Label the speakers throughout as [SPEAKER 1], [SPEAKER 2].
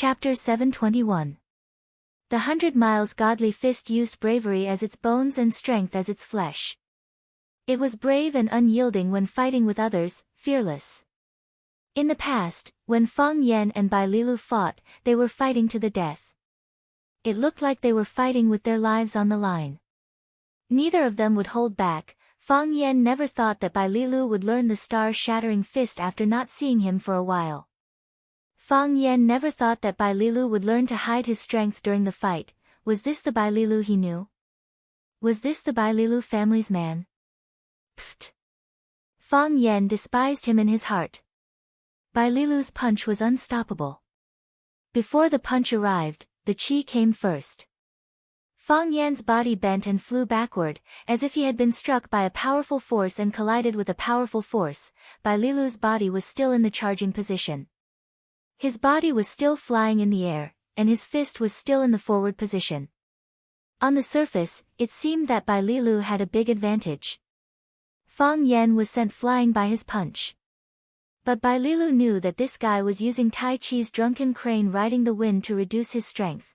[SPEAKER 1] Chapter 721. The 100 Miles Godly Fist used bravery as its bones and strength as its flesh. It was brave and unyielding when fighting with others, fearless. In the past, when Fang Yan and Bai Lilu fought, they were fighting to the death. It looked like they were fighting with their lives on the line. Neither of them would hold back. Fang Yan never thought that Bai Lilu would learn the star-shattering fist after not seeing him for a while. Fang Yan never thought that Bai Lilu would learn to hide his strength during the fight. Was this the Bai Lilu he knew? Was this the Bai Lilu family's man? Pfft! Fang Yan despised him in his heart. Bai Lilu's punch was unstoppable. Before the punch arrived, the chi came first. Fang Yan's body bent and flew backward, as if he had been struck by a powerful force and collided with a powerful force. Bai Lilu's body was still in the charging position. His body was still flying in the air, and his fist was still in the forward position. On the surface, it seemed that Bai Lilu had a big advantage. Fang Yan was sent flying by his punch. But Bai Lilu knew that this guy was using Tai Chi's drunken crane riding the wind to reduce his strength.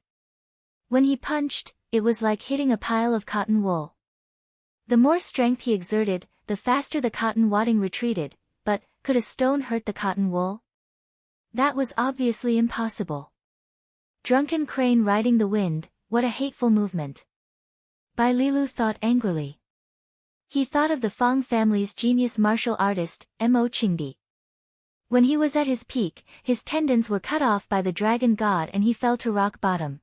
[SPEAKER 1] When he punched, it was like hitting a pile of cotton wool. The more strength he exerted, the faster the cotton wadding retreated, but could a stone hurt the cotton wool? That was obviously impossible. Drunken crane riding the wind, what a hateful movement. Bai Lilu thought angrily. He thought of the Fang family's genius martial artist, Mo Qingdi. When he was at his peak, his tendons were cut off by the dragon god and he fell to rock bottom.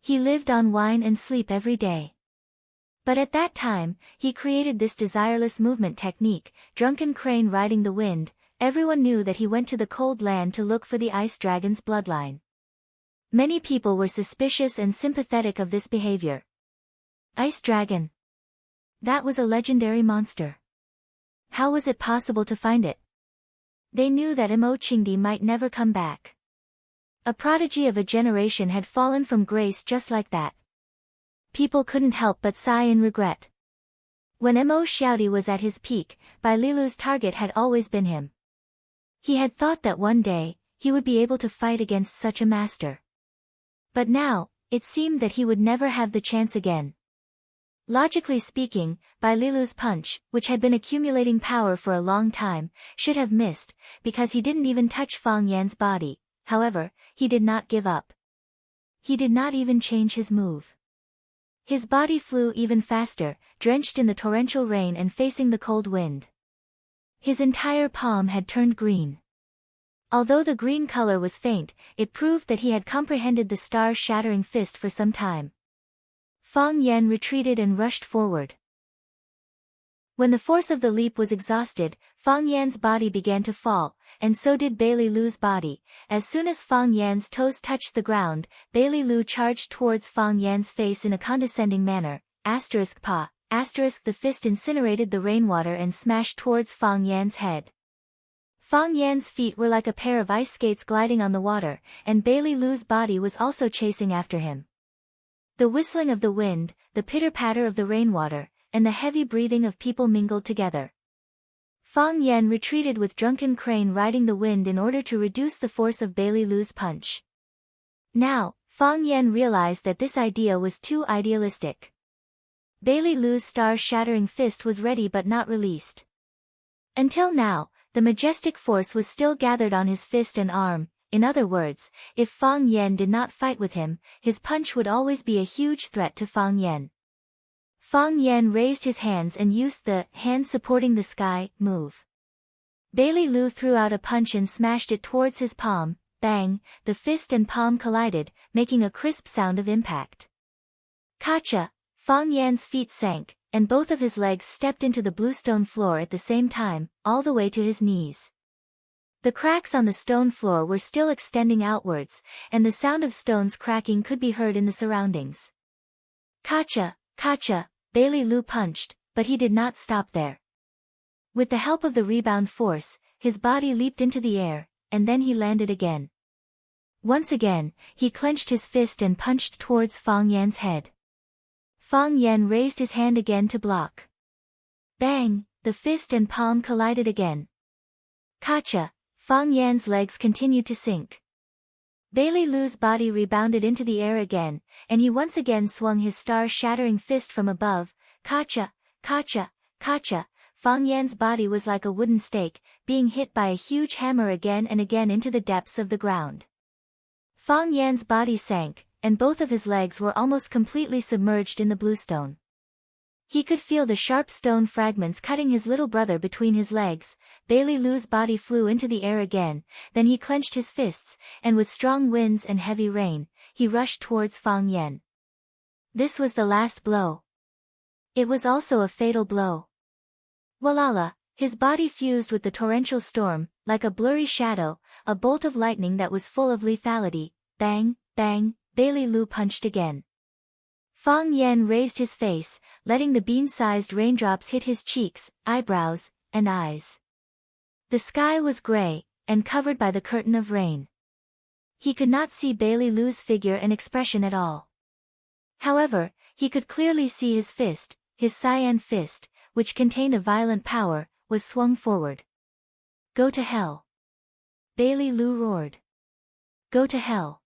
[SPEAKER 1] He lived on wine and sleep every day. But at that time, he created this desireless movement technique, drunken crane riding the wind. Everyone knew that he went to the cold land to look for the ice dragon's bloodline. Many people were suspicious and sympathetic of this behavior. Ice dragon. That was a legendary monster. How was it possible to find it? They knew that Mo Qingdi might never come back. A prodigy of a generation had fallen from grace just like that. People couldn't help but sigh in regret. When Mo Xiaodi was at his peak, Bai Lilu's target had always been him. He had thought that one day, he would be able to fight against such a master. But now, it seemed that he would never have the chance again. Logically speaking, Bai Lilu's punch, which had been accumulating power for a long time, should have missed, because he didn't even touch Fang Yan's body. However, he did not give up. He did not even change his move. His body flew even faster, drenched in the torrential rain and facing the cold wind. His entire palm had turned green. Although the green color was faint, it proved that he had comprehended the star-shattering fist for some time. Fang Yan retreated and rushed forward. When the force of the leap was exhausted, Fang Yan's body began to fall, and so did Bai Lilu's body. As soon as Fang Yan's toes touched the ground, Bai Lilu charged towards Fang Yan's face in a condescending manner. Pa. The fist incinerated the rainwater and smashed towards Fang Yan's head. Fang Yan's feet were like a pair of ice skates gliding on the water, and Bai Lilu's body was also chasing after him. The whistling of the wind, the pitter-patter of the rainwater, and the heavy breathing of people mingled together. Fang Yan retreated with drunken crane riding the wind in order to reduce the force of Bai Lilu's punch. Now, Fang Yan realized that this idea was too idealistic. Bai Lilu's star-shattering fist was ready but not released. Until now, the majestic force was still gathered on his fist and arm. In other words, if Fang Yan did not fight with him, his punch would always be a huge threat to Fang Yan. Fang Yan raised his hands and used the hands supporting the sky move. Bai Lilu threw out a punch and smashed it towards his palm. Bang! The fist and palm collided, making a crisp sound of impact. Kacha! Fang Yan's feet sank, and both of his legs stepped into the bluestone floor at the same time, all the way to his knees. The cracks on the stone floor were still extending outwards, and the sound of stones cracking could be heard in the surroundings. Kacha! Kacha! Bai Lilu punched, but he did not stop there. With the help of the rebound force, his body leaped into the air, and then he landed again. Once again, he clenched his fist and punched towards Fang Yan's head. Fang Yan raised his hand again to block. Bang! The fist and palm collided again. Kacha! Fang Yan's legs continued to sink. Bailey Lu's body rebounded into the air again, and he once again swung his star-shattering fist from above. Kacha, kacha, kacha. Fang Yan's body was like a wooden stake, being hit by a huge hammer again and again into the depths of the ground. Fang Yan's body sank, and both of his legs were almost completely submerged in the bluestone. He could feel the sharp stone fragments cutting his little brother between his legs. Bailey Lu's body flew into the air again, then he clenched his fists, and with strong winds and heavy rain, he rushed towards Fang Yan. This was the last blow. It was also a fatal blow. Walala, his body fused with the torrential storm, like a blurry shadow, a bolt of lightning that was full of lethality. Bang, bang, Bailey Lu punched again. Fang Yan raised his face, letting the bean-sized raindrops hit his cheeks, eyebrows, and eyes. The sky was gray, and covered by the curtain of rain. He could not see Bailey Lu's figure and expression at all. However, he could clearly see his fist, his cyan fist, which contained a violent power, was swung forward. Go to hell. Bailey Lu roared. Go to hell.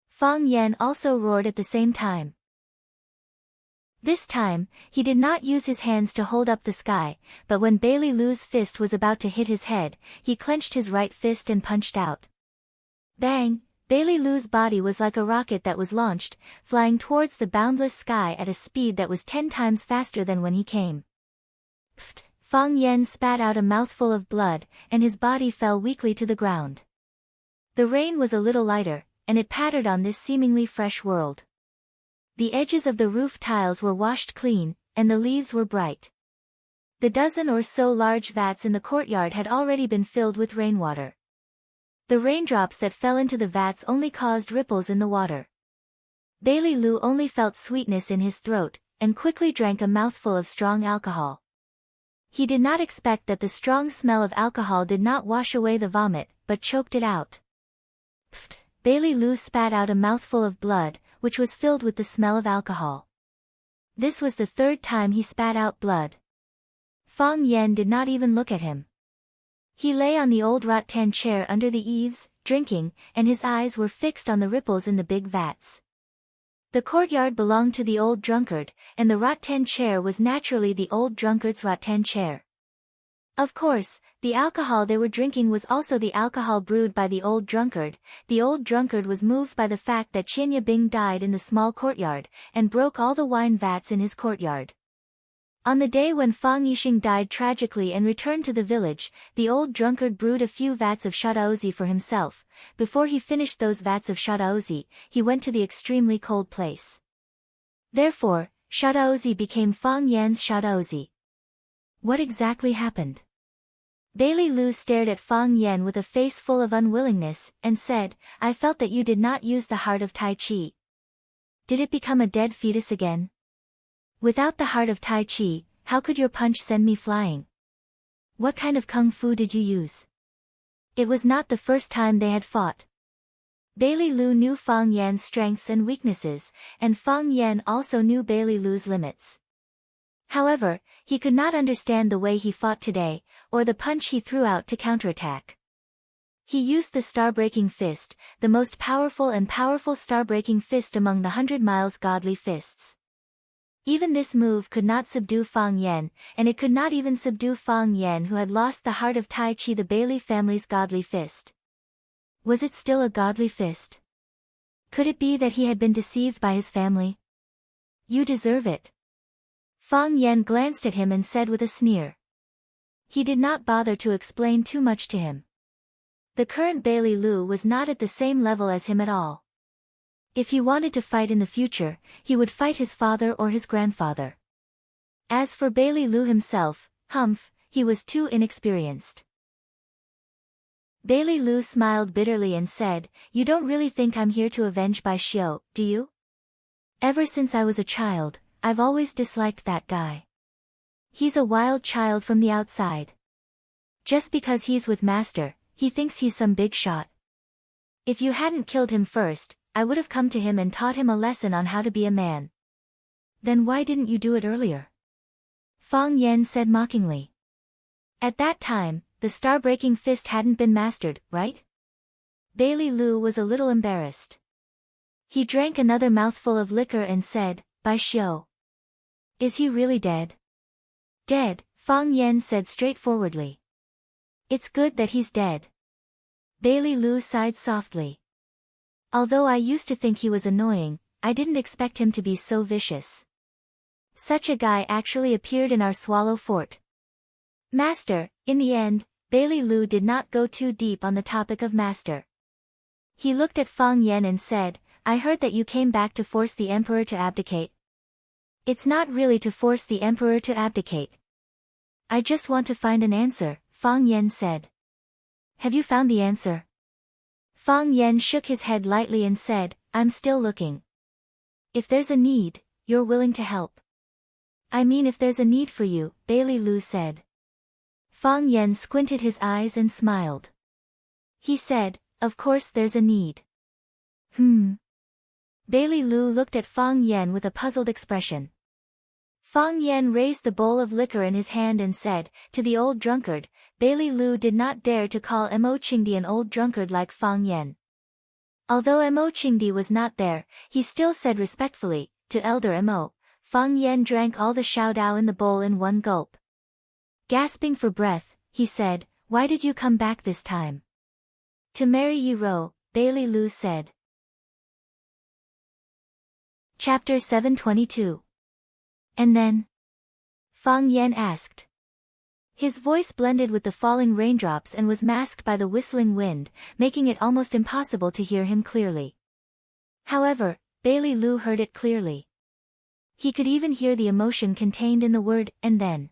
[SPEAKER 1] Fang Yan also roared at the same time. This time, he did not use his hands to hold up the sky, but when Bailey Lu's fist was about to hit his head, he clenched his right fist and punched out. Bang! Bailey Lu's body was like a rocket that was launched, flying towards the boundless sky at a speed that was 10 times faster than when he came. Pfft! Fang Yan spat out a mouthful of blood, and his body fell weakly to the ground. The rain was a little lighter, and it pattered on this seemingly fresh world. The edges of the roof tiles were washed clean, and the leaves were bright. The dozen or so large vats in the courtyard had already been filled with rainwater. The raindrops that fell into the vats only caused ripples in the water. Bailey Lu only felt sweetness in his throat, and quickly drank a mouthful of strong alcohol. He did not expect that the strong smell of alcohol did not wash away the vomit, but choked it out. Pfft! Bailey Lu spat out a mouthful of blood, which was filled with the smell of alcohol. This was the 3rd time he spat out blood. Fang Yan did not even look at him. He lay on the old rattan chair under the eaves, drinking, and his eyes were fixed on the ripples in the big vats. The courtyard belonged to the old drunkard, and the rattan chair was naturally the old drunkard's rattan chair. Of course, the alcohol they were drinking was also the alcohol brewed by the old drunkard. The old drunkard was moved by the fact that Qianya Bing died in the small courtyard, and broke all the wine vats in his courtyard. On the day when Fang Yixing died tragically and returned to the village, the old drunkard brewed a few vats of shadaozi for himself. Before he finished those vats of shadaozi, he went to the extremely cold place. Therefore, shadaozi became Fang Yan's shadaozi. What exactly happened? Bailey Lu stared at Fang Yan with a face full of unwillingness, and said, I felt that you did not use the heart of Tai Chi. Did it become a dead fetus again? Without the heart of Tai Chi, how could your punch send me flying? What kind of kung fu did you use? It was not the first time they had fought. Bailey Lu knew Fang Yan's strengths and weaknesses, and Fang Yan also knew Bailey Lu's limits. However, he could not understand the way he fought today, or the punch he threw out to counterattack. He used the star-breaking fist, the most powerful star-breaking fist among the 100 miles godly fists. Even this move could not subdue Fang Yan, and it could not even subdue Fang Yan who had lost the heart of Tai Chi, the Bailey family's godly fist. Was it still a godly fist? Could it be that he had been deceived by his family? You deserve it. Fang Yan glanced at him and said with a sneer. He did not bother to explain too much to him. The current Bailey Lu was not at the same level as him at all. If he wanted to fight in the future, he would fight his father or his grandfather. As for Bailey Lu himself, he was too inexperienced. Bailey Lu smiled bitterly and said, You don't really think I'm here to avenge Bai Xiu, do you? Ever since I was a child, I've always disliked that guy. He's a wild child from the outside. Just because he's with Master, he thinks he's some big shot. If you hadn't killed him first, I would have come to him and taught him a lesson on how to be a man. Then why didn't you do it earlier? Fang Yan said mockingly. At that time, the star-breaking fist hadn't been mastered, right? Bailey Lu was a little embarrassed. He drank another mouthful of liquor and said, "Bai Xiu. Is he really dead?" "Dead," Fang Yan said straightforwardly. "It's good that he's dead." Bailey Lu sighed softly. "Although I used to think he was annoying, I didn't expect him to be so vicious. Such a guy actually appeared in our Swallow Fort." Master, in the end, Bailey Lu did not go too deep on the topic of master. He looked at Fang Yan and said, "I heard that you came back to force the emperor to abdicate." "It's not really to force the emperor to abdicate. I just want to find an answer," Fang Yan said. "Have you found the answer?" Fang Yan shook his head lightly and said, "I'm still looking." "If there's a need, you're willing to help." "I mean if there's a need for you," Bailey Lu said. Fang Yan squinted his eyes and smiled. He said, "Of course there's a need." Bailey Lu looked at Fang Yan with a puzzled expression. Fang Yan raised the bowl of liquor in his hand and said, to the old drunkard. Bailey Lu did not dare to call Mo Qingdi an old drunkard like Fang Yan. Although Mo Qingdi was not there, he still said respectfully, to elder Mo. Fang Yan drank all the xiaodao in the bowl in one gulp. Gasping for breath, he said, "Why did you come back this time?" "To marry Yi Rou," Bailey Lu said. Chapter 722. "And then?" Fang Yan asked. His voice blended with the falling raindrops and was masked by the whistling wind, making it almost impossible to hear him clearly. However, Bailey Lu heard it clearly. He could even hear the emotion contained in the word, "and then."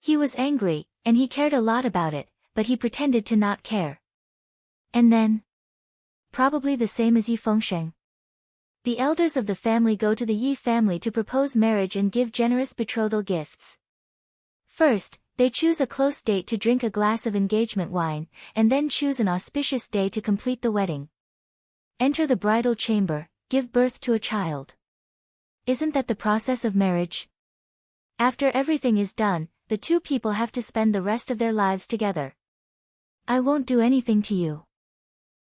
[SPEAKER 1] He was angry, and he cared a lot about it, but he pretended to not care. "And then?" "Probably the same as Yi Fengsheng. The elders of the family go to the Yi family to propose marriage and give generous betrothal gifts. First, they choose a close date to drink a glass of engagement wine, and then choose an auspicious day to complete the wedding. Enter the bridal chamber, give birth to a child. Isn't that the process of marriage? After everything is done, the two people have to spend the rest of their lives together. I won't do anything to you."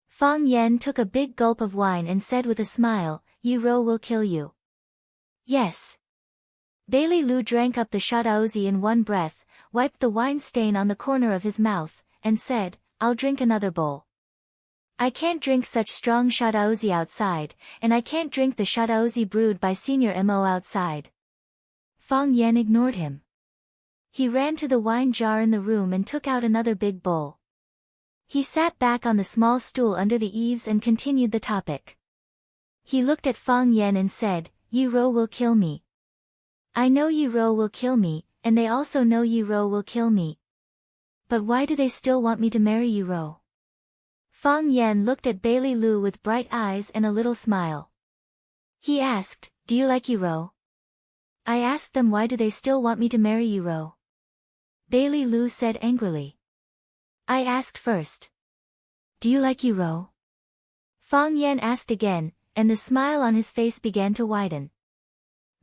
[SPEAKER 1] Fang Yan took a big gulp of wine and said with a smile, "Yi Rou will kill you." "Yes." Bailey Lu drank up the shadaozi in one breath, wiped the wine stain on the corner of his mouth, and said, "I'll drink another bowl. I can't drink such strong shadaozi outside, and I can't drink the shadaozi brewed by Senior Mo outside." Fang Yan ignored him. He ran to the wine jar in the room and took out another big bowl. He sat back on the small stool under the eaves and continued the topic. He looked at Fang Yan and said, "Yi Rou will kill me. I know Yi Rou will kill me, and they also know Yi Rou will kill me. But why do they still want me to marry Yi Rou?" Fang Yan looked at Bailey Lu with bright eyes and a little smile. He asked, "Do you like Yi Rou?" "I asked them why do they still want me to marry Yi Rou?" Bailey Lu said angrily. "I asked first. Do you like Yi Rou?" Fang Yan asked again, and the smile on his face began to widen.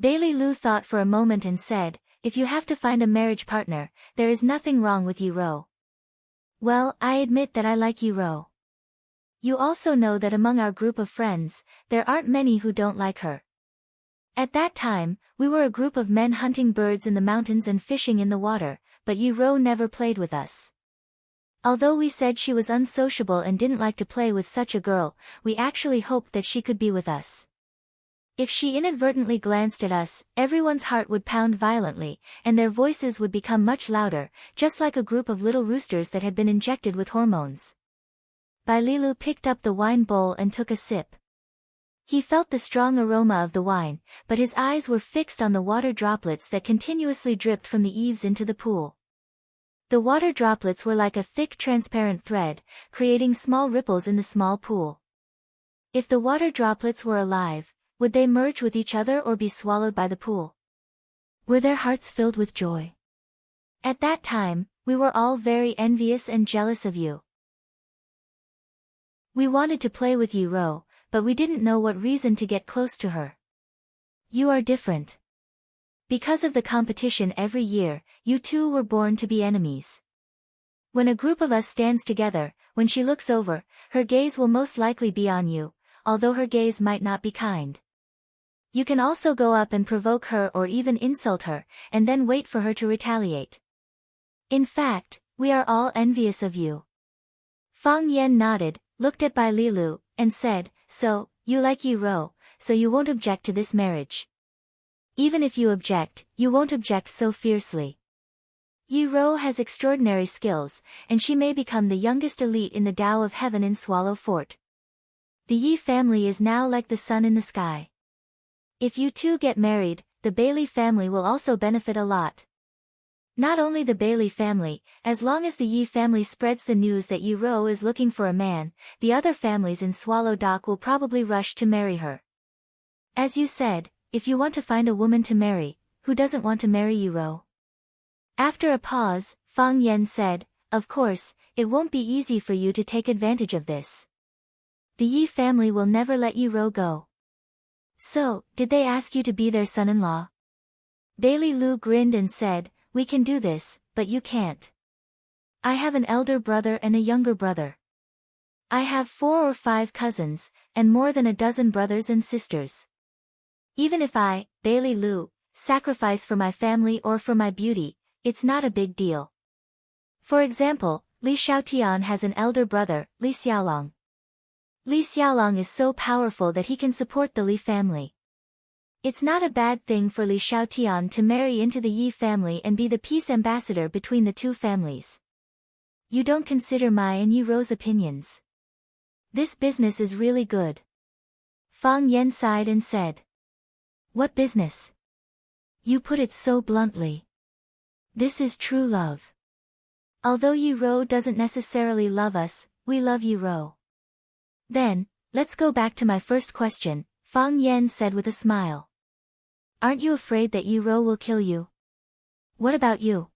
[SPEAKER 1] Bailey Lu thought for a moment and said, "If you have to find a marriage partner, there is nothing wrong with Yi Rou." "Well, I admit that I like Yi Rou. You also know that among our group of friends, there aren't many who don't like her. At that time, we were a group of men hunting birds in the mountains and fishing in the water, but Yi Rou never played with us. Although we said she was unsociable and didn't like to play with such a girl, we actually hoped that she could be with us. If she inadvertently glanced at us, everyone's heart would pound violently, and their voices would become much louder, just like a group of little roosters that had been injected with hormones." Bai Lilu picked up the wine bowl and took a sip. He felt the strong aroma of the wine, but his eyes were fixed on the water droplets that continuously dripped from the eaves into the pool. The water droplets were like a thick transparent thread, creating small ripples in the small pool. If the water droplets were alive, would they merge with each other or be swallowed by the pool? Were their hearts filled with joy? At that time, we were all very envious and jealous of you. We wanted to play with Yi Rou, but we didn't know what reason to get close to her. You are different. Because of the competition every year, you two were born to be enemies. When a group of us stands together, when she looks over, her gaze will most likely be on you, although her gaze might not be kind. You can also go up and provoke her or even insult her, and then wait for her to retaliate. In fact, we are all envious of you. Fang Yan nodded, looked at Bai Lilu, and said, so, you like Yi Rou, so you won't object to this marriage. Even if you object, you won't object so fiercely. Yi Rou has extraordinary skills, and she may become the youngest elite in the Tao of Heaven in Swallow Fort. The Yi family is now like the sun in the sky. If you two get married, the Bailey family will also benefit a lot. Not only the Bailey family, as long as the Yi family spreads the news that Yi Rou is looking for a man, the other families in Swallow Dock will probably rush to marry her. As you said, if you want to find a woman to marry, who doesn't want to marry Yi Rou? After a pause, Fang Yan said, of course, it won't be easy for you to take advantage of this. The Yi family will never let Yi Rou go. So, did they ask you to be their son-in-law? Bailey Lu grinned and said, we can do this, but you can't. I have an elder brother and a younger brother. I have 4 or 5 cousins, and more than a dozen brothers and sisters. Even if I, Bailey Lu, sacrifice for my family or for my beauty, it's not a big deal. For example, Li Xiaotian has an elder brother, Li Xiaolong. Li Xiaolong is so powerful that he can support the Li family. It's not a bad thing for Li Xiaotian to marry into the Yi family and be the peace ambassador between the two families. You don't consider my and Yi Rou's opinions. This business is really good. Fang Yan sighed and said. What business? You put it so bluntly. This is true love. Although Yi Rou doesn't necessarily love us, we love Yi Rou. Then, let's go back to my first question, Fang Yan said with a smile. Aren't you afraid that Yi Rou will kill you? What about you?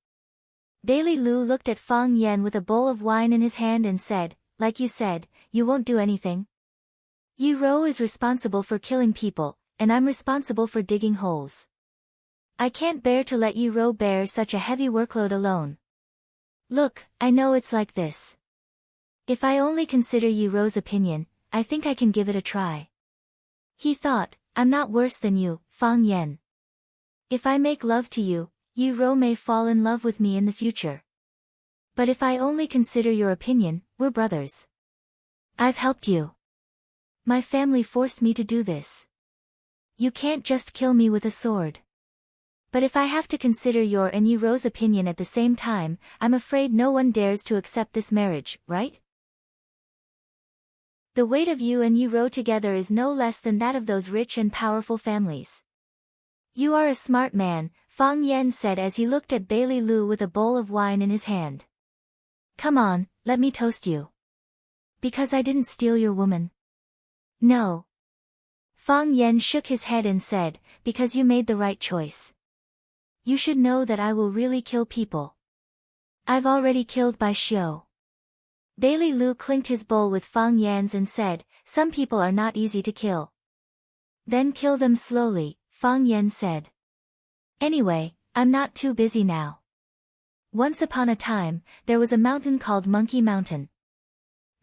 [SPEAKER 1] Bailey Lu looked at Fang Yan with a bowl of wine in his hand and said, like you said, you won't do anything. Yi Rou is responsible for killing people, and I'm responsible for digging holes. I can't bear to let Yi Rou bear such a heavy workload alone. Look, I know it's like this. If I only consider Yi Rou's opinion, I think I can give it a try. He thought, I'm not worse than you, Fang Yan. If I make love to you, Yi Rou may fall in love with me in the future. But if I only consider your opinion, we're brothers. I've helped you. My family forced me to do this. You can't just kill me with a sword. But if I have to consider your and Yi Rou's opinion at the same time, I'm afraid no one dares to accept this marriage, right? The weight of you and Yi Rou together is no less than that of those rich and powerful families. You are a smart man, Fang Yan said as he looked at Bailey Lu with a bowl of wine in his hand. Come on, let me toast you. Because I didn't steal your woman. No. Fang Yan shook his head and said, because you made the right choice. You should know that I will really kill people. I've already killed Bai Xiu. Bailey Lu clinked his bowl with Fang Yan's and said, some people are not easy to kill. Then kill them slowly, Fang Yan said. Anyway, I'm not too busy now. Once upon a time, there was a mountain called Monkey Mountain.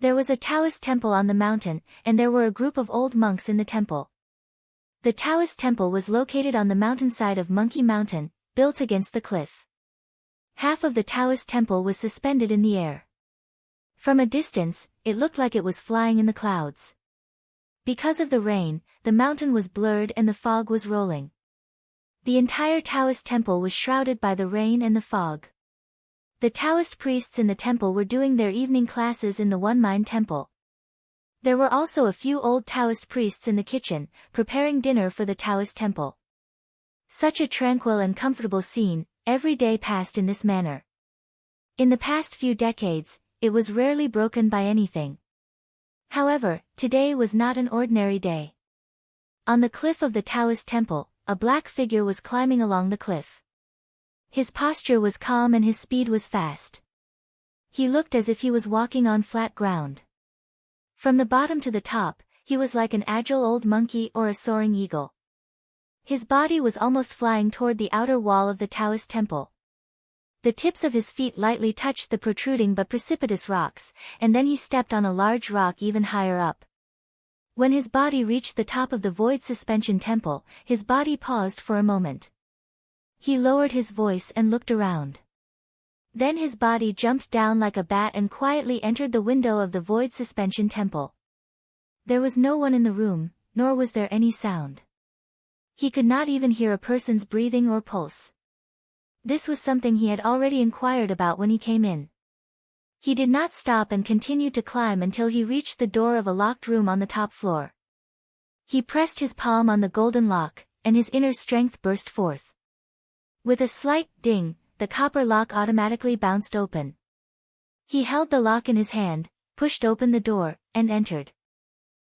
[SPEAKER 1] There was a Taoist temple on the mountain, and there were a group of old monks in the temple. The Taoist temple was located on the mountainside of Monkey Mountain, built against the cliff. Half of the Taoist temple was suspended in the air. From a distance, it looked like it was flying in the clouds. Because of the rain, the mountain was blurred and the fog was rolling. The entire Taoist temple was shrouded by the rain and the fog. The Taoist priests in the temple were doing their evening classes in the One Mind Temple. There were also a few old Taoist priests in the kitchen, preparing dinner for the Taoist temple. Such a tranquil and comfortable scene, every day passed in this manner. In the past few decades, it was rarely broken by anything. However, today was not an ordinary day. On the cliff of the Taoist temple, a black figure was climbing along the cliff. His posture was calm and his speed was fast. He looked as if he was walking on flat ground. From the bottom to the top, he was like an agile old monkey or a soaring eagle. His body was almost flying toward the outer wall of the Taoist temple. The tips of his feet lightly touched the protruding but precipitous rocks, and then he stepped on a large rock even higher up. When his body reached the top of the void suspension temple, his body paused for a moment. He lowered his voice and looked around. Then his body jumped down like a bat and quietly entered the window of the void suspension temple. There was no one in the room, nor was there any sound. He could not even hear a person's breathing or pulse. This was something he had already inquired about when he came in. He did not stop and continued to climb until he reached the door of a locked room on the top floor. He pressed his palm on the golden lock, and his inner strength burst forth. With a slight ding, the copper lock automatically bounced open. He held the lock in his hand, pushed open the door, and entered.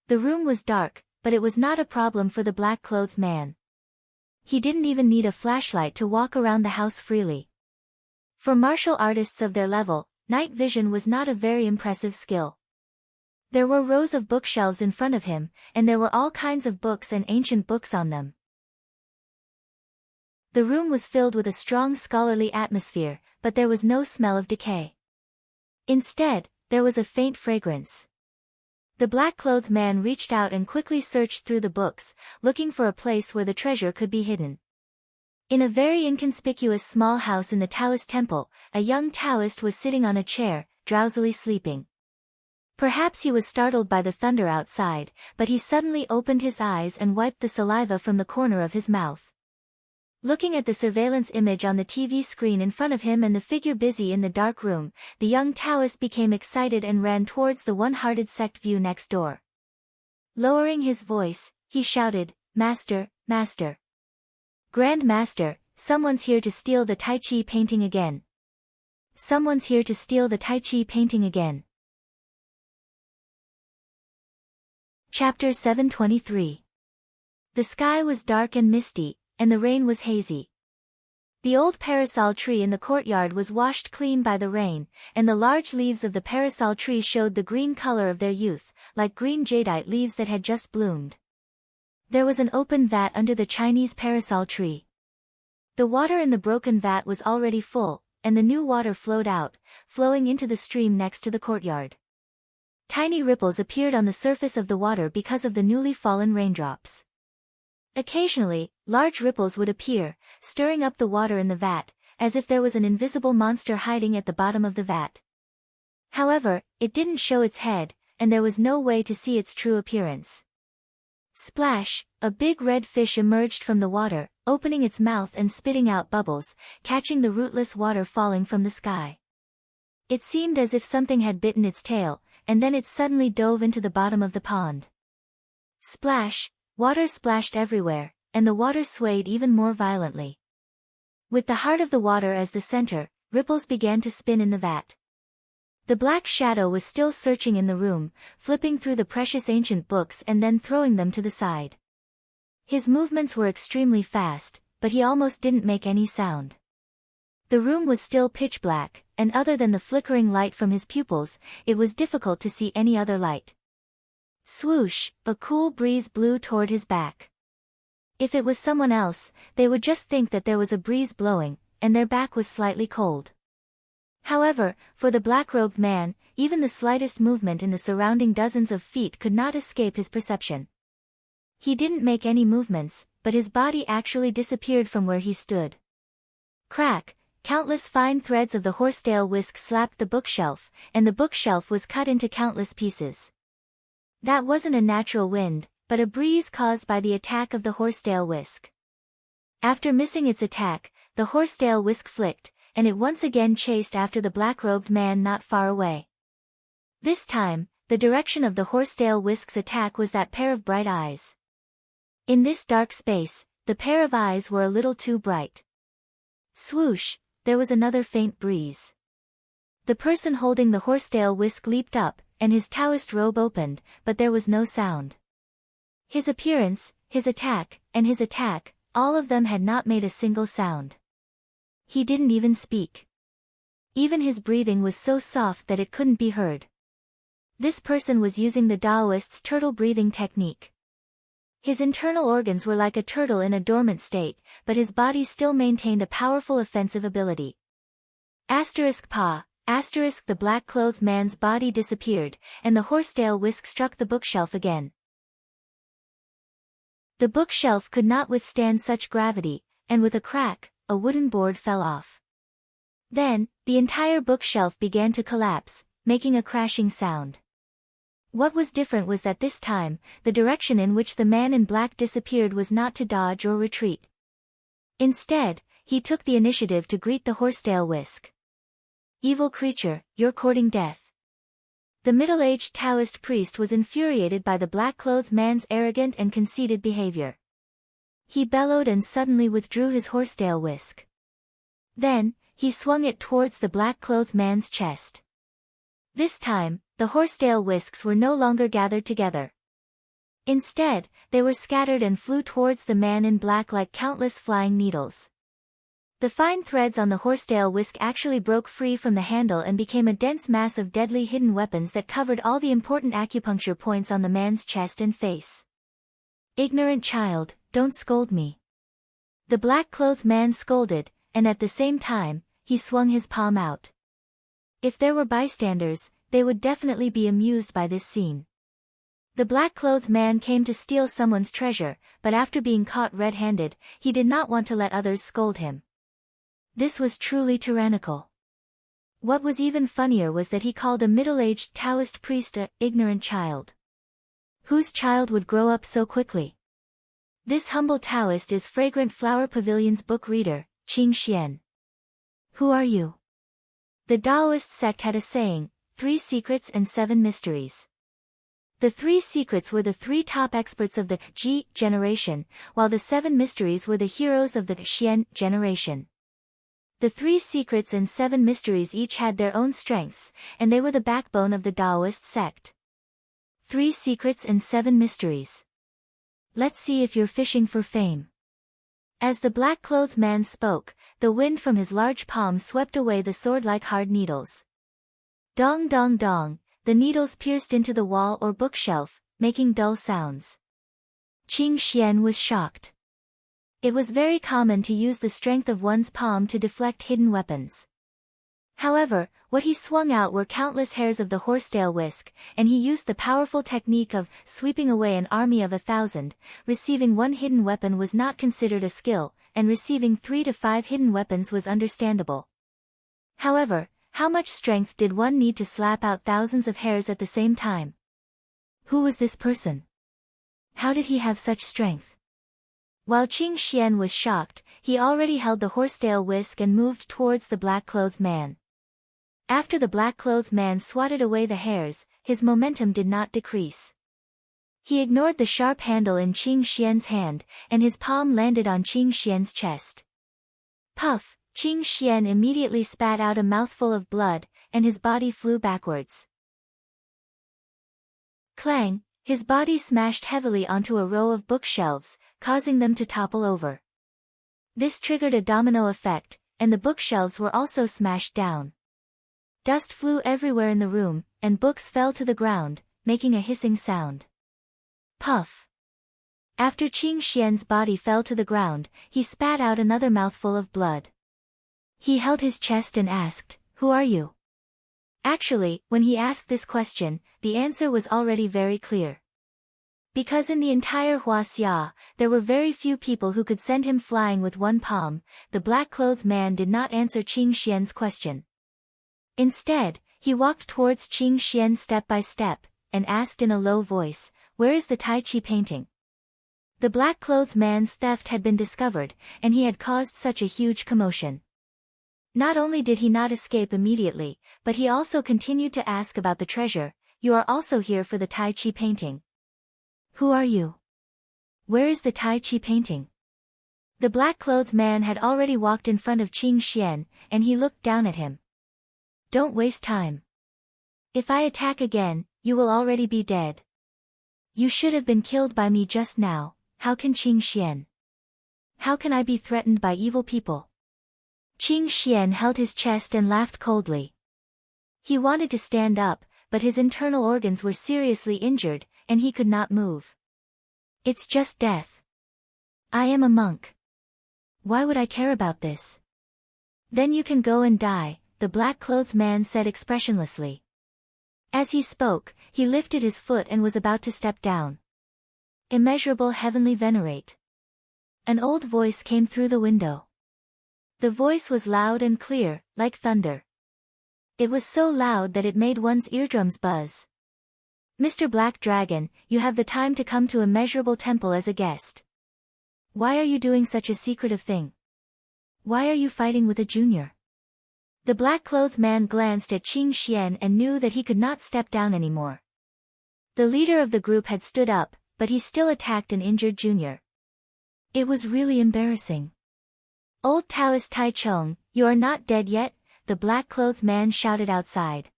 [SPEAKER 1] The room was dark, but it was not a problem for the black-clothed man. He didn't even need a flashlight to walk around the house freely. For martial artists of their level, night vision was not a very impressive skill. There were rows of bookshelves in front of him, and there were all kinds of books and ancient books on them. The room was filled with a strong scholarly atmosphere, but there was no smell of decay. Instead, there was a faint fragrance. The black-clothed man reached out and quickly searched through the books, looking for a place where the treasure could be hidden. In a very inconspicuous small house in the Taoist temple, a young Taoist was sitting on a chair, drowsily sleeping. Perhaps he was startled by the thunder outside, but he suddenly opened his eyes and wiped the saliva from the corner of his mouth. Looking at the surveillance image on the TV screen in front of him and the figure busy in the dark room, the young Taoist became excited and ran towards the one-hearted sect view next door. Lowering his voice, he shouted, "Master, Master! Grand Master, someone's here to steal the Tai Chi painting again! Someone's here to steal the Tai Chi painting again!" Chapter 723. The sky was dark and misty, and the rain was hazy. The old parasol tree in the courtyard was washed clean by the rain, and the large leaves of the parasol tree showed the green color of their youth, like green jadeite leaves that had just bloomed. There was an open vat under the Chinese parasol tree. The water in the broken vat was already full, and the new water flowed out, flowing into the stream next to the courtyard. Tiny ripples appeared on the surface of the water because of the newly fallen raindrops. Occasionally, large ripples would appear, stirring up the water in the vat, as if there was an invisible monster hiding at the bottom of the vat. However, it didn't show its head, and there was no way to see its true appearance. Splash! A big red fish emerged from the water, opening its mouth and spitting out bubbles, catching the rootless water falling from the sky. It seemed as if something had bitten its tail, and then it suddenly dove into the bottom of the pond. Splash! Water splashed everywhere, and the water swayed even more violently. With the heart of the water as the center, ripples began to spin in the vat. The black shadow was still searching in the room, flipping through the precious ancient books and then throwing them to the side. His movements were extremely fast, but he almost didn't make any sound. The room was still pitch black, and other than the flickering light from his pupils, it was difficult to see any other light. Swoosh! A cool breeze blew toward his back. If it was someone else, they would just think that there was a breeze blowing, and their back was slightly cold. However, for the black-robed man, even the slightest movement in the surrounding dozens of feet could not escape his perception. He didn't make any movements, but his body actually disappeared from where he stood. Crack! Countless fine threads of the horsetail whisk slapped the bookshelf, and the bookshelf was cut into countless pieces. That wasn't a natural wind, but a breeze caused by the attack of the horsetail whisk. After missing its attack, the horsetail whisk flicked, and it once again chased after the black-robed man not far away. This time, the direction of the horsetail whisk's attack was that pair of bright eyes. In this dark space, the pair of eyes were a little too bright. Swoosh! There was another faint breeze. The person holding the horsetail whisk leaped up, and his Taoist robe opened, but there was no sound. His appearance, his attack, and his attack, all of them had not made a single sound. He didn't even speak. Even his breathing was so soft that it couldn't be heard. This person was using the Taoist's turtle breathing technique. His internal organs were like a turtle in a dormant state, but his body still maintained a powerful offensive ability. Asterisk pa, asterisk the black-clothed man's body disappeared, and the horsetail whisk struck the bookshelf again. The bookshelf could not withstand such gravity, and with a crack, a wooden board fell off. Then, the entire bookshelf began to collapse, making a crashing sound. What was different was that this time, the direction in which the man in black disappeared was not to dodge or retreat. Instead, he took the initiative to greet the horsetail whisk. Evil creature, you're courting death. The middle-aged Taoist priest was infuriated by the black-clothed man's arrogant and conceited behavior. He bellowed and suddenly withdrew his horsetail whisk. Then, he swung it towards the black-clothed man's chest. This time, the horsetail whisks were no longer gathered together. Instead, they were scattered and flew towards the man in black like countless flying needles. The fine threads on the horsetail whisk actually broke free from the handle and became a dense mass of deadly hidden weapons that covered all the important acupuncture points on the man's chest and face. Ignorant child, don't scold me. The black-clothed man scolded, and at the same time, he swung his palm out. If there were bystanders, they would definitely be amused by this scene. The black-clothed man came to steal someone's treasure, but after being caught red-handed, he did not want to let others scold him. This was truly tyrannical. What was even funnier was that he called a middle-aged Taoist priest a ignorant child. Whose child would grow up so quickly? This humble Taoist is Fragrant Flower Pavilion's book reader, Qing Xian. Who are you? The Taoist sect had a saying, 3 secrets and 7 mysteries. The 3 secrets were the 3 top experts of the Ji generation, while the 7 mysteries were the heroes of the Xian generation. The 3 secrets and 7 mysteries each had their own strengths, and they were the backbone of the Taoist sect. 3 secrets and 7 mysteries. Let's see if you're fishing for fame. As the black-clothed man spoke, the wind from his large palm swept away the sword-like hard needles. Dong dong dong, the needles pierced into the wall or bookshelf, making dull sounds. Qing Xian was shocked. It was very common to use the strength of one's palm to deflect hidden weapons. However, what he swung out were countless hairs of the horsetail whisk, and he used the powerful technique of sweeping away an army of 1,000. Receiving 1 hidden weapon was not considered a skill, and receiving 3 to 5 hidden weapons was understandable. However, how much strength did one need to slap out thousands of hairs at the same time? Who was this person? How did he have such strength? While Qing Xian was shocked, he already held the horsetail whisk and moved towards the black-clothed man. After the black-clothed man swatted away the hairs, his momentum did not decrease. He ignored the sharp handle in Qing Xian's hand, and his palm landed on Qing Xian's chest. Puff! Qing Xian immediately spat out a mouthful of blood, and his body flew backwards. Clang! His body smashed heavily onto a row of bookshelves, causing them to topple over. This triggered a domino effect, and the bookshelves were also smashed down. Dust flew everywhere in the room, and books fell to the ground, making a hissing sound. Puff! After Qing Xian's body fell to the ground, he spat out another mouthful of blood. He held his chest and asked, "Who are you?" Actually, when he asked this question, the answer was already very clear. Because in the entire Huaxia, there were very few people who could send him flying with 1 palm, the black-clothed man did not answer Qing Xian's question. Instead, he walked towards Qing Xian step by step, and asked in a low voice, "Where is the Tai Chi painting?" The black-clothed man's theft had been discovered, and he had caused such a huge commotion. Not only did he not escape immediately, but he also continued to ask about the treasure. "You are also here for the Tai Chi painting. Who are you? Where is the Tai Chi painting?" The black-clothed man had already walked in front of Qing Xian, and he looked down at him. "Don't waste time. If I attack again, you will already be dead. You should have been killed by me just now. How can Qing Xian? How can I be threatened by evil people?" Qing Xian held his chest and laughed coldly. He wanted to stand up, but his internal organs were seriously injured, and he could not move. "It's just death. I am a monk. Why would I care about this?" "Then you can go and die," the black-clothed man said expressionlessly. As he spoke, he lifted his foot and was about to step down. Immeasurable heavenly venerate. An old voice came through the window. The voice was loud and clear, like thunder. It was so loud that it made one's eardrums buzz. Mr. Black Dragon, you have the time to come to Immeasurable Temple as a guest. Why are you doing such a secretive thing? Why are you fighting with a junior? The black-clothed man glanced at Qing Xian and knew that he could not step down anymore. The leader of the group had stood up, but he still attacked an injured junior. It was really embarrassing. Old Taoist Tai Chong, you are not dead yet, the black-clothed man shouted outside.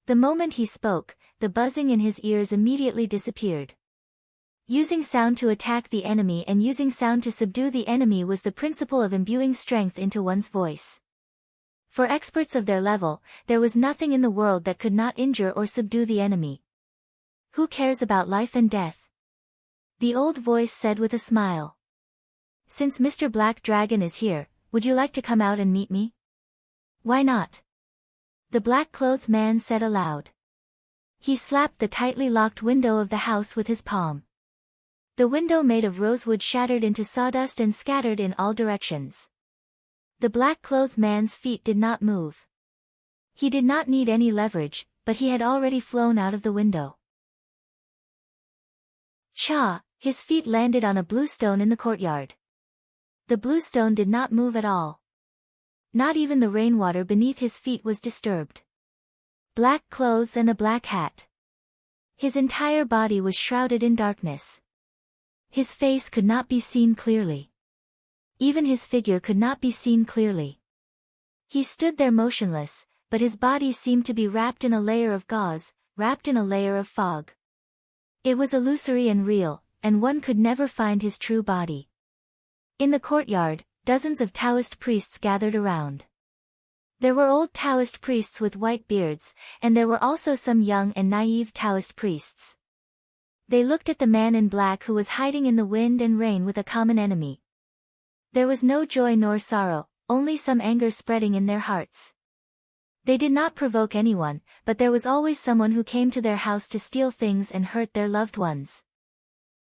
[SPEAKER 1] The moment he spoke, the buzzing in his ears immediately disappeared. Using sound to attack the enemy and using sound to subdue the enemy was the principle of imbuing strength into one's voice. For experts of their level, there was nothing in the world that could not injure or subdue the enemy. Who cares about life and death? The old voice said with a smile. Since Mr. Black Dragon is here, would you like to come out and meet me? Why not? The black-clothed man said aloud. He slapped the tightly locked window of the house with his palm. The window made of rosewood shattered into sawdust and scattered in all directions. The black-clothed man's feet did not move. He did not need any leverage, but he had already flown out of the window. Cha! His feet landed on a blue stone in the courtyard. The blue stone did not move at all. Not even the rainwater beneath his feet was disturbed. Black clothes and a black hat. His entire body was shrouded in darkness. His face could not be seen clearly. Even his figure could not be seen clearly. He stood there motionless, but his body seemed to be wrapped in a layer of gauze, wrapped in a layer of fog. It was illusory and real, and one could never find his true body. In the courtyard, dozens of Taoist priests gathered around. There were old Taoist priests with white beards, and there were also some young and naive Taoist priests. They looked at the man in black who was hiding in the wind and rain with a common enemy. There was no joy nor sorrow, only some anger spreading in their hearts. They did not provoke anyone, but there was always someone who came to their house to steal things and hurt their loved ones.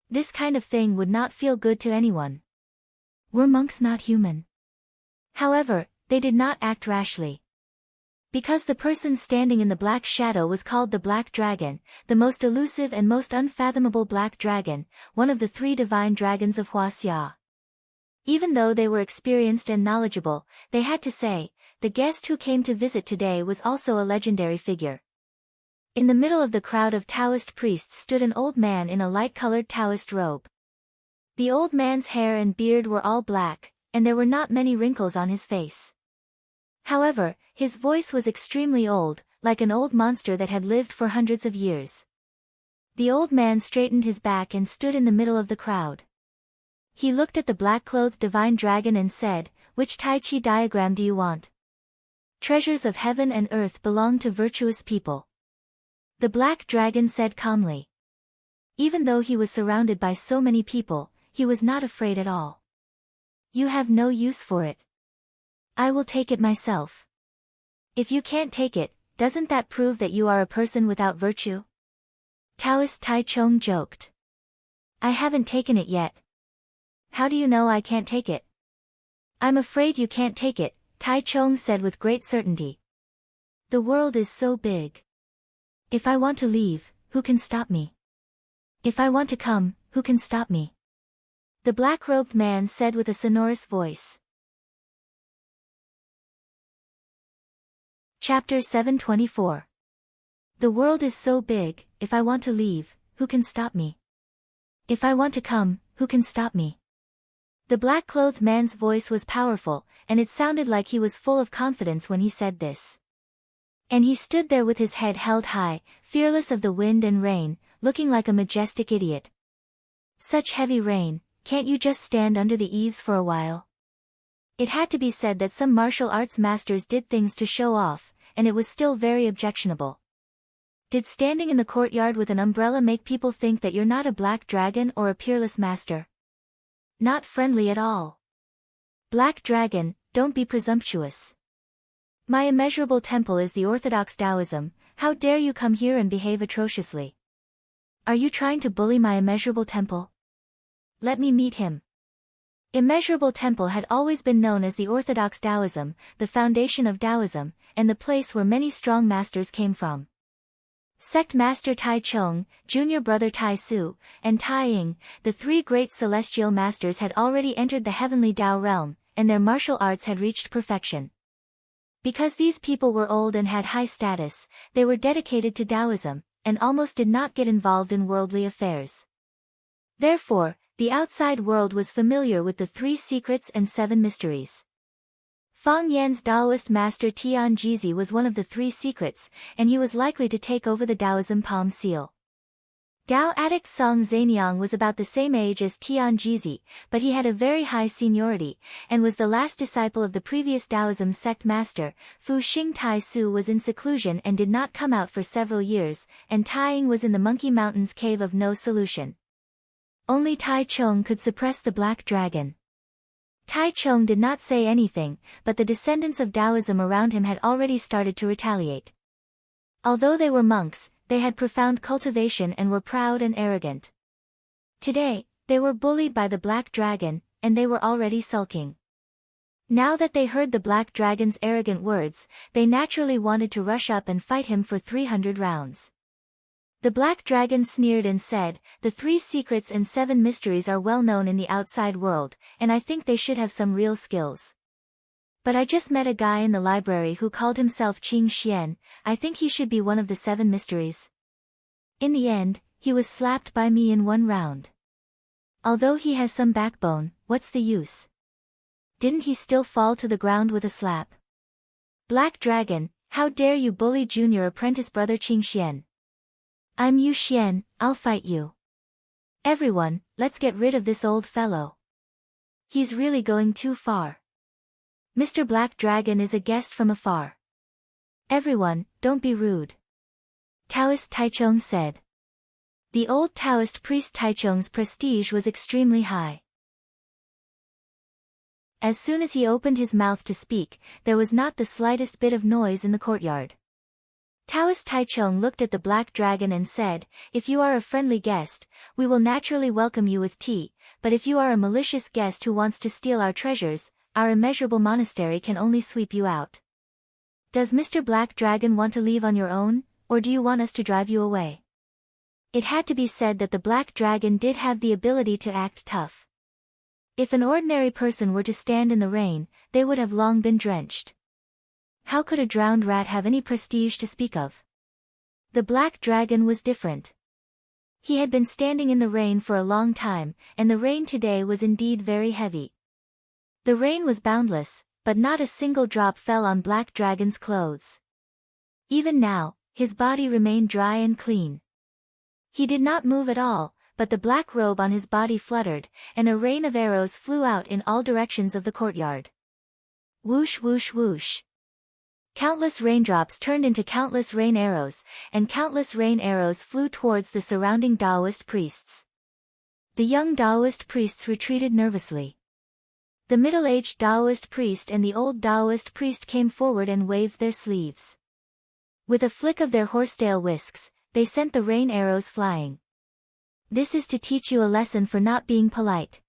[SPEAKER 1] This kind of thing would not feel good to anyone. Were monks not human? However, they did not act rashly. Because the person standing in the black shadow was called the Black Dragon, the most elusive and most unfathomable Black Dragon, one of the 3 divine dragons of Huaxia. Even though they were experienced and knowledgeable, they had to say, the guest who came to visit today was also a legendary figure. In the middle of the crowd of Taoist priests stood an old man in a light-colored Taoist robe. The old man's hair and beard were all black, and there were not many wrinkles on his face. However, his voice was extremely old, like an old monster that had lived for hundreds of years. The old man straightened his back and stood in the middle of the crowd. He looked at the black-clothed divine dragon and said, "Which Tai Chi diagram do you want?" "Treasures of heaven and earth belong to virtuous people." The black dragon said calmly. Even though he was surrounded by so many people, he was not afraid at all. "You have no use for it. I will take it myself." "If you can't take it, doesn't that prove that you are a person without virtue?" Taoist Tai Chong joked. "I haven't taken it yet." "How do you know I can't take it?" "I'm afraid you can't take it," Tai Chong said with great certainty. "The world is so big. If I want to leave, who can stop me? If I want to come, who can stop me?" The black-robed man said with a sonorous voice. Chapter 724. The world is so big, if I want to leave, who can stop me? If I want to come, who can stop me? The black-clothed man's voice was powerful, and it sounded like he was full of confidence when he said this. And he stood there with his head held high, fearless of the wind and rain, looking like a majestic idiot. "Such heavy rain, can't you just stand under the eaves for a while?" It had to be said that some martial arts masters did things to show off, and it was still very objectionable. Did standing in the courtyard with an umbrella make people think that you're not a black dragon or a peerless master? Not friendly at all. Black Dragon, don't be presumptuous. My immeasurable temple is the orthodox Taoism. How dare you come here and behave atrociously? Are you trying to bully my immeasurable temple? Let me meet him. Immeasurable Temple had always been known as the orthodox Taoism, the foundation of Taoism, and the place where many strong masters came from. Sect Master Tai Chung, Junior Brother Tai Su, and Tai Ying, the three great celestial masters had already entered the heavenly Tao realm, and their martial arts had reached perfection. Because these people were old and had high status, they were dedicated to Taoism, and almost did not get involved in worldly affairs. Therefore, the outside world was familiar with the 3 secrets and 7 mysteries. Fang Yan's Taoist master Tian Jizi was one of the 3 secrets, and he was likely to take over the Taoism palm seal. Tao addict Song Zaniang was about the same age as Tian Jizi, but he had a very high seniority, and was the last disciple of the previous Taoism sect master. Fu Xing Tai Su was in seclusion and did not come out for several years, and Tai Ying was in the Monkey Mountains cave of no solution. Only Tai Chung could suppress the black dragon. Tai Chung did not say anything, but the descendants of Taoism around him had already started to retaliate. Although they were monks, they had profound cultivation and were proud and arrogant. Today, they were bullied by the black dragon, and they were already sulking. Now that they heard the black dragon's arrogant words, they naturally wanted to rush up and fight him for 300 rounds. The black dragon sneered and said, "The 3 secrets and 7 mysteries are well known in the outside world, and I think they should have some real skills. But I just met a guy in the library who called himself Qing Xian. I think he should be one of the 7 mysteries." In the end, he was slapped by me in 1 round. Although he has some backbone, what's the use? Didn't he still fall to the ground with a slap? Black Dragon, how dare you bully junior apprentice brother Qing Xian? I'm Yu Xian, I'll fight you. Everyone, let's get rid of this old fellow. He's really going too far. Mr. Black Dragon is a guest from afar. Everyone, don't be rude. Taoist Taichung said. The old Taoist priest Taichung's prestige was extremely high. As soon as he opened his mouth to speak, there was not the slightest bit of noise in the courtyard. Taoist Taichung looked at the black dragon and said, "If you are a friendly guest, we will naturally welcome you with tea, but if you are a malicious guest who wants to steal our treasures, our immeasurable monastery can only sweep you out. Does Mr. Black Dragon want to leave on your own, or do you want us to drive you away?" It had to be said that the black dragon did have the ability to act tough. If an ordinary person were to stand in the rain, they would have long been drenched. How could a drowned rat have any prestige to speak of? The black dragon was different. He had been standing in the rain for a long time, and the rain today was indeed very heavy. The rain was boundless, but not a single drop fell on Black Dragon's clothes. Even now, his body remained dry and clean. He did not move at all, but the black robe on his body fluttered, and a rain of arrows flew out in all directions of the courtyard. Whoosh whoosh whoosh. Countless raindrops turned into countless rain arrows, and countless rain arrows flew towards the surrounding Taoist priests. The young Taoist priests retreated nervously. The middle-aged Taoist priest and the old Taoist priest came forward and waved their sleeves. With a flick of their horsetail whisks, they sent the rain arrows flying. "This is to teach you a lesson for not being polite,"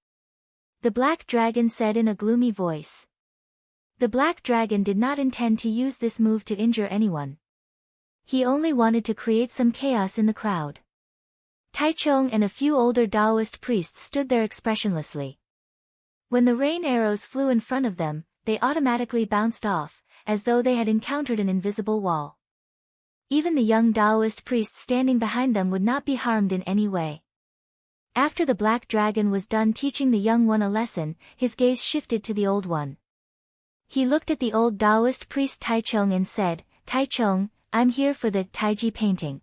[SPEAKER 1] the black dragon said in a gloomy voice. The black dragon did not intend to use this move to injure anyone. He only wanted to create some chaos in the crowd. Taichung and a few older Taoist priests stood there expressionlessly. When the rain arrows flew in front of them, they automatically bounced off, as though they had encountered an invisible wall. Even the young Taoist priest standing behind them would not be harmed in any way. After the black dragon was done teaching the young one a lesson, his gaze shifted to the old one. He looked at the old Taoist priest Taichung and said, "Taichung, I'm here for the Taiji painting.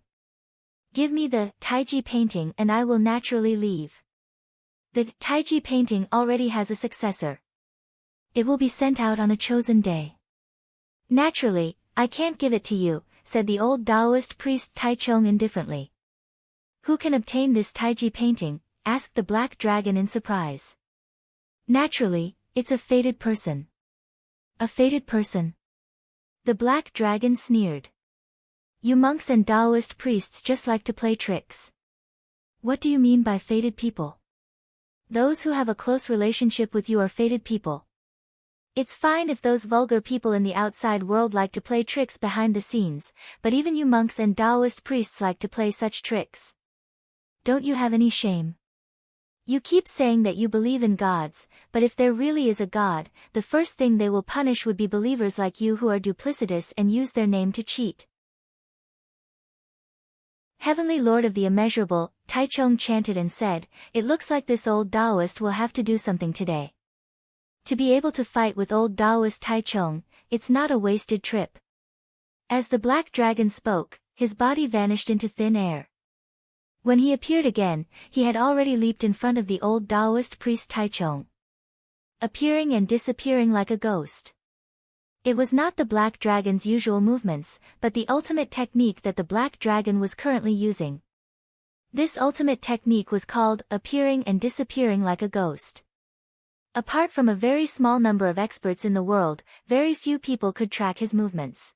[SPEAKER 1] Give me the Taiji painting and I will naturally leave. The Taiji painting already has a successor. It will be sent out on a chosen day." "Naturally, I can't give it to you," said the old Taoist priest Taichung indifferently. "Who can obtain this Taiji painting?" asked the black dragon in surprise. "Naturally, it's a fated person." "A fated person?" The black dragon sneered. You monks and Taoist priests just like to play tricks. What do you mean by fated people? Those who have a close relationship with you are fated people. It's fine if those vulgar people in the outside world like to play tricks behind the scenes, but even you monks and Taoist priests like to play such tricks. Don't you have any shame? You keep saying that you believe in gods, but if there really is a god, the first thing they will punish would be believers like you who are duplicitous and use their name to cheat. Heavenly Lord of the Immeasurable, Taichung chanted and said, it looks like this old Taoist will have to do something today. To be able to fight with old Taoist Taichung, it's not a wasted trip. As the black dragon spoke, his body vanished into thin air. When he appeared again, he had already leaped in front of the old Taoist priest Taichung, appearing and disappearing like a ghost. It was not the black dragon's usual movements, but the ultimate technique that the black dragon was currently using. This ultimate technique was called appearing and disappearing like a ghost. Apart from a very small number of experts in the world, very few people could track his movements.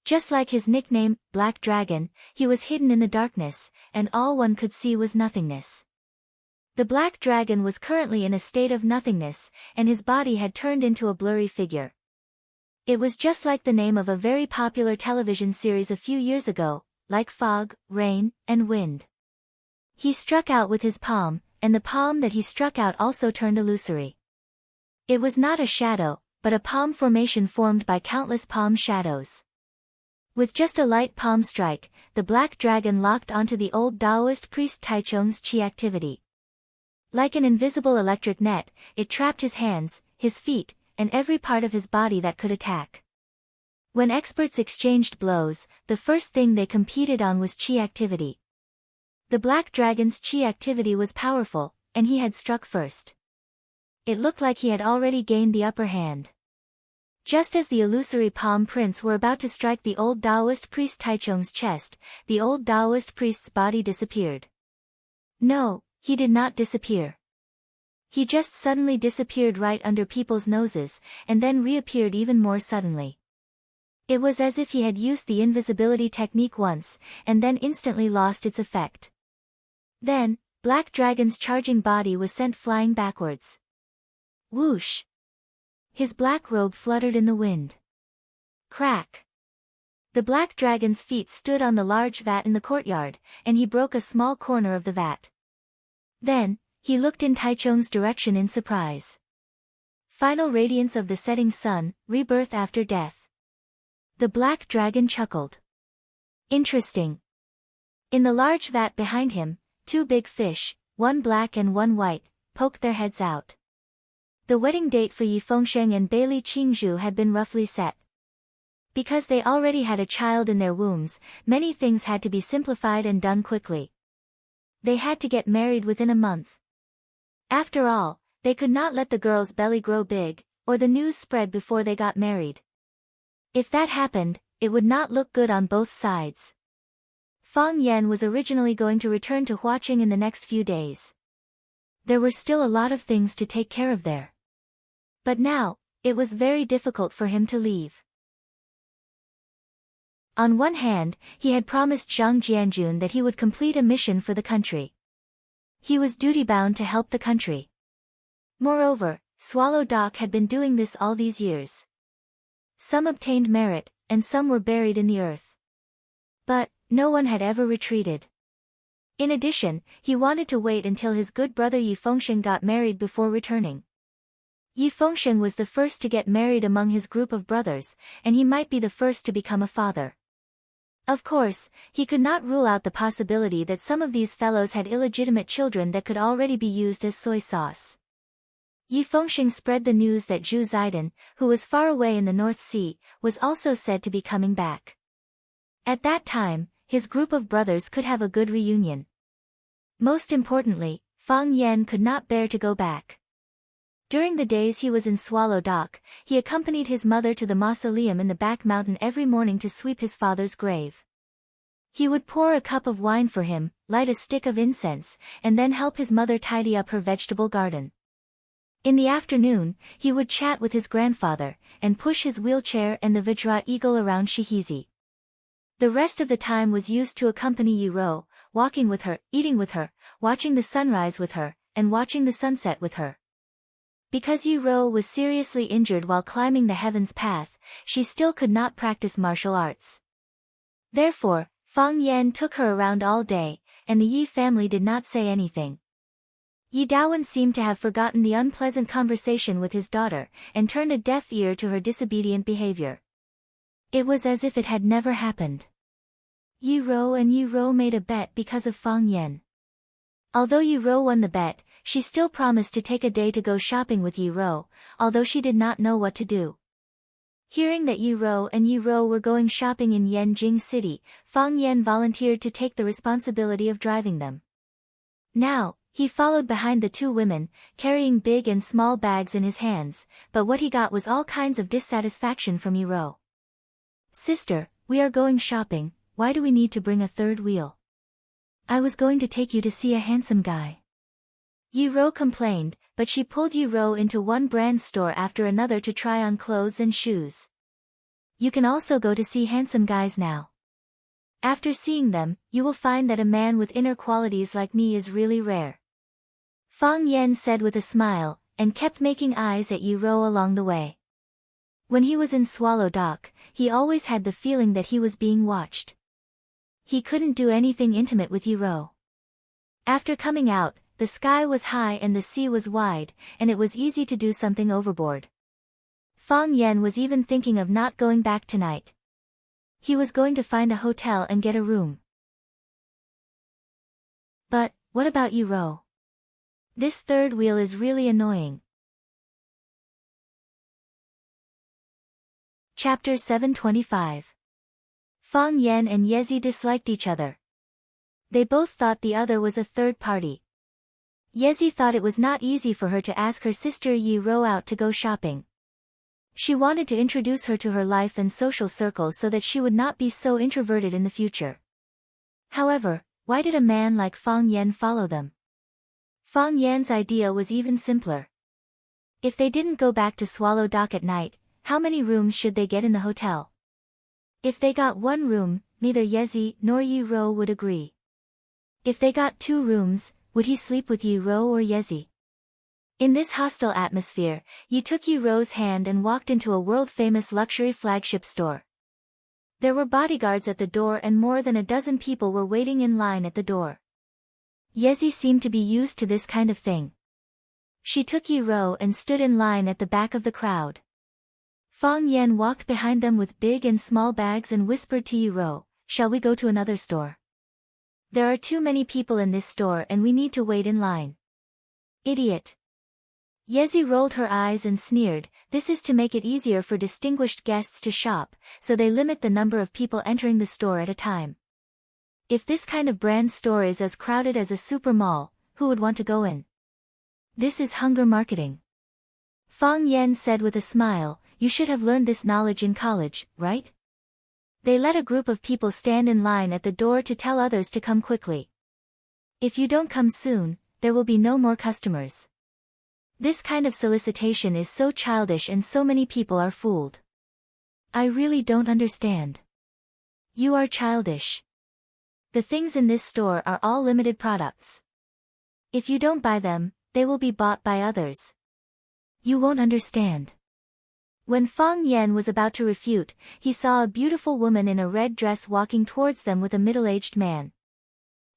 [SPEAKER 1] Just like his nickname, Black Dragon, he was hidden in the darkness, and all one could see was nothingness. The black dragon was currently in a state of nothingness, and his body had turned into a blurry figure. It was just like the name of a very popular television series a few years ago, like fog, rain, and wind. He struck out with his palm, and the palm that he struck out also turned illusory. It was not a shadow, but a palm formation formed by countless palm shadows. With just a light palm strike, the black dragon locked onto the old Taoist priest Taichung's chi activity. Like an invisible electric net, it trapped his hands, his feet, and every part of his body that could attack. When experts exchanged blows, the first thing they competed on was chi activity. The black dragon's chi activity was powerful, and he had struck first. It looked like he had already gained the upper hand. Just as the illusory palm prints were about to strike the old Taoist priest Taichung's chest, the old Taoist priest's body disappeared. No, he did not disappear. He just suddenly disappeared right under people's noses, and then reappeared even more suddenly. It was as if he had used the invisibility technique once, and then instantly lost its effect. Then, Black Dragon's charging body was sent flying backwards. Whoosh! His black robe fluttered in the wind. Crack! The Black Dragon's feet stood on the large vat in the courtyard, and he broke a small corner of the vat. Then, he looked in Taichung's direction in surprise. Final radiance of the setting sun, rebirth after death. The Black Dragon chuckled. Interesting. In the large vat behind him, two big fish, one black and one white, poked their heads out. The wedding date for Yi Fengsheng and Bailey Qingzhu had been roughly set. Because they already had a child in their wombs, many things had to be simplified and done quickly. They had to get married within a month. After all, they could not let the girl's belly grow big, or the news spread before they got married. If that happened, it would not look good on both sides. Fang Yan was originally going to return to Huaqing in the next few days. There were still a lot of things to take care of there. But now, it was very difficult for him to leave. On one hand, he had promised Zhang Jianjun that he would complete a mission for the country. He was duty-bound to help the country. Moreover, Swallow Dock had been doing this all these years. Some obtained merit, and some were buried in the earth. But, no one had ever retreated. In addition, he wanted to wait until his good brother Yi Fengsheng got married before returning. Yi Fengsheng was the first to get married among his group of brothers, and he might be the first to become a father. Of course, he could not rule out the possibility that some of these fellows had illegitimate children that could already be used as soy sauce. Yi Fengsheng spread the news that Zhu Zaidan, who was far away in the North Sea, was also said to be coming back. At that time, his group of brothers could have a good reunion. Most importantly, Fang Yan could not bear to go back. During the days he was in Swallow Dock, he accompanied his mother to the mausoleum in the back mountain every morning to sweep his father's grave. He would pour a cup of wine for him, light a stick of incense, and then help his mother tidy up her vegetable garden. In the afternoon, he would chat with his grandfather, and push his wheelchair and the Vajra eagle around Shihisi. The rest of the time was used to accompany Yiro, walking with her, eating with her, watching the sunrise with her, and watching the sunset with her. Because Yiro was seriously injured while climbing the heavens path, she still could not practice martial arts. Therefore, Fang Yan took her around all day, and the Yi family did not say anything. Yi Dawen seemed to have forgotten the unpleasant conversation with his daughter, and turned a deaf ear to her disobedient behavior. It was as if it had never happened. Yiro and Yiro made a bet because of Fang Yan. Although Yiro won the bet, she still promised to take a day to go shopping with Yiro, although she did not know what to do. Hearing that Yiro were going shopping in Yanjing City, Fang Yan volunteered to take the responsibility of driving them. Now, he followed behind the two women, carrying big and small bags in his hands, but what he got was all kinds of dissatisfaction from Yiro. "Sister, we are going shopping, why do we need to bring a third wheel? I was going to take you to see a handsome guy." Yiro complained, but she pulled Yiro into one brand store after another to try on clothes and shoes. "You can also go to see handsome guys now. After seeing them, you will find that a man with inner qualities like me is really rare." Fang Yan said with a smile, and kept making eyes at Yiro along the way. When he was in Swallow Dock, he always had the feeling that he was being watched. He couldn't do anything intimate with Yiro. After coming out, the sky was high and the sea was wide, and it was easy to do something overboard. Fang Yan was even thinking of not going back tonight. He was going to find a hotel and get a room. But, what about Yiro? This third wheel is really annoying. Chapter 725. Fang Yan and Yezi disliked each other. They both thought the other was a third party. Yezi thought it was not easy for her to ask her sister Yiro out to go shopping. She wanted to introduce her to her life and social circle so that she would not be so introverted in the future. However, why did a man like Fang Yan follow them? Fang Yan's idea was even simpler. If they didn't go back to Swallow Dock at night, how many rooms should they get in the hotel? If they got one room, neither Yezi nor Yiro would agree. If they got 2 rooms, would he sleep with Yiro or Yezi? In this hostile atmosphere, Yi took Yiro's hand and walked into a world-famous luxury flagship store. There were bodyguards at the door and more than a dozen people were waiting in line at the door. Yezi seemed to be used to this kind of thing. She took Yiro and stood in line at the back of the crowd. Fang Yan walked behind them with big and small bags and whispered to Yiro, "Shall we go to another store? There are too many people in this store and we need to wait in line." "Idiot." Yezi rolled her eyes and sneered, "This is to make it easier for distinguished guests to shop, so they limit the number of people entering the store at a time. If this kind of brand store is as crowded as a super mall, who would want to go in? This is hunger marketing." Fang Yan said with a smile, "You should have learned this knowledge in college, right?" They let a group of people stand in line at the door to tell others to come quickly. "If you don't come soon, there will be no more customers." This kind of solicitation is so childish and so many people are fooled. I really don't understand. You are childish. The things in this store are all limited products. If you don't buy them, they will be bought by others. You won't understand. When Fang Yan was about to refute, he saw a beautiful woman in a red dress walking towards them with a middle-aged man.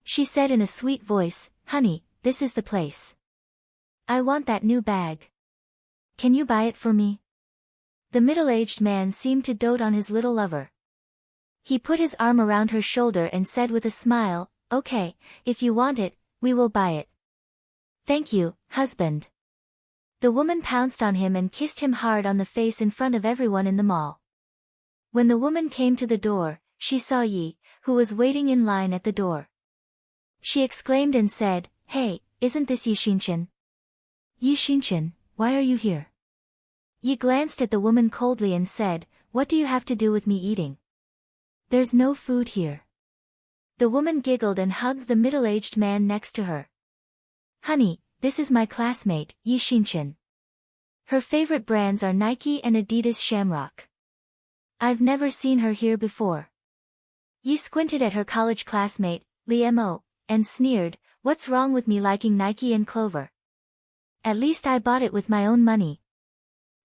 [SPEAKER 1] She said in a sweet voice, "Honey, this is the place. I want that new bag. Can you buy it for me?" The middle-aged man seemed to dote on his little lover. He put his arm around her shoulder and said with a smile, "Okay, if you want it, we will buy it." "Thank you, husband." The woman pounced on him and kissed him hard on the face in front of everyone in the mall. When the woman came to the door, she saw Yi, who was waiting in line at the door. She exclaimed and said, "Hey, isn't this Yi Xinchen?" "Yi Xinchen, why are you here?" Yi glanced at the woman coldly and said, "What do you have to do with me eating? There's no food here." The woman giggled and hugged the middle-aged man next to her. "Honey, this is my classmate, Yi Xinchen. Her favorite brands are Nike and Adidas Shamrock. I've never seen her here before. Yi squinted at her college classmate, Lee Mo, and sneered, "What's wrong with me liking Nike and Clover? At least I bought it with my own money.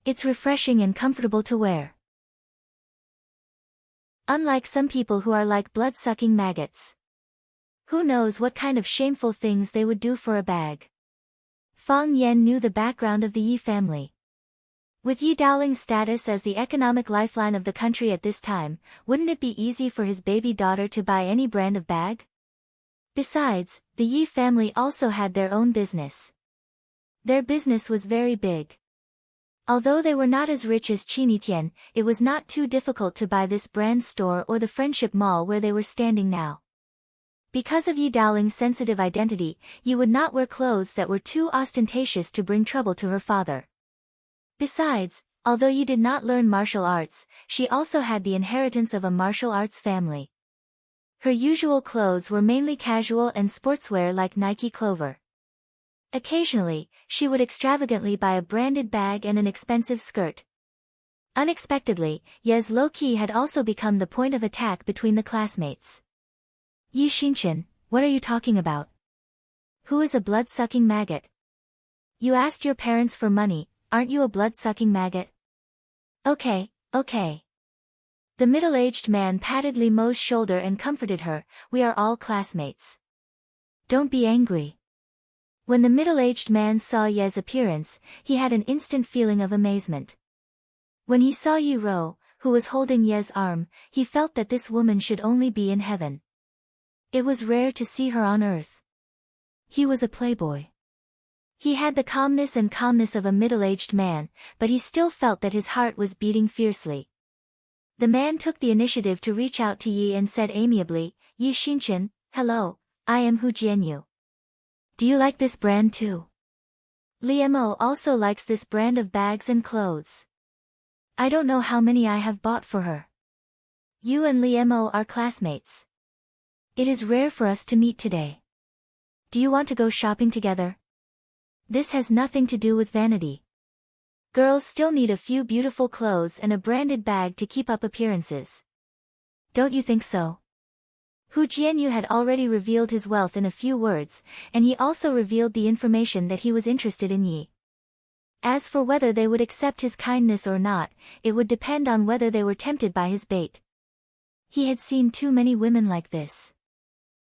[SPEAKER 1] It's refreshing and comfortable to wear." Unlike some people who are like blood-sucking maggots. Who knows what kind of shameful things they would do for a bag. Fang Yan knew the background of the Yi family. With Yi Daoling's status as the economic lifeline of the country at this time, wouldn't it be easy for his baby daughter to buy any brand of bag? Besides, the Yi family also had their own business. Their business was very big. Although they were not as rich as Qinitian, it was not too difficult to buy this brand store or the Friendship Mall where they were standing now. Because of Yi Daoling's sensitive identity, Yi would not wear clothes that were too ostentatious to bring trouble to her father. Besides, although Yi did not learn martial arts, she also had the inheritance of a martial arts family. Her usual clothes were mainly casual and sportswear like Nike Clover. Occasionally, she would extravagantly buy a branded bag and an expensive skirt. Unexpectedly, Ye's low-key had also become the point of attack between the classmates. "Yi Xinchen, what are you talking about? Who is a blood-sucking maggot? You asked your parents for money, aren't you a blood-sucking maggot?" Okay. The middle-aged man patted Li Mo's shoulder and comforted her, "We are all classmates. Don't be angry." When the middle-aged man saw Ye's appearance, he had an instant feeling of amazement. When he saw Yi Ro, who was holding Ye's arm, he felt that this woman should only be in heaven. It was rare to see her on earth. He was a playboy. He had the calmness of a middle-aged man, but he still felt that his heart was beating fiercely. The man took the initiative to reach out to Yi and said amiably, "Yi Xinchen, hello, I am Hu Jianyu. Do you like this brand too? Li Mo also likes this brand of bags and clothes. I don't know how many I have bought for her. You and Li Mo are classmates. It is rare for us to meet today. Do you want to go shopping together? This has nothing to do with vanity. Girls still need a few beautiful clothes and a branded bag to keep up appearances. Don't you think so?" Hu Jianyu had already revealed his wealth in a few words, and he also revealed the information that he was interested in Yi. As for whether they would accept his kindness or not, it would depend on whether they were tempted by his bait. He had seen too many women like this.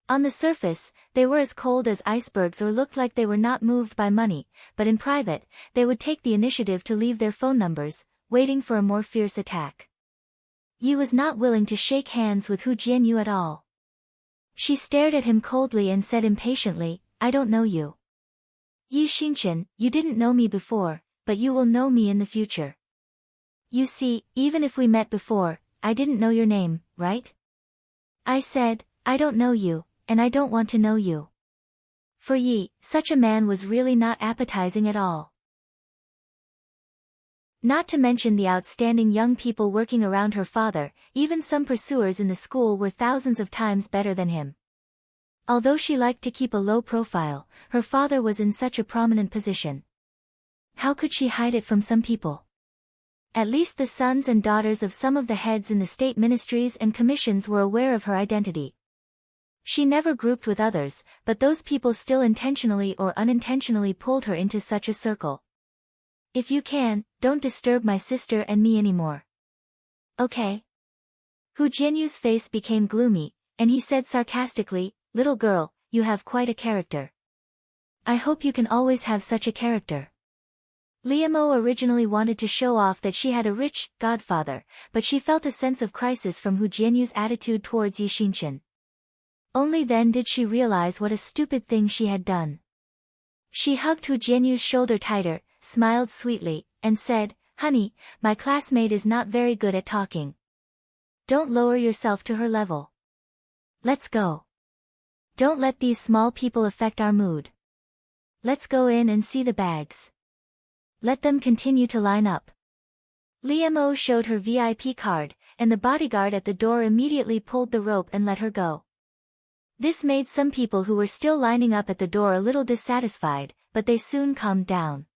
[SPEAKER 1] On the surface, they were as cold as icebergs or looked like they were not moved by money, but in private, they would take the initiative to leave their phone numbers, waiting for a more fierce attack. Yi was not willing to shake hands with Hu Jianyu at all. She stared at him coldly and said impatiently, "I don't know you. Yi Xinchen, you didn't know me before, but you will know me in the future. You see, even if we met before, I didn't know your name, right?" I said, "I don't know you, and I don't want to know you." For Yi, such a man was really not appetizing at all. Not to mention the outstanding young people working around her father, even some pursuers in the school were thousands of times better than him. Although she liked to keep a low profile, her father was in such a prominent position. How could she hide it from some people? At least the sons and daughters of some of the heads in the state ministries and commissions were aware of her identity. She never grouped with others, but those people still intentionally or unintentionally pulled her into such a circle. "If you can, don't disturb my sister and me anymore. Okay?" Hu Jianyu's face became gloomy, and he said sarcastically, "Little girl, you have quite a character. I hope you can always have such a character." Li Mo originally wanted to show off that she had a rich godfather, but she felt a sense of crisis from Hu Jianyu's attitude towards Yi Xinchen. Only then did she realize what a stupid thing she had done. She hugged Hu Jianyu's shoulder tighter, smiled sweetly, and said, "Honey, my classmate is not very good at talking. Don't lower yourself to her level. Let's go. Don't let these small people affect our mood. Let's go in and see the bags. Let them continue to line up." Li Mo showed her VIP card, and the bodyguard at the door immediately pulled the rope and let her go. This made some people who were still lining up at the door a little dissatisfied, but they soon calmed down.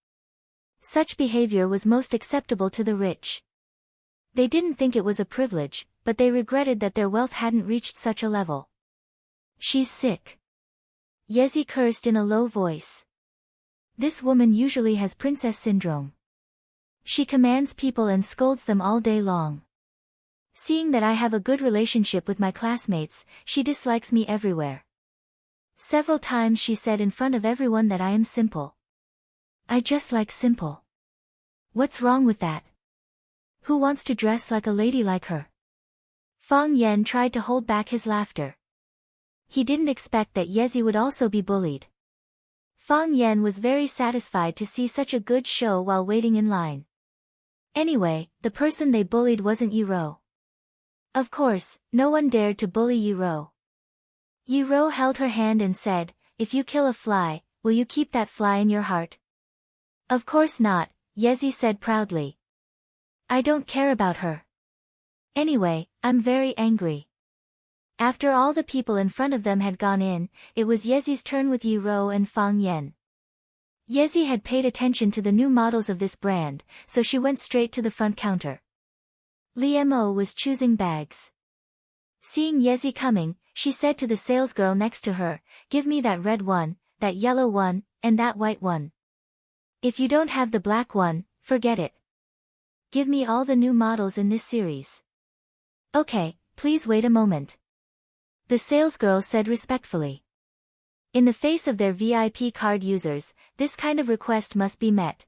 [SPEAKER 1] Such behavior was most acceptable to the rich. They didn't think it was a privilege, but they regretted that their wealth hadn't reached such a level. She's sick. Yezi cursed in a low voice. This woman usually has princess syndrome. She commands people and scolds them all day long. Seeing that I have a good relationship with my classmates, she dislikes me everywhere. Several times she said in front of everyone that I am simple. I just like simple. What's wrong with that? Who wants to dress like a lady like her? Fang Yan tried to hold back his laughter. He didn't expect that Yezi would also be bullied. Fang Yan was very satisfied to see such a good show while waiting in line. Anyway, the person they bullied wasn't Yi Ro. Of course, no one dared to bully Yi Ro. Yi Ro held her hand and said, "If you kill a fly, will you keep that fly in your heart?" Of course not, Yezi said proudly. I don't care about her. Anyway, I'm very angry. After all the people in front of them had gone in, it was Yezi's turn with Yi Ro and Fang Yan. Yezi had paid attention to the new models of this brand, so she went straight to the front counter. Li Mo was choosing bags. Seeing Yezi coming, she said to the salesgirl next to her, "Give me that red one, that yellow one, and that white one. If you don't have the black one, forget it. Give me all the new models in this series." "Okay, please wait a moment," the salesgirl said respectfully. In the face of their VIP card users, this kind of request must be met.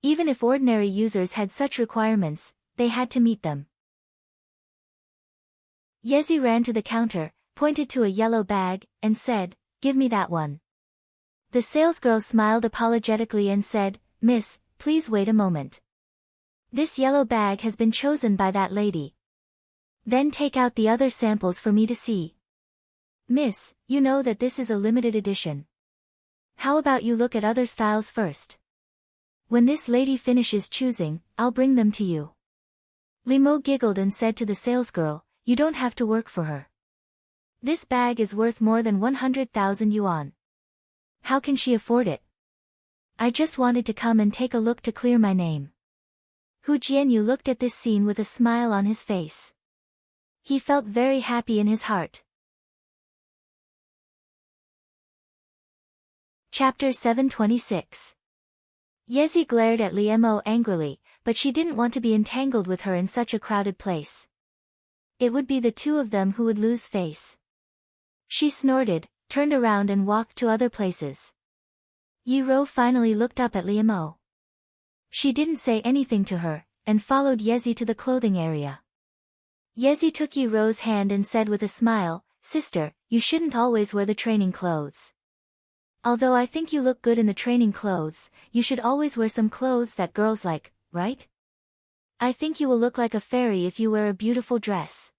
[SPEAKER 1] Even if ordinary users had such requirements, they had to meet them. Yezi ran to the counter, pointed to a yellow bag, and said, "Give me that one." The salesgirl smiled apologetically and said, "Miss, please wait a moment. This yellow bag has been chosen by that lady. Then take out the other samples for me to see. Miss, you know that this is a limited edition. How about you look at other styles first? When this lady finishes choosing, I'll bring them to you." Limo giggled and said to the salesgirl, "You don't have to work for her. This bag is worth more than 100,000 yuan. How can she afford it? I just wanted to come and take a look to clear my name." Hu Jianyu looked at this scene with a smile on his face. He felt very happy in his heart. Chapter 726. Yezi glared at Li Mo angrily, but she didn't want to be entangled with her in such a crowded place. It would be the two of them who would lose face. She snorted, turned around and walked to other places. Yi Ro finally looked up at Li Mo. She didn't say anything to her, and followed Yezi to the clothing area. Yezi took Yi Ro's hand and said with a smile, "Sister, you shouldn't always wear the training clothes. Although I think you look good in the training clothes, you should always wear some clothes that girls like, right? I think you will look like a fairy if you wear a beautiful dress.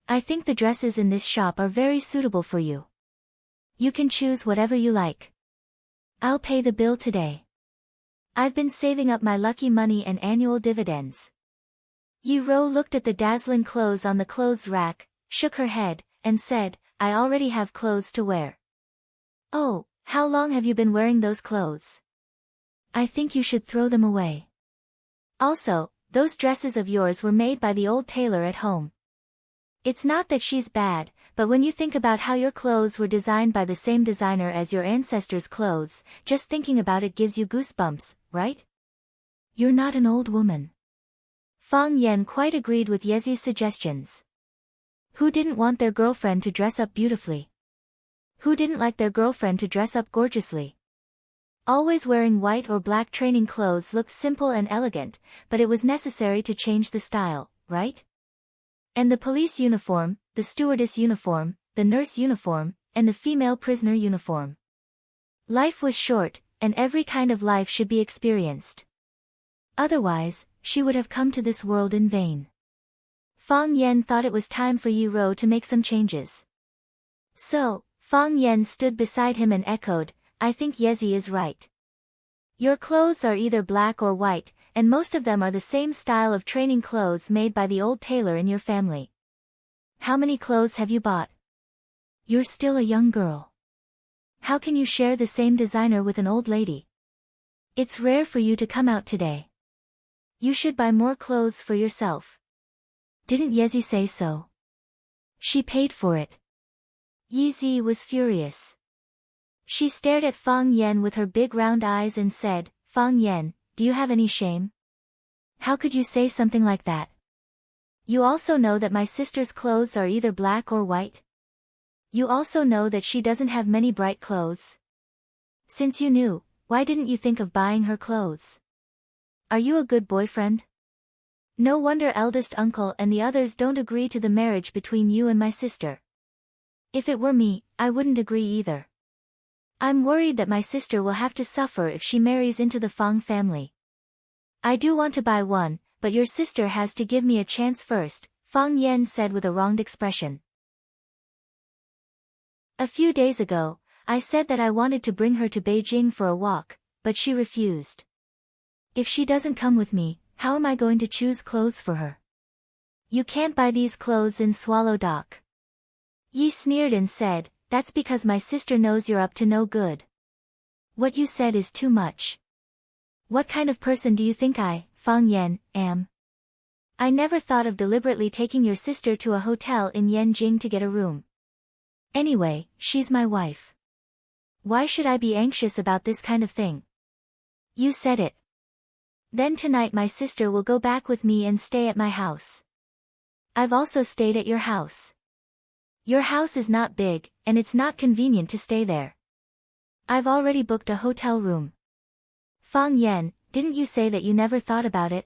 [SPEAKER 1] I think the dresses in this shop are very suitable for you. You can choose whatever you like. I'll pay the bill today. I've been saving up my lucky money and annual dividends." Yi Ro looked at the dazzling clothes on the clothes rack, shook her head, and said, "I already have clothes to wear." "Oh, how long have you been wearing those clothes? I think you should throw them away. Also, those dresses of yours were made by the old tailor at home. It's not that she's bad, but when you think about how your clothes were designed by the same designer as your ancestors' clothes, just thinking about it gives you goosebumps, right? You're not an old woman." Fang Yan quite agreed with Yezi's suggestions. Who didn't want their girlfriend to dress up beautifully? Who didn't like their girlfriend to dress up gorgeously? Always wearing white or black training clothes looked simple and elegant, but it was necessary to change the style, right? And the police uniform, the stewardess uniform, the nurse uniform, and the female prisoner uniform. Life was short, and every kind of life should be experienced. Otherwise, she would have come to this world in vain. Fang Yan thought it was time for Yi Ro to make some changes. So, Fang Yan stood beside him and echoed, "I think Yezi is right. Your clothes are either black or white, and most of them are the same style of training clothes made by the old tailor in your family. How many clothes have you bought? You're still a young girl. How can you share the same designer with an old lady? It's rare for you to come out today. You should buy more clothes for yourself. Didn't Yezi say so? She paid for it. Yizi was furious. She stared at Fang Yan with her big round eyes and said, Fang Yan, do you have any shame? How could you say something like that? You also know that my sister's clothes are either black or white. You also know that she doesn't have many bright clothes. Since you knew, why didn't you think of buying her clothes? Are you a good boyfriend? No wonder eldest uncle and the others don't agree to the marriage between you and my sister. If it were me, I wouldn't agree either. I'm worried that my sister will have to suffer if she marries into the Fang family. I do want to buy one, but your sister has to give me a chance first, Fang Yan said with a wronged expression. A few days ago, I said that I wanted to bring her to Beijing for a walk, but she refused. If she doesn't come with me, how am I going to choose clothes for her? You can't buy these clothes in Swallow Dock. Yi sneered and said, that's because my sister knows you're up to no good. What you said is too much. What kind of person do you think I, Fang Yan, am? I never thought of deliberately taking your sister to a hotel in Yanjing to get a room. Anyway, she's my wife. Why should I be anxious about this kind of thing? You said it. Then tonight my sister will go back with me and stay at my house. I've also stayed at your house. Your house is not big, and it's not convenient to stay there. I've already booked a hotel room. Fang Yan, didn't you say that you never thought about it?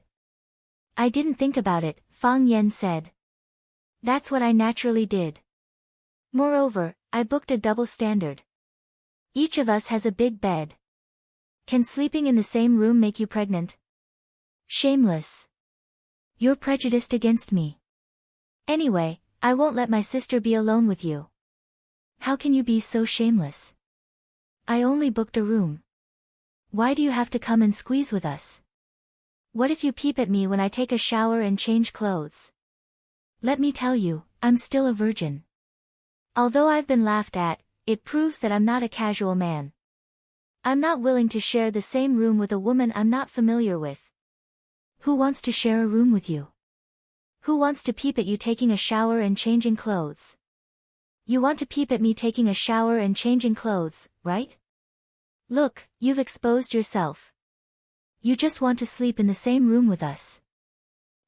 [SPEAKER 1] I didn't think about it, Fang Yan said. That's what I naturally did. Moreover, I booked a double standard. Each of us has a big bed. Can sleeping in the same room make you pregnant? Shameless. You're prejudiced against me. Anyway, I won't let my sister be alone with you. How can you be so shameless? I only booked a room. Why do you have to come and squeeze with us? What if you peep at me when I take a shower and change clothes? Let me tell you, I'm still a virgin. Although I've been laughed at, it proves that I'm not a casual man. I'm not willing to share the same room with a woman I'm not familiar with. Who wants to share a room with you? Who wants to peep at you taking a shower and changing clothes? You want to peep at me taking a shower and changing clothes, right? Look, you've exposed yourself. You just want to sleep in the same room with us.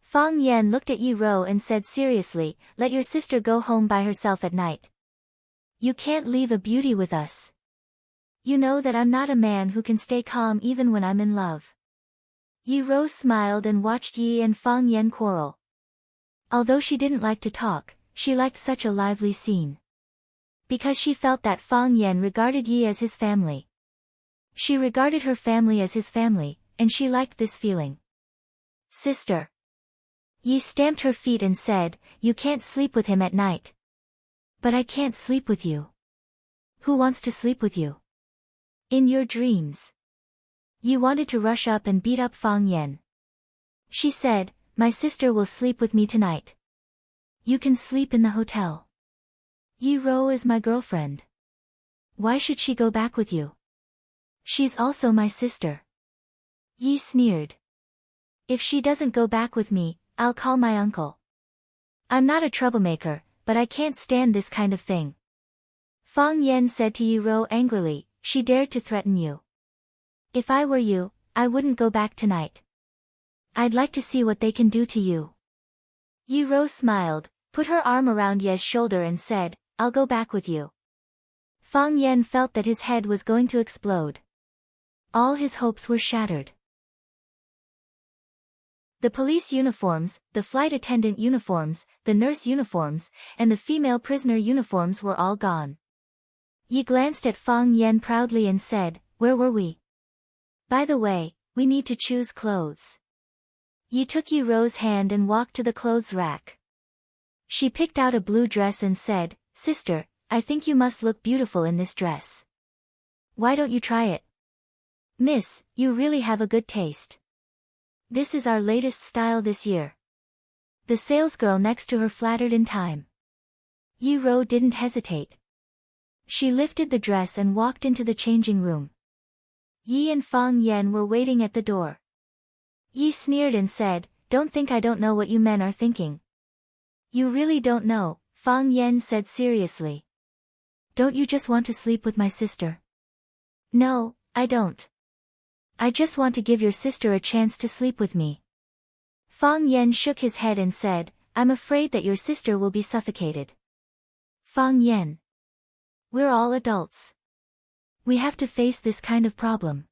[SPEAKER 1] Fang Yan looked at Yi Ro and said seriously, let your sister go home by herself at night. You can't leave a beauty with us. You know that I'm not a man who can stay calm even when I'm in love. Yi Ro smiled and watched Yi and Fang Yan quarrel. Although she didn't like to talk, she liked such a lively scene. Because she felt that Fang Yan regarded Yi as his family. She regarded her family as his family, and she liked this feeling. Sister. Yi stamped her feet and said, you can't sleep with him at night. But I can't sleep with you. Who wants to sleep with you? In your dreams. Yi wanted to rush up and beat up Fang Yan. She said, my sister will sleep with me tonight. You can sleep in the hotel. Yi Ro is my girlfriend. Why should she go back with you? She's also my sister. Yi sneered. If she doesn't go back with me, I'll call my uncle. I'm not a troublemaker, but I can't stand this kind of thing. Fang Yan said to Yi Ro angrily, she dared to threaten you. If I were you, I wouldn't go back tonight. I'd like to see what they can do to you. Yi Ro smiled, put her arm around Ye's shoulder and said, I'll go back with you. Fang Yan felt that his head was going to explode. All his hopes were shattered. The police uniforms, the flight attendant uniforms, the nurse uniforms, and the female prisoner uniforms were all gone. Yi glanced at Fang Yan proudly and said, where were we? By the way, we need to choose clothes. Yi took Yi Ro's hand and walked to the clothes rack. She picked out a blue dress and said, sister, I think you must look beautiful in this dress. Why don't you try it? Miss, you really have a good taste. This is our latest style this year. The salesgirl next to her flattered in time. Yi Ro didn't hesitate. She lifted the dress and walked into the changing room. Yi and Fang Yan were waiting at the door. Yi sneered and said, "Don't think I don't know what you men are thinking." "You really don't know," Fang Yan said seriously. "Don't you just want to sleep with my sister?" "No, I don't. I just want to give your sister a chance to sleep with me." Fang Yan shook his head and said, "I'm afraid that your sister will be suffocated." "Fang Yan. We're all adults. We have to face this kind of problem.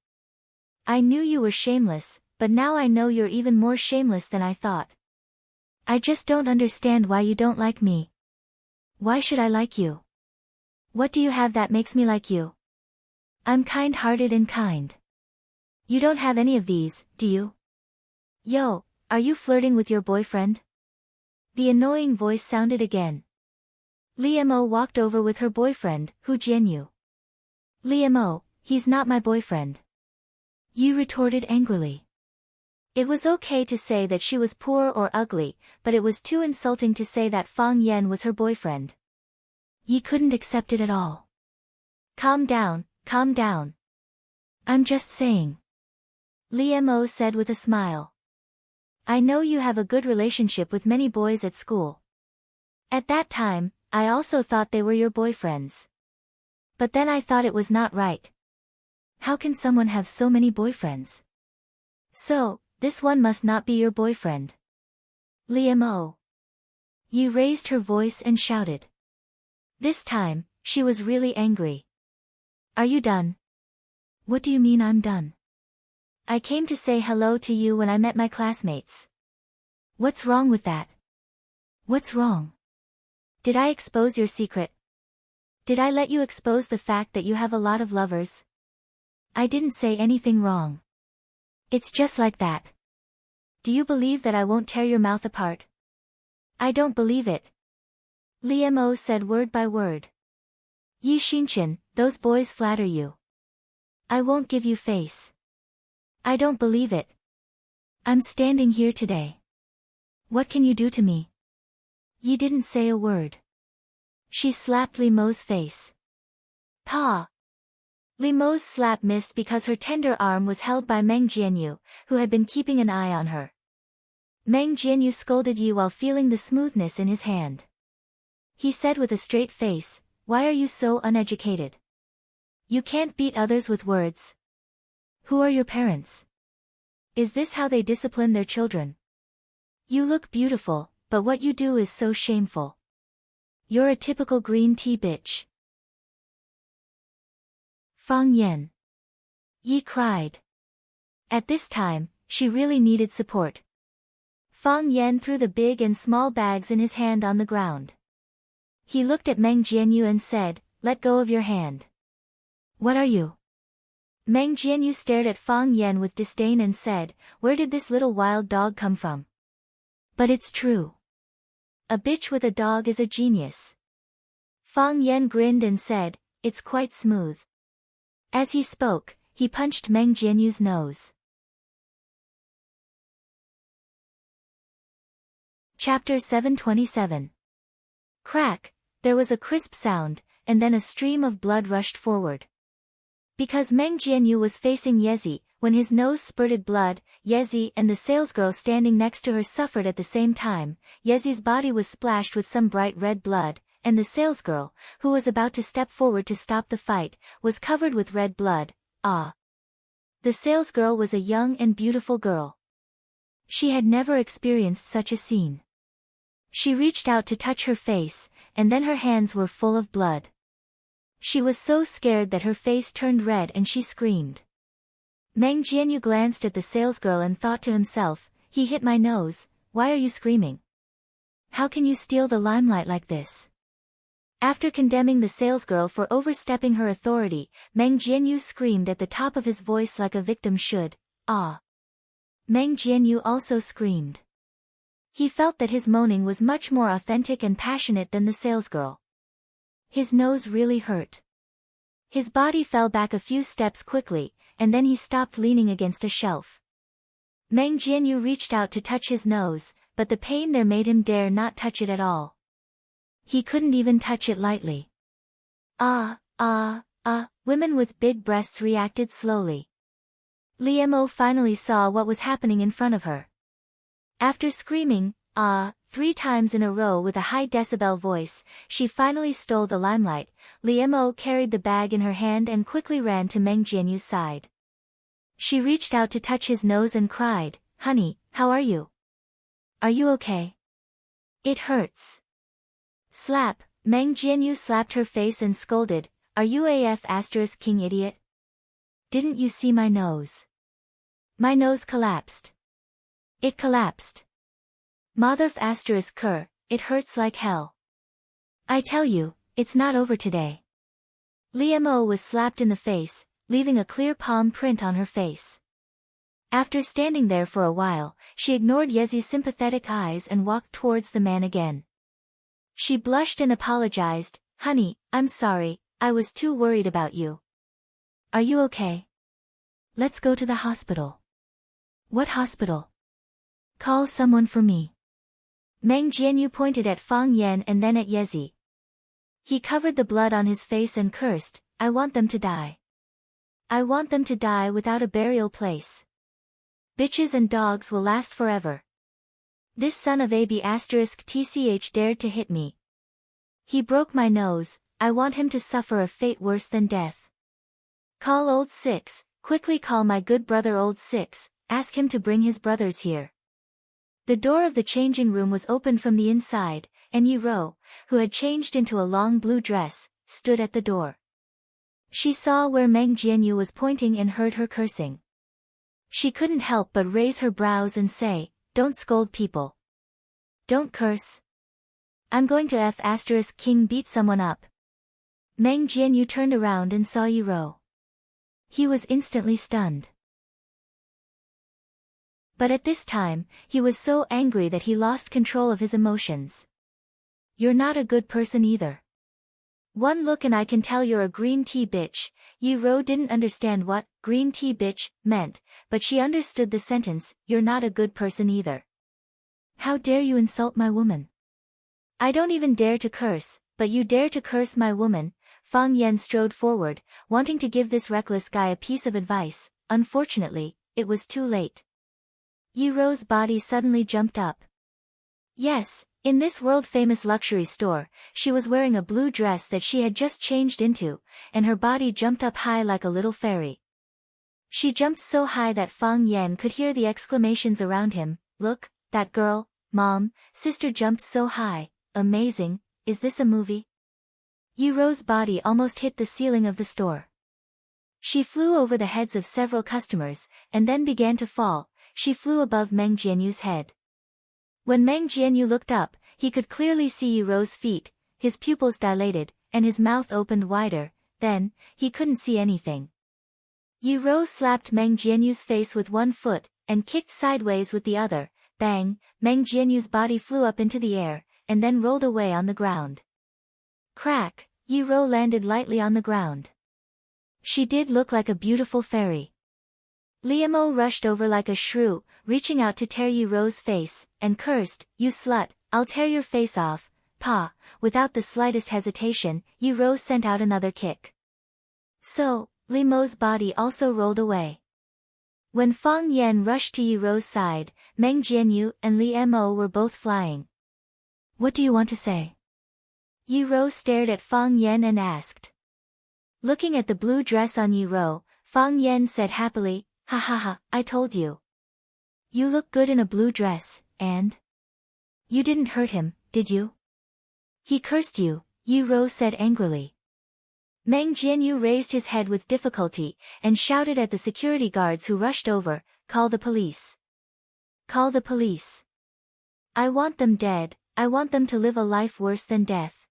[SPEAKER 1] I knew you were shameless, but now I know you're even more shameless than I thought. I just don't understand why you don't like me. Why should I like you? What do you have that makes me like you? I'm kind-hearted and kind. You don't have any of these, do you? Yo, are you flirting with your boyfriend?" The annoying voice sounded again. Liamo walked over with her boyfriend, Hu Jianyu. "Liamo, he's not my boyfriend," Yi retorted angrily. It was okay to say that she was poor or ugly, but it was too insulting to say that Fang Yan was her boyfriend. Yi couldn't accept it at all. Calm down, calm down. I'm just saying," Liamo said with a smile. "I know you have a good relationship with many boys at school. At that time, I also thought they were your boyfriends. But then I thought it was not right. How can someone have so many boyfriends? So, this one must not be your boyfriend." "Liamo." Yi raised her voice and shouted. This time, she was really angry. "Are you done?" "What do you mean I'm done? I came to say hello to you when I met my classmates. What's wrong with that? What's wrong? Did I expose your secret? Did I let you expose the fact that you have a lot of lovers? I didn't say anything wrong. It's just like that. Do you believe that I won't tear your mouth apart?" "I don't believe it," Liamo said word by word. "Yi Xinchen, those boys flatter you. I won't give you face. I don't believe it. I'm standing here today. What can you do to me?" Yi didn't say a word. She slapped Limao's face. Pa! Limao's slap missed because her tender arm was held by Meng Jianyu, who had been keeping an eye on her. Meng Jianyu scolded Yi while feeling the smoothness in his hand. He said with a straight face, "Why are you so uneducated? You can't beat others with words. Who are your parents? Is this how they discipline their children? You look beautiful, but what you do is so shameful. You're a typical green tea bitch." Fang Yan. Yi cried. At this time, she really needed support. Fang Yan threw the big and small bags in his hand on the ground. He looked at Meng Jianyu and said, "Let go of your hand." "What are you?" Meng Jianyu stared at Fang Yan with disdain and said, "Where did this little wild dog come from?" "But it's true. A bitch with a dog is a genius." Fang Yan grinned and said, "It's quite smooth." As he spoke, he punched Meng Jianyu's nose. Chapter 727. Crack, there was a crisp sound, and then a stream of blood rushed forward. Because Meng Jianyu was facing Yezi, when his nose spurted blood, Yezi and the salesgirl standing next to her suffered at the same time. Yezi's body was splashed with some bright red blood, and the salesgirl, who was about to step forward to stop the fight, was covered with red blood. Ah! The salesgirl was a young and beautiful girl. She had never experienced such a scene. She reached out to touch her face, and then her hands were full of blood. She was so scared that her face turned red and she screamed. Meng Jianyu glanced at the salesgirl and thought to himself, "He hit my nose, why are you screaming? How can you steal the limelight like this?" After condemning the salesgirl for overstepping her authority, Meng Jianyu screamed at the top of his voice like a victim should. Ah! Meng Jianyu also screamed. He felt that his moaning was much more authentic and passionate than the salesgirl. His nose really hurt. His body fell back a few steps quickly, and then he stopped leaning against a shelf. Meng Jianyu reached out to touch his nose, but the pain there made him dare not touch it at all. He couldn't even touch it lightly. Women with big breasts reacted slowly. Liemo finally saw what was happening in front of her. After screaming, "Ah," 3 times in a row with a high decibel voice, she finally stole the limelight. Liemo carried the bag in her hand and quickly ran to Meng Jianyu's side. She reached out to touch his nose and cried, "Honey, how are you? Are you okay? It hurts." Slap, Meng Jianyu slapped her face and scolded, "Are you AF** king idiot? Didn't you see my nose? My nose collapsed. It collapsed. Motherf***, it hurts like hell. I tell you, it's not over today." Liemo was slapped in the face, leaving a clear palm print on her face. After standing there for a while, she ignored Yezi's sympathetic eyes and walked towards the man again. She blushed and apologized, "Honey, I'm sorry, I was too worried about you. Are you okay? Let's go to the hospital." "What hospital?" "Call someone for me." Meng Jianyu pointed at Fang Yan and then at Yezi. He covered the blood on his face and cursed, "I want them to die. I want them to die without a burial place. Bitches and dogs will last forever. This son of AB**tch dared to hit me. He broke my nose, I want him to suffer a fate worse than death. Call old Six, quickly call my good brother old Six, ask him to bring his brothers here." The door of the changing room was opened from the inside, and Yi-ro, who had changed into a long blue dress, stood at the door. She saw where Meng Jianyu was pointing and heard her cursing. She couldn't help but raise her brows and say, "Don't scold people. Don't curse. I'm going to F***king beat someone up." Meng Jianyu turned around and saw Yi-ro. He was instantly stunned. But at this time, he was so angry that he lost control of his emotions. "You're not a good person either. One look and I can tell you're a green tea bitch." Yi-ro didn't understand what green tea bitch meant, but she understood the sentence, "You're not a good person either. How dare you insult my woman? I don't even dare to curse, but you dare to curse my woman." Fang Yan strode forward, wanting to give this reckless guy a piece of advice. Unfortunately, it was too late. Yi-ro's body suddenly jumped up. Yes, in this world-famous luxury store, she was wearing a blue dress that she had just changed into, and her body jumped up high like a little fairy. She jumped so high that Fang Yan could hear the exclamations around him, "Look, that girl, Mom, sister jumped so high, amazing, is this a movie?" Yi-ro's body almost hit the ceiling of the store. She flew over the heads of several customers, and then began to fall. She flew above Meng Jianyu's head. When Meng Jianyu looked up, he could clearly see Yi-ro's feet, his pupils dilated, and his mouth opened wider. Then, he couldn't see anything. Yi-ro slapped Meng Jianyu's face with one foot, and kicked sideways with the other. Bang, Meng Jianyu's body flew up into the air, and then rolled away on the ground. Crack, Yi-ro landed lightly on the ground. She did look like a beautiful fairy. Liemo rushed over like a shrew, reaching out to tear Yi-ro's face, and cursed, "You slut, I'll tear your face off." Pa, without the slightest hesitation, Yi-ro sent out another kick. So, Liemo's body also rolled away. When Fang Yan rushed to Yi-ro's side, Meng Jianyu and Liemo were both flying. "What do you want to say?" Yi-ro stared at Fang Yan and asked. Looking at the blue dress on Yi-ro, Fang Yan said happily, "Ha ha ha, I told you. You look good in a blue dress, and you didn't hurt him, did you?" "He cursed you," Yi-ro said angrily. Meng Jianyu raised his head with difficulty, and shouted at the security guards who rushed over, "Call the police. Call the police. I want them dead, I want them to live a life worse than death.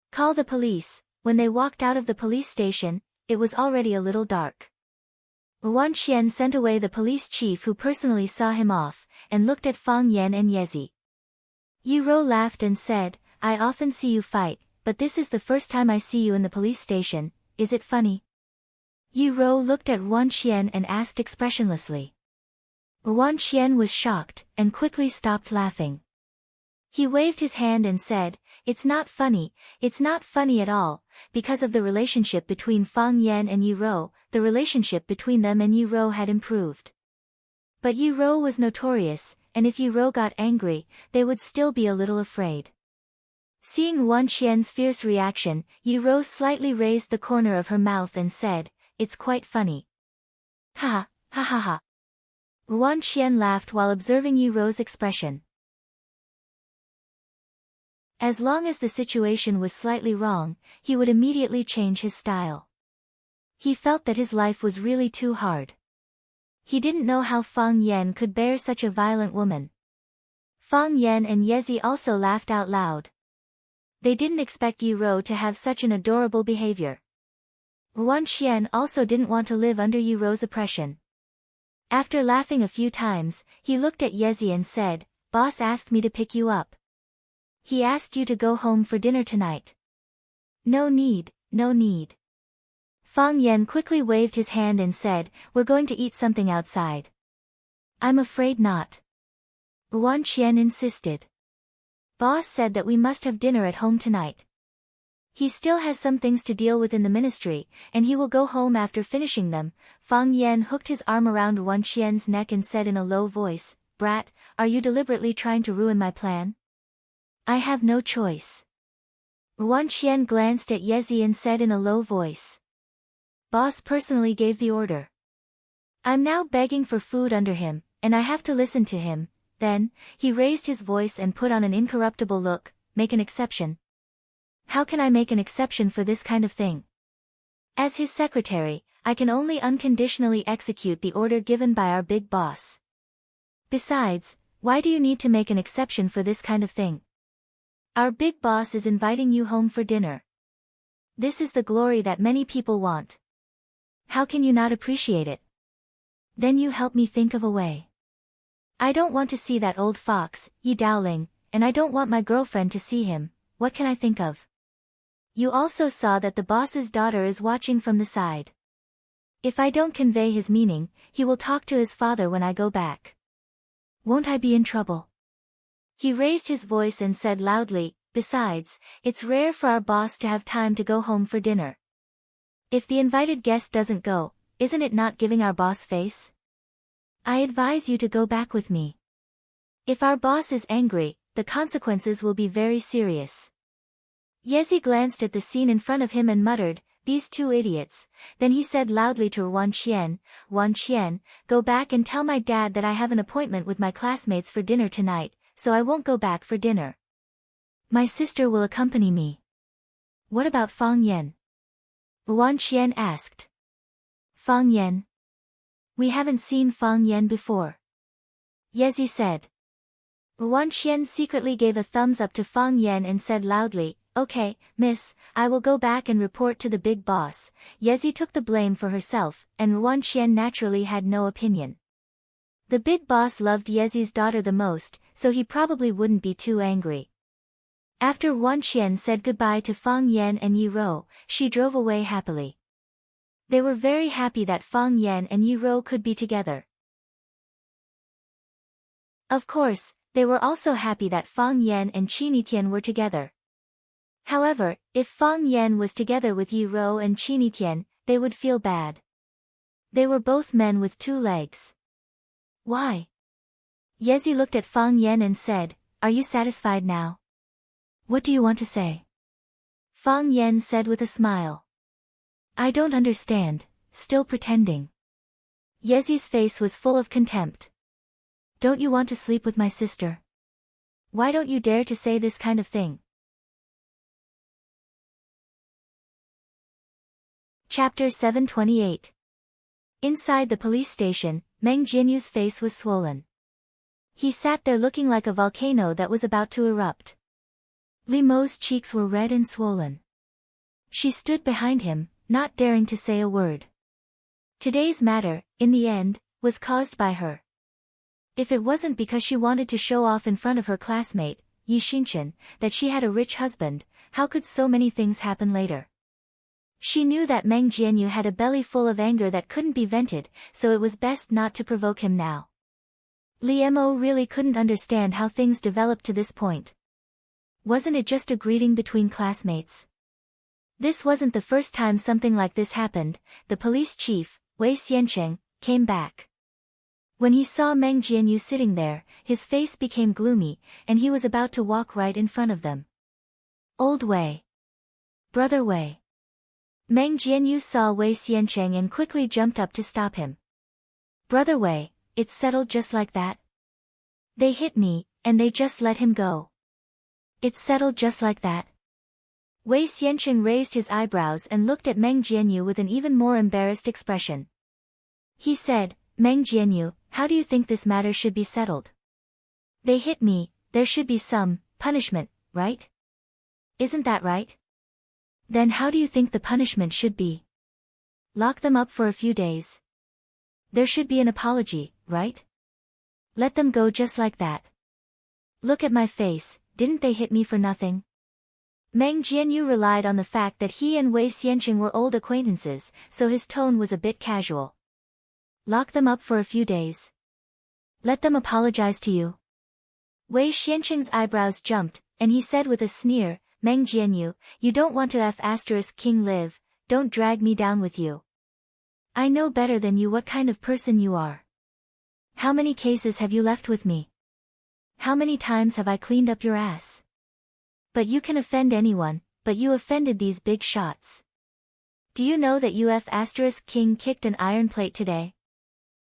[SPEAKER 1] Call the police." When they walked out of the police station, it was already a little dark. Wan Qian sent away the police chief who personally saw him off, and looked at Fang Yan and Yezi. Yi-ro laughed and said, "I often see you fight, but this is the first time I see you in the police station, is it funny?" Yi-ro looked at Wan Qian and asked expressionlessly. Wan Qian was shocked, and quickly stopped laughing. He waved his hand and said, it's not funny at all." because of the relationship between Fang Yan and Yi Rou, the relationship between them and Yi Rou had improved. But Yi Rou was notorious, and if Yi Rou got angry, they would still be a little afraid. Seeing Wan Qian's fierce reaction, Yi Rou slightly raised the corner of her mouth and said, "It's quite funny." Ha ha ha ha. Wan Qian laughed while observing Yi Rou's expression. As long as the situation was slightly wrong, he would immediately change his style. He felt that his life was really too hard. He didn't know how Fang Yan could bear such a violent woman. Fang Yan and Yezi also laughed out loud. They didn't expect Yi Rou to have such an adorable behavior. Wan Qian also didn't want to live under Yi Rou's oppression. After laughing a few times, he looked at Yezi and said, "Boss asked me to pick you up. He asked you to go home for dinner tonight." "No need, no need." Fang Yan quickly waved his hand and said, "We're going to eat something outside." "I'm afraid not." Wan Qian insisted. "Boss said that we must have dinner at home tonight. He still has some things to deal with in the ministry, and he will go home after finishing them." Fang Yan hooked his arm around Wan Qian's neck and said in a low voice, "Brat, are you deliberately trying to ruin my plan?" "I have no choice." Wan Qian glanced at Yezi and said in a low voice, "Boss personally gave the order. I'm now begging for food under him, and I have to listen to him." Then, he raised his voice and put on an incorruptible look, "Make an exception." "How can I make an exception for this kind of thing? As his secretary, I can only unconditionally execute the order given by our big boss. Besides, why do you need to make an exception for this kind of thing? Our big boss is inviting you home for dinner. This is the glory that many people want. How can you not appreciate it? Then you help me think of a way. I don't want to see that old fox, Yi Daoling, and I don't want my girlfriend to see him. What can I think of? You also saw that the boss's daughter is watching from the side. If I don't convey his meaning, he will talk to his father when I go back. Won't I be in trouble?" He raised his voice and said loudly, "Besides, it's rare for our boss to have time to go home for dinner. If the invited guest doesn't go, isn't it not giving our boss face? I advise you to go back with me. If our boss is angry, the consequences will be very serious." Yezi glanced at the scene in front of him and muttered, "These two idiots." Then he said loudly to Wan Qian, "Wan Qian, go back and tell my dad that I have an appointment with my classmates for dinner tonight, so I won't go back for dinner. My sister will accompany me." "What about Fang Yan?" Wan Qian asked. "Fang Yan? We haven't seen Fang Yan before," Yezi said. Wan Qian secretly gave a thumbs up to Fang Yan and said loudly, "Okay, miss, I will go back and report to the big boss." Yezi took the blame for herself, and Wan Qian naturally had no opinion. The big boss loved Yezi's daughter the most, so he probably wouldn't be too angry. After Wan Qian said goodbye to Fang Yan and Yi Rou, she drove away happily. They were very happy that Fang Yan and Yi Rou could be together. Of course, they were also happy that Fang Yan and Qinitian were together. However, if Fang Yan was together with Yi Rou and Qinitian, they would feel bad. They were both men with two legs. "Why?" Yezi looked at Fang Yan and said, "Are you satisfied now? What do you want to say?" Fang Yan said with a smile, "I don't understand, still pretending." Yezi's face was full of contempt. "Don't you want to sleep with my sister? Why don't you dare to say this kind of thing?" Chapter 728. Inside the police station, Meng Jianyu's face was swollen. He sat there looking like a volcano that was about to erupt. Li Mo's cheeks were red and swollen. She stood behind him, not daring to say a word. Today's matter, in the end, was caused by her. If it wasn't because she wanted to show off in front of her classmate, Yi Xinchen, that she had a rich husband, how could so many things happen later? She knew that Meng Jianyu had a belly full of anger that couldn't be vented, so it was best not to provoke him now. Li Mo really couldn't understand how things developed to this point. Wasn't it just a greeting between classmates? This wasn't the first time something like this happened. The police chief, Wei Xiancheng, came back. When he saw Meng Jianyu sitting there, his face became gloomy, and he was about to walk right in front of them. Old Wei. Brother Wei. Meng Jianyu saw Wei Xiancheng and quickly jumped up to stop him. Brother Wei, it's settled just like that? They hit me, and they just let him go. It's settled just like that? Wei Xiancheng raised his eyebrows and looked at Meng Jianyu with an even more embarrassed expression. He said, Meng Jianyu, how do you think this matter should be settled? They hit me, there should be some punishment, right? Isn't that right? Then how do you think the punishment should be? Lock them up for a few days. There should be an apology, right? Let them go just like that. Look at my face, didn't they hit me for nothing? Meng Jianyu relied on the fact that he and Wei Xiancheng were old acquaintances, so his tone was a bit casual. Lock them up for a few days. Let them apologize to you. Wei Xiancheng's eyebrows jumped, and he said with a sneer, Meng Jianyu, you don't want to King live, don't drag me down with you. I know better than you what kind of person you are. How many cases have you left with me? How many times have I cleaned up your ass? But you can offend anyone, but you offended these big shots. Do you know that King kicked an iron plate today?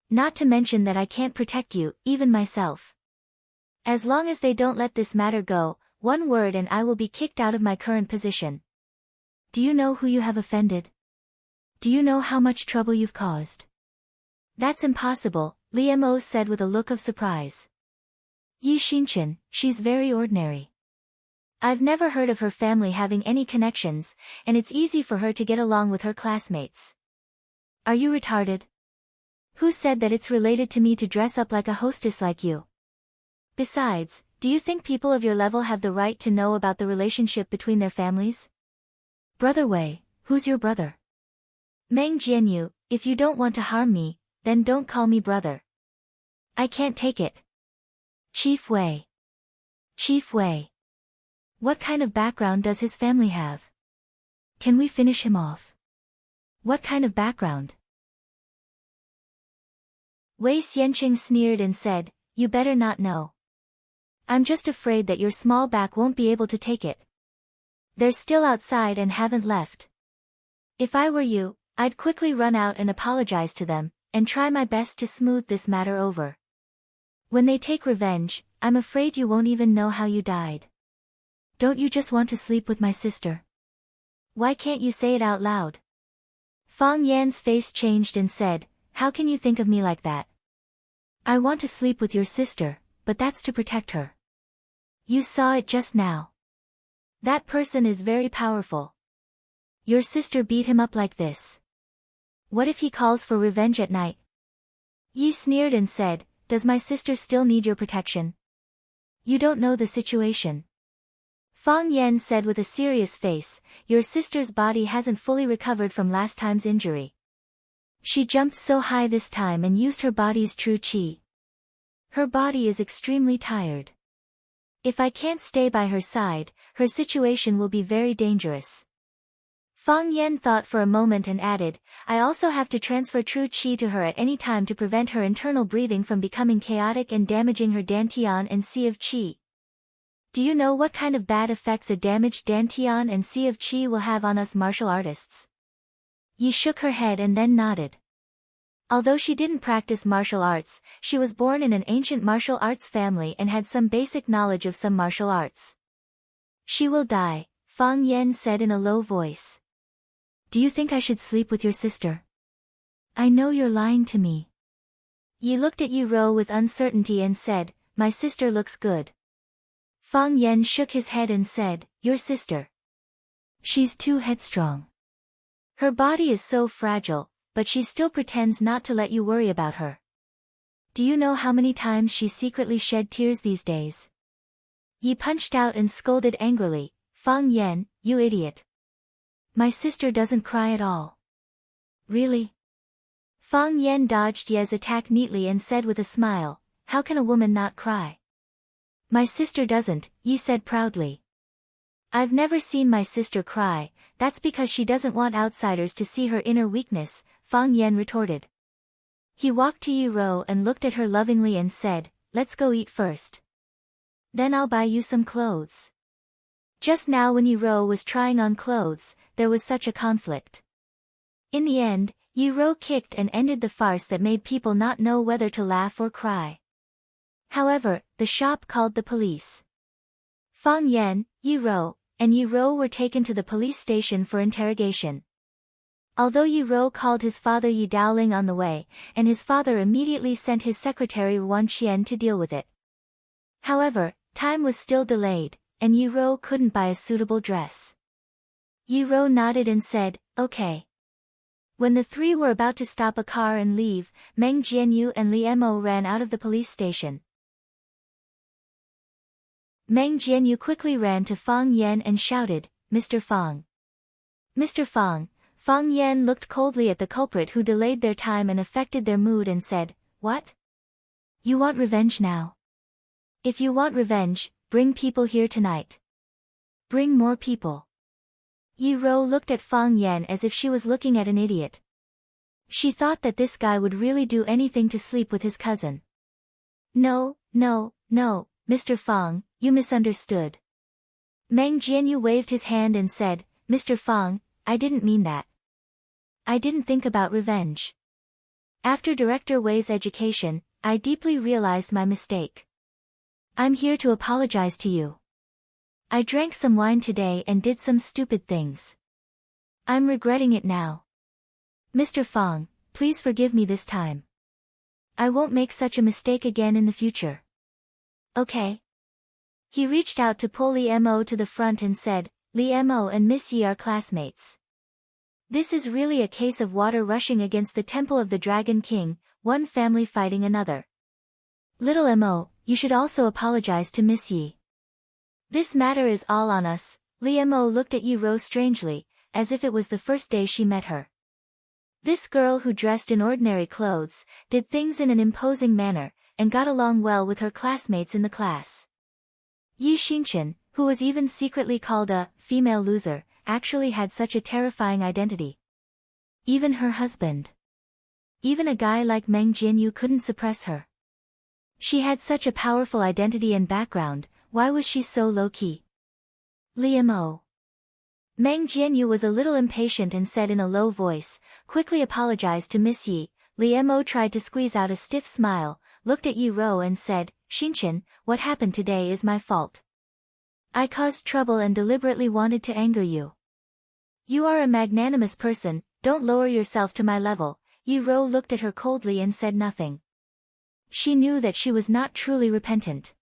[SPEAKER 1] Not to mention that I can't protect you, even myself. As long as they don't let this matter go, one word and I will be kicked out of my current position. Do you know who you have offended? Do you know how much trouble you've caused? That's impossible, Li Mo said with a look of surprise. Yi Xinchen, she's very ordinary. I've never heard of her family having any connections, and it's easy for her to get along with her classmates. Are you retarded? Who said that it's related to me to dress up like a hostess like you? Besides, do you think people of your level have the right to know about the relationship between their families? Brother Wei, who's your brother? Meng Jianyu, if you don't want to harm me, then don't call me brother. I can't take it. Chief Wei. Chief Wei. What kind of background does his family have? Can we finish him off? What kind of background? Wei Xiancheng sneered and said, you better not know. I'm just afraid that your small back won't be able to take it. They're still outside and haven't left. If I were you, I'd quickly run out and apologize to them, and try my best to smooth this matter over. When they take revenge, I'm afraid you won't even know how you died. Don't you just want to sleep with my sister? Why can't you say it out loud? Fang Yan's face changed and said, how can you think of me like that? I want to sleep with your sister, but that's to protect her. You saw it just now. That person is very powerful. Your sister beat him up like this. What if he calls for revenge at night? Yi sneered and said, does my sister still need your protection? You don't know the situation. Fang Yan said with a serious face, your sister's body hasn't fully recovered from last time's injury. She jumped so high this time and used her body's true qi. Her body is extremely tired. If I can't stay by her side, her situation will be very dangerous. Fang Yan thought for a moment and added, I also have to transfer true qi to her at any time to prevent her internal breathing from becoming chaotic and damaging her dantian and sea of qi. Do you know what kind of bad effects a damaged dantian and sea of qi will have on us martial artists? Yi shook her head and then nodded. Although she didn't practice martial arts, she was born in an ancient martial arts family and had some basic knowledge of some martial arts. She will die, Fang Yan said in a low voice. Do you think I should sleep with your sister? I know you're lying to me. Yi looked at Yi Ro with uncertainty and said, my sister looks good. Fang Yan shook his head and said, your sister. She's too headstrong. Her body is so fragile, but she still pretends not to let you worry about her. Do you know how many times she secretly shed tears these days? Yi punched out and scolded angrily, Fang Yan, you idiot. My sister doesn't cry at all. Really? Fang Yan dodged Ye's attack neatly and said with a smile, how can a woman not cry? My sister doesn't, Yi said proudly. I've never seen my sister cry, that's because she doesn't want outsiders to see her inner weakness, Fang Yan retorted. He walked to Yi Ro and looked at her lovingly and said, let's go eat first. Then I'll buy you some clothes. Just now when Yi Ro was trying on clothes, there was such a conflict. In the end, Yi Ro kicked and ended the farce that made people not know whether to laugh or cry. However, the shop called the police. Fang Yan, Yi Ro, and Yi Ro were taken to the police station for interrogation. Although Yi Ro called his father Yi Daoling on the way, and his father immediately sent his secretary Wan Qian to deal with it. However, time was still delayed, and Yi Ro couldn't buy a suitable dress. Yi Ro nodded and said, okay. When the three were about to stop a car and leave, Meng Jianyu and Li Mo ran out of the police station. Meng Jianyu quickly ran to Fang Yan and shouted, Mr. Fang. Mr. Fang. Fang Yan looked coldly at the culprit who delayed their time and affected their mood and said, what? You want revenge now? If you want revenge, bring people here tonight. Bring more people. Yi Ro looked at Fang Yan as if she was looking at an idiot. She thought that this guy would really do anything to sleep with his cousin. No, Mr. Fang, you misunderstood. Meng Jianyu waved his hand and said, Mr. Fang, I didn't mean that. I didn't think about revenge. After Director Wei's education, I deeply realized my mistake. I'm here to apologize to you. I drank some wine today and did some stupid things. I'm regretting it now. Mr. Fang, please forgive me this time. I won't make such a mistake again in the future. Okay. He reached out to pull Li Mo to the front and said, Li Mo and Miss Yi are classmates. This is really a case of water rushing against the temple of the Dragon King, one family fighting another. Little Mo, you should also apologize to Miss Yi. This matter is all on us. Li Mo looked at Yi Ro strangely, as if it was the first day she met her. This girl who dressed in ordinary clothes, did things in an imposing manner, and got along well with her classmates in the class. Yi Xinchen, who was even secretly called a female loser, actually had such a terrifying identity. Even her husband. Even a guy like Meng Jianyu couldn't suppress her. She had such a powerful identity and background, why was she so low-key? Li Mo. Meng Jianyu was a little impatient and said in a low voice, quickly apologized to Miss Yi. Li Mo tried to squeeze out a stiff smile, looked at Yi Ro and said, Xinchen, what happened today is my fault. I caused trouble and deliberately wanted to anger you. You are a magnanimous person, don't lower yourself to my level. Yi Ro looked at her coldly and said nothing. She knew that she was not truly repentant.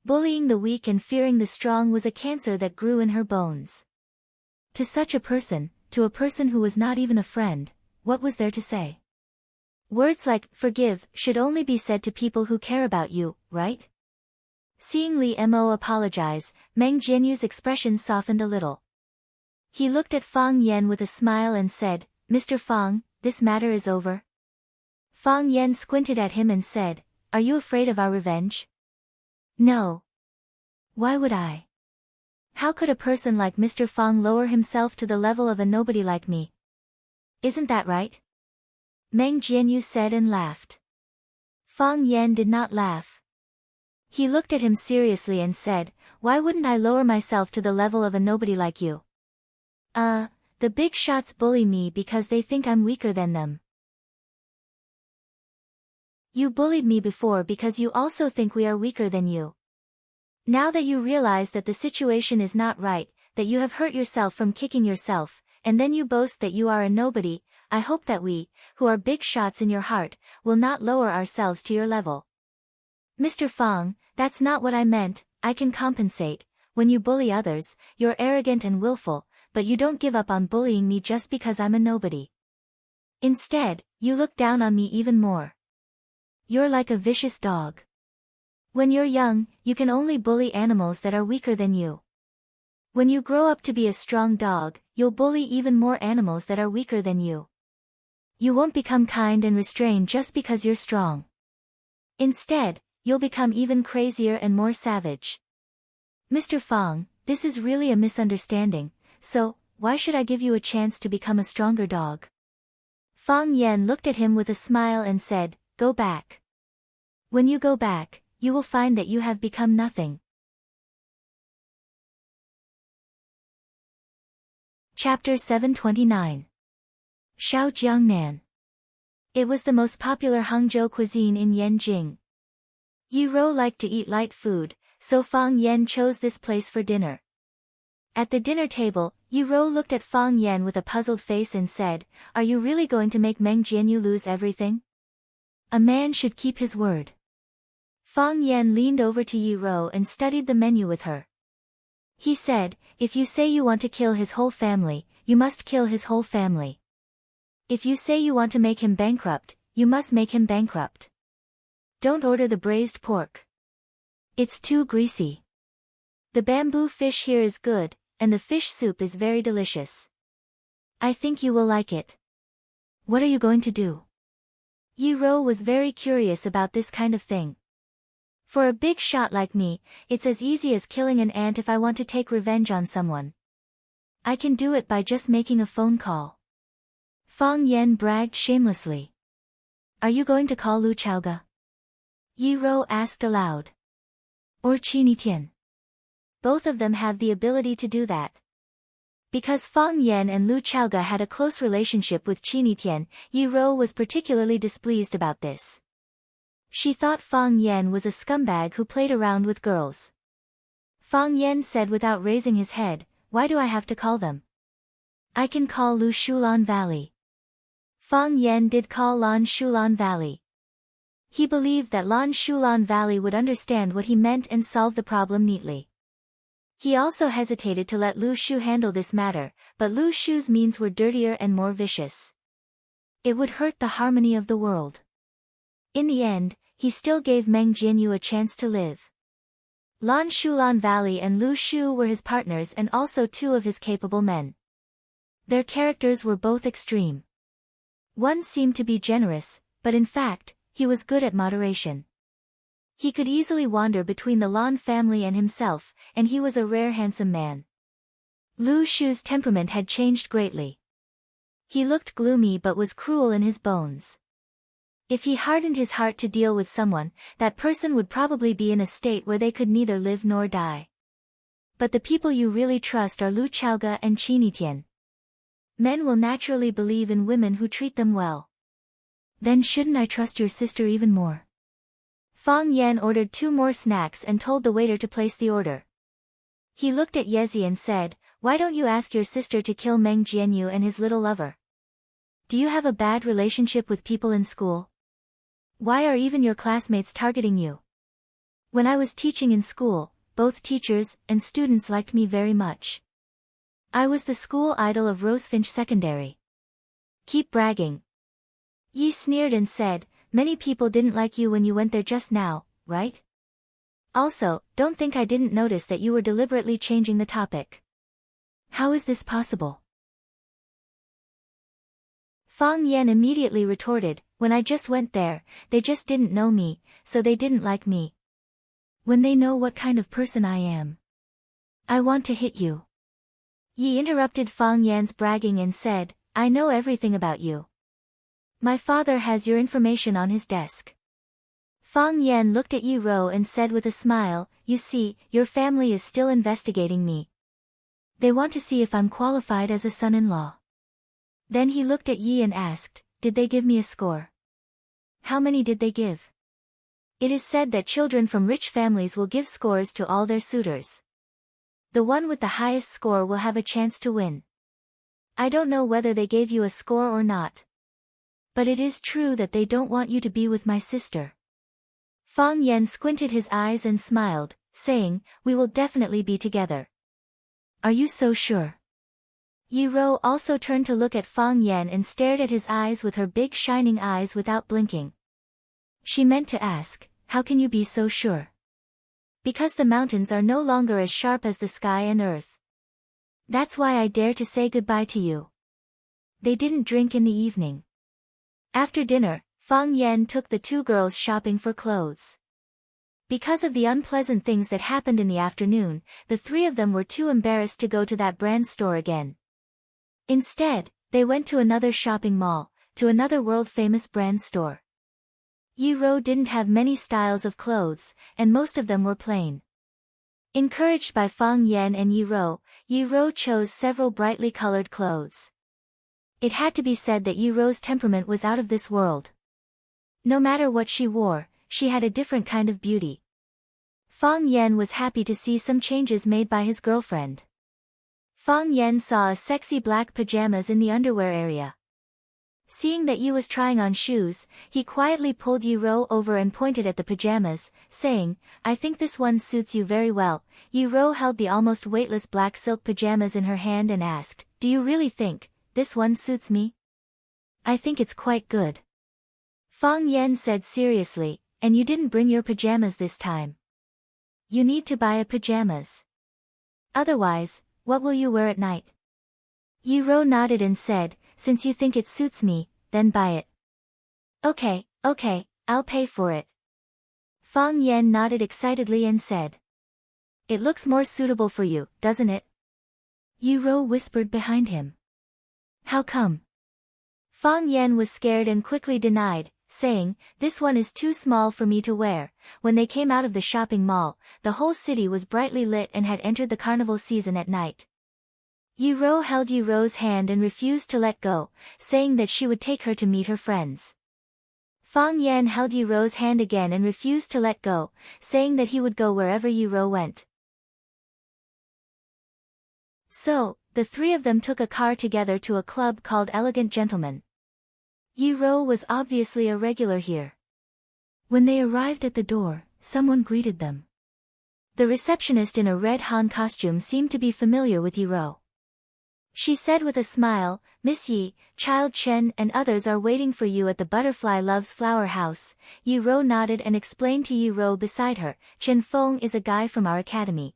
[SPEAKER 1] Bullying the weak and fearing the strong was a cancer that grew in her bones. To such a person, to a person who was not even a friend, what was there to say? Words like, forgive, should only be said to people who care about you, right? Seeing Li Mo apologize, Meng Jianyu's expression softened a little. He looked at Fang Yan with a smile and said, Mr. Fang, this matter is over. Fang Yan squinted at him and said, are you afraid of our revenge? No. Why would I? How could a person like Mr. Fang lower himself to the level of a nobody like me? Isn't that right? Meng Jianyu said and laughed. Fang Yan did not laugh. He looked at him seriously and said, why wouldn't I lower myself to the level of a nobody like you? The big shots bully me because they think I'm weaker than them. You bullied me before because you also think we are weaker than you. Now that you realize that the situation is not right, that you have hurt yourself from kicking yourself, and then you boast that you are a nobody, I hope that we, who are big shots in your heart, will not lower ourselves to your level. Mr. Fang, that's not what I meant. I can compensate. When you bully others, you're arrogant and willful, but you don't give up on bullying me just because I'm a nobody. Instead, you look down on me even more. You're like a vicious dog. When you're young, you can only bully animals that are weaker than you. When you grow up to be a strong dog, you'll bully even more animals that are weaker than you. You won't become kind and restrained just because you're strong. Instead, you'll become even crazier and more savage. Mr. Fang, this is really a misunderstanding, so, why should I give you a chance to become a stronger dog? Fang Yan looked at him with a smile and said, go back. When you go back, you will find that you have become nothing. Chapter 729. Shao Jiangnan. It was the most popular Hangzhou cuisine in Yanjing. Yi Rou liked to eat light food, so Fang Yan chose this place for dinner. At the dinner table, Yi Rou looked at Fang Yan with a puzzled face and said, are you really going to make Meng Jianyu lose everything? A man should keep his word. Fang Yan leaned over to Yi Rou and studied the menu with her. He said, if you say you want to kill his whole family, you must kill his whole family. If you say you want to make him bankrupt, you must make him bankrupt. Don't order the braised pork. It's too greasy. The bamboo fish here is good, and the fish soup is very delicious. I think you will like it. What are you going to do? Yi Rou was very curious about this kind of thing. For a big shot like me, it's as easy as killing an ant if I want to take revenge on someone. I can do it by just making a phone call. Fang Yan bragged shamelessly. Are you going to call Lu Chaoga? Yi Rou asked aloud. Or Qi Tian? Both of them have the ability to do that. Because Fang Yan and Lu Chaoga had a close relationship with Qi Tian, Yi Rou was particularly displeased about this. She thought Fang Yan was a scumbag who played around with girls. Fang Yan said without raising his head, why do I have to call them? I can call Lu Shulan Valley. Fang Yan did call Lan Shulan Valley. He believed that Lan Shulan Valley would understand what he meant and solve the problem neatly. He also hesitated to let Lu Shu handle this matter, but Lu Shu's means were dirtier and more vicious. It would hurt the harmony of the world. In the end, he still gave Meng Jianyu a chance to live. Lan Shulan Valley and Lu Shu were his partners and also two of his capable men. Their characters were both extreme. One seemed to be generous, but in fact, he was good at moderation. He could easily wander between the Lan family and himself, and he was a rare handsome man. Lu Shu's temperament had changed greatly. He looked gloomy but was cruel in his bones. If he hardened his heart to deal with someone, that person would probably be in a state where they could neither live nor die. But the people you really trust are Lu Chaoga and Qi Tian. Men will naturally believe in women who treat them well. Then shouldn't I trust your sister even more? Fang Yan ordered 2 more snacks and told the waiter to place the order. He looked at Yezi and said, why don't you ask your sister to kill Meng Jianyu and his little lover? Do you have a bad relationship with people in school? Why are even your classmates targeting you? When I was teaching in school, both teachers and students liked me very much. I was the school idol of Rosefinch Secondary. Keep bragging. Yi sneered and said, many people didn't like you when you went there just now, right? Also, don't think I didn't notice that you were deliberately changing the topic. How is this possible? Fang Yan immediately retorted, when I just went there, they just didn't know me, so they didn't like me. When they know what kind of person I am. I want to hit you. Yi interrupted Fang Yan's bragging and said, I know everything about you. My father has your information on his desk. Fang Yan looked at Yi Rou and said with a smile, you see, your family is still investigating me. They want to see if I'm qualified as a son-in-law. Then he looked at Yi and asked, did they give me a score? How many did they give? It is said that children from rich families will give scores to all their suitors. The one with the highest score will have a chance to win. I don't know whether they gave you a score or not. But it is true that they don't want you to be with my sister. Fang Yan squinted his eyes and smiled, saying, we will definitely be together. Are you so sure? Yi Rou also turned to look at Fang Yan and stared at his eyes with her big shining eyes without blinking. She meant to ask, how can you be so sure? Because the mountains are no longer as sharp as the sky and earth. That's why I dare to say goodbye to you. They didn't drink in the evening. After dinner, Fang Yan took the 2 girls shopping for clothes. Because of the unpleasant things that happened in the afternoon, the three of them were too embarrassed to go to that brand store again. Instead, they went to another shopping mall, to another world-famous brand store. Yi-Ro didn't have many styles of clothes, and most of them were plain. Encouraged by Fang Yan and Yi-Ro chose several brightly colored clothes. It had to be said that Yi-Ro's temperament was out of this world. No matter what she wore, she had a different kind of beauty. Fang Yan was happy to see some changes made by his girlfriend. Fang Yan saw a sexy black pajamas in the underwear area. Seeing that Yi was trying on shoes, he quietly pulled Yi-Ro over and pointed at the pajamas, saying, "I think this one suits you very well." Yi-Ro held the almost weightless black silk pajamas in her hand and asked, "Do you really think this one suits me?" "I think it's quite good." Fang Yan said seriously, "And you didn't bring your pajamas this time. You need to buy a pajamas. Otherwise, what will you wear at night?" Yi-Ro nodded and said, "Since you think it suits me, then buy it." Okay, I'll pay for it." Fang Yan nodded excitedly and said, "It looks more suitable for you, doesn't it?" Yi-Ro whispered behind him. "How come?" Fang Yan was scared and quickly denied, saying, "This one is too small for me to wear." When they came out of the shopping mall, the whole city was brightly lit and had entered the carnival season at night. Yi-Ro held Yi-Ro's hand and refused to let go, saying that she would take her to meet her friends. Fang Yan held Yi-Ro's hand again and refused to let go, saying that he would go wherever Yi-Ro went. So, the three of them took a car together to a club called Elegant Gentlemen. Yi-Ro was obviously a regular here. When they arrived at the door, someone greeted them. The receptionist in a red Han costume seemed to be familiar with Yi-Ro. She said with a smile, "Miss Yi, Child Chen and others are waiting for you at the Butterfly Loves Flower House." Yi-Ro nodded and explained to Yi-Ro beside her, "Chen Feng is a guy from our academy.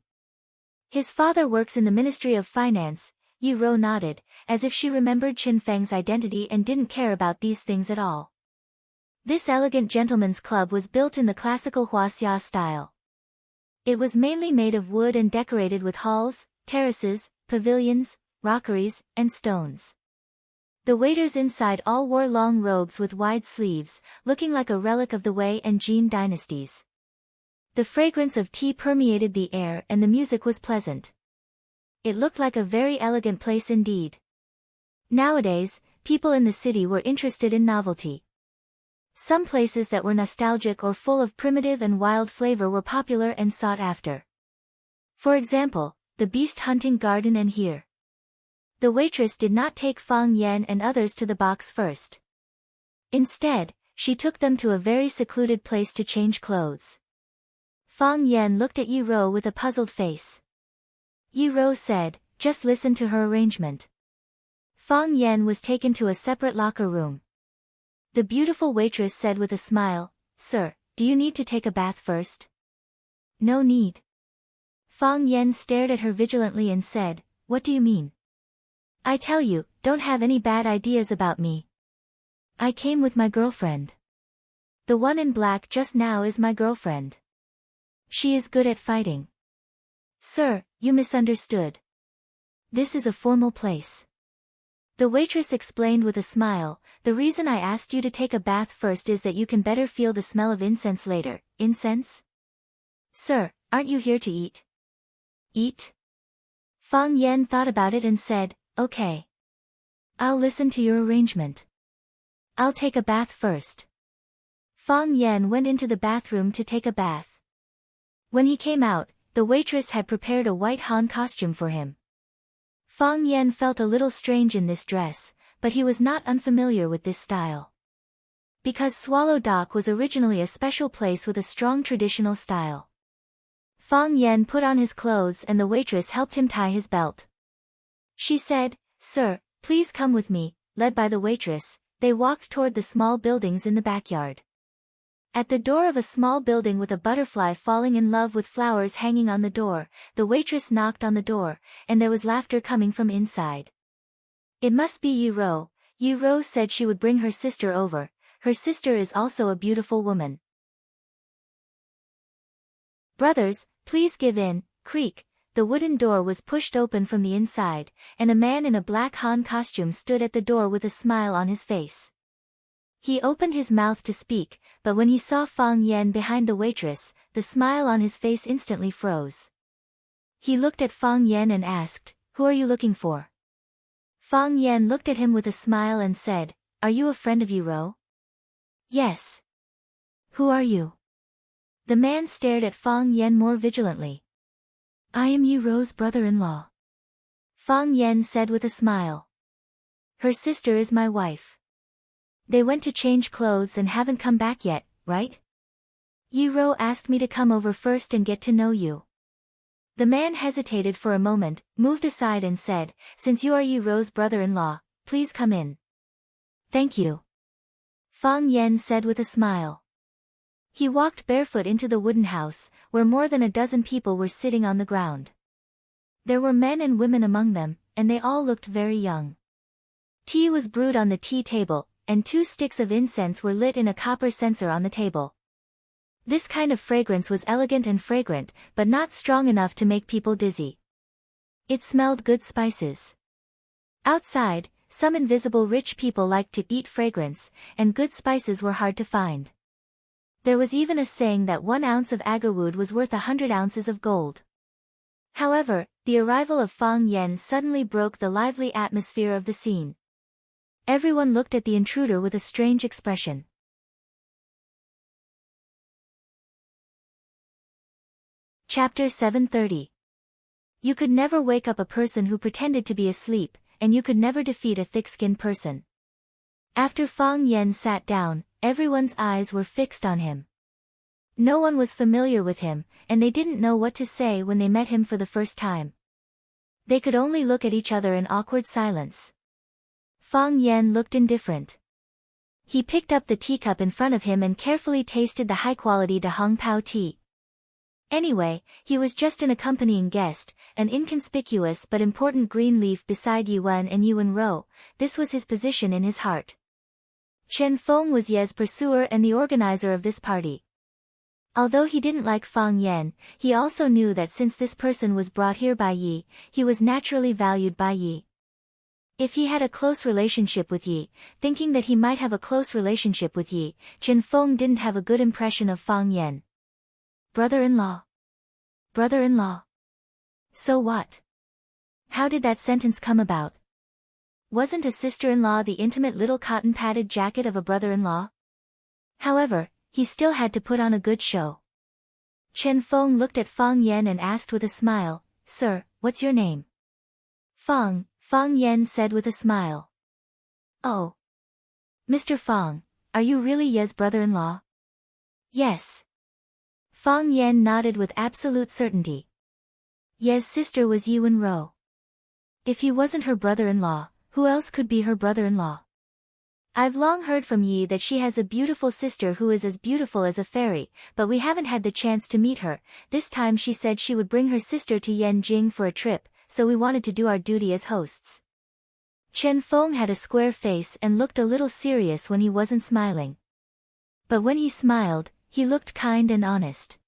[SPEAKER 1] His father works in the Ministry of Finance." Yi-Ro nodded, as if she remembered Chen Feng's identity and didn't care about these things at all. This elegant gentleman's club was built in the classical Huaxia style. It was mainly made of wood and decorated with halls, terraces, pavilions, rockeries, and stones. The waiters inside all wore long robes with wide sleeves, looking like a relic of the Wei and Jin dynasties. The fragrance of tea permeated the air and the music was pleasant. It looked like a very elegant place indeed. Nowadays, people in the city were interested in novelty. Some places that were nostalgic or full of primitive and wild flavor were popular and sought after. For example, the beast hunting garden and here. The waitress did not take Fang Yan and others to the box first. Instead, she took them to a very secluded place to change clothes. Fang Yan looked at Yi-Ro with a puzzled face. Yi-Ro said, "Just listen to her arrangement." Fang Yan was taken to a separate locker room. The beautiful waitress said with a smile, "Sir, do you need to take a bath first?" "No need." Fang Yan stared at her vigilantly and said, "What do you mean?" "I tell you, don't have any bad ideas about me. I came with my girlfriend. The one in black just now is my girlfriend. She is good at fighting." "Sir, you misunderstood. This is a formal place." The waitress explained with a smile, "The reason I asked you to take a bath first is that you can better feel the smell of incense later." "Incense?" "Sir, aren't you here to eat?" "Eat?" Fang Yan thought about it and said, "Okay. I'll listen to your arrangement. I'll take a bath first." Fang Yan went into the bathroom to take a bath. When he came out, the waitress had prepared a white Han costume for him. Fang Yan felt a little strange in this dress, but he was not unfamiliar with this style. Because Swallow Dock was originally a special place with a strong traditional style. Fang Yan put on his clothes and the waitress helped him tie his belt. She said, "Sir, please come with me." Led by the waitress, they walked toward the small buildings in the backyard. At the door of a small building with a butterfly falling in love with flowers hanging on the door, the waitress knocked on the door, and there was laughter coming from inside. "It must be Yi-Ro." Yi-Ro said she would bring her sister over. Her sister is also a beautiful woman. Brothers, please give in. Creak. The wooden door was pushed open from the inside, and a man in a black Han costume stood at the door with a smile on his face. He opened his mouth to speak, but when he saw Fang Yan behind the waitress, the smile on his face instantly froze. He looked at Fang Yan and asked, "Who are you looking for?" Fang Yan looked at him with a smile and said, "Are you a friend of Yi Ro?" "Yes." "Who are you?" The man stared at Fang Yan more vigilantly. "I am Yi Ro's brother-in-law," Fang Yan said with a smile. "Her sister is my wife. They went to change clothes and haven't come back yet, right? Yi Ro asked me to come over first and get to know you." The man hesitated for a moment, moved aside and said, "Since you are Yi Ro's brother-in-law, please come in." "Thank you," Fang Yan said with a smile. He walked barefoot into the wooden house, where more than a dozen people were sitting on the ground. There were men and women among them, and they all looked very young. Tea was brewed on the tea table, and 2 sticks of incense were lit in a copper censer on the table. This kind of fragrance was elegant and fragrant, but not strong enough to make people dizzy. It smelled good spices. Outside, some invisible rich people liked to eat fragrance, and good spices were hard to find. There was even a saying that 1 ounce of agarwood was worth 100 ounces of gold. However, the arrival of Fang Yan suddenly broke the lively atmosphere of the scene. Everyone looked at the intruder with a strange expression. Chapter 730. You could never wake up a person who pretended to be asleep, and you could never defeat a thick-skinned person. After Fang Yan sat down, everyone's eyes were fixed on him. No one was familiar with him, and they didn't know what to say when they met him for the first time. They could only look at each other in awkward silence. Fang Yan looked indifferent. He picked up the teacup in front of him and carefully tasted the high-quality De Hong Pao tea. Anyway, he was just an accompanying guest, an inconspicuous but important green leaf beside Yi Wen and Yi Ro. This was his position in his heart. Chen Feng was Ye's pursuer and the organizer of this party. Although he didn't like Fang Yan, he also knew that since this person was brought here by Yi, he was naturally valued by Yi. If he had a close relationship with Yi, thinking that he might have a close relationship with Yi, Chen Feng didn't have a good impression of Fang Yan. Brother-in-law. Brother-in-law. So what? How did that sentence come about? Wasn't a sister-in-law the intimate little cotton-padded jacket of a brother-in-law? However, he still had to put on a good show. Chen Feng looked at Fang Yan and asked with a smile, "Sir, what's your name?" "Fang," Fang Yan said with a smile. "Oh. Mr. Fang, are you really Ye's brother-in-law?" "Yes." Fang Yan nodded with absolute certainty. Ye's sister was Yi Ro. If he wasn't her brother-in-law, who else could be her brother-in-law? "I've long heard from Yi that she has a beautiful sister who is as beautiful as a fairy, but we haven't had the chance to meet her. This time she said she would bring her sister to Yanjing for a trip, so we wanted to do our duty as hosts." Chen Feng had a square face and looked a little serious when he wasn't smiling. But when he smiled, he looked kind and honest.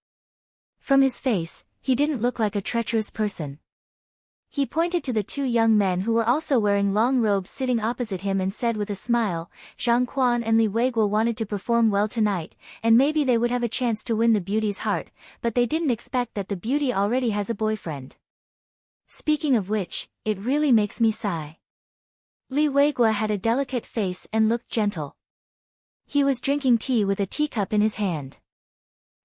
[SPEAKER 1] From his face, he didn't look like a treacherous person. He pointed to the 2 young men who were also wearing long robes sitting opposite him and said with a smile, "Zhang Quan and Li Weiguo wanted to perform well tonight, and maybe they would have a chance to win the beauty's heart, but they didn't expect that the beauty already has a boyfriend. Speaking of which, it really makes me sigh." Li Weiguo had a delicate face and looked gentle. He was drinking tea with a teacup in his hand.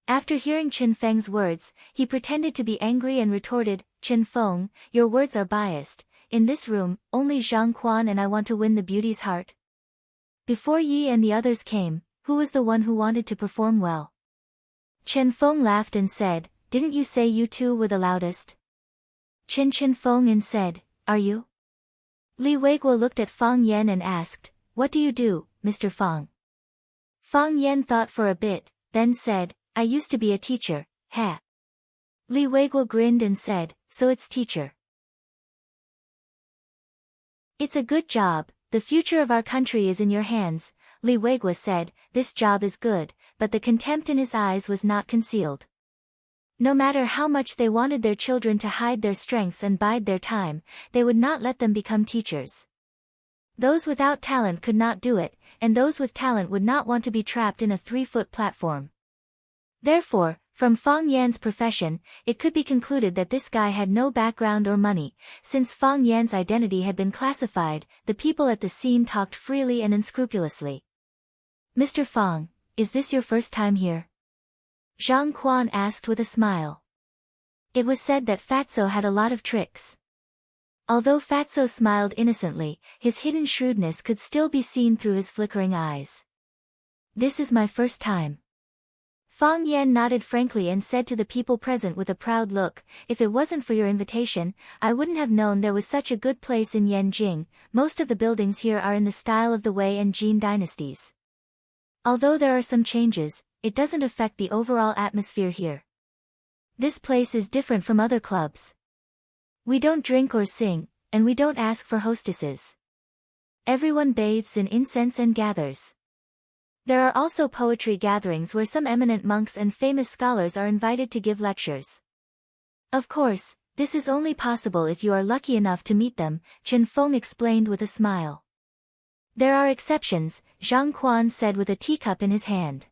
[SPEAKER 1] After hearing Chen Feng's words, he pretended to be angry and retorted, "Chen Feng, your words are biased. In this room, only Zhang Quan and I want to win the beauty's heart." Before Yi and the others came, who was the one who wanted to perform well? Chen Feng laughed and said, "Didn't you say you 2 were the loudest?" Chen Feng and said, "Are you?" Li Weiguo looked at Fang Yan and asked, "What do you do, Mr. Fang?" Fang Yan thought for a bit, then said, "I used to be a teacher, ha." Li Weiguo grinned and said, "So it's teacher." "It's a good job, the future of our country is in your hands," Li Weiguo said. This job is good, but the contempt in his eyes was not concealed. No matter how much they wanted their children to hide their strengths and bide their time, they would not let them become teachers. Those without talent could not do it, and those with talent would not want to be trapped in a 3-foot platform. Therefore, from Fang Yan's profession, it could be concluded that this guy had no background or money. Since Fang Yan's identity had been classified, the people at the scene talked freely and unscrupulously. "Mr. Fang, is this your first time here?" Zhang Quan asked with a smile. It was said that Fatso had a lot of tricks. Although Fatso smiled innocently, his hidden shrewdness could still be seen through his flickering eyes. "This is my first time." Fang Yan nodded frankly and said to the people present with a proud look, "If it wasn't for your invitation, I wouldn't have known there was such a good place in Yanjing. Most of the buildings here are in the style of the Wei and Jin dynasties. Although there are some changes, it doesn't affect the overall atmosphere here. This place is different from other clubs. We don't drink or sing, and we don't ask for hostesses. Everyone bathes in incense and gathers. There are also poetry gatherings where some eminent monks and famous scholars are invited to give lectures. Of course, this is only possible if you are lucky enough to meet them," Chen Feng explained with a smile. "There are exceptions," Zhang Quan said with a teacup in his hand.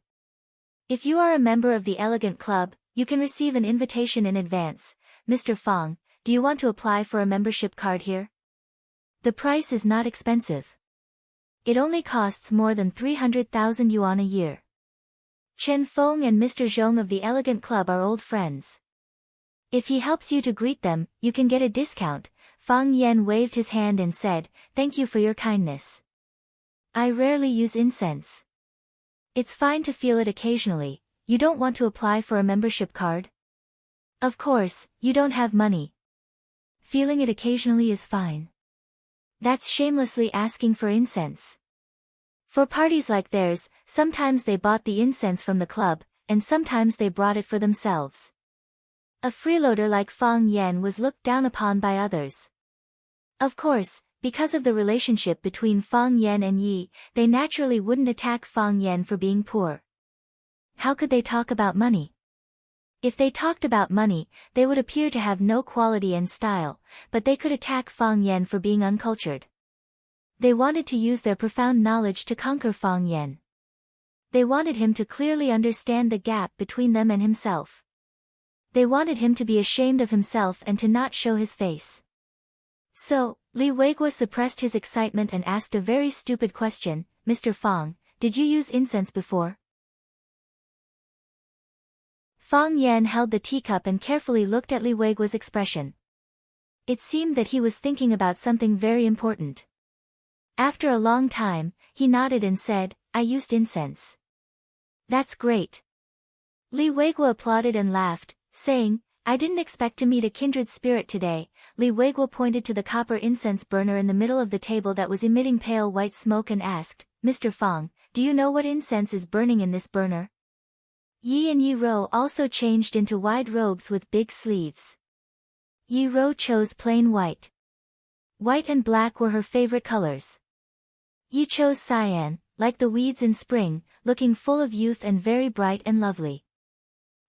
[SPEAKER 1] "If you are a member of the Elegant Club, you can receive an invitation in advance. Mr. Fang, do you want to apply for a membership card here? The price is not expensive. It only costs more than 300,000 yuan a year." Chen Feng and Mr. Zhong of the Elegant Club are old friends. "If he helps you to greet them, you can get a discount." Fang Yan waved his hand and said, "Thank you for your kindness. I rarely use incense. It's fine to feel it occasionally. You don't want to apply for a membership card? Of course, you don't have money. Feeling it occasionally is fine. That's shamelessly asking for incense." For parties like theirs, sometimes they bought the incense from the club, and sometimes they brought it for themselves. A freeloader like Fang Yan was looked down upon by others. Of course, because of the relationship between Fang Yan and Yi, they naturally wouldn't attack Fang Yan for being poor. How could they talk about money? If they talked about money, they would appear to have no quality and style, but they could attack Fang Yan for being uncultured. They wanted to use their profound knowledge to conquer Fang Yan. They wanted him to clearly understand the gap between them and himself. They wanted him to be ashamed of himself and to not show his face. So, Li Weiguo suppressed his excitement and asked a very stupid question, "Mr. Fang, did you use incense before?" Fang Yan held the teacup and carefully looked at Li Weiguo's expression. It seemed that he was thinking about something very important. After a long time, he nodded and said, "I used incense." "That's great." Li Weiguo applauded and laughed, saying, "I didn't expect to meet a kindred spirit today." Li Weiguo pointed to the copper incense burner in the middle of the table that was emitting pale white smoke and asked, "Mr. Fang, do you know what incense is burning in this burner?" Yi and Yi Rou also changed into wide robes with big sleeves. Yi Rou chose plain white. White and black were her favorite colors. Yi chose cyan, like the weeds in spring, looking full of youth and very bright and lovely.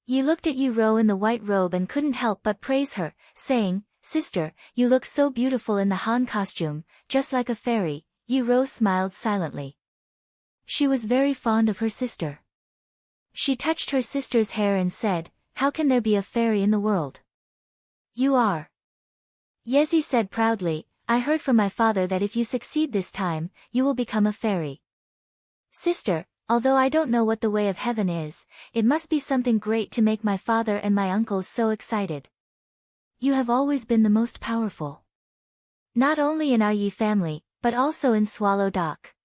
[SPEAKER 1] Yi looked at Yi Rou in the white robe and couldn't help but praise her, saying, "Sister, you look so beautiful in the Han costume, just like a fairy." Yi Rou smiled silently. She was very fond of her sister. She touched her sister's hair and said, "How can there be a fairy in the world?" "You are." Yezi said proudly, "I heard from my father that if you succeed this time, you will become a fairy." "Sister, although I don't know what the way of heaven is, it must be something great to make my father and my uncles so excited. You have always been the most powerful. Not only in our Yi family, but also in Swallow Dock.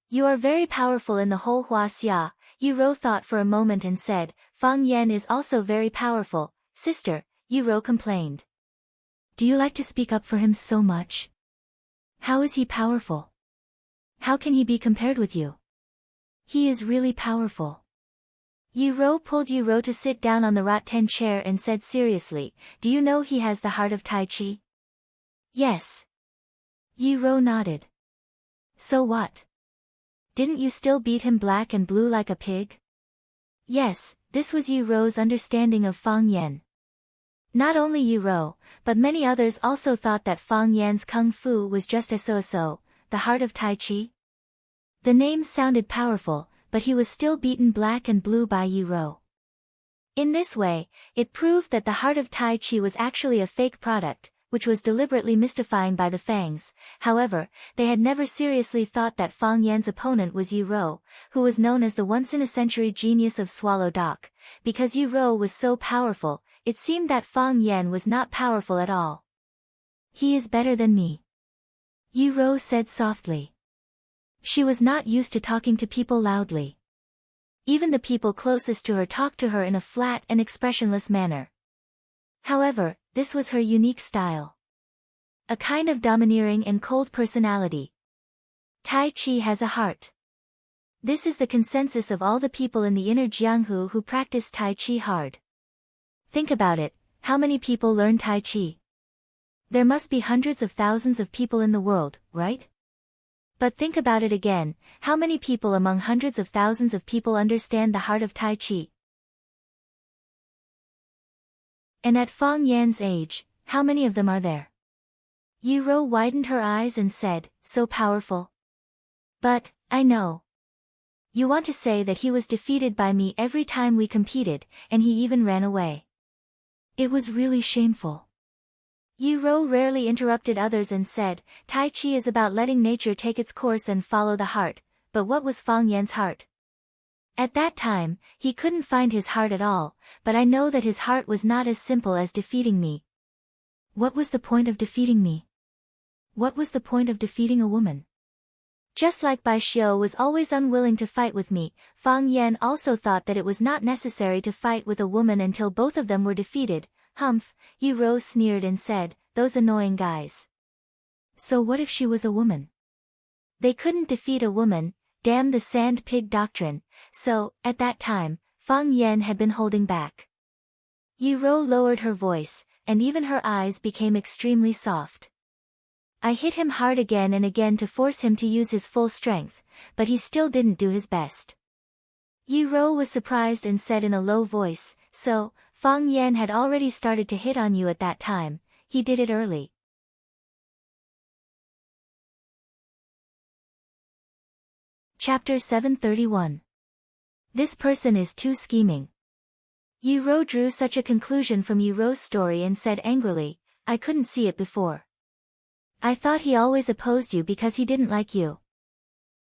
[SPEAKER 1] You are very powerful in the whole Huaxia." Yi Rou thought for a moment and said, "Fang Yan is also very powerful, sister." Yi Rou complained. "Do you like to speak up for him so much? How is he powerful? How can he be compared with you? He is really powerful." Yi Rou pulled Yi Rou to sit down on the rattan chair and said seriously, "Do you know he has the heart of Tai Chi?" "Yes." Yi Rou nodded. "So what? Didn't you still beat him black and blue like a pig?" "Yes, this was Yu Rou's understanding of Fang Yan. Not only Yu Rou, but many others also thought that Fang Yan's kung fu was just so, the heart of Tai Chi. The name sounded powerful, but he was still beaten black and blue by Yu Rou. In this way, it proved that the heart of Tai Chi was actually a fake product, which was deliberately mystifying by the Fangs. However, they had never seriously thought that Fang Yan's opponent was Yu Rou, who was known as the once-in-a-century genius of Swallow Dock. Because Yu Rou was so powerful, it seemed that Fang Yan was not powerful at all. He is better than me, Yu Rou said softly. She was not used to talking to people loudly. Even the people closest to her talked to her in a flat and expressionless manner. However, this was her unique style. A kind of domineering and cold personality. Tai Chi has a heart. This is the consensus of all the people in the inner Jianghu who practice Tai Chi hard. Think about it, how many people learn Tai Chi? There must be hundreds of thousands of people in the world, right? But think about it again, how many people among hundreds of thousands of people understand the heart of Tai Chi? And at Fang Yan's age, how many of them are there? Yu Rou widened her eyes and said, so powerful. But, I know. You want to say that he was defeated by me every time we competed, and he even ran away. It was really shameful. Yu Rou rarely interrupted others and said, Tai Chi is about letting nature take its course and follow the heart, but what was Fang Yan's heart? At that time, he couldn't find his heart at all, but I know that his heart was not as simple as defeating me. What was the point of defeating me? What was the point of defeating a woman? Just like Bai Xiu was always unwilling to fight with me, Fang Yan also thought that it was not necessary to fight with a woman until both of them were defeated. Humph, Yu Rou sneered and said, those annoying guys. So what if she was a woman? They couldn't defeat a woman, damn the sand pig doctrine. So, at that time, Fang Yan had been holding back. Yu Rou lowered her voice, and even her eyes became extremely soft. I hit him hard again and again to force him to use his full strength, but he still didn't do his best. Yu Rou was surprised and said in a low voice, so, Fang Yan had already started to hit on you at that time, he did it early. Chapter 731. This person is too scheming. Yu Rou drew such a conclusion from Yu Rou's story and said angrily, I couldn't see it before. I thought he always opposed you because he didn't like you.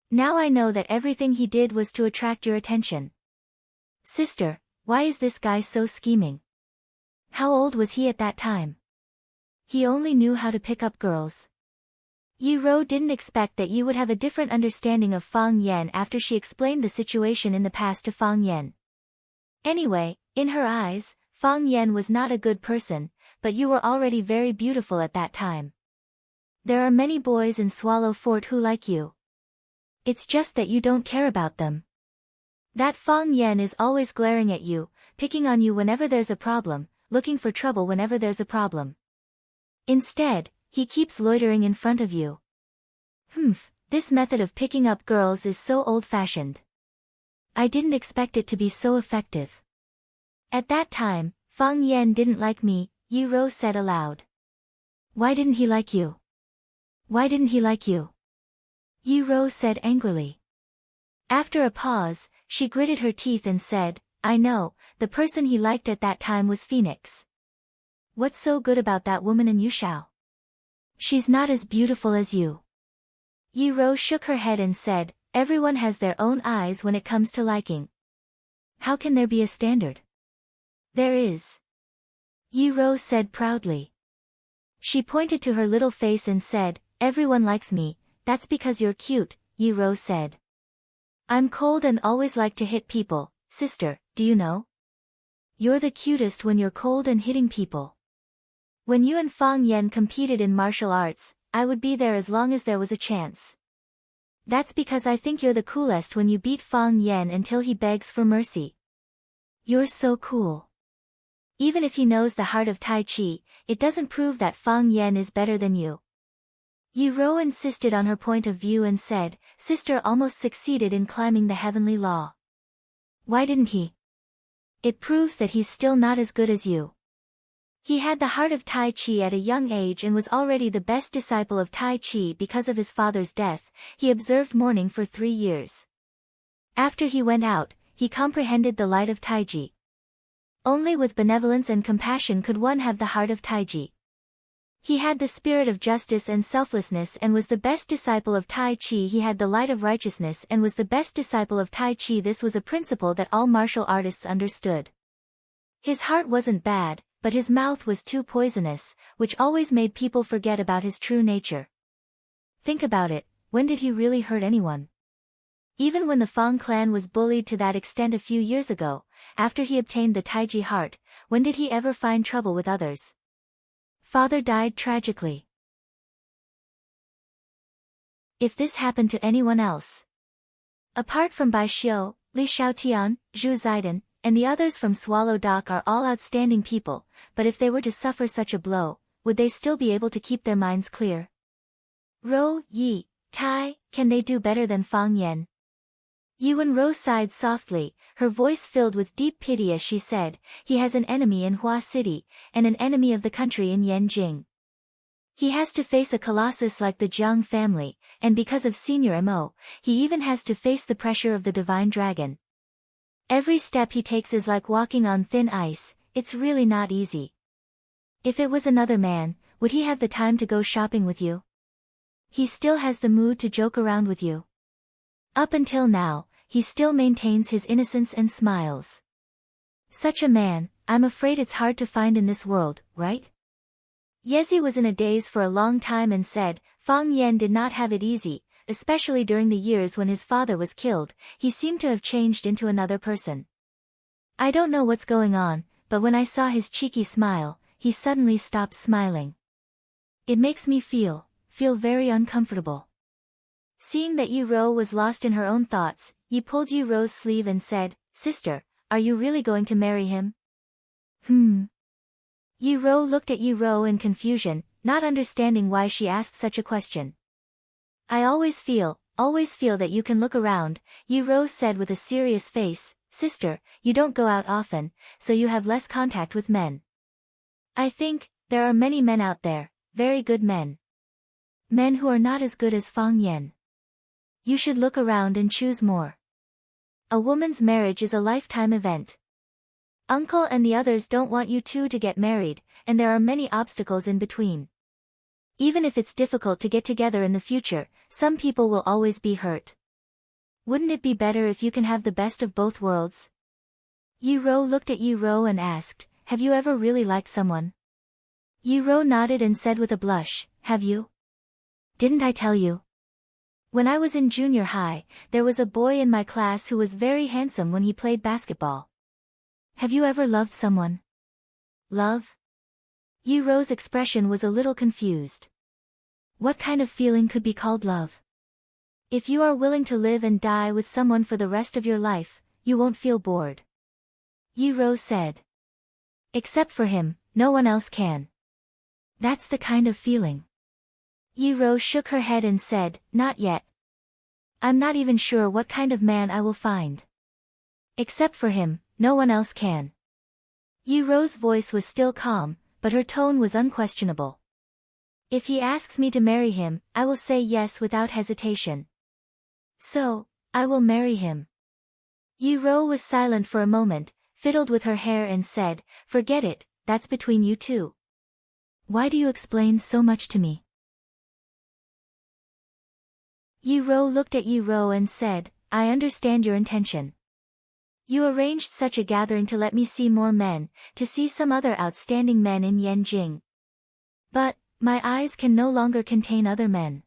[SPEAKER 1] Now I know that everything he did was to attract your attention. Sister, why is this guy so scheming? How old was he at that time? He only knew how to pick up girls. Yu Rou didn't expect that you would have a different understanding of Fang Yan after she explained the situation in the past to Fang Yan. Anyway, in her eyes, Fang Yan was not a good person, but you were already very beautiful at that time. There are many boys in Swallow Fort who like you. It's just that you don't care about them. That Fang Yan is always glaring at you, picking on you whenever there's a problem, looking for trouble whenever there's a problem. Instead, he keeps loitering in front of you. This method of picking up girls is so old-fashioned. I didn't expect it to be so effective. At that time, Fang Yan didn't like me, Yu Rou said aloud. Why didn't he like you? Why didn't he like you? Yu Rou said angrily. After a pause, she gritted her teeth and said, I know, the person he liked at that time was Phoenix. What's so good about that woman in Yushao? She's not as beautiful as you. Yu Rou shook her head and said, everyone has their own eyes when it comes to liking. How can there be a standard? There is. Yu Rou said proudly. She pointed to her little face and said, everyone likes me, that's because you're cute, Yu Rou said. I'm cold and always like to hit people, sister, do you know? You're the cutest when you're cold and hitting people. When you and Fang Yan competed in martial arts, I would be there as long as there was a chance. That's because I think you're the coolest when you beat Fang Yan until he begs for mercy. You're so cool. Even if he knows the heart of Tai Chi, it doesn't prove that Fang Yan is better than you. Yu Rou insisted on her point of view and said, sister almost succeeded in climbing the heavenly law. Why didn't he? It proves that he's still not as good as you. He had the heart of Tai Chi at a young age and was already the best disciple of Tai Chi because of his father's death. He observed mourning for 3 years. After he went out, he comprehended the light of Taiji. Only with benevolence and compassion could one have the heart of Taiji. He had the spirit of justice and selflessness and was the best disciple of Tai Chi. He had the light of righteousness and was the best disciple of Tai Chi. This was a principle that all martial artists understood. His heart wasn't bad, but his mouth was too poisonous, which always made people forget about his true nature. Think about it, when did he really hurt anyone? Even when the Fang clan was bullied to that extent a few years ago, after he obtained the Taiji heart, when did he ever find trouble with others? Father died tragically. If this happened to anyone else. Apart from Bai Xiu, Li Xiaotian, Zhu Zaidan, and the others from Swallow Dock are all outstanding people, but if they were to suffer such a blow, would they still be able to keep their minds clear? Rou, Yi, Tai, can they do better than Fang Yan? Yuan Rou sighed softly, her voice filled with deep pity as she said, he has an enemy in Hua City, and an enemy of the country in Yanjing. He has to face a colossus like the Jiang family, and because of Senior Mo, he even has to face the pressure of the divine dragon. Every step he takes is like walking on thin ice, it's really not easy. If it was another man, would he have the time to go shopping with you? He still has the mood to joke around with you. Up until now, he still maintains his innocence and smiles. Such a man, I'm afraid it's hard to find in this world, right? Yezi was in a daze for a long time and said, Fang Yan did not have it easy, especially during the years when his father was killed, he seemed to have changed into another person. I don't know what's going on, but when I saw his cheeky smile, he suddenly stopped smiling. It makes me feel very uncomfortable. Seeing that Yu Rou was lost in her own thoughts, Yi pulled Yu Rou's sleeve and said, Sister, are you really going to marry him? Yu Rou looked at Yu Rou in confusion, not understanding why she asked such a question. I always feel that you can look around, Yu Rou said with a serious face, Sister, you don't go out often, so you have less contact with men. I think, there are many men out there, very good men. Men who are not as good as Fang Yan. You should look around and choose more. A woman's marriage is a lifetime event. Uncle and the others don't want you two to get married, and there are many obstacles in between. Even if it's difficult to get together in the future, some people will always be hurt. Wouldn't it be better if you can have the best of both worlds? Yu Rou looked at Yu Rou and asked, have you ever really liked someone? Yu Rou nodded and said with a blush, have you? Didn't I tell you? When I was in junior high, there was a boy in my class who was very handsome when he played basketball. Have you ever loved someone? Love? Yu Rou's expression was a little confused. What kind of feeling could be called love? If you are willing to live and die with someone for the rest of your life, you won't feel bored. Yu Rou said. Except for him, no one else can. That's the kind of feeling. Yu Rou shook her head and said, not yet. I'm not even sure what kind of man I will find. Except for him, no one else can. Yu Rou's voice was still calm, but her tone was unquestionable. If he asks me to marry him, I will say yes without hesitation. So, I will marry him. Yu Rou was silent for a moment, fiddled with her hair and said, forget it, that's between you two. Why do you explain so much to me? Yu Rou looked at Yu Rou and said, I understand your intention. You arranged such a gathering to let me see more men, to see some other outstanding men in Yanjing. But, my eyes can no longer contain other men.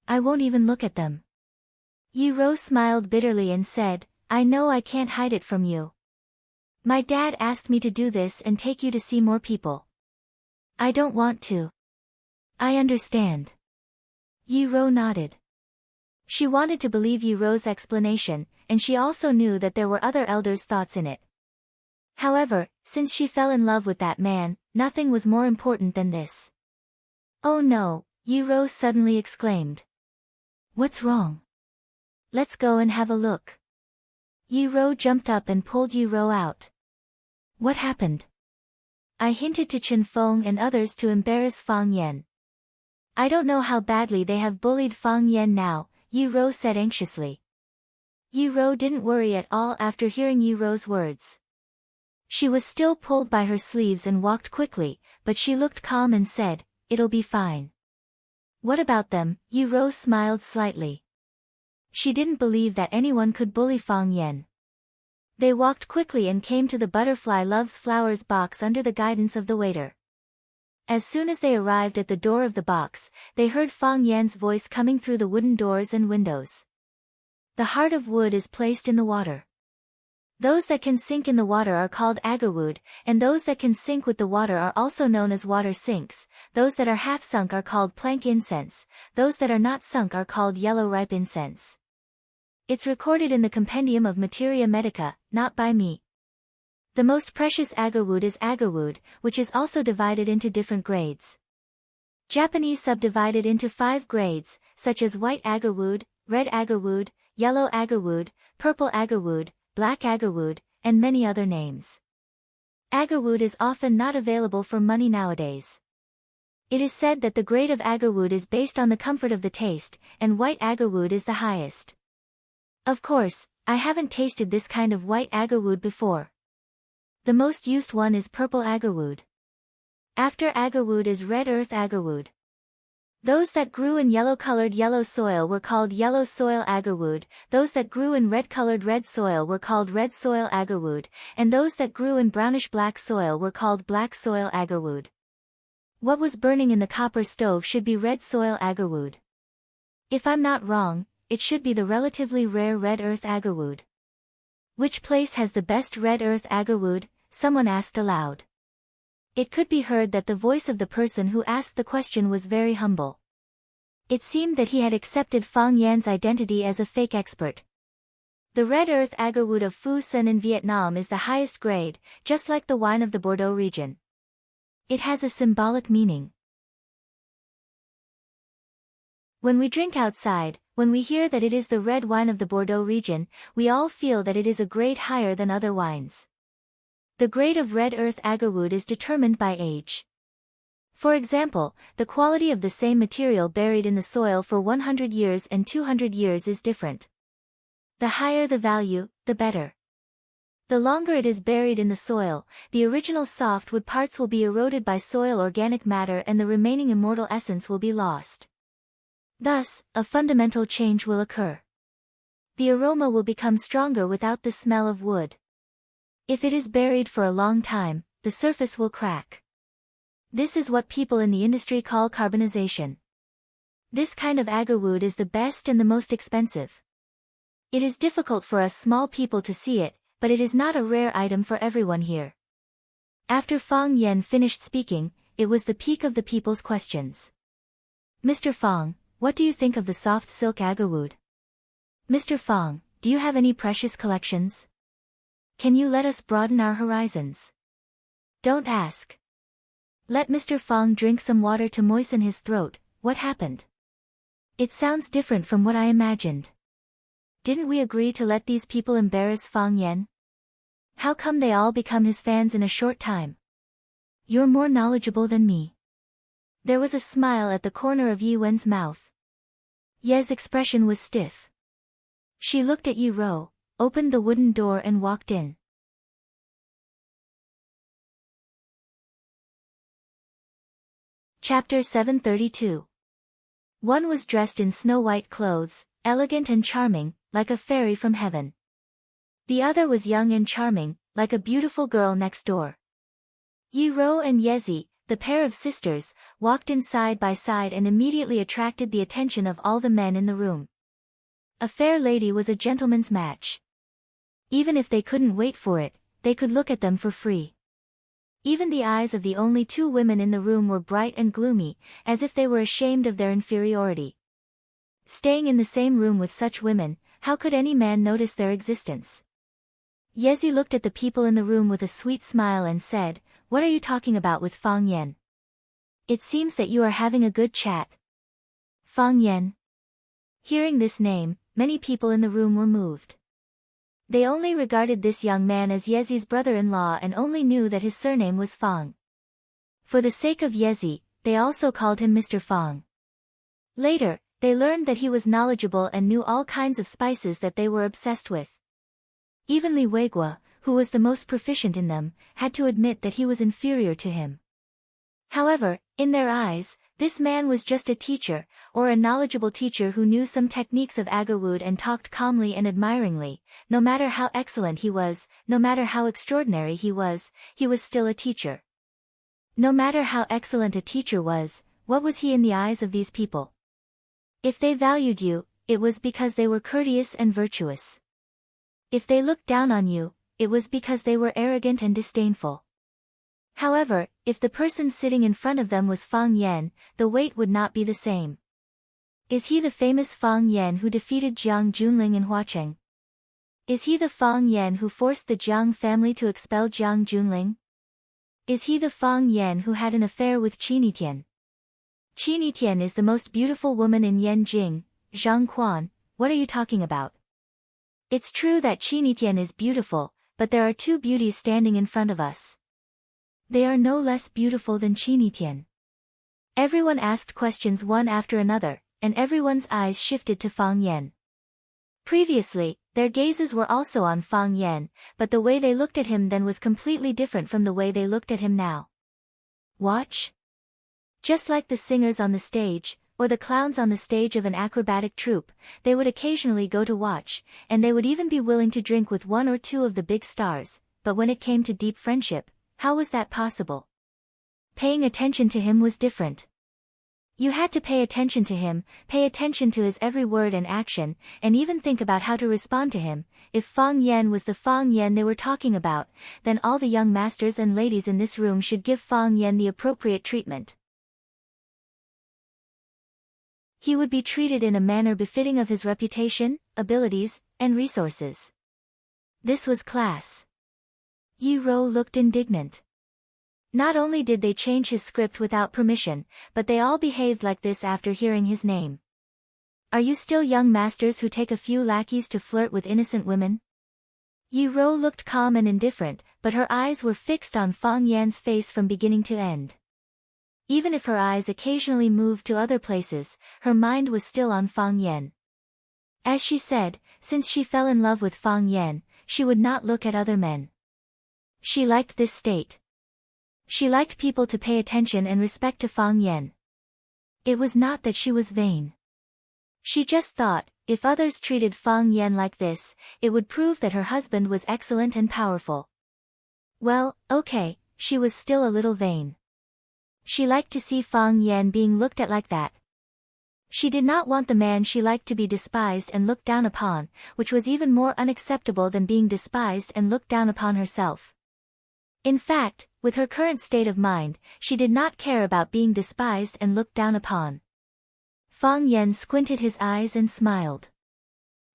[SPEAKER 1] I won't even look at them. Yu Rou smiled bitterly and said, I know I can't hide it from you. My dad asked me to do this and take you to see more people. I don't want to. I understand. Yu Rou nodded. She wanted to believe Yu Rou's explanation, and she also knew that there were other elders' thoughts in it. However, since she fell in love with that man, nothing was more important than this. Oh no, Yu Rou suddenly exclaimed. What's wrong? Let's go and have a look. Yu Rou jumped up and pulled Yu Rou out. What happened? I hinted to Chen Feng and others to embarrass Fang Yan. I don't know how badly they have bullied Fang Yan now, Yi Rou said anxiously. Yi Rou didn't worry at all after hearing Yi Rou's words. She was still pulled by her sleeves and walked quickly, but she looked calm and said, "It'll be fine." "What about them?" Yi Rou smiled slightly. She didn't believe that anyone could bully Fang Yan. They walked quickly and came to the Butterfly Loves Flowers box under the guidance of the waiter. As soon as they arrived at the door of the box, they heard Fang Yan's voice coming through the wooden doors and windows. The heart of wood is placed in the water. Those that can sink in the water are called agarwood, and those that can sink with the water are also known as water sinks. Those that are half sunk are called plank incense, those that are not sunk are called yellow ripe incense. It's recorded in the Compendium of Materia Medica, not by me. The most precious agarwood is agarwood, which is also divided into different grades. Japanese subdivided into 5 grades, such as white agarwood, red agarwood, yellow agarwood, purple agarwood, black agarwood, and many other names. Agarwood is often not available for money nowadays. It is said that the grade of agarwood is based on the comfort of the taste, and white agarwood is the highest. Of course, I haven't tasted this kind of white agarwood before. The most used one is purple agarwood. After agarwood is red earth agarwood. Those that grew in yellow-colored yellow soil were called yellow soil agarwood, those that grew in red-colored red soil were called red soil agarwood, and those that grew in brownish-black soil were called black soil agarwood. What was burning in the copper stove should be red soil agarwood. If I'm not wrong, it should be the relatively rare red earth agarwood. Which place has the best red earth agarwood? Someone asked aloud. It could be heard that the voice of the person who asked the question was very humble. It seemed that he had accepted Fang Yan's identity as a fake expert. The red earth agarwood of Phu Son in Vietnam is the highest grade, just like the wine of the Bordeaux region. It has a symbolic meaning. When we drink outside, when we hear that it is the red wine of the Bordeaux region, we all feel that it is a grade higher than other wines. The grade of red earth agarwood is determined by age. For example, the quality of the same material buried in the soil for 100 years and 200 years is different. The higher the value, the better. The longer it is buried in the soil, the original softwood parts will be eroded by soil organic matter and the remaining immortal essence will be lost. Thus, a fundamental change will occur. The aroma will become stronger without the smell of wood. If it is buried for a long time, the surface will crack. This is what people in the industry call carbonization. This kind of agarwood is the best and the most expensive. It is difficult for us small people to see it, but it is not a rare item for everyone here. After Fang Yan finished speaking, it was the peak of the people's questions. "Mr. Fang, what do you think of the soft silk agarwood? Mr. Fang, do you have any precious collections? Can you let us broaden our horizons?" Don't ask. Let Mr. Fang drink some water to moisten his throat. What happened? It sounds different from what I imagined. Didn't we agree to let these people embarrass Fang Yan? How come they all become his fans in a short time? You're more knowledgeable than me. There was a smile at the corner of Yi Wen's mouth. Ye's expression was stiff. She looked at Yi Rou, opened the wooden door and walked in. Chapter 732. One was dressed in snow-white clothes, elegant and charming, like a fairy from heaven. The other was young and charming, like a beautiful girl next door. Yi Rou and Yezi, the pair of sisters, walked in side by side and immediately attracted the attention of all the men in the room. A fair lady was a gentleman's match. Even if they couldn't wait for it, they could look at them for free. Even the eyes of the only 2 women in the room were bright and gloomy, as if they were ashamed of their inferiority. Staying in the same room with such women, how could any man notice their existence? Yezi looked at the people in the room with a sweet smile and said, "What are you talking about with Fang Yan? It seems that you are having a good chat." Fang Yan. Hearing this name, many people in the room were moved. They only regarded this young man as Yezi's brother-in-law and only knew that his surname was Fang. For the sake of Yezi, they also called him Mr. Fang. Later, they learned that he was knowledgeable and knew all kinds of spices that they were obsessed with. Even Li Weiguo, who was the most proficient in them, had to admit that he was inferior to him. However, in their eyes, this man was just a teacher, or a knowledgeable teacher who knew some techniques of agarwood and talked calmly and admiringly. No matter how excellent he was, no matter how extraordinary he was still a teacher. No matter how excellent a teacher was, what was he in the eyes of these people? If they valued you, it was because they were courteous and virtuous. If they looked down on you, it was because they were arrogant and disdainful. However, if the person sitting in front of them was Fang Yan, the weight would not be the same. Is he the famous Fang Yan who defeated Jiang Junling in Huacheng? Is he the Fang Yan who forced the Jiang family to expel Jiang Junling? Is he the Fang Yan who had an affair with Qi Nitian? Qi Nitian is the most beautiful woman in Yanjing. Zhang Quan, what are you talking about? It's true that Qi Nitian is beautiful, but there are two beauties standing in front of us. They are no less beautiful than Qi Nitian. Everyone asked questions one after another, and everyone's eyes shifted to Fang Yan. Previously, their gazes were also on Fang Yan, but the way they looked at him then was completely different from the way they looked at him now. Watch? Just like the singers on the stage, or the clowns on the stage of an acrobatic troupe, they would occasionally go to watch, and they would even be willing to drink with one or two of the big stars, but when it came to deep friendship, how was that possible? Paying attention to him was different. You had to pay attention to him, pay attention to his every word and action, and even think about how to respond to him. If Fang Yan was the Fang Yan they were talking about, then all the young masters and ladies in this room should give Fang Yan the appropriate treatment. He would be treated in a manner befitting of his reputation, abilities, and resources. This was class. Yi Rou looked indignant. Not only did they change his script without permission, but they all behaved like this after hearing his name. Are you still young masters who take a few lackeys to flirt with innocent women? Yi Rou looked calm and indifferent, but her eyes were fixed on Fang Yan's face from beginning to end. Even if her eyes occasionally moved to other places, her mind was still on Fang Yan. As she said, since she fell in love with Fang Yan, she would not look at other men. She liked this state. She liked people to pay attention and respect to Fang Yan. It was not that she was vain. She just thought, if others treated Fang Yan like this, it would prove that her husband was excellent and powerful. Well, okay, she was still a little vain. She liked to see Fang Yan being looked at like that. She did not want the man she liked to be despised and looked down upon, which was even more unacceptable than being despised and looked down upon herself. In fact, with her current state of mind, she did not care about being despised and looked down upon. Fang Yan squinted his eyes and smiled.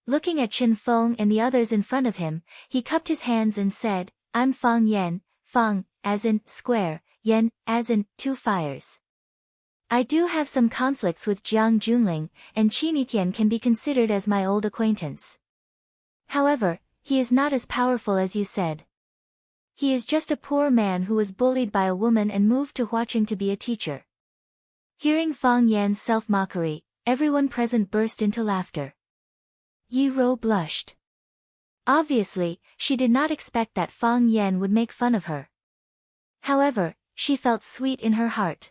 [SPEAKER 1] Looking at Chen Feng and the others in front of him, he cupped his hands and said, I'm Fang Yan, Fang, as in, square, Yan, as in, two fires. I do have some conflicts with Jiang Junling, and Qi Nitian can be considered as my old acquaintance. However, he is not as powerful as you said. He is just a poor man who was bullied by a woman and moved to Huacheng to be a teacher. Hearing Fang Yan's self-mockery, everyone present burst into laughter. Yi Rou blushed. Obviously, she did not expect that Fang Yan would make fun of her. However, she felt sweet in her heart.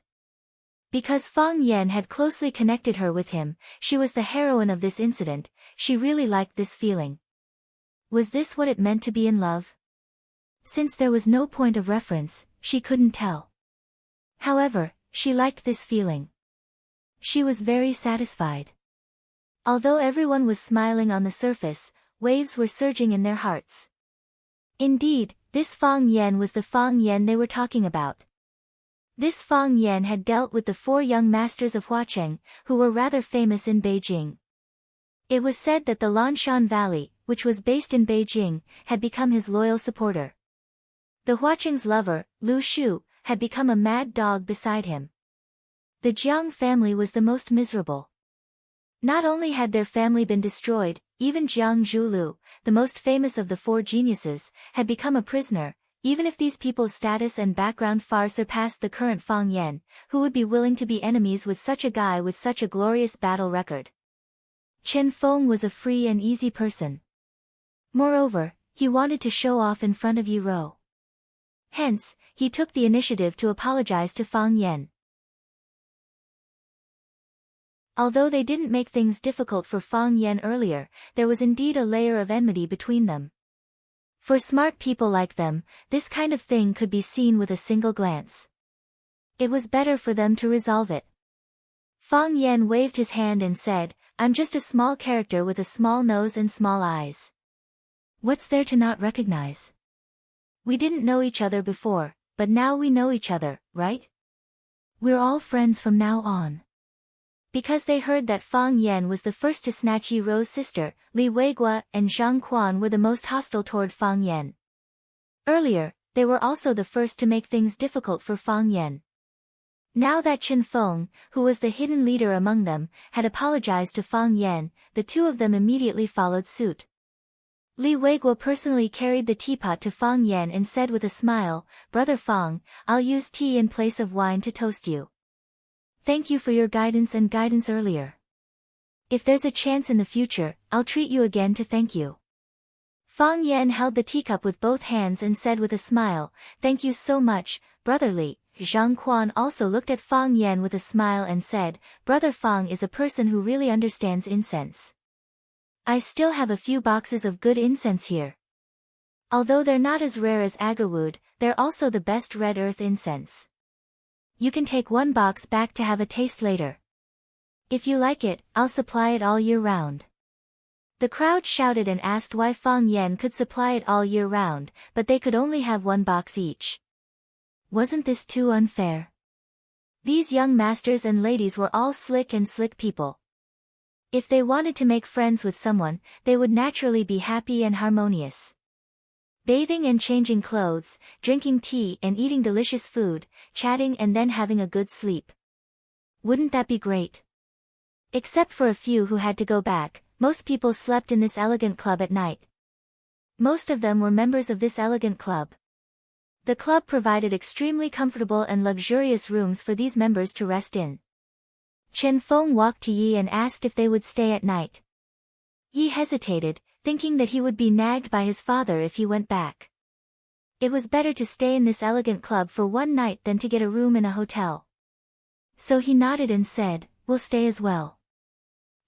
[SPEAKER 1] Because Fang Yan had closely connected her with him, she was the heroine of this incident, she really liked this feeling. Was this what it meant to be in love? Since there was no point of reference, she couldn't tell. However, she liked this feeling. She was very satisfied. Although everyone was smiling on the surface, waves were surging in their hearts. Indeed, this Fang Yan was the Fang Yan they were talking about. This Fang Yan had dealt with the 4 young masters of Huacheng, who were rather famous in Beijing. It was said that the Lanshan Valley, which was based in Beijing, had become his loyal supporter. The Huacheng's lover, Lu Shu, had become a mad dog beside him. The Jiang family was the most miserable. Not only had their family been destroyed, even Jiang Zhulu, the most famous of the four geniuses, had become a prisoner. Even if these people's status and background far surpassed the current Fang Yan, who would be willing to be enemies with such a guy with such a glorious battle record? Chen Feng was a free and easy person. Moreover, he wanted to show off in front of Yi Rou. Hence, he took the initiative to apologize to Fang Yan. Although they didn't make things difficult for Fang Yan earlier, there was indeed a layer of enmity between them. For smart people like them, this kind of thing could be seen with a single glance. It was better for them to resolve it. Fang Yan waved his hand and said, "I'm just a small character with a small nose and small eyes. What's there to not recognize? We didn't know each other before, but now we know each other, right? We're all friends from now on." Because they heard that Fang Yan was the first to snatch Yi Rou's sister, Li Weiguo and Zhang Quan were the most hostile toward Fang Yan. Earlier, they were also the first to make things difficult for Fang Yan. Now that Chen Feng, who was the hidden leader among them, had apologized to Fang Yan, the two of them immediately followed suit. Li Weiguo personally carried the teapot to Fang Yan and said with a smile, "Brother Fang, I'll use tea in place of wine to toast you. Thank you for your guidance earlier. If there's a chance in the future, I'll treat you again to thank you." Fang Yan held the teacup with both hands and said with a smile, "Thank you so much, Brother Li." Zhang Quan also looked at Fang Yan with a smile and said, "Brother Fang is a person who really understands incense. I still have a few boxes of good incense here. Although they're not as rare as agarwood, they're also the best red earth incense. You can take one box back to have a taste later. If you like it, I'll supply it all year round." The crowd shouted and asked why Fang Yan could supply it all year round, but they could only have one box each. Wasn't this too unfair? These young masters and ladies were all slick people. If they wanted to make friends with someone, they would naturally be happy and harmonious. Bathing and changing clothes, drinking tea and eating delicious food, chatting and then having a good sleep. Wouldn't that be great? Except for a few who had to go back, most people slept in this elegant club at night. Most of them were members of this elegant club. The club provided extremely comfortable and luxurious rooms for these members to rest in. Chen Feng walked to Yi and asked if they would stay at night. Yi hesitated, thinking that he would be nagged by his father if he went back. It was better to stay in this elegant club for one night than to get a room in a hotel. So he nodded and said, "We'll stay as well."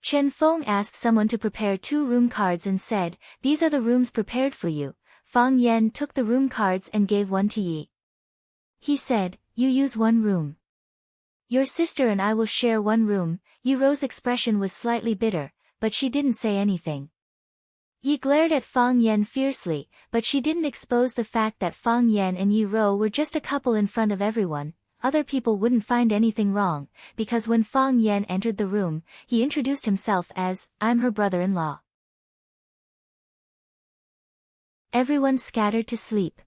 [SPEAKER 1] Chen Feng asked someone to prepare 2 room cards and said, "These are the rooms prepared for you." Fang Yan took the room cards and gave one to Yi. He said, "You use one room. Your sister and I will share one room." Yi Rou's expression was slightly bitter, but she didn't say anything. Yi glared at Fang Yan fiercely, but she didn't expose the fact that Fang Yan and Yi Rou were just a couple in front of everyone. Other people wouldn't find anything wrong, because when Fang Yan entered the room, he introduced himself as, "I'm her brother-in-law." Everyone scattered to sleep.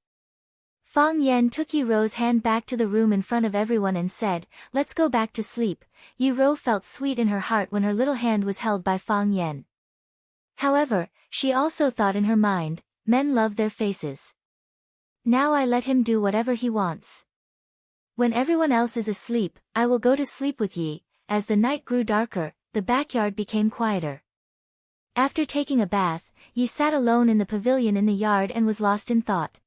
[SPEAKER 1] Fang Yan took Yi Rou's hand back to the room in front of everyone and said, "Let's go back to sleep." Yi Rou felt sweet in her heart when her little hand was held by Fang Yan. However, she also thought in her mind, men love their faces. Now I let him do whatever he wants. When everyone else is asleep, I will go to sleep with Yi. As the night grew darker, the backyard became quieter. After taking a bath, Yi sat alone in the pavilion in the yard and was lost in thought.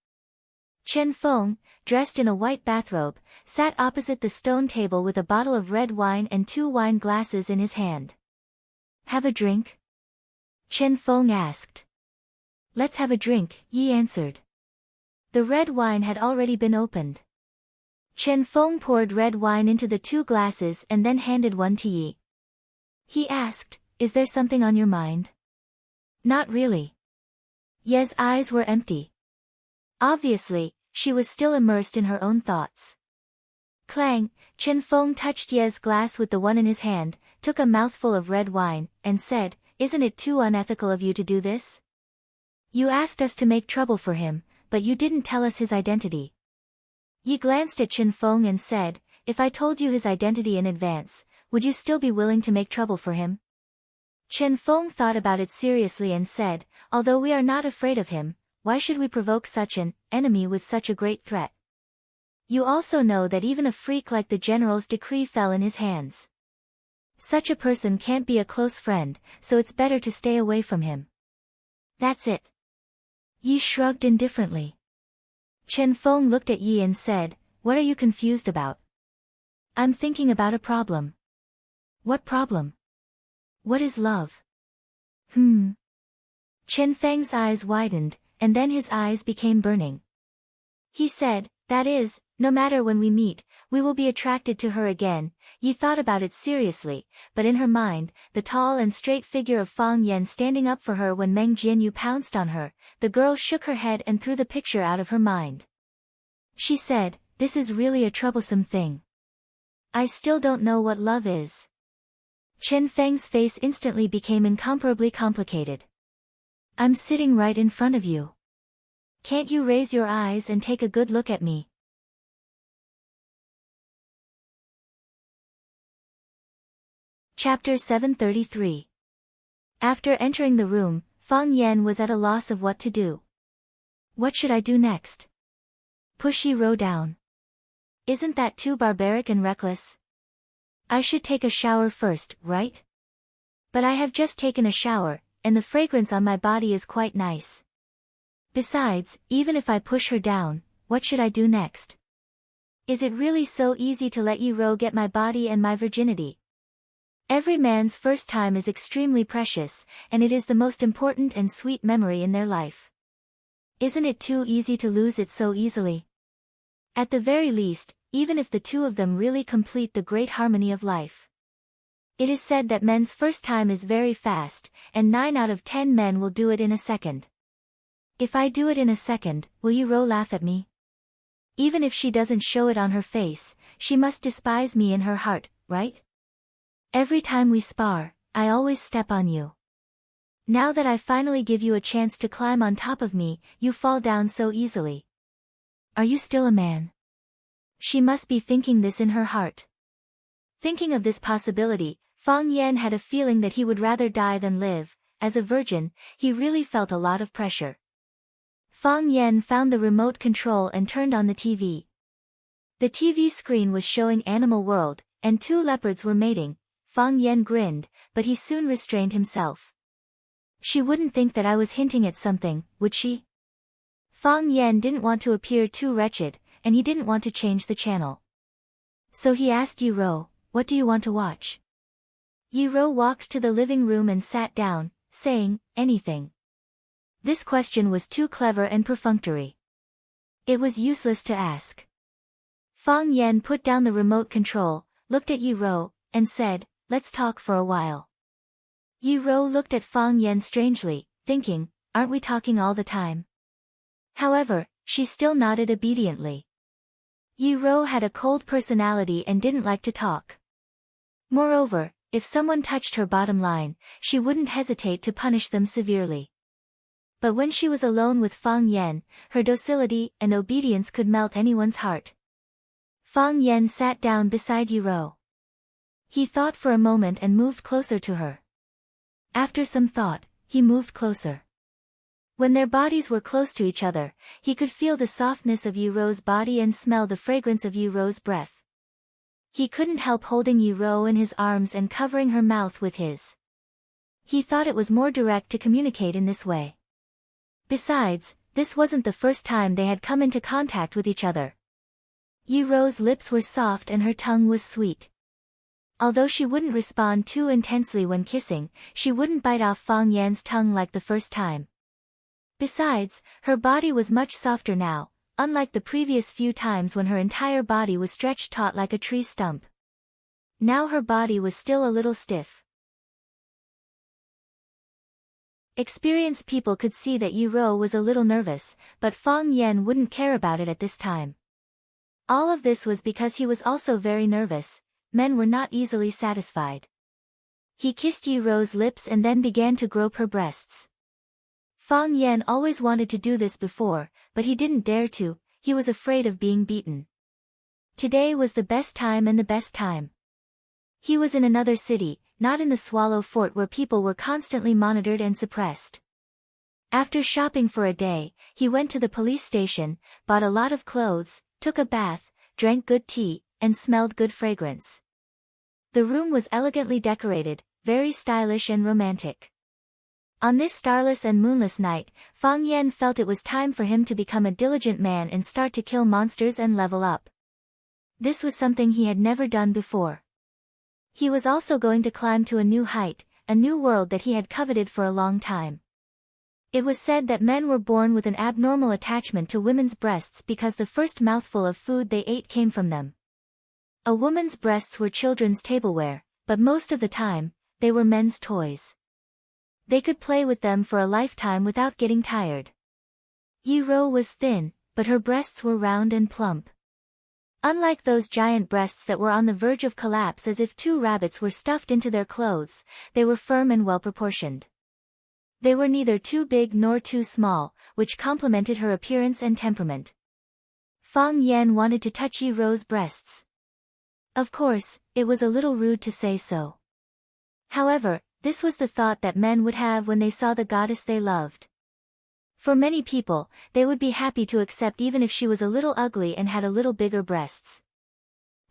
[SPEAKER 1] Chen Feng, dressed in a white bathrobe, sat opposite the stone table with a bottle of red wine and 2 wine glasses in his hand. "Have a drink?" Chen Feng asked. "Let's have a drink," Yi answered. The red wine had already been opened. Chen Feng poured red wine into the 2 glasses and then handed one to Yi. He asked, "Is there something on your mind?" "Not really." Ye's eyes were empty. Obviously, she was still immersed in her own thoughts. Clang, Chen Feng touched Ye's glass with the one in his hand, took a mouthful of red wine, and said, "Isn't it too unethical of you to do this? You asked us to make trouble for him, but you didn't tell us his identity." Yi glanced at Chen Feng and said, "If I told you his identity in advance, would you still be willing to make trouble for him?" Chen Feng thought about it seriously and said, although we are not afraid of him, why should we provoke such an enemy with such a great threat? You also know that even a freak like the general's decree fell in his hands. Such a person can't be a close friend, so it's better to stay away from him. That's it. Yi shrugged indifferently. Chen Feng looked at Yi and said, what are you confused about? I'm thinking about a problem. What problem? What is love? Chen Feng's eyes widened, and then his eyes became burning. He said, that is, no matter when we meet, we will be attracted to her again. Yi thought about it seriously, but in her mind, the tall and straight figure of Fang Yan standing up for her when Meng Jianyu pounced on her, the girl shook her head and threw the picture out of her mind. She said, this is really a troublesome thing. I still don't know what love is. Chen Feng's face instantly became incomparably complicated. I'm sitting right in front of you. Can't you raise your eyes and take a good look at me? Chapter 733. After entering the room, Fang Yan was at a loss of what to do. What should I do next? Push Yi Ro down. Isn't that too barbaric and reckless? I should take a shower first, right? But I have just taken a shower, and the fragrance on my body is quite nice. Besides, even if I push her down, what should I do next? Is it really so easy to let Yi Ro get my body and my virginity? Every man's first time is extremely precious, and it is the most important and sweet memory in their life. Isn't it too easy to lose it so easily? At the very least, even if the two of them really complete the great harmony of life. It is said that men's first time is very fast, and 9 out of 10 men will do it in a second. If I do it in a second, will Yi Ro laugh at me? Even if she doesn't show it on her face, she must despise me in her heart, right? Every time we spar, I always step on you. Now that I finally give you a chance to climb on top of me, you fall down so easily. Are you still a man? She must be thinking this in her heart. Thinking of this possibility, Fang Yan had a feeling that he would rather die than live. As a virgin, he really felt a lot of pressure. Fang Yan found the remote control and turned on the TV. The TV screen was showing Animal World, and 2 leopards were mating. Fang Yan grinned, but he soon restrained himself. She wouldn't think that I was hinting at something, would she? Fang Yan didn't want to appear too wretched, and he didn't want to change the channel. So he asked Yi Ro, what do you want to watch? Yi Ro walked to the living room and sat down, saying, anything. This question was too clever and perfunctory. It was useless to ask. Fang Yan put down the remote control, looked at Yi Ro, and said, let's talk for a while. Yi Ro looked at Fang Yan strangely, thinking, aren't we talking all the time? However, she still nodded obediently. Yi Ro had a cold personality and didn't like to talk. Moreover, if someone touched her bottom line, she wouldn't hesitate to punish them severely. But when she was alone with Fang Yan, her docility and obedience could melt anyone's heart. Fang Yan sat down beside Yi Ro. He thought for a moment and moved closer to her. After some thought, he moved closer. When their bodies were close to each other, he could feel the softness of Yi Ro's body and smell the fragrance of Yi Ro's breath. He couldn't help holding Yi Ro in his arms and covering her mouth with his. He thought it was more direct to communicate in this way. Besides, this wasn't the first time they had come into contact with each other. Yi Ro's lips were soft and her tongue was sweet. Although she wouldn't respond too intensely when kissing, she wouldn't bite off Fang Yan's tongue like the first time. Besides, her body was much softer now, unlike the previous few times when her entire body was stretched taut like a tree stump. Now her body was still a little stiff. Experienced people could see that Yi Ro was a little nervous, but Fang Yan wouldn't care about it at this time. All of this was because he was also very nervous. Men were not easily satisfied. He kissed Yi Ro's lips and then began to grope her breasts. Fang Yan always wanted to do this before, but he didn't dare to, he was afraid of being beaten. Today was the best time and the best time. He was in another city, not in the Swallow Fort where people were constantly monitored and suppressed. After shopping for a day, he went to the police station, bought a lot of clothes, took a bath, drank good tea, and smelled good fragrance. The room was elegantly decorated, very stylish and romantic. On this starless and moonless night, Fang Yan felt it was time for him to become a diligent man and start to kill monsters and level up. This was something he had never done before. He was also going to climb to a new height, a new world that he had coveted for a long time. It was said that men were born with an abnormal attachment to women's breasts because the first mouthful of food they ate came from them. A woman's breasts were children's tableware, but most of the time, they were men's toys. They could play with them for a lifetime without getting tired. Yi Ro was thin, but her breasts were round and plump. Unlike those giant breasts that were on the verge of collapse as if two rabbits were stuffed into their clothes, they were firm and well-proportioned. They were neither too big nor too small, which complemented her appearance and temperament. Fang Yan wanted to touch Yi Ro's breasts. Of course, it was a little rude to say so. However, this was the thought that men would have when they saw the goddess they loved. For many people, they would be happy to accept even if she was a little ugly and had a little bigger breasts.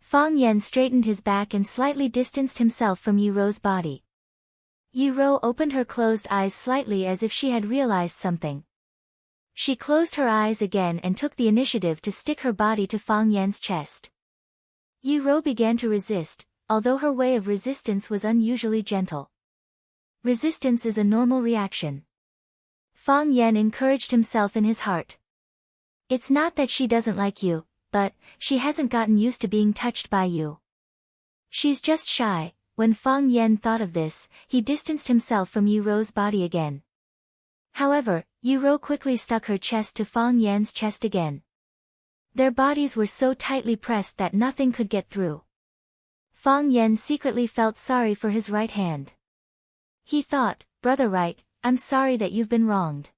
[SPEAKER 1] Fang Yan straightened his back and slightly distanced himself from Yi Ro's body. Yi Ro opened her closed eyes slightly as if she had realized something. She closed her eyes again and took the initiative to stick her body to Fang Yan's chest. Yi Ro began to resist, although her way of resistance was unusually gentle. Resistance is a normal reaction. Fang Yan encouraged himself in his heart. It's not that she doesn't like you, but she hasn't gotten used to being touched by you. She's just shy. When Fang Yan thought of this, he distanced himself from Yi Ro's body again. However, Yi Ro quickly stuck her chest to Fang Yan's chest again. Their bodies were so tightly pressed that nothing could get through. Fang Yan secretly felt sorry for his right hand. He thought, "Brother Right, I'm sorry that you've been wronged.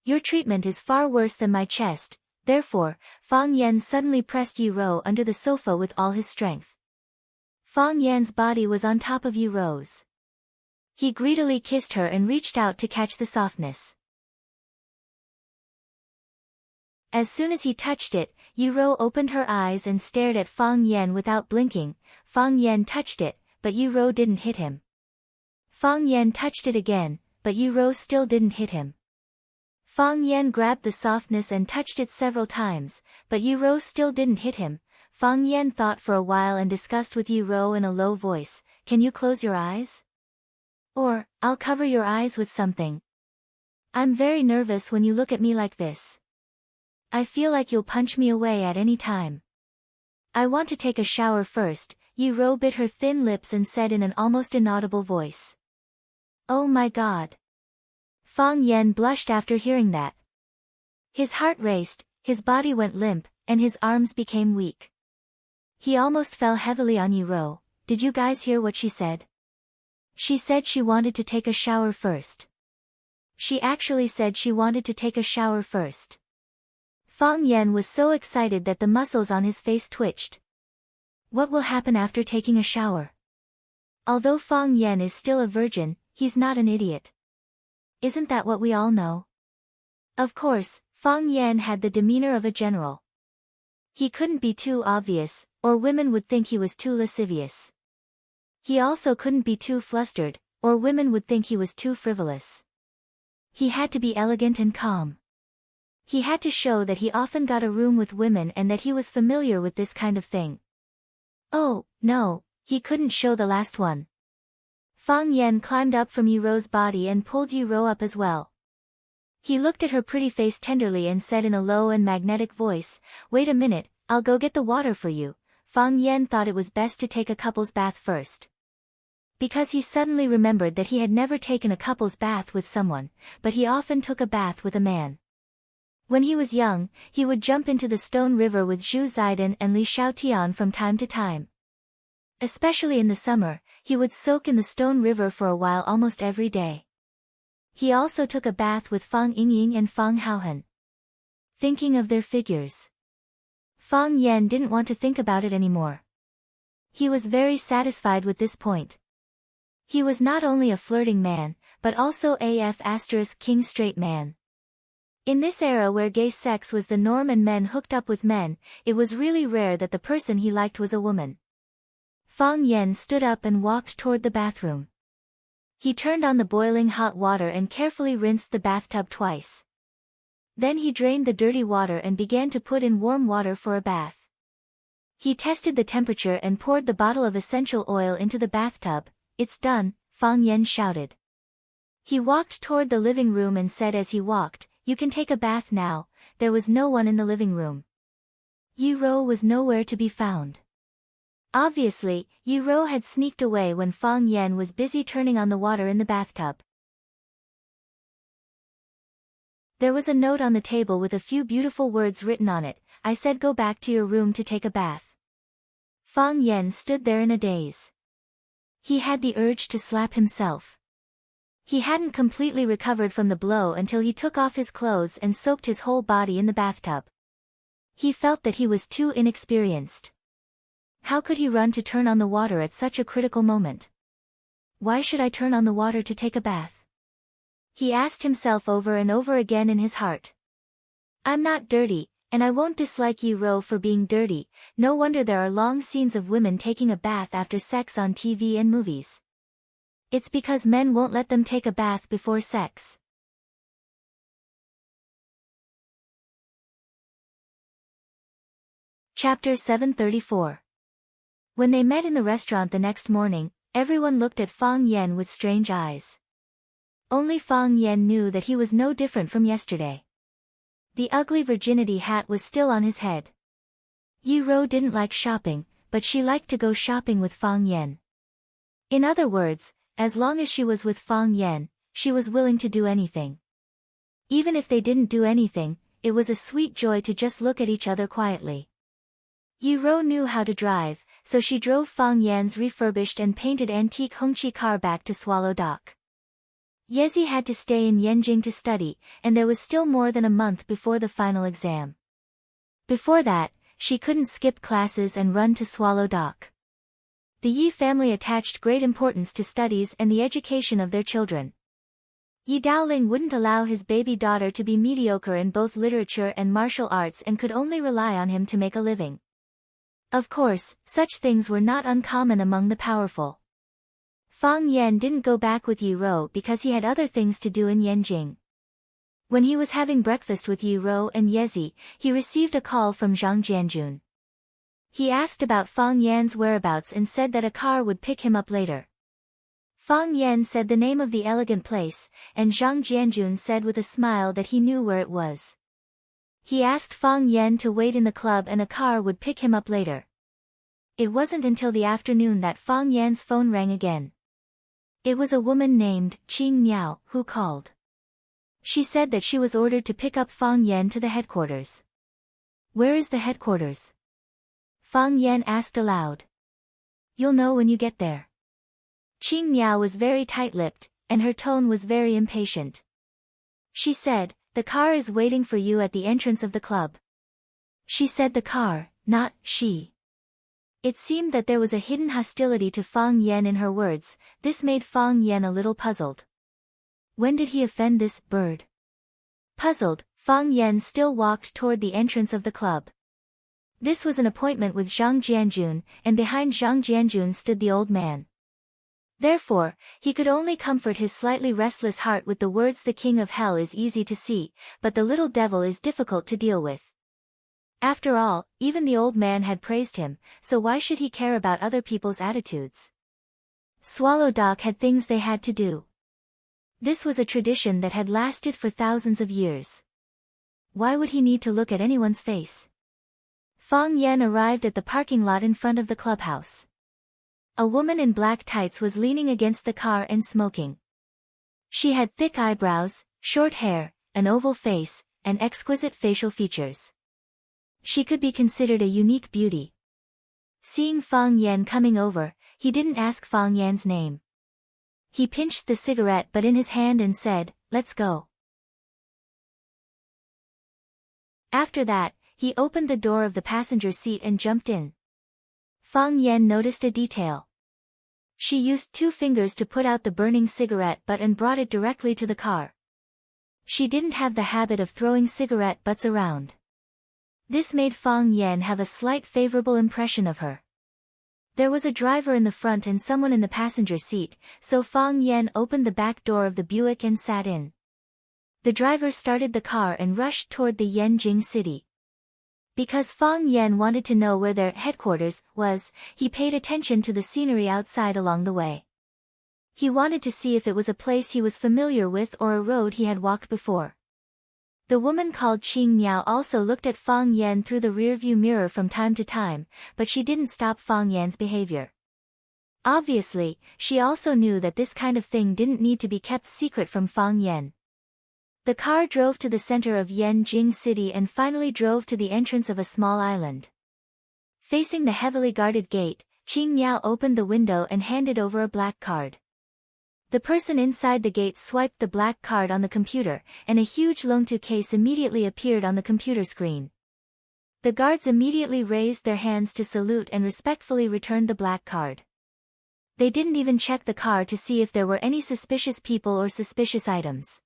[SPEAKER 1] Your treatment is far worse than my chest." Therefore, Fang Yan suddenly pressed Yi Ro under the sofa with all his strength. Fang Yan's body was on top of Yi Ro's. He greedily kissed her and reached out to catch the softness. As soon as he touched it, Yi Ro opened her eyes and stared at Fang Yan without blinking. Fang Yan touched it, but Yi Ro didn't hit him. Fang Yan touched it again, but Yi Ro still didn't hit him. Fang Yan grabbed the softness and touched it several times, but Yi Ro still didn't hit him. Fang Yan thought for a while and discussed with Yi Ro in a low voice, "Can you close your eyes? Or, I'll cover your eyes with something. I'm very nervous when you look at me like this. I feel like you'll punch me away at any time. I want to take a shower first." Yi Ro bit her thin lips and said in an almost inaudible voice. "Oh my God." Fang Yan blushed after hearing that. His heart raced, his body went limp, and his arms became weak. He almost fell heavily on Yi Ro. "Did you guys hear what she said? She said she wanted to take a shower first. She actually said she wanted to take a shower first." Fang Yan was so excited that the muscles on his face twitched. What will happen after taking a shower? Although Fang Yan is still a virgin, he's not an idiot. Isn't that what we all know? Of course, Fang Yan had the demeanor of a general. He couldn't be too obvious, or women would think he was too lascivious. He also couldn't be too flustered, or women would think he was too frivolous. He had to be elegant and calm. He had to show that he often got a room with women and that he was familiar with this kind of thing. Oh, no, he couldn't show the last one. Fang Yan climbed up from Yi Ro's body and pulled Yi Ro up as well. He looked at her pretty face tenderly and said in a low and magnetic voice, "Wait a minute, I'll go get the water for you." Fang Yan thought it was best to take a couple's bath first. Because he suddenly remembered that he had never taken a couple's bath with someone, but he often took a bath with a man. When he was young, he would jump into the stone river with Zhu Zaidan and Li Xiaotian from time to time. Especially in the summer, he would soak in the stone river for a while almost every day. He also took a bath with Fang Yingying and Fang Haohan. Thinking of their figures, Fang Yan didn't want to think about it anymore. He was very satisfied with this point. He was not only a flirting man, but also king straight man. In this era where gay sex was the norm and men hooked up with men, it was really rare that the person he liked was a woman. Fang Yan stood up and walked toward the bathroom. He turned on the boiling hot water and carefully rinsed the bathtub twice. Then he drained the dirty water and began to put in warm water for a bath. He tested the temperature and poured the bottle of essential oil into the bathtub. "It's done," Fang Yan shouted. He walked toward the living room and said as he walked, "You can take a bath now." There was no one in the living room. Yi Rou was nowhere to be found. Obviously, Yi Rou had sneaked away when Fang Yan was busy turning on the water in the bathtub. There was a note on the table with a few beautiful words written on it. "I said go back to your room to take a bath." Fang Yan stood there in a daze. He had the urge to slap himself. He hadn't completely recovered from the blow until he took off his clothes and soaked his whole body in the bathtub. He felt that he was too inexperienced. How could he run to turn on the water at such a critical moment? Why should I turn on the water to take a bath? He asked himself over and over again in his heart. I'm not dirty, and I won't dislike Yi Rou for being dirty. No wonder there are long scenes of women taking a bath after sex on TV and movies. It's because men won't let them take a bath before sex. Chapter 734. When they met in the restaurant the next morning, everyone looked at Fang Yan with strange eyes. Only Fang Yan knew that he was no different from yesterday. The ugly virginity hat was still on his head. Yi Rou didn't like shopping, but she liked to go shopping with Fang Yan. In other words, as long as she was with Fang Yan, she was willing to do anything. Even if they didn't do anything, it was a sweet joy to just look at each other quietly. Yi Rou knew how to drive, so she drove Fang Yan's refurbished and painted antique Hongqi car back to Swallow Dock. Yezi had to stay in Yanjing to study, and there was still more than a month before the final exam. Before that, she couldn't skip classes and run to Swallow Dock. The Yi family attached great importance to studies and the education of their children. Yi Daoling wouldn't allow his baby daughter to be mediocre in both literature and martial arts and could only rely on him to make a living. Of course, such things were not uncommon among the powerful. Fang Yan didn't go back with Yi Rou because he had other things to do in Yanjing. When he was having breakfast with Yi Rou and Yezi, he received a call from Zhang Jianjun. He asked about Fang Yan's whereabouts and said that a car would pick him up later. Fang Yan said the name of the elegant place, and Zhang Jianjun said with a smile that he knew where it was. He asked Fang Yan to wait in the club and a car would pick him up later. It wasn't until the afternoon that Fang Yan's phone rang again. It was a woman named Qing Niao who called. She said that she was ordered to pick up Fang Yan to the headquarters. Where is the headquarters? Fang Yan asked aloud. You'll know when you get there. Qing Niao was very tight-lipped, and her tone was very impatient. She said, the car is waiting for you at the entrance of the club. She said the car, not she. It seemed that there was a hidden hostility to Fang Yan in her words. This made Fang Yan a little puzzled. When did he offend this bird? Puzzled, Fang Yan still walked toward the entrance of the club. This was an appointment with Zhang Jianjun, and behind Zhang Jianjun stood the old man. Therefore, he could only comfort his slightly restless heart with the words, the king of hell is easy to see, but the little devil is difficult to deal with. After all, even the old man had praised him, so why should he care about other people's attitudes? Swallow Dock had things they had to do. This was a tradition that had lasted for thousands of years. Why would he need to look at anyone's face? Fang Yan arrived at the parking lot in front of the clubhouse. A woman in black tights was leaning against the car and smoking. She had thick eyebrows, short hair, an oval face, and exquisite facial features. She could be considered a unique beauty. Seeing Fang Yan coming over, he didn't ask Fang Yan's name. He pinched the cigarette butt in his hand and said, let's go. After that, he opened the door of the passenger seat and jumped in. Fang Yan noticed a detail. She used 2 fingers to put out the burning cigarette butt and brought it directly to the car. She didn't have the habit of throwing cigarette butts around. This made Fang Yan have a slight favorable impression of her. There was a driver in the front and someone in the passenger seat, so Fang Yan opened the back door of the Buick and sat in. The driver started the car and rushed toward the Yanjing city. Because Fang Yan wanted to know where their headquarters was, he paid attention to the scenery outside along the way. He wanted to see if it was a place he was familiar with or a road he had walked before. The woman called Qing Niao also looked at Fang Yan through the rearview mirror from time to time, but she didn't stop Fang Yan's behavior. Obviously, she also knew that this kind of thing didn't need to be kept secret from Fang Yan. The car drove to the center of Yanjing City and finally drove to the entrance of a small island. Facing the heavily guarded gate, Qing Niao opened the window and handed over a black card. The person inside the gate swiped the black card on the computer, and a huge Longtu case immediately appeared on the computer screen. The guards immediately raised their hands to salute and respectfully returned the black card. They didn't even check the car to see if there were any suspicious people or suspicious items.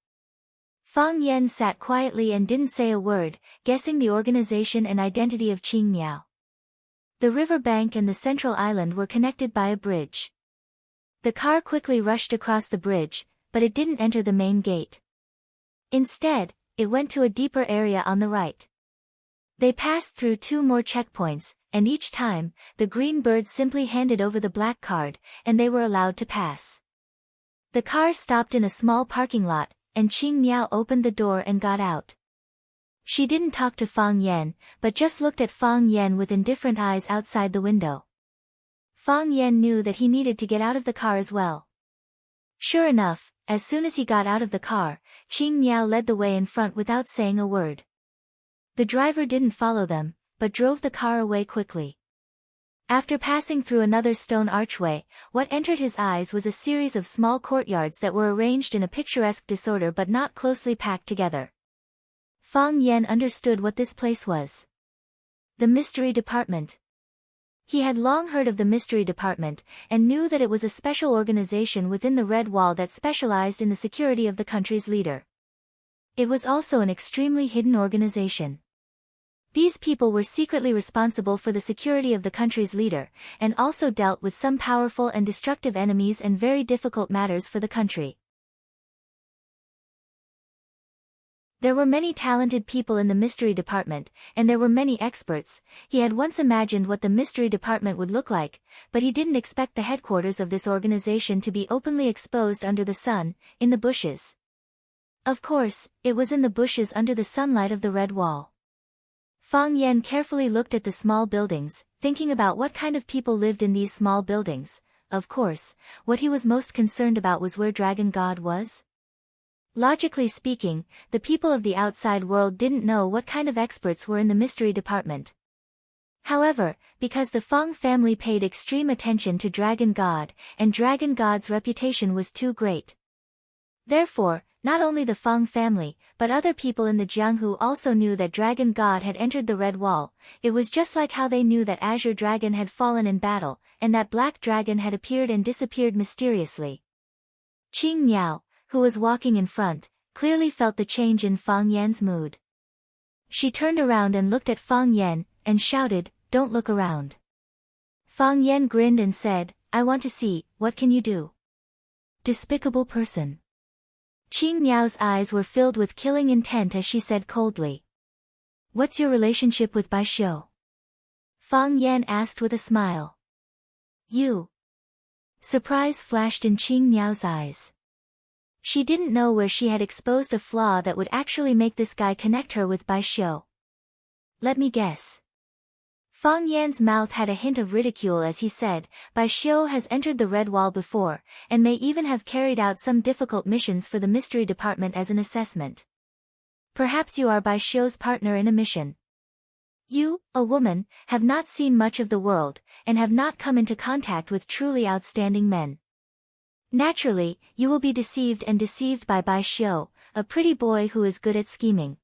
[SPEAKER 1] Fang Yan sat quietly and didn't say a word, guessing the organization and identity of Qing Miao. The river bank and the central island were connected by a bridge. The car quickly rushed across the bridge, but it didn't enter the main gate. Instead, it went to a deeper area on the right. They passed through 2 more checkpoints, and each time, the green bird simply handed over the black card, and they were allowed to pass. The car stopped in a small parking lot, and Qing Miao opened the door and got out. She didn't talk to Fang Yan, but just looked at Fang Yan with indifferent eyes outside the window. Fang Yan knew that he needed to get out of the car as well. Sure enough, as soon as he got out of the car, Qing Miao led the way in front without saying a word. The driver didn't follow them, but drove the car away quickly. After passing through another stone archway, what entered his eyes was a series of small courtyards that were arranged in a picturesque disorder but not closely packed together. Fang Yan understood what this place was. The Mystery Department. He had long heard of the Mystery Department, and knew that it was a special organization within the Red Wall that specialized in the security of the country's leader. It was also an extremely hidden organization. These people were secretly responsible for the security of the country's leader, and also dealt with some powerful and destructive enemies and very difficult matters for the country. There were many talented people in the Mystery Department, and there were many experts. He had once imagined what the Mystery Department would look like, but he didn't expect the headquarters of this organization to be openly exposed under the sun, in the bushes. Of course, it was in the bushes under the sunlight of the Red Wall. Fang Yan carefully looked at the small buildings, thinking about what kind of people lived in these small buildings. Of course, what he was most concerned about was where Dragon God was. Logically speaking, the people of the outside world didn't know what kind of experts were in the Mystery Department. However, because the Fang family paid extreme attention to Dragon God, and Dragon God's reputation was too great. Therefore, not only the Fang family, but other people in the Jianghu also knew that Dragon God had entered the Red Wall. It was just like how they knew that Azure Dragon had fallen in battle, and that Black Dragon had appeared and disappeared mysteriously. Qing Miao, who was walking in front, clearly felt the change in Fang Yan's mood. She turned around and looked at Fang Yan, and shouted, "Don't look around." Fang Yan grinned and said, "I want to see, what can you do?" Despicable person. Qing Miao's eyes were filled with killing intent as she said coldly, "What's your relationship with Bai Xiu?" Fang Yan asked with a smile. "You." Surprise flashed in Qing Miao's eyes. She didn't know where she had exposed a flaw that would actually make this guy connect her with Bai Xiu. "Let me guess." Fang Yan's mouth had a hint of ridicule as he said, "Bai Xiu has entered the Red Wall before, and may even have carried out some difficult missions for the Mystery Department as an assessment. Perhaps you are Bai Xiu's partner in a mission. You, a woman, have not seen much of the world, and have not come into contact with truly outstanding men. Naturally, you will be deceived by Bai Xiu, a pretty boy who is good at scheming.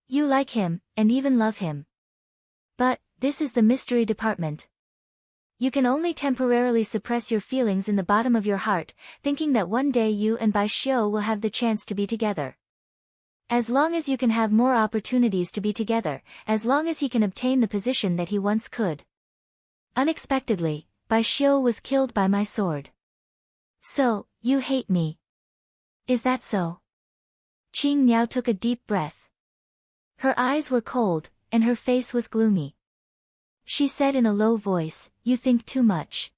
[SPEAKER 1] You like him, and even love him. But, this is the Mystery Department. You can only temporarily suppress your feelings in the bottom of your heart, thinking that one day you and Bai Xiu will have the chance to be together. As long as you can have more opportunities to be together, as long as he can obtain the position that he once could. Unexpectedly, Bai Xiu was killed by my sword. So, you hate me. Is that so? Qing Niao took a deep breath. Her eyes were cold, and her face was gloomy. She said in a low voice, "You think too much.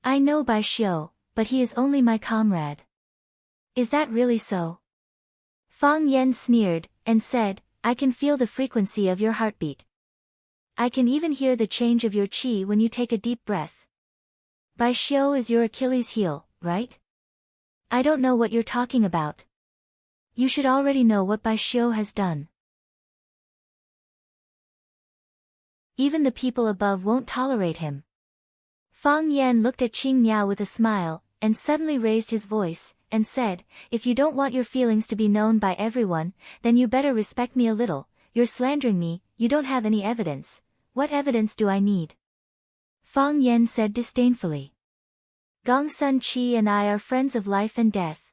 [SPEAKER 1] I know Bai Xiu, but he is only my comrade." Is that really so? Fang Yan sneered, and said, "I can feel the frequency of your heartbeat. I can even hear the change of your qi when you take a deep breath. Bai Xiu is your Achilles heel, right? I don't know what you're talking about. You should already know what Bai Xiu has done. Even the people above won't tolerate him." Fang Yan looked at Qing Niao with a smile, and suddenly raised his voice, and said, "If you don't want your feelings to be known by everyone, then you better respect me a little. You're slandering me, you don't have any evidence. What evidence do I need?" Fang Yan said disdainfully. "Gong Sun Qi and I are friends of life and death.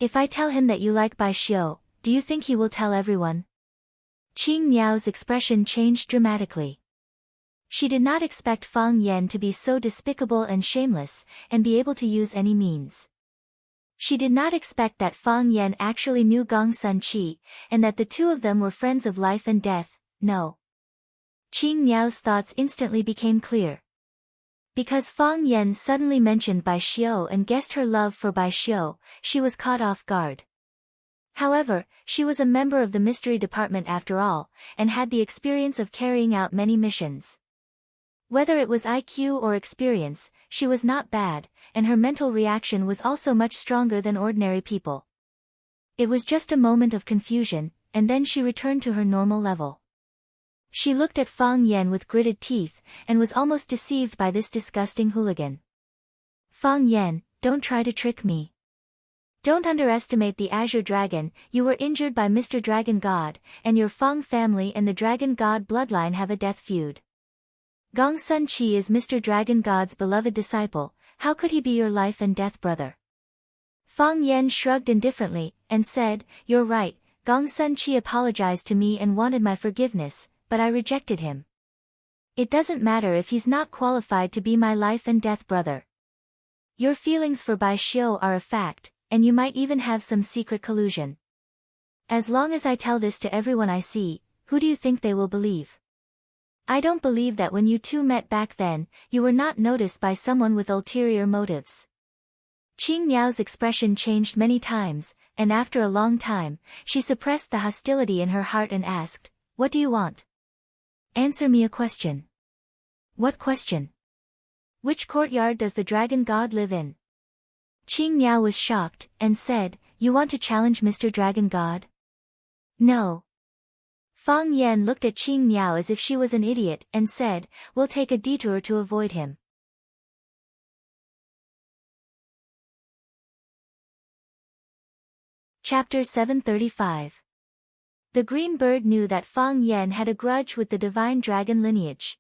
[SPEAKER 1] If I tell him that you like Bai Xiu, do you think he will tell everyone?" Qing Niao's expression changed dramatically. She did not expect Fang Yan to be so despicable and shameless, and be able to use any means. She did not expect that Fang Yan actually knew Gong Sun Qi, and that the two of them were friends of life and death. No. Qing Niao's thoughts instantly became clear. Because Fang Yan suddenly mentioned Bai Xiu and guessed her love for Bai Xiu, she was caught off guard. However, she was a member of the mystery department after all, and had the experience of carrying out many missions. Whether it was IQ or experience, she was not bad, and her mental reaction was also much stronger than ordinary people. It was just a moment of confusion, and then she returned to her normal level. She looked at Fang Yan with gritted teeth, and was almost deceived by this disgusting hooligan. "Fang Yan, don't try to trick me. Don't underestimate the Azure Dragon. You were injured by Mr. Dragon God, and your Fang family and the Dragon God bloodline have a death feud. Gong Sun Qi is Mr. Dragon God's beloved disciple. How could he be your life and death brother?" Fang Yan shrugged indifferently, and said, "You're right, Gong Sun Qi apologized to me and wanted my forgiveness, but I rejected him. It doesn't matter if he's not qualified to be my life and death brother. Your feelings for Bai Xiu are a fact, and you might even have some secret collusion. As long as I tell this to everyone I see, who do you think they will believe? I don't believe that when you two met back then, you were not noticed by someone with ulterior motives." Qing Niao's expression changed many times, and after a long time, she suppressed the hostility in her heart and asked, "What do you want? Answer me a question." "What question?" "Which courtyard does the Dragon God live in?" Qing Niao was shocked, and said, "You want to challenge Mr. Dragon God?" "No." Fang Yan looked at Qing Niao as if she was an idiot, and said, "We'll take a detour to avoid him." Chapter 735. The green bird knew that Fang Yan had a grudge with the divine dragon lineage.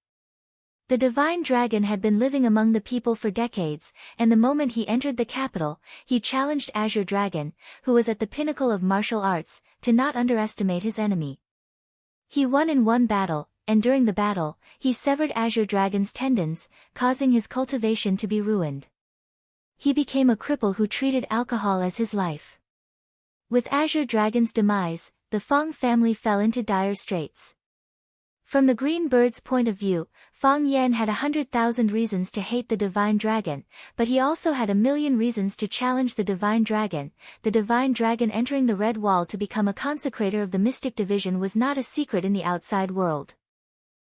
[SPEAKER 1] The divine dragon had been living among the people for decades, and the moment he entered the capital, he challenged Azure Dragon, who was at the pinnacle of martial arts, to not underestimate his enemy. He won in one battle, and during the battle, he severed Azure Dragon's tendons, causing his cultivation to be ruined. He became a cripple who treated alcohol as his life. With Azure Dragon's demise, the Fang family fell into dire straits. From the green bird's point of view, Fang Yan had 100,000 reasons to hate the divine dragon, but he also had 1,000,000 reasons to challenge the divine dragon. The divine dragon entering the Red Wall to become a consecrator of the mystic division was not a secret in the outside world.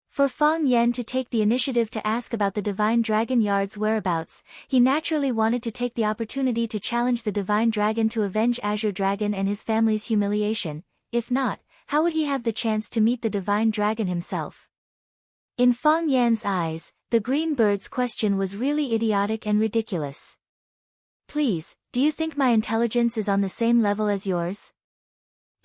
[SPEAKER 1] For Fang Yan to take the initiative to ask about the divine dragon yard's whereabouts, he naturally wanted to take the opportunity to challenge the divine dragon to avenge Azure Dragon and his family's humiliation. If not, how would he have the chance to meet the divine dragon himself? In Fang Yan's eyes, the green bird's question was really idiotic and ridiculous. "Please, do you think my intelligence is on the same level as yours?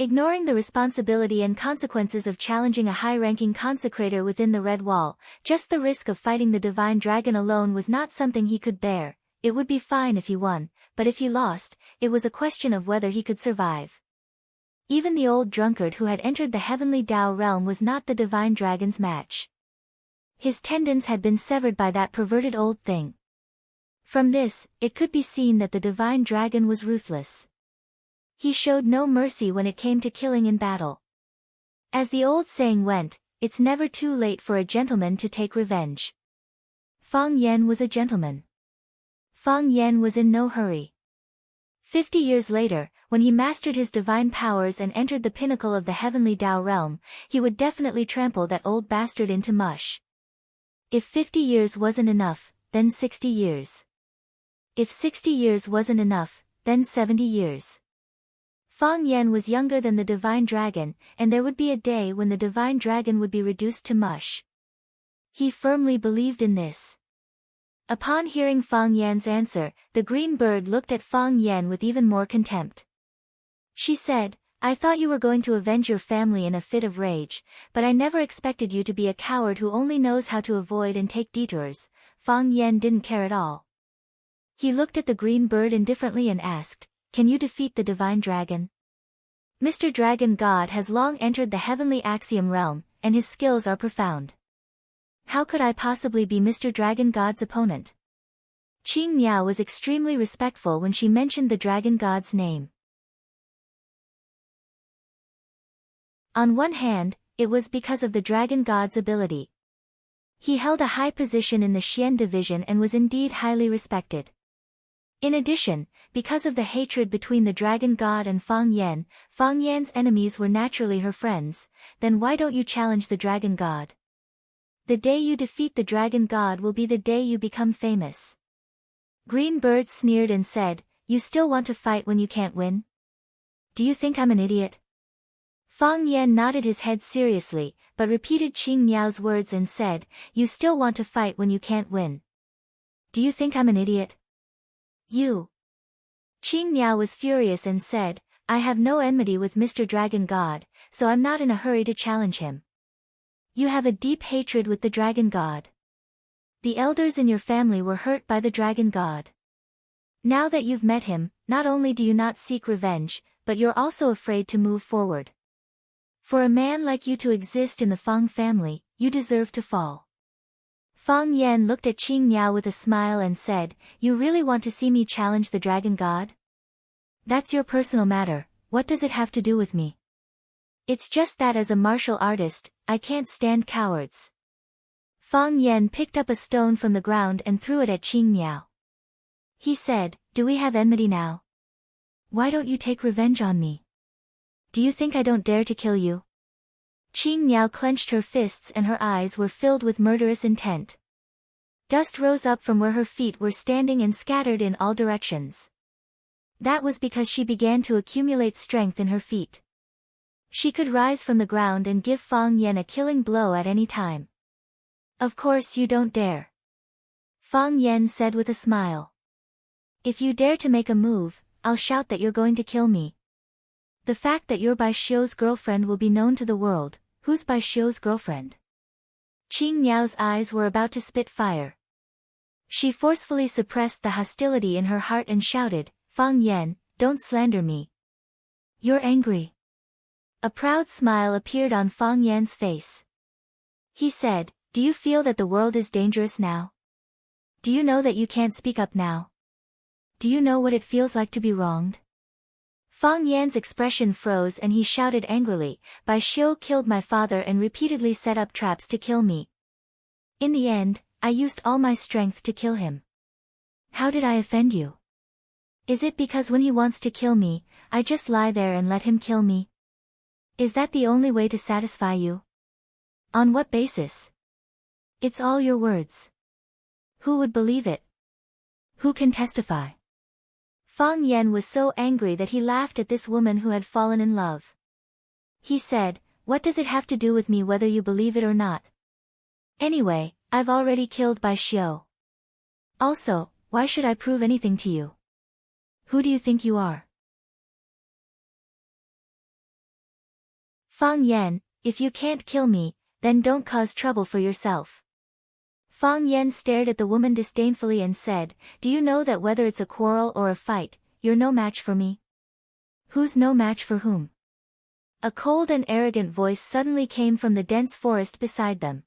[SPEAKER 1] Ignoring the responsibility and consequences of challenging a high-ranking consecrator within the Red Wall, just the risk of fighting the divine dragon alone was not something he could bear. It would be fine if he won, but if he lost, it was a question of whether he could survive. Even the old drunkard who had entered the heavenly Tao realm was not the divine dragon's match. His tendons had been severed by that perverted old thing. From this, it could be seen that the divine dragon was ruthless. He showed no mercy when it came to killing in battle. As the old saying went, it's never too late for a gentleman to take revenge. Fang Yan was a gentleman. Fang Yan was in no hurry. 50 years later, when he mastered his divine powers and entered the pinnacle of the heavenly Tao realm, he would definitely trample that old bastard into mush. If 50 years wasn't enough, then 60 years. If 60 years wasn't enough, then 70 years. Fang Yan was younger than the divine dragon, and there would be a day when the divine dragon would be reduced to mush. He firmly believed in this. Upon hearing Fang Yan's answer, the green bird looked at Fang Yan with even more contempt. She said, I thought you were going to avenge your family in a fit of rage, but I never expected you to be a coward who only knows how to avoid and take detours. Fang Yan didn't care at all. He looked at the green bird indifferently and asked, Can you defeat the divine dragon? Mr. Dragon God has long entered the heavenly axiom realm, and his skills are profound. How could I possibly be Mr. Dragon God's opponent? Qing Miao was extremely respectful when she mentioned the Dragon God's name. On one hand, it was because of the Dragon God's ability. He held a high position in the Xian division and was indeed highly respected. In addition, because of the hatred between the Dragon God and Fang Yan's enemies were naturally her friends. Then why don't you challenge the Dragon God? The day you defeat the Dragon God will be the day you become famous. Green Bird sneered and said, You still want to fight when you can't win? Do you think I'm an idiot? Fang Yan nodded his head seriously, but repeated Qing Miao's words and said, You still want to fight when you can't win. Do you think I'm an idiot? You. Qing Miao was furious and said, I have no enmity with Mr. Dragon God, so I'm not in a hurry to challenge him. You have a deep hatred with the Dragon God. The elders in your family were hurt by the Dragon God. Now that you've met him, not only do you not seek revenge, but you're also afraid to move forward. For a man like you to exist in the Fang family, you deserve to fall. Fang Yan looked at Qing Miao with a smile and said, You really want to see me challenge the Dragon God? That's your personal matter, what does it have to do with me? It's just that as a martial artist, I can't stand cowards. Fang Yan picked up a stone from the ground and threw it at Qing Miao. He said, Do we have enmity now? Why don't you take revenge on me? Do you think I don't dare to kill you? Qing Miao clenched her fists and her eyes were filled with murderous intent. Dust rose up from where her feet were standing and scattered in all directions. That was because she began to accumulate strength in her feet. She could rise from the ground and give Fang Yan a killing blow at any time. Of course you don't dare. Fang Yan said with a smile. If you dare to make a move, I'll shout that you're going to kill me. The fact that you're Bai Xiu's girlfriend will be known to the world. Who's Bai Xiu's girlfriend? Qing Miao's eyes were about to spit fire. She forcefully suppressed the hostility in her heart and shouted, Fang Yan, don't slander me. You're angry. A proud smile appeared on Fang Yan's face. He said, Do you feel that the world is dangerous now? Do you know that you can't speak up now? Do you know what it feels like to be wronged? Fang Yan's expression froze and he shouted angrily, Bai Xiu killed my father and repeatedly set up traps to kill me. In the end, I used all my strength to kill him. How did I offend you? Is it because when he wants to kill me, I just lie there and let him kill me? Is that the only way to satisfy you? On what basis? It's all your words. Who would believe it? Who can testify? Fang Yan was so angry that he laughed at this woman who had fallen in love. He said, What does it have to do with me whether you believe it or not? Anyway, I've already killed Bai Xiu. Also, why should I prove anything to you? Who do you think you are? Fang Yan, if you can't kill me, then don't cause trouble for yourself. Fang Yan stared at the woman disdainfully and said, do you know that whether it's a quarrel or a fight, you're no match for me? Who's no match for whom? A cold and arrogant voice suddenly came from the dense forest beside them.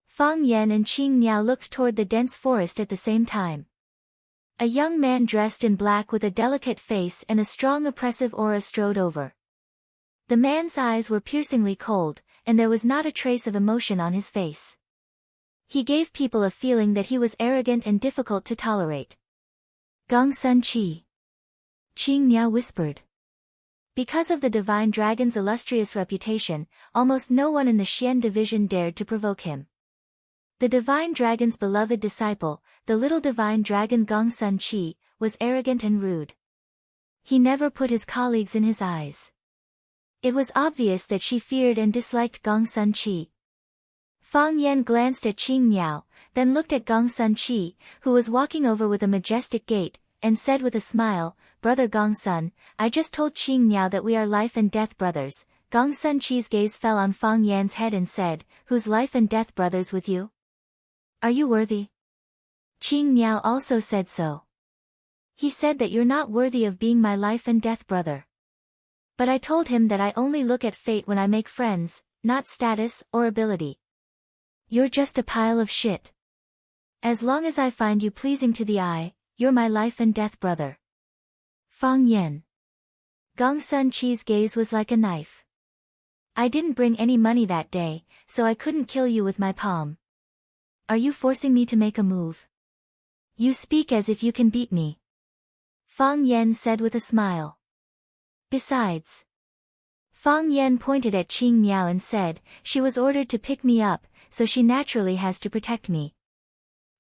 [SPEAKER 1] Fang Yan and Qing Niao looked toward the dense forest at the same time. A young man dressed in black with a delicate face and a strong oppressive aura strode over. The man's eyes were piercingly cold, and there was not a trace of emotion on his face. He gave people a feeling that he was arrogant and difficult to tolerate. Gong Sun Qi. Qing Niao whispered. Because of the divine dragon's illustrious reputation, almost no one in the Xian division dared to provoke him. The divine dragon's beloved disciple, the little divine dragon Gong Sun Qi, was arrogant and rude. He never put his colleagues in his eyes. It was obvious that she feared and disliked Gong Sun Qi. Fang Yan glanced at Qing Niao, then looked at Gong Sun Qi, who was walking over with a majestic gait, and said with a smile, Brother Gong Sun, I just told Qing Niao that we are life and death brothers. Gong Sun Qi's gaze fell on Fang Yan's head and said, who's life and death brothers with you? Are you worthy? Qing Niao also said so. He said that you're not worthy of being my life and death brother. But I told him that I only look at fate when I make friends, not status or ability. You're just a pile of shit. As long as I find you pleasing to the eye, you're my life and death brother. Fang Yan. Gong Sun Qi's gaze was like a knife. I didn't bring any money that day, so I couldn't kill you with my palm. Are you forcing me to make a move? You speak as if you can beat me. Fang Yan said with a smile. Besides. Fang Yan pointed at Qing Niao and said, she was ordered to pick me up, so she naturally has to protect me.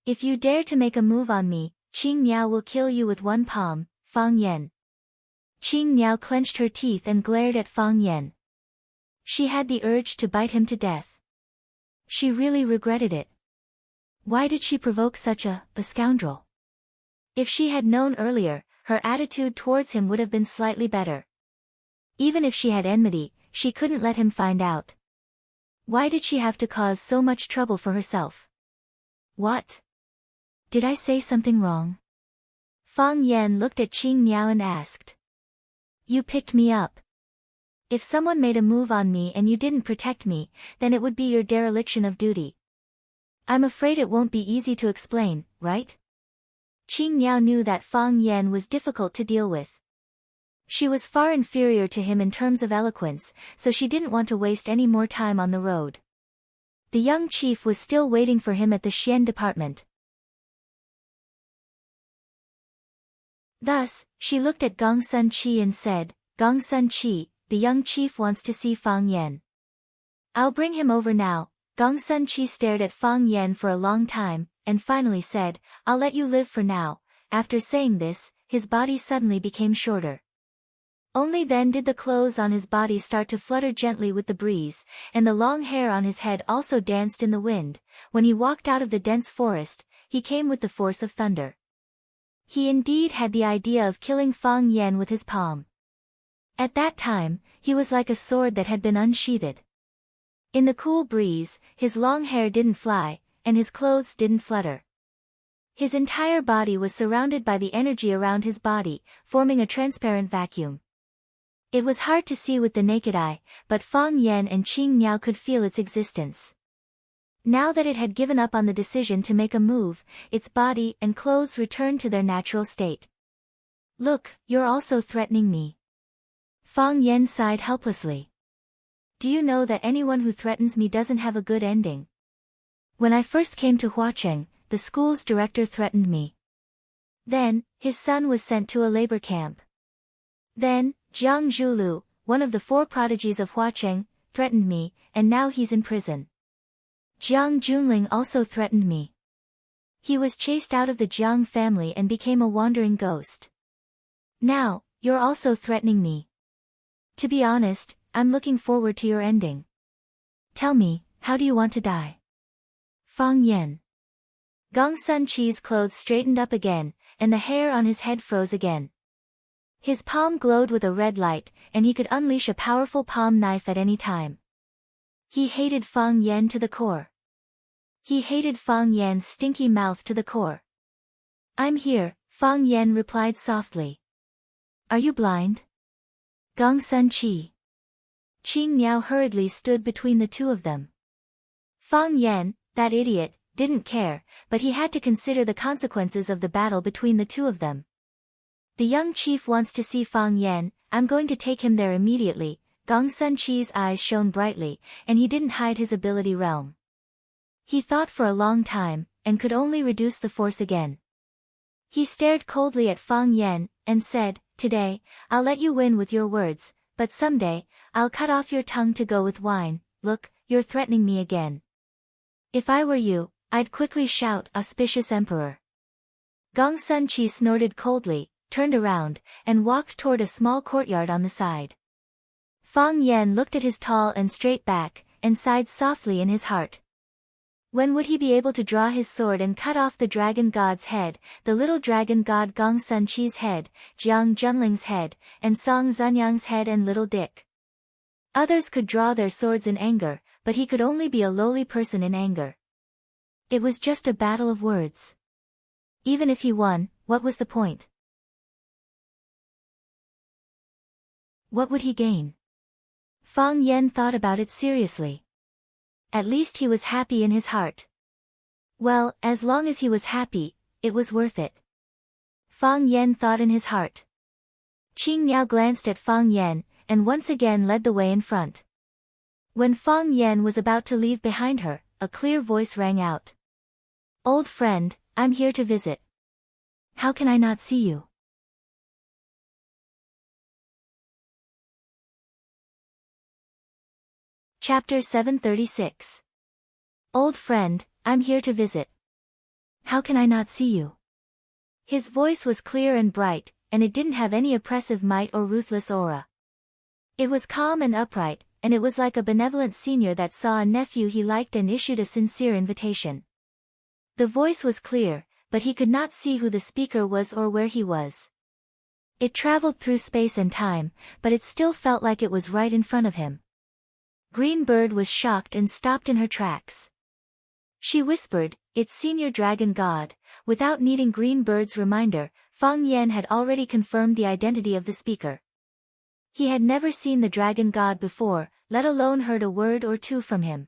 [SPEAKER 1] If you dare to make a move on me, Qing Niao will kill you with one palm, Fang Yan. Qing Niao clenched her teeth and glared at Fang Yan. She had the urge to bite him to death. She really regretted it. Why did she provoke such a scoundrel? If she had known earlier, her attitude towards him would have been slightly better. Even if she had enmity, she couldn't let him find out. Why did she have to cause so much trouble for herself? What? Did I say something wrong? Fang Yan looked at Qing Niao and asked. You picked me up. If someone made a move on me and you didn't protect me, then it would be your dereliction of duty. I'm afraid it won't be easy to explain, right? Qing Niao knew that Fang Yan was difficult to deal with. She was far inferior to him in terms of eloquence, so she didn't want to waste any more time on the road. The young chief was still waiting for him at the Xian department. Thus, she looked at Gong Sun Qi and said, Gong Sun Qi, the young chief wants to see Fang Yan. I'll bring him over now. Gong Sun Qi stared at Fang Yan for a long time, and finally said, I'll let you live for now. After saying this, his body suddenly became shorter. Only then did the clothes on his body start to flutter gently with the breeze, and the long hair on his head also danced in the wind. When he walked out of the dense forest, he came with the force of thunder. He indeed had the idea of killing Fang Yan with his palm. At that time, he was like a sword that had been unsheathed. In the cool breeze, his long hair didn't fly, and his clothes didn't flutter. His entire body was surrounded by the energy around his body, forming a transparent vacuum. It was hard to see with the naked eye, but Fang Yan and Qing Niao could feel its existence. Now that it had given up on the decision to make a move, its body and clothes returned to their natural state. Look, you're also threatening me. Fang Yan sighed helplessly. Do you know that anyone who threatens me doesn't have a good ending? When I first came to Huacheng, the school's director threatened me. Then, his son was sent to a labor camp. Then, Jiang Zhulu, one of the 4 prodigies of Huacheng, threatened me, and now he's in prison. Jiang Junling also threatened me. He was chased out of the Jiang family and became a wandering ghost. Now, you're also threatening me. To be honest, I'm looking forward to your ending. Tell me, how do you want to die? Fang Yan. Gong Sun Qi's clothes straightened up again, and the hair on his head froze again. His palm glowed with a red light, and he could unleash a powerful palm knife at any time. He hated Fang Yan to the core. He hated Fang Yan's stinky mouth to the core. "I'm here," Fang Yan replied softly. "Are you blind?" Gong Sun Chi. Qing Niao hurriedly stood between the two of them. Fang Yan, that idiot, didn't care, but he had to consider the consequences of the battle between the two of them. "The young chief wants to see Fang Yan, I'm going to take him there immediately." Gong Sun Chi's eyes shone brightly, and he didn't hide his ability realm. He thought for a long time, and could only reduce the force again. He stared coldly at Fang Yan, and said, "Today, I'll let you win with your words, but someday, I'll cut off your tongue to go with wine. Look, you're threatening me again." "If I were you, I'd quickly shout, 'Auspicious Emperor.'" Gong Sun Chi snorted coldly, turned around, and walked toward a small courtyard on the side. Fang Yan looked at his tall and straight back, and sighed softly in his heart. When would he be able to draw his sword and cut off the dragon god's head, the little dragon god Gong Sun Chi's head, Jiang Junling's head, and Song Zunyang's head and little Dick? Others could draw their swords in anger, but he could only be a lowly person in anger. It was just a battle of words. Even if he won, what was the point? What would he gain? Fang Yan thought about it seriously. At least he was happy in his heart. Well, as long as he was happy, it was worth it. Fang Yan thought in his heart. Qing Niao glanced at Fang Yan, and once again led the way in front. When Fang Yan was about to leave behind her, a clear voice rang out. "Old friend, I'm here to visit. How can I not see you?" Chapter 736. "Old friend, I'm here to visit. How can I not see you?" His voice was clear and bright, and it didn't have any oppressive might or ruthless aura. It was calm and upright, and it was like a benevolent senior that saw a nephew he liked and issued a sincere invitation. The voice was clear, but he could not see who the speaker was or where he was. It traveled through space and time, but it still felt like it was right in front of him. Green Bird was shocked and stopped in her tracks. She whispered, "It's Senior Dragon God." Without needing Green Bird's reminder, Fang Yan had already confirmed the identity of the speaker. He had never seen the Dragon God before, let alone heard a word or two from him.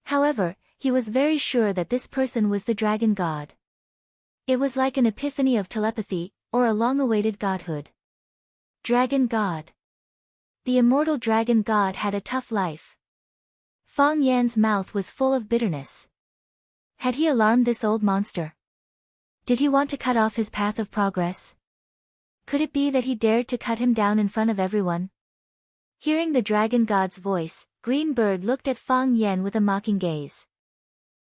[SPEAKER 1] However, he was very sure that this person was the Dragon God. It was like an epiphany of telepathy, or a long-awaited godhood. Dragon God. The immortal Dragon God had a tough life. Fang Yan's mouth was full of bitterness. Had he alarmed this old monster? Did he want to cut off his path of progress? Could it be that he dared to cut him down in front of everyone? Hearing the Dragon God's voice, Green Bird looked at Fang Yan with a mocking gaze.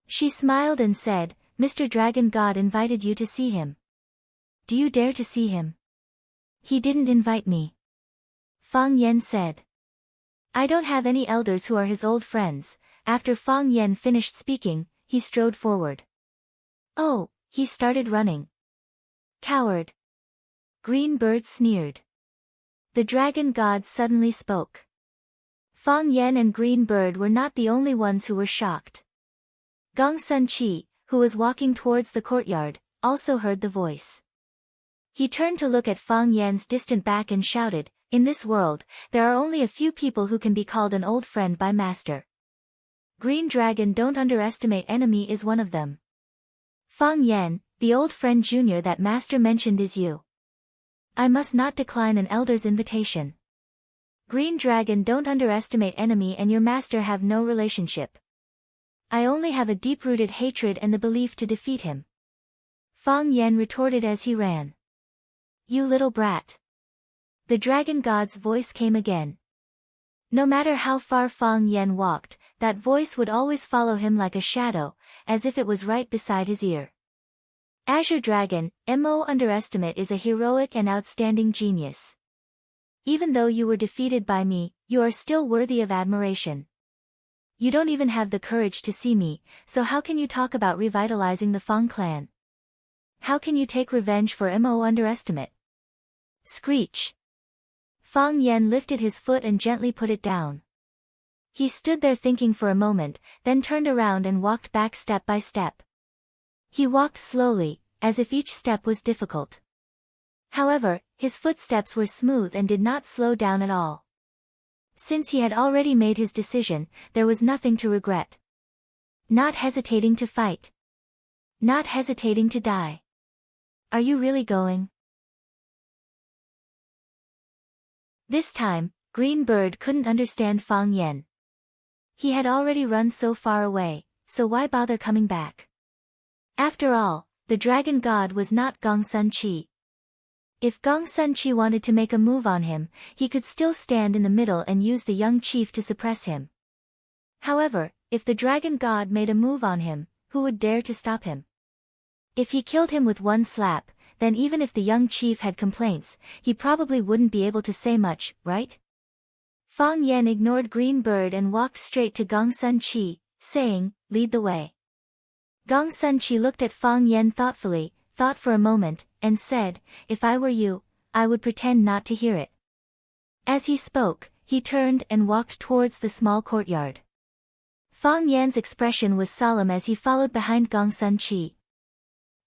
[SPEAKER 1] She smiled and said, "Mr. Dragon God invited you to see him. Do you dare to see him?" "He didn't invite me," Fang Yan said. "I don't have any elders who are his old friends." After Fang Yan finished speaking, he strode forward. "Oh," he started running. "Coward." Green Bird sneered. The Dragon God suddenly spoke. Fang Yan and Green Bird were not the only ones who were shocked. Gong Sun Chi, who was walking towards the courtyard, also heard the voice. He turned to look at Fang Yan's distant back and shouted, "In this world, there are only a few people who can be called an old friend by Master. Green Dragon don't underestimate enemy is one of them. Fang Yan, the old friend junior that Master mentioned is you. I must not decline an elder's invitation. Green Dragon don't underestimate enemy and your Master have no relationship. I only have a deep-rooted hatred and the belief to defeat him." Fang Yan retorted as he ran. "You little brat." The Dragon God's voice came again. No matter how far Fang Yan walked, that voice would always follow him like a shadow, as if it was right beside his ear. "Azure Dragon, Mo underestimate is a heroic and outstanding genius. Even though you were defeated by me, you are still worthy of admiration. You don't even have the courage to see me, so how can you talk about revitalizing the Fang clan? How can you take revenge for Mo underestimate?" Screech. Fang Yen lifted his foot and gently put it down. He stood there thinking for a moment, then turned around and walked back step by step. He walked slowly, as if each step was difficult. However, his footsteps were smooth and did not slow down at all. Since he had already made his decision, there was nothing to regret. Not hesitating to fight. Not hesitating to die. Are you really going? This time, Green Bird couldn't understand Fang Yen. He had already run so far away, so why bother coming back? After all, the dragon god was not Gong Sun Chi. If Gong Sun Chi wanted to make a move on him, he could still stand in the middle and use the young chief to suppress him. However, if the dragon god made a move on him, who would dare to stop him? If he killed him with one slap, then even if the young chief had complaints, he probably wouldn't be able to say much, right? Fang Yen ignored Green Bird and walked straight to Gong Sun Chi, saying, "Lead the way." Gong Sun Chi looked at Fang Yen thoughtfully, thought for a moment, and said, "If I were you, I would pretend not to hear it." As he spoke, he turned and walked towards the small courtyard. Fang Yan's expression was solemn as he followed behind Gong Sun Chi.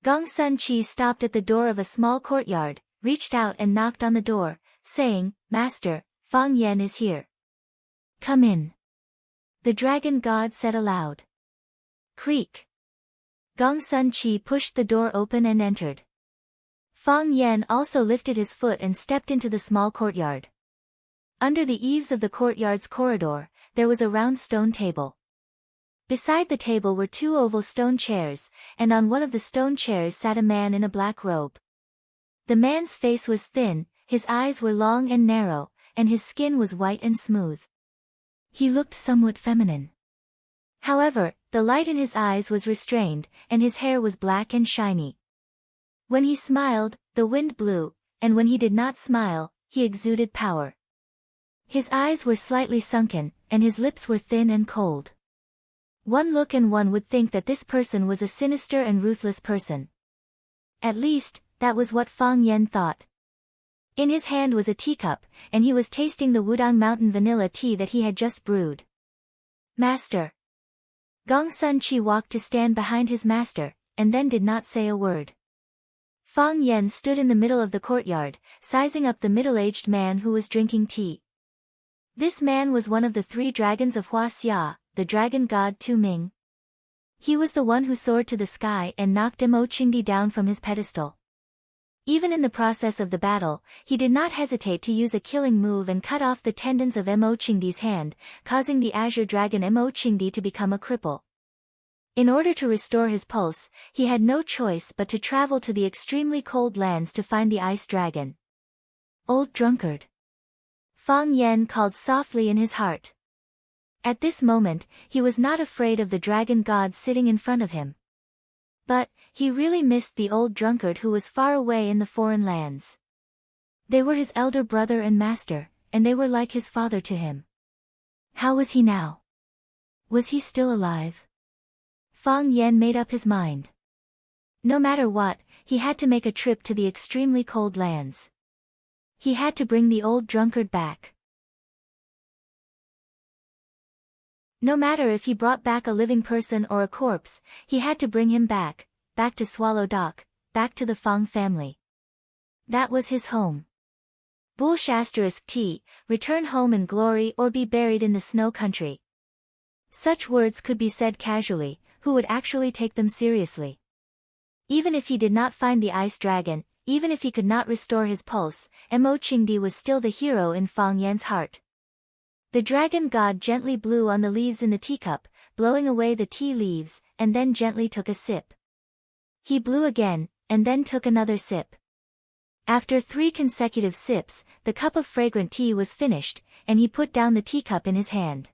[SPEAKER 1] Gong Sun Chi stopped at the door of a small courtyard, reached out and knocked on the door, saying, "Master, Fang Yen is here. Come in." The dragon god said aloud. Creak. Gong Sun Chi pushed the door open and entered. Fang Yen also lifted his foot and stepped into the small courtyard. Under the eaves of the courtyard's corridor, there was a round stone table. Beside the table were two oval stone chairs, and on one of the stone chairs sat a man in a black robe. The man's face was thin, his eyes were long and narrow, and his skin was white and smooth. He looked somewhat feminine. However, the light in his eyes was restrained, and his hair was black and shiny. When he smiled, the wind blew, and when he did not smile, he exuded power. His eyes were slightly sunken, and his lips were thin and cold. One look and one would think that this person was a sinister and ruthless person. At least, that was what Fang Yen thought. In his hand was a teacup, and he was tasting the Wudang Mountain vanilla tea that he had just brewed. "Master." Gong Sun Chi walked to stand behind his master, and then did not say a word. Fang Yen stood in the middle of the courtyard, sizing up the middle-aged man who was drinking tea. This man was one of the three dragons of Hua Xia, the dragon god Tu Ming. He was the one who soared to the sky and knocked Mo Qingdi down from his pedestal. Even in the process of the battle, he did not hesitate to use a killing move and cut off the tendons of Mo Qingdi's hand, causing the azure dragon Mo Qingdi to become a cripple. In order to restore his pulse, he had no choice but to travel to the extremely cold lands to find the ice dragon. "Old drunkard." Fang Yen called softly in his heart. At this moment, he was not afraid of the dragon god sitting in front of him. But, he really missed the old drunkard who was far away in the foreign lands. They were his elder brother and master, and they were like his father to him. How was he now? Was he still alive? Fang Yen made up his mind. No matter what, he had to make a trip to the extremely cold lands. He had to bring the old drunkard back. No matter if he brought back a living person or a corpse, he had to bring him back to Swallow Dock, back to the Fang family. That was his home. *T, return home in glory or be buried in the snow country. Such words could be said casually, who would actually take them seriously? Even if he did not find the ice dragon, even if he could not restore his pulse, Mo Qingdi was still the hero in Fang Yan's heart. The dragon god gently blew on the leaves in the teacup, blowing away the tea leaves, and then gently took a sip. He blew again, and then took another sip. After 3 consecutive sips, the cup of fragrant tea was finished, and he put down the teacup in his hand.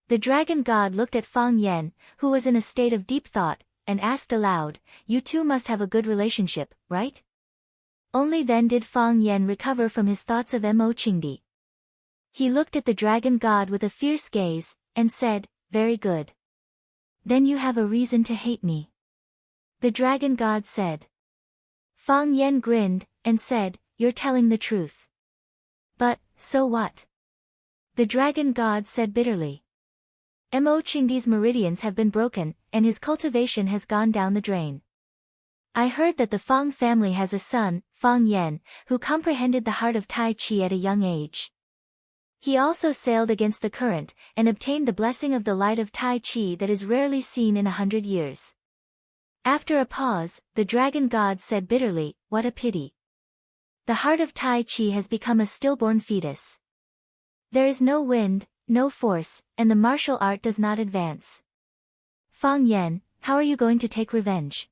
[SPEAKER 1] The dragon god looked at Fang Yen, who was in a state of deep thought, and asked aloud, "You two must have a good relationship, right?" Only then did Fang Yen recover from his thoughts of Mo Qingdi. He looked at the dragon god with a fierce gaze, and said, "Very good. Then you have a reason to hate me." The dragon god said. Fang Yen grinned, and said, you're telling the truth. But, so what? The dragon god said bitterly. Mo Qingdi's meridians have been broken, and his cultivation has gone down the drain. I heard that the Fang family has a son, Fang Yan, who comprehended the heart of Tai Chi at a young age. He also sailed against the current, and obtained the blessing of the light of Tai Chi that is rarely seen in 100 years. After a pause, the dragon god said bitterly, what a pity. The heart of Tai Chi has become a stillborn fetus. There is no wind, no force, and the martial art does not advance. Fang Yan, how are you going to take revenge?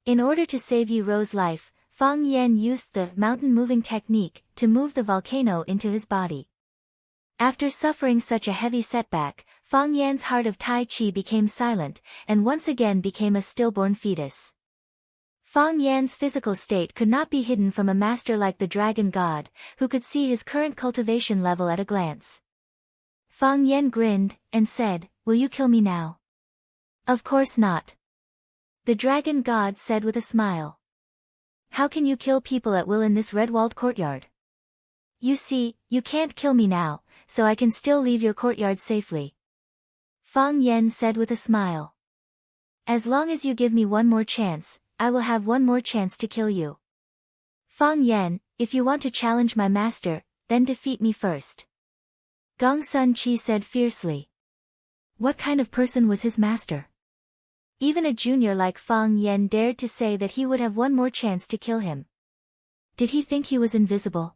[SPEAKER 1] In order to save Yi Ro's life, Fang Yan used the mountain-moving technique to move the volcano into his body. After suffering such a heavy setback, Fang Yan's heart of Tai Chi became silent, and once again became a stillborn fetus. Fang Yan's physical state could not be hidden from a master like the dragon god, who could see his current cultivation level at a glance. Fang Yan grinned, and said, will you kill me now? Of course not. The dragon god said with a smile. How can you kill people at will in this red-walled courtyard? You see, you can't kill me now, so I can still leave your courtyard safely. Fang Yan said with a smile. As long as you give me one more chance, I will have one more chance to kill you. Fang Yan, if you want to challenge my master, then defeat me first. Gong Sun Chi said fiercely. What kind of person was his master? Even a junior like Fang Yan dared to say that he would have one more chance to kill him. Did he think he was invisible?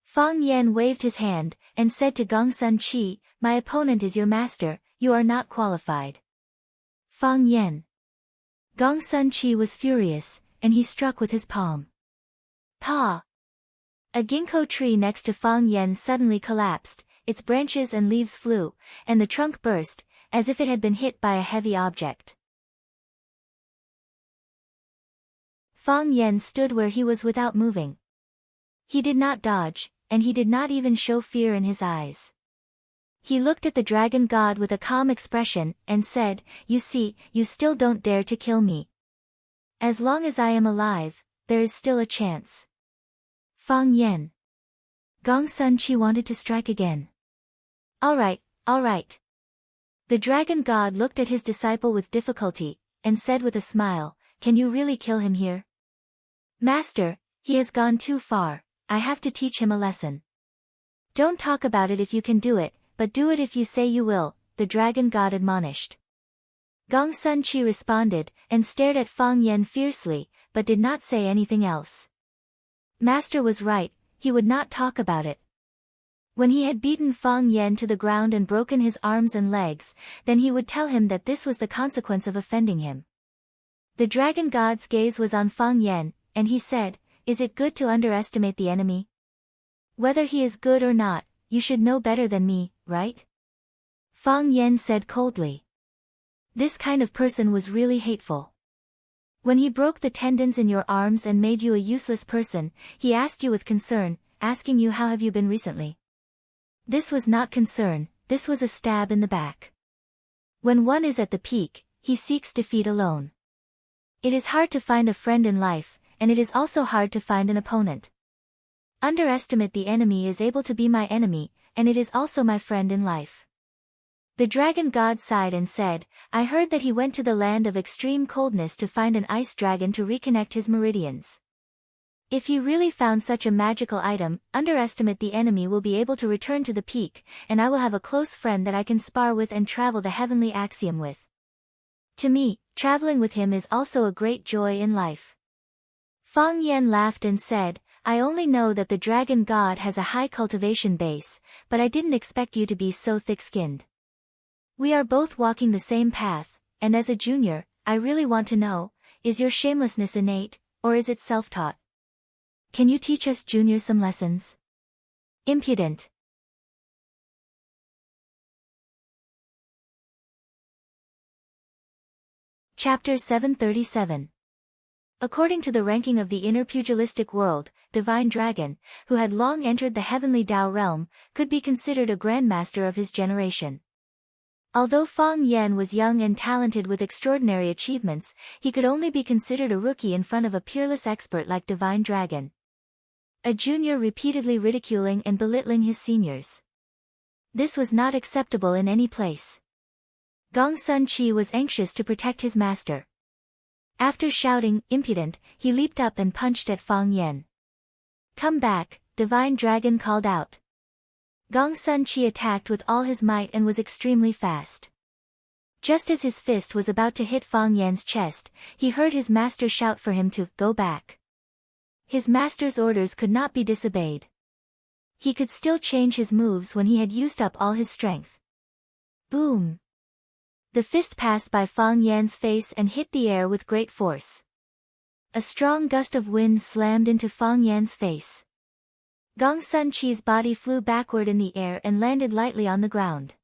[SPEAKER 1] Fang Yan waved his hand, and said to Gong Sun Chi, my opponent is your master, you are not qualified. Fang Yan. Gong Sun Chi was furious, and he struck with his palm. Pa! A ginkgo tree next to Fang Yan suddenly collapsed, its branches and leaves flew, and the trunk burst, as if it had been hit by a heavy object. Fang Yan stood where he was without moving. He did not dodge, and he did not even show fear in his eyes. He looked at the dragon god with a calm expression, and said, you see, you still don't dare to kill me. As long as I am alive, there is still a chance. Fang Yan. Gong Sun Chi wanted to strike again. All right. The dragon god looked at his disciple with difficulty, and said with a smile, can you really kill him here? Master, he has gone too far, I have to teach him a lesson. Don't talk about it if you can do it, but do it if you say you will, the dragon god admonished. Gong Sun Chi responded, and stared at Fang Yan fiercely, but did not say anything else. Master was right, he would not talk about it. When he had beaten Fang Yan to the ground and broken his arms and legs, then he would tell him that this was the consequence of offending him. The dragon god's gaze was on Fang Yan, and he said, is it good to underestimate the enemy? Whether he is good or not, you should know better than me, right? Fang Yan said coldly. This kind of person was really hateful. When he broke the tendons in your arms and made you a useless person, he asked you with concern, asking you how have you been recently. This was not concern, this was a stab in the back. When one is at the peak, he seeks defeat alone. It is hard to find a friend in life, and it is also hard to find an opponent. Underestimate the enemy is able to be my enemy, and it is also my friend in life. The dragon god sighed and said, I heard that he went to the land of extreme coldness to find an ice dragon to reconnect his meridians. If he really found such a magical item, underestimate the enemy will be able to return to the peak, and I will have a close friend that I can spar with and travel the heavenly axiom with. To me, traveling with him is also a great joy in life. Fang Yan laughed and said, I only know that the dragon god has a high cultivation base, but I didn't expect you to be so thick-skinned. We are both walking the same path, and as a junior, I really want to know, is your shamelessness innate, or is it self-taught? Can you teach us juniors some lessons? Impudent. Chapter 737. According to the ranking of the inner pugilistic world, Divine Dragon, who had long entered the heavenly Tao realm, could be considered a grandmaster of his generation. Although Fang Yan was young and talented with extraordinary achievements, he could only be considered a rookie in front of a peerless expert like Divine Dragon. A junior repeatedly ridiculing and belittling his seniors. This was not acceptable in any place. Gong Sun Chi was anxious to protect his master. After shouting, "Impudent," he leaped up and punched at Fang Yan. "Come back," Divine Dragon called out. Gong Sun Chi attacked with all his might and was extremely fast. Just as his fist was about to hit Fang Yan's chest, he heard his master shout for him to go back. His master's orders could not be disobeyed. He could still change his moves when he had used up all his strength. Boom! The fist passed by Fang Yan's face and hit the air with great force. A strong gust of wind slammed into Fang Yan's face. Gong Sun Chi's body flew backward in the air and landed lightly on the ground.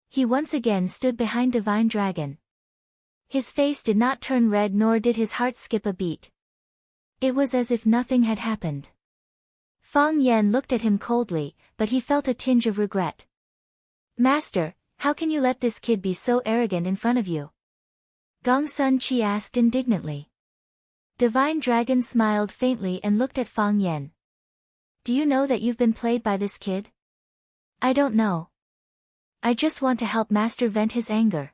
[SPEAKER 1] He once again stood behind Divine Dragon. His face did not turn red nor did his heart skip a beat. It was as if nothing had happened. Fang Yan looked at him coldly, but he felt a tinge of regret. "Master, how can you let this kid be so arrogant in front of you?" Gong Sun Chi asked indignantly. Divine Dragon smiled faintly and looked at Fang Yan. "Do you know that you've been played by this kid?" "I don't know. I just want to help Master vent his anger."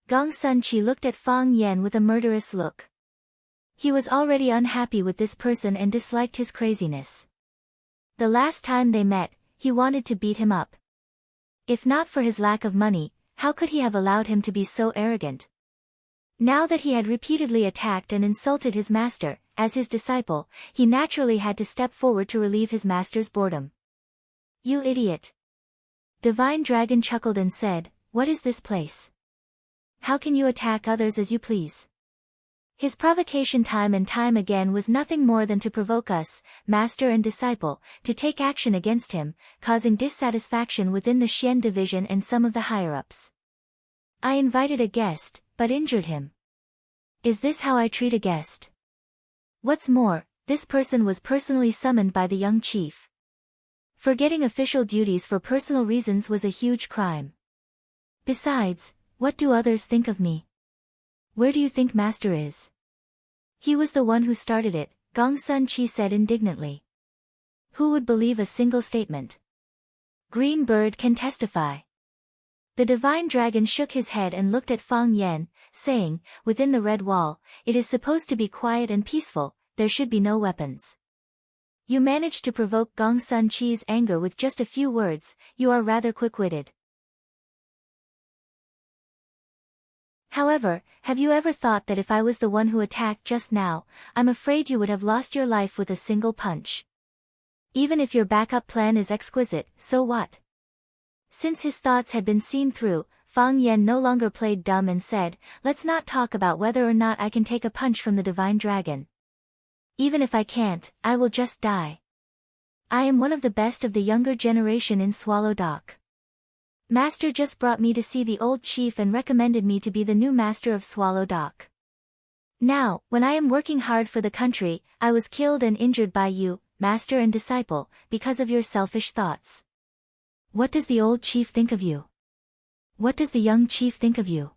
[SPEAKER 1] Gong Sun Chi looked at Fang Yan with a murderous look. He was already unhappy with this person and disliked his craziness. The last time they met, he wanted to beat him up. If not for his lack of money, how could he have allowed him to be so arrogant? Now that he had repeatedly attacked and insulted his master, as his disciple, he naturally had to step forward to relieve his master's boredom. "You idiot!" Divine Dragon chuckled and said, "What is this place? How can you attack others as you please?" His provocation time and time again was nothing more than to provoke us, master and disciple, to take action against him, causing dissatisfaction within the Xian division and some of the higher-ups. I invited a guest, but injured him. Is this how I treat a guest? What's more, this person was personally summoned by the young chief. Forgetting official duties for personal reasons was a huge crime. Besides, what do others think of me? Where do you think Master is? He was the one who started it, Gong Sun Chi said indignantly. Who would believe a single statement? Green Bird can testify. The Divine Dragon shook his head and looked at Fang Yan, saying, "Within the red wall, it is supposed to be quiet and peaceful, there should be no weapons. You managed to provoke Gong Sun Chi's anger with just a few words, you are rather quick-witted. However, have you ever thought that if I was the one who attacked just now, I'm afraid you would have lost your life with a single punch. Even if your backup plan is exquisite, so what?" Since his thoughts had been seen through, Fang Yan no longer played dumb and said, "Let's not talk about whether or not I can take a punch from the Divine Dragon. Even if I can't, I will just die. I am one of the best of the younger generation in Swallow Dock. Master just brought me to see the old chief and recommended me to be the new master of Swallow Dock. Now, when I am working hard for the country, I was killed and injured by you, master and disciple, because of your selfish thoughts. What does the old chief think of you? What does the young chief think of you?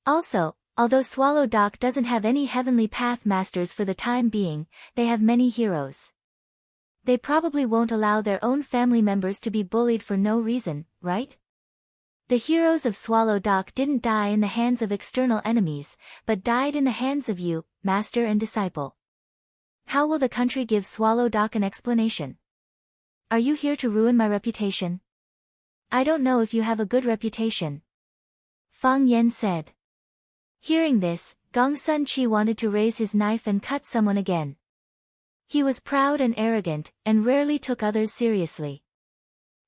[SPEAKER 1] Also, although Swallow Dock doesn't have any heavenly path masters for the time being, they have many heroes. They probably won't allow their own family members to be bullied for no reason, right? The heroes of Swallow Dock didn't die in the hands of external enemies, but died in the hands of you, master and disciple. How will the country give Swallow Dock an explanation? Are you here to ruin my reputation? I don't know if you have a good reputation." Fang Yan said. Hearing this, Gong Sun Chi wanted to raise his knife and cut someone again. He was proud and arrogant, and rarely took others seriously.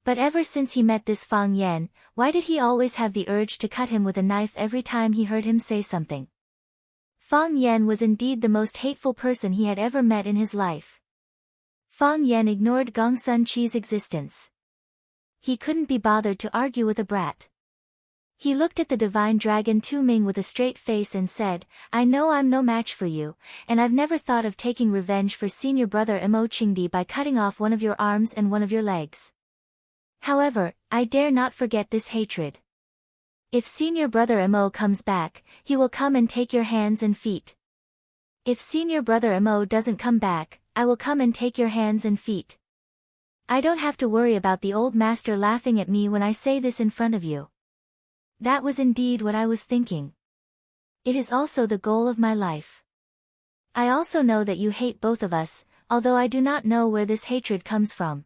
[SPEAKER 1] But ever since he met this Fang Yan, why did he always have the urge to cut him with a knife every time he heard him say something? Fang Yan was indeed the most hateful person he had ever met in his life. Fang Yan ignored Gong Sun Chi's existence. He couldn't be bothered to argue with a brat. He looked at the Divine Dragon Tu Ming with a straight face and said, "I know I'm no match for you, and I've never thought of taking revenge for senior brother Mo Qingdi by cutting off one of your arms and one of your legs. However, I dare not forget this hatred. If senior brother Mo comes back, he will come and take your hands and feet. If senior brother Mo doesn't come back, I will come and take your hands and feet. I don't have to worry about the old master laughing at me when I say this in front of you. That was indeed what I was thinking. It is also the goal of my life. I also know that you hate both of us, although I do not know where this hatred comes from.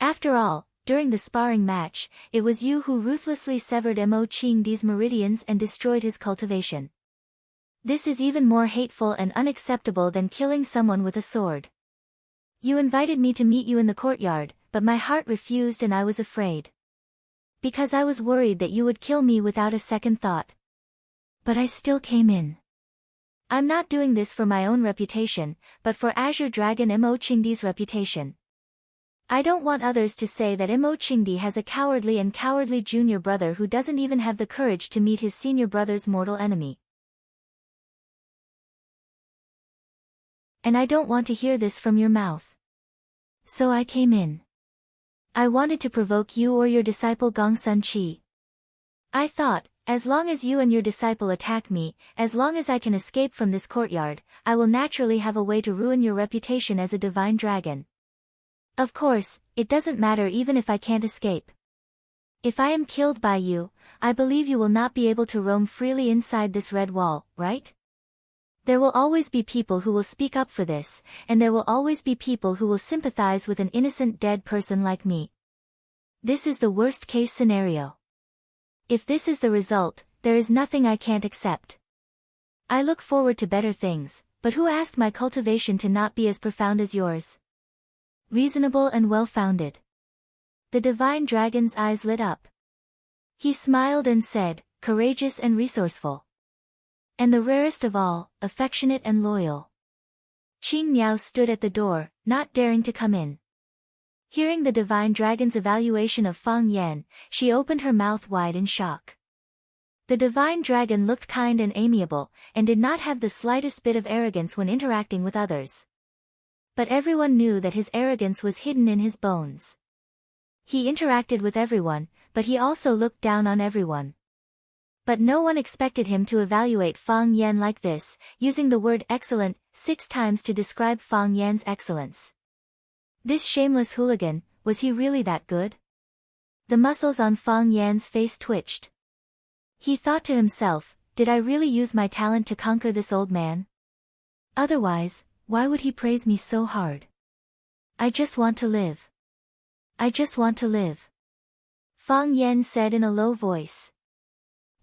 [SPEAKER 1] After all, during the sparring match, it was you who ruthlessly severed Mo Qingdi's meridians and destroyed his cultivation. This is even more hateful and unacceptable than killing someone with a sword. You invited me to meet you in the courtyard, but my heart refused and I was afraid. Because I was worried that you would kill me without a second thought. But I still came in. I'm not doing this for my own reputation, but for Azure Dragon Mo Qingdi's reputation. I don't want others to say that Mo Qingdi has a cowardly junior brother who doesn't even have the courage to meet his senior brother's mortal enemy. And I don't want to hear this from your mouth. So I came in. I wanted to provoke you or your disciple Gongsun Qi. I thought, as long as you and your disciple attack me, as long as I can escape from this courtyard, I will naturally have a way to ruin your reputation as a divine dragon. Of course, it doesn't matter even if I can't escape. If I am killed by you, I believe you will not be able to roam freely inside this red wall, right? There will always be people who will speak up for this, and there will always be people who will sympathize with an innocent dead person like me. This is the worst-case scenario. If this is the result, there is nothing I can't accept. I look forward to better things, but who asked my cultivation to not be as profound as yours? Reasonable and well-founded. The divine dragon's eyes lit up. He smiled and said, courageous and resourceful. And the rarest of all, affectionate and loyal. Qing Miao stood at the door, not daring to come in. Hearing the divine dragon's evaluation of Fang Yan, she opened her mouth wide in shock. The divine dragon looked kind and amiable, and did not have the slightest bit of arrogance when interacting with others. But everyone knew that his arrogance was hidden in his bones. He interacted with everyone, but he also looked down on everyone. But no one expected him to evaluate Fang Yan like this, using the word excellent 6 times to describe Fang Yan's excellence. This shameless hooligan, was he really that good? The muscles on Fang Yan's face twitched. He thought to himself, did I really use my talent to conquer this old man? Otherwise, why would he praise me so hard? I just want to live. I just want to live. Fang Yan said in a low voice.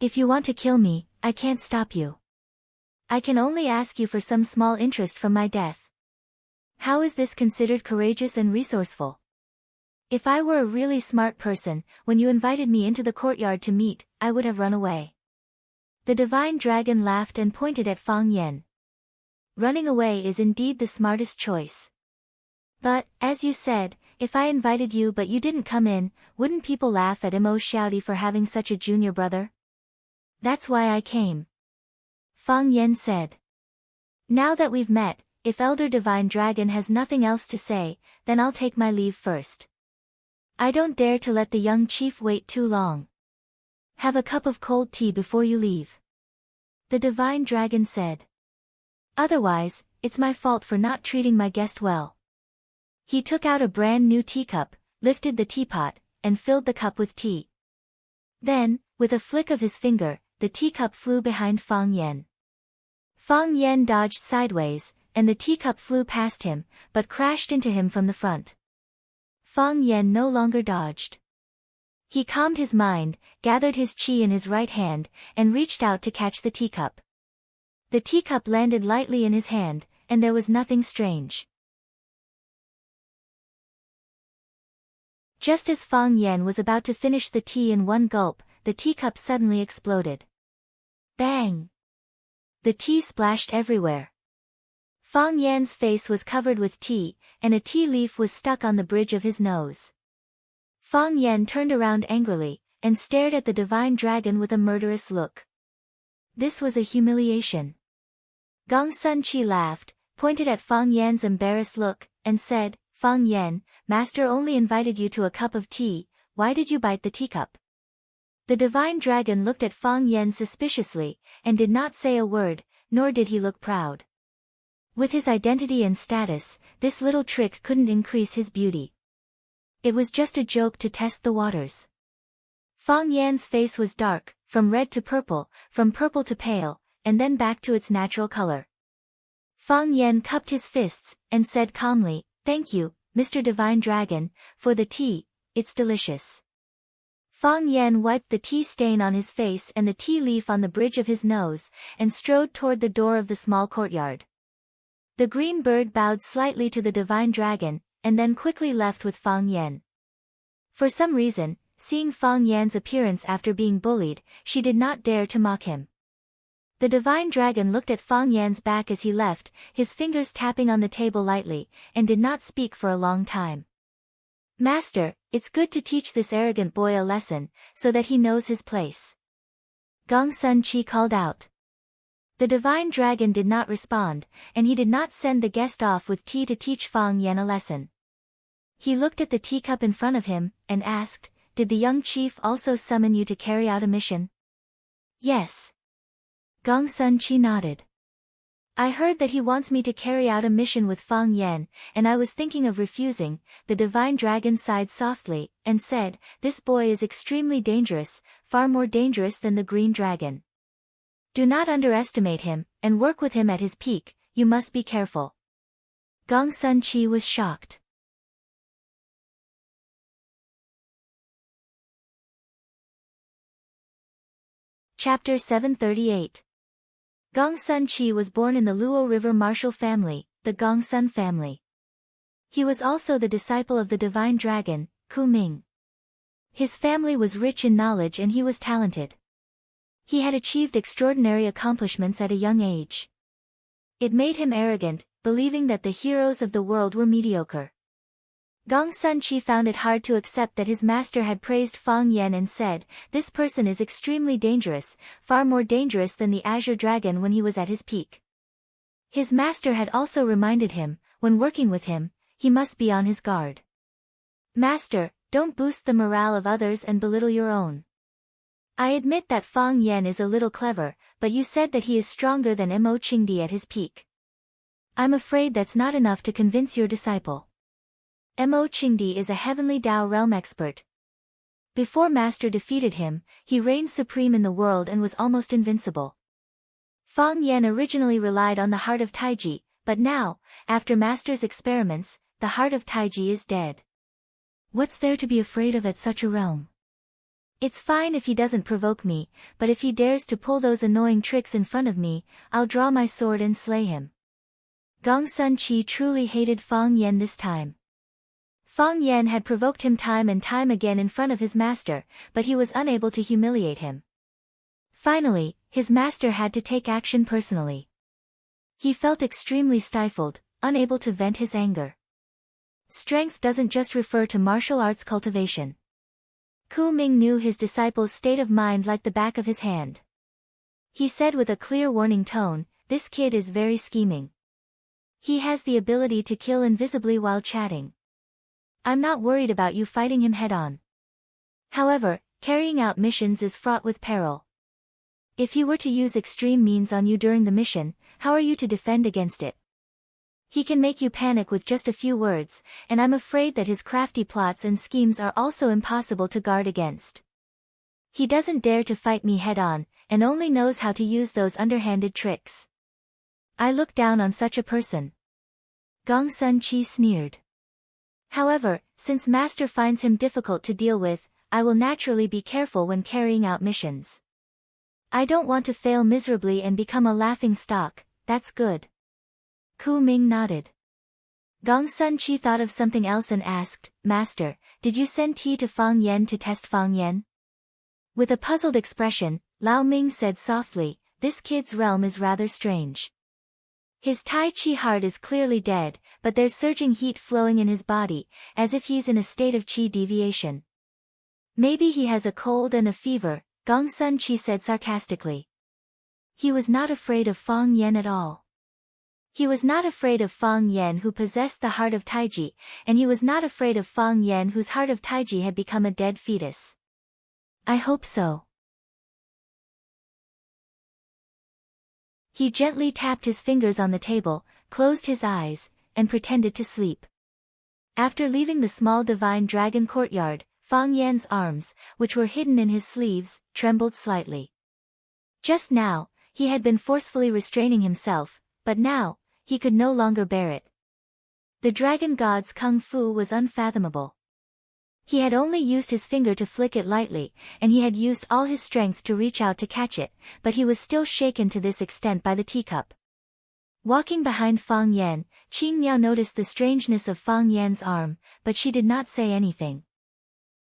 [SPEAKER 1] If you want to kill me, I can't stop you. I can only ask you for some small interest from my death. How is this considered courageous and resourceful? If I were a really smart person, when you invited me into the courtyard to meet, I would have run away. The divine dragon laughed and pointed at Fang Yan. Running away is indeed the smartest choice. But, as you said, if I invited you but you didn't come in, wouldn't people laugh at Mo Xiaodi for having such a junior brother? That's why I came. Fang Yan said. Now that we've met, if Elder Divine Dragon has nothing else to say, then I'll take my leave first. I don't dare to let the young chief wait too long. Have a cup of cold tea before you leave. The Divine Dragon said. Otherwise, it's my fault for not treating my guest well. He took out a brand new teacup, lifted the teapot, and filled the cup with tea. Then, with a flick of his finger, the teacup flew behind Fang Yan. Fang Yan dodged sideways, and the teacup flew past him, but crashed into him from the front. Fang Yan no longer dodged. He calmed his mind, gathered his qi in his right hand, and reached out to catch the teacup. The teacup landed lightly in his hand, and there was nothing strange. Just as Fang Yan was about to finish the tea in one gulp, the teacup suddenly exploded. Bang! The tea splashed everywhere. Fang Yan's face was covered with tea, and a tea leaf was stuck on the bridge of his nose. Fang Yan turned around angrily, and stared at the divine dragon with a murderous look. This was a humiliation. Gongsun Qi laughed, pointed at Fang Yan's embarrassed look, and said, Fang Yan, master only invited you to a cup of tea, why did you bite the teacup? The divine dragon looked at Fang Yan suspiciously, and did not say a word, nor did he look proud. With his identity and status, this little trick couldn't increase his beauty. It was just a joke to test the waters. Fang Yan's face was dark, from red to purple, from purple to pale, and then back to its natural color. Fang Yan cupped his fists, and said calmly, "Thank you, Mr. Divine Dragon, for the tea, it's delicious." Fang Yan wiped the tea stain on his face and the tea leaf on the bridge of his nose, and strode toward the door of the small courtyard. The green bird bowed slightly to the Divine Dragon, and then quickly left with Fang Yan. For some reason, seeing Fang Yan's appearance after being bullied, she did not dare to mock him. The Divine Dragon looked at Fang Yan's back as he left, his fingers tapping on the table lightly, and did not speak for a long time. "Master, it's good to teach this arrogant boy a lesson, so that he knows his place." Gong Sun Chi called out. The Divine Dragon did not respond, and he did not send the guest off with tea to teach Fang Yan a lesson. He looked at the teacup in front of him, and asked, "Did the young chief also summon you to carry out a mission?" "Yes." Gong Sun Chi nodded. "I heard that he wants me to carry out a mission with Fang Yan, and I was thinking of refusing." The Divine Dragon sighed softly, and said, "This boy is extremely dangerous, far more dangerous than the Green Dragon. Do not underestimate him, and work with him at his peak, you must be careful." Gong Sun Chi was shocked. Chapter 738. Gong Sun Chi was born in the Luo River martial family, the Gong Sun family. He was also the disciple of the Divine Dragon, Ku Ming. His family was rich in knowledge and he was talented. He had achieved extraordinary accomplishments at a young age. It made him arrogant, believing that the heroes of the world were mediocre. Gong Sun Chi found it hard to accept that his master had praised Fang Yan and said, "This person is extremely dangerous, far more dangerous than the Azure Dragon when he was at his peak." His master had also reminded him, when working with him, he must be on his guard. "Master, don't boost the morale of others and belittle your own. I admit that Fang Yan is a little clever, but you said that he is stronger than Mo Qingdi at his peak. I'm afraid that's not enough to convince your disciple. Mo Qingdi is a heavenly Dao realm expert. Before Master defeated him, he reigned supreme in the world and was almost invincible. Fang Yan originally relied on the heart of Taiji, but now, after Master's experiments, the heart of Taiji is dead. What's there to be afraid of at such a realm? It's fine if he doesn't provoke me, but if he dares to pull those annoying tricks in front of me, I'll draw my sword and slay him." Gong Sun Chi truly hated Fang Yan this time. Fang Yan had provoked him time and time again in front of his master, but he was unable to humiliate him. Finally, his master had to take action personally. He felt extremely stifled, unable to vent his anger. Strength doesn't just refer to martial arts cultivation. Ku Ming knew his disciple's state of mind like the back of his hand. He said with a clear warning tone, "This kid is very scheming. He has the ability to kill invisibly while chatting. I'm not worried about you fighting him head-on. However, carrying out missions is fraught with peril. If he were to use extreme means on you during the mission, how are you to defend against it? He can make you panic with just a few words, and I'm afraid that his crafty plots and schemes are also impossible to guard against. He doesn't dare to fight me head-on, and only knows how to use those underhanded tricks. I look down on such a person." Gong Sun Chi sneered. "However, since Master finds him difficult to deal with, I will naturally be careful when carrying out missions. I don't want to fail miserably and become a laughing stock." "That's good." Ku Ming nodded. Gong Sun Chi thought of something else and asked, "Master, did you send tea to Fang Yan to test Fang Yan?" With a puzzled expression, Lao Ming said softly, "This kid's realm is rather strange. His Tai Chi heart is clearly dead, but there's surging heat flowing in his body, as if he's in a state of Qi deviation. Maybe he has a cold and a fever," Gong Sun Chi said sarcastically. He was not afraid of Fang Yan at all. He was not afraid of Fang Yan who possessed the heart of Taiji, and he was not afraid of Fang Yan whose heart of Taiji had become a dead fetus. "I hope so." He gently tapped his fingers on the table, closed his eyes, and pretended to sleep. After leaving the small divine dragon courtyard, Fang Yan's arms, which were hidden in his sleeves, trembled slightly. Just now, he had been forcefully restraining himself, but now, he could no longer bear it. The dragon god's kung fu was unfathomable. He had only used his finger to flick it lightly, and he had used all his strength to reach out to catch it, but he was still shaken to this extent by the teacup. Walking behind Fang Yan, Qing Miao noticed the strangeness of Fang Yan's arm, but she did not say anything.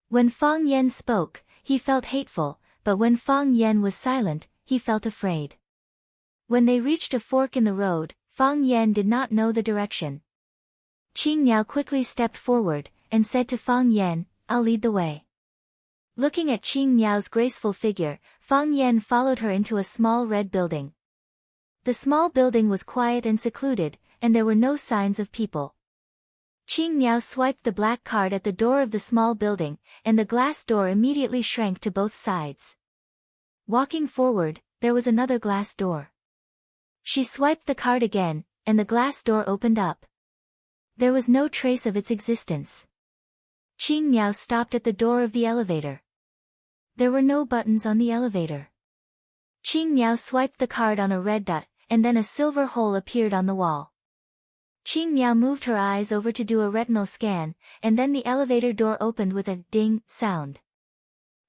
[SPEAKER 1] When Fang Yan spoke, he felt hateful, but when Fang Yan was silent, he felt afraid. When they reached a fork in the road, Fang Yan did not know the direction. Qing Miao quickly stepped forward, and said to Fang Yan, "I'll lead the way." Looking at Qing Miao's graceful figure, Fang Yan followed her into a small red building. The small building was quiet and secluded, and there were no signs of people. Qing Miao swiped the black card at the door of the small building, and the glass door immediately shrank to both sides. Walking forward, there was another glass door. She swiped the card again, and the glass door opened up. There was no trace of its existence. Qing Miao stopped at the door of the elevator. There were no buttons on the elevator. Qing Miao swiped the card on a red dot, and then a silver hole appeared on the wall. Qing Miao moved her eyes over to do a retinal scan, and then the elevator door opened with a ding sound.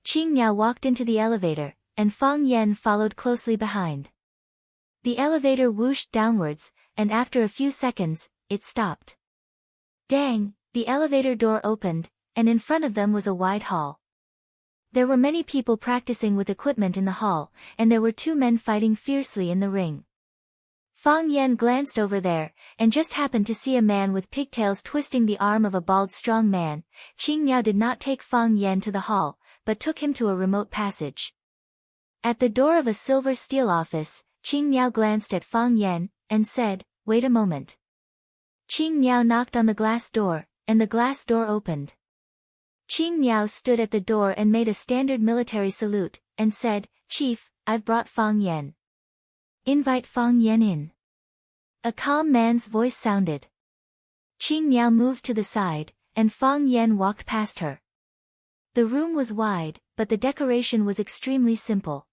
[SPEAKER 1] Qing Miao walked into the elevator, and Fang Yan followed closely behind. The elevator whooshed downwards, and after a few seconds, it stopped. Dang! The elevator door opened, and in front of them was a wide hall. There were many people practicing with equipment in the hall, and there were two men fighting fiercely in the ring. Fang Yan glanced over there, and just happened to see a man with pigtails twisting the arm of a bald strong man. Qing Miao did not take Fang Yan to the hall, but took him to a remote passage. At the door of a silver steel office, Qing Miao glanced at Fang Yan, and said, "Wait a moment." Qing Miao knocked on the glass door, and the glass door opened. Qing Miao stood at the door and made a standard military salute, and said, "Chief, I've brought Fang Yan." "Invite Fang Yan in." A calm man's voice sounded. Qing Miao moved to the side, and Fang Yan walked past her. The room was wide, but the decoration was extremely simple.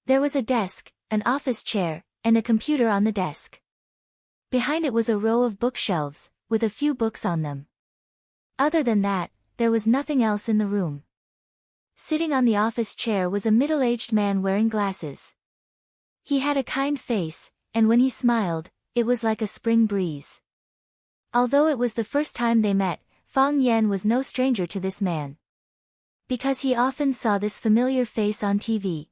[SPEAKER 1] There was a desk, an office chair, and a computer on the desk. Behind it was a row of bookshelves, with a few books on them. Other than that, there was nothing else in the room. Sitting on the office chair was a middle-aged man wearing glasses. He had a kind face, and when he smiled, it was like a spring breeze. Although it was the first time they met, Fang Yan was no stranger to this man. Because he often saw this familiar face on TV.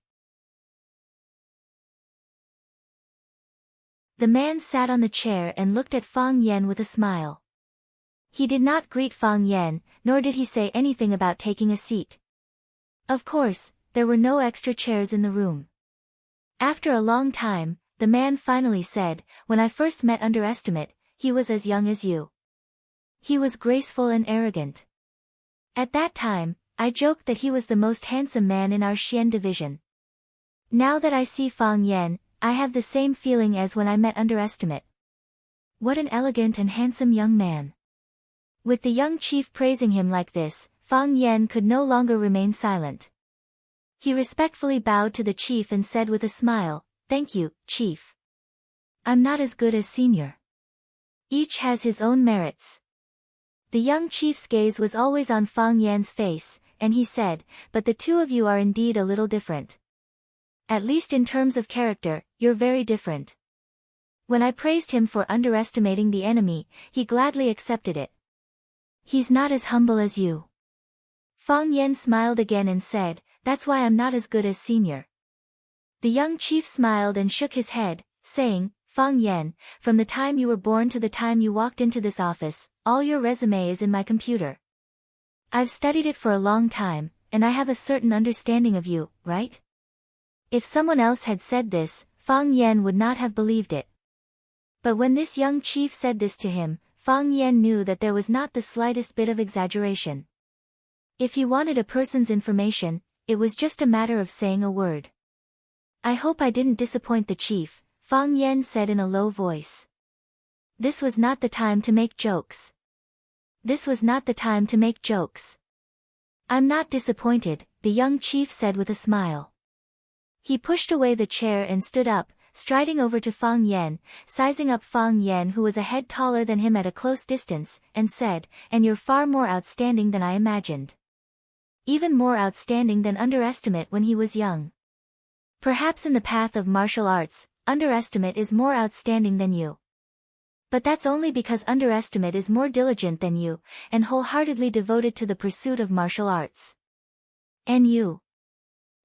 [SPEAKER 1] The man sat on the chair and looked at Fang Yan with a smile. He did not greet Fang Yan, nor did he say anything about taking a seat. Of course, there were no extra chairs in the room. After a long time, the man finally said, "When I first met Underestimate, he was as young as you. He was graceful and arrogant. At that time, I joked that he was the most handsome man in our Xian division. Now that I see Fang Yan, I have the same feeling as when I met Underestimate. What an elegant and handsome young man." With the young chief praising him like this, Fang Yan could no longer remain silent. He respectfully bowed to the chief and said with a smile, "Thank you, chief. I'm not as good as senior. Each has his own merits." The young chief's gaze was always on Fang Yan's face, and he said, "But the two of you are indeed a little different. At least in terms of character, you're very different." When I praised him for underestimating the enemy, he gladly accepted it. "He's not as humble as you." Fang Yan smiled again and said, "That's why I'm not as good as senior." The young chief smiled and shook his head, saying, "Fang Yan, from the time you were born to the time you walked into this office, all your resume is in my computer. I've studied it for a long time, and I have a certain understanding of you, right?" If someone else had said this, Fang Yan would not have believed it. But when this young chief said this to him, Fang Yan knew that there was not the slightest bit of exaggeration. If he wanted a person's information, it was just a matter of saying a word. "I hope I didn't disappoint the chief," Fang Yan said in a low voice. This was not the time to make jokes. This was not the time to make jokes. I'm not disappointed, the young chief said with a smile. He pushed away the chair and stood up, striding over to Fang Yan, sizing up Fang Yan, who was a head taller than him at a close distance, and said, "And you're far more outstanding than I imagined. Even more outstanding than underestimate when he was young. Perhaps in the path of martial arts, underestimate is more outstanding than you. But that's only because underestimate is more diligent than you, and wholeheartedly devoted to the pursuit of martial arts. And you?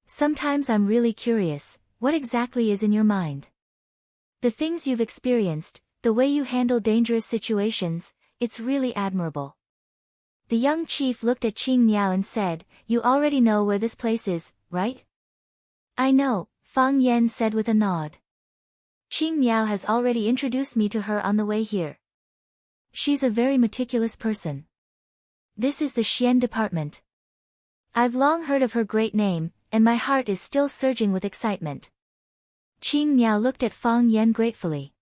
[SPEAKER 1] Sometimes I'm really curious, what exactly is in your mind? The things you've experienced, the way you handle dangerous situations, it's really admirable." The young chief looked at Qing Niao and said, "You already know where this place is, right?" "I know," Fang Yan said with a nod. "Qing Niao has already introduced me to her on the way here. She's a very meticulous person. This is the Xian department. I've long heard of her great name, and my heart is still surging with excitement." Qing Niao looked at Fang Yan gratefully.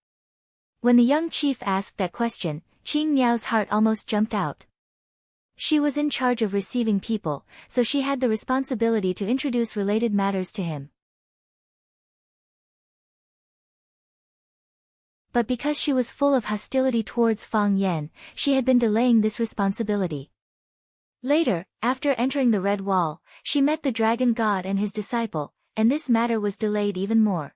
[SPEAKER 1] When the young chief asked that question, Qing Niao's heart almost jumped out. She was in charge of receiving people, so she had the responsibility to introduce related matters to him. But because she was full of hostility towards Fang Yan, she had been delaying this responsibility. Later, after entering the Red Wall, she met the Dragon God and his disciple, and this matter was delayed even more.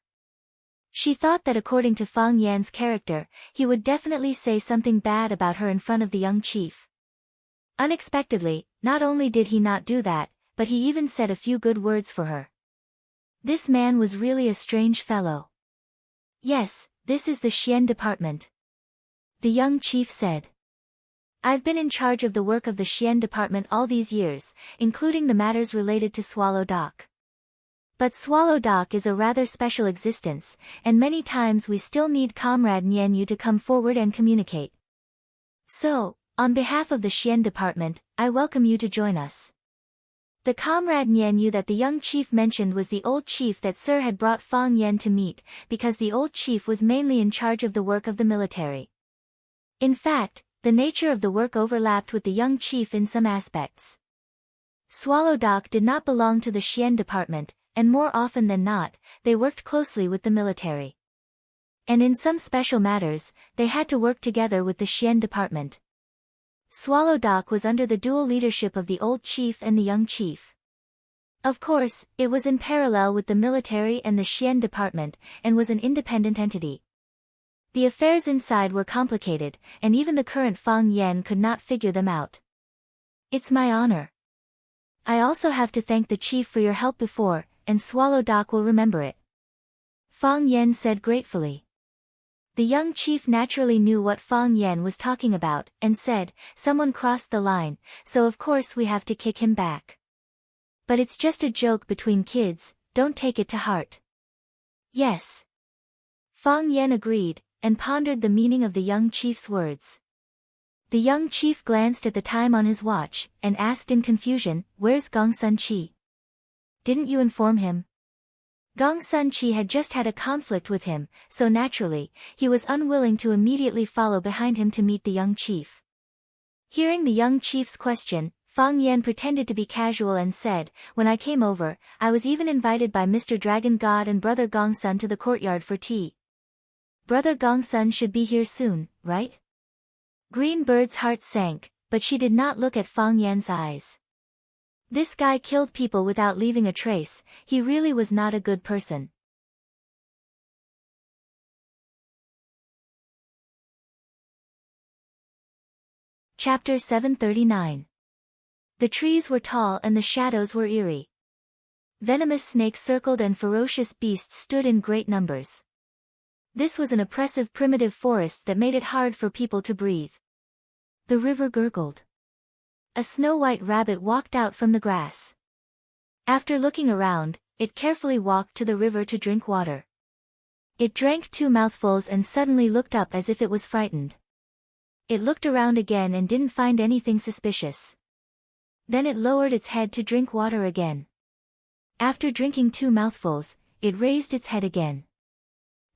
[SPEAKER 1] She thought that according to Fang Yan's character, he would definitely say something bad about her in front of the young chief. Unexpectedly, not only did he not do that, but he even said a few good words for her. This man was really a strange fellow. "Yes, this is the Xian department," the young chief said. "I've been in charge of the work of the Xian department all these years, including the matters related to Swallow Dock. But Swallow Dock is a rather special existence, and many times we still need Comrade Nian Yu to come forward and communicate. So, on behalf of the Xian department, I welcome you to join us." The Comrade Nian Yu that the young chief mentioned was the old chief that Sir had brought Fang Yan to meet, because the old chief was mainly in charge of the work of the military. In fact, the nature of the work overlapped with the young chief in some aspects. Swallow Dock did not belong to the Xian department, and more often than not, they worked closely with the military. And in some special matters, they had to work together with the Xian department. Swallow Dock was under the dual leadership of the old chief and the young chief. Of course, it was in parallel with the military and the Xian department, and was an independent entity. The affairs inside were complicated, and even the current Fang Yan could not figure them out. "It's my honor. I also have to thank the chief for your help before, and Swallow Dock will remember it," Fang Yan said gratefully. The young chief naturally knew what Fang Yan was talking about, and said, "Someone crossed the line, so of course we have to kick him back. But it's just a joke between kids, don't take it to heart." "Yes." Fang Yan agreed, and pondered the meaning of the young chief's words. The young chief glanced at the time on his watch, and asked in confusion, "Where's Gong Sun Chi? Didn't you inform him?" Gong Sun Chi had just had a conflict with him, so naturally, he was unwilling to immediately follow behind him to meet the young chief. Hearing the young chief's question, Fang Yan pretended to be casual and said, "When I came over, I was even invited by Mr. Dragon God and Brother Gong Sun to the courtyard for tea. Brother Gong Sun should be here soon, right?" Green Bird's heart sank, but she did not look at Fang Yan's eyes. This guy killed people without leaving a trace, he really was not a good person. Chapter 739. The trees were tall and the shadows were eerie. Venomous snakes circled and ferocious beasts stood in great numbers. This was an oppressive primitive forest that made it hard for people to breathe. The river gurgled. A snow-white rabbit walked out from the grass. After looking around, it carefully walked to the river to drink water. It drank 2 mouthfuls and suddenly looked up as if it was frightened. It looked around again and didn't find anything suspicious. Then it lowered its head to drink water again. After drinking 2 mouthfuls, it raised its head again.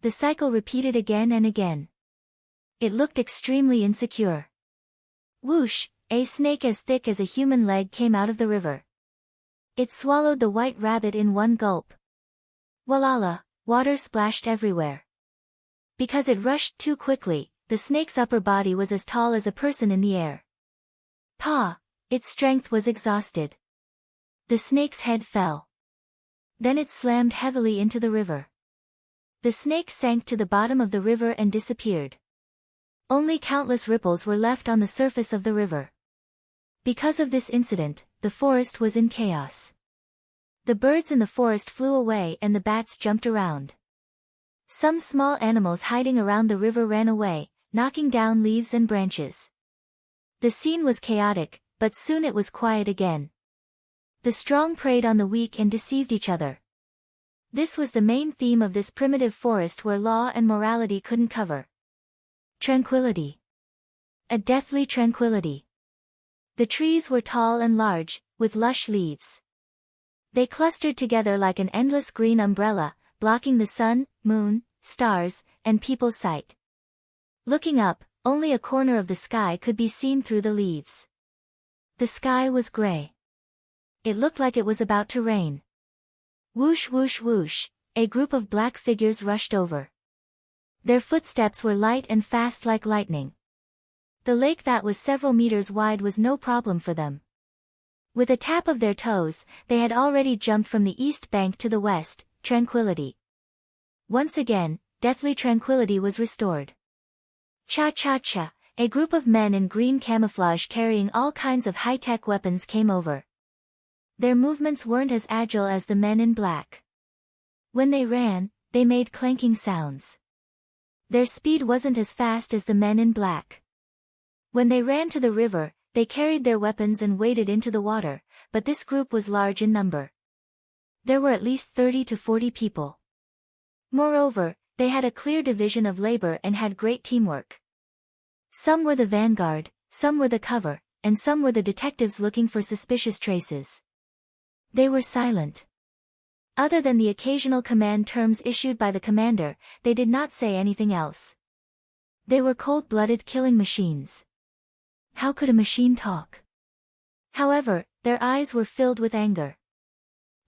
[SPEAKER 1] The cycle repeated again and again. It looked extremely insecure. Whoosh, a snake as thick as a human leg came out of the river. It swallowed the white rabbit in one gulp. Walala, water splashed everywhere. Because it rushed too quickly, the snake's upper body was as tall as a person in the air. Paw, its strength was exhausted. The snake's head fell. Then it slammed heavily into the river. The snake sank to the bottom of the river and disappeared. Only countless ripples were left on the surface of the river. Because of this incident, the forest was in chaos. The birds in the forest flew away and the bats jumped around. Some small animals hiding around the river ran away, knocking down leaves and branches. The scene was chaotic, but soon it was quiet again. The strong preyed on the weak and deceived each other. This was the main theme of this primitive forest where law and morality couldn't cover. Tranquility. A deathly tranquility. The trees were tall and large, with lush leaves. They clustered together like an endless green umbrella, blocking the sun, moon, stars, and people's sight. Looking up, only a corner of the sky could be seen through the leaves. The sky was gray. It looked like it was about to rain. Whoosh whoosh whoosh, a group of black figures rushed over. Their footsteps were light and fast like lightning. The lake that was several meters wide was no problem for them. With a tap of their toes, they had already jumped from the east bank to the west, tranquility. Once again, deathly tranquility was restored. Cha-cha-cha, a group of men in green camouflage carrying all kinds of high-tech weapons came over. Their movements weren't as agile as the men in black. When they ran, they made clanking sounds. Their speed wasn't as fast as the men in black. When they ran to the river, they carried their weapons and waded into the water, but this group was large in number. There were at least 30 to 40 people. Moreover, they had a clear division of labor and had great teamwork. Some were the vanguard, some were the cover, and some were the detectives looking for suspicious traces. They were silent. Other than the occasional command terms issued by the commander, they did not say anything else. They were cold-blooded killing machines. How could a machine talk? However, their eyes were filled with anger.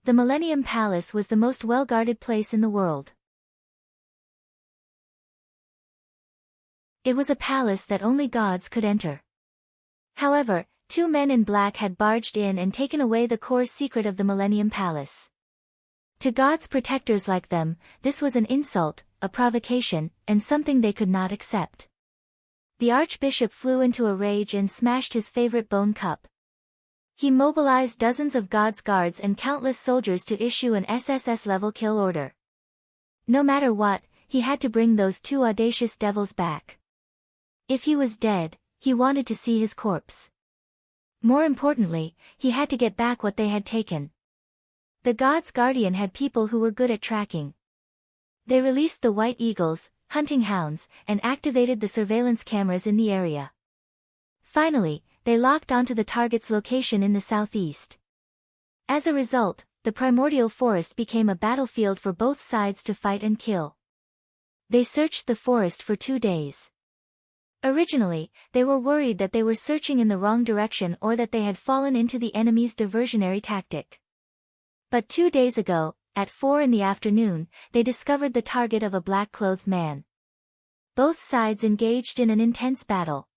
[SPEAKER 1] The Millennium Palace was the most well-guarded place in the world. It was a palace that only gods could enter. However, 2 men in black had barged in and taken away the core secret of the Millennium Palace. To God's protectors like them, this was an insult, a provocation, and something they could not accept. The Archbishop flew into a rage and smashed his favorite bone cup. He mobilized dozens of God's guards and countless soldiers to issue an SSS-level kill order. No matter what, he had to bring those 2 audacious devils back. If he was dead, he wanted to see his corpse. More importantly, he had to get back what they had taken. The God's Guardian had people who were good at tracking. They released the white eagles, hunting hounds, and activated the surveillance cameras in the area. Finally, they locked onto the target's location in the southeast. As a result, the primordial forest became a battlefield for both sides to fight and kill. They searched the forest for 2 days. Originally, they were worried that they were searching in the wrong direction or that they had fallen into the enemy's diversionary tactic. But 2 days ago, at 4 in the afternoon, they discovered the target of a black-clothed man. Both sides engaged in an intense battle.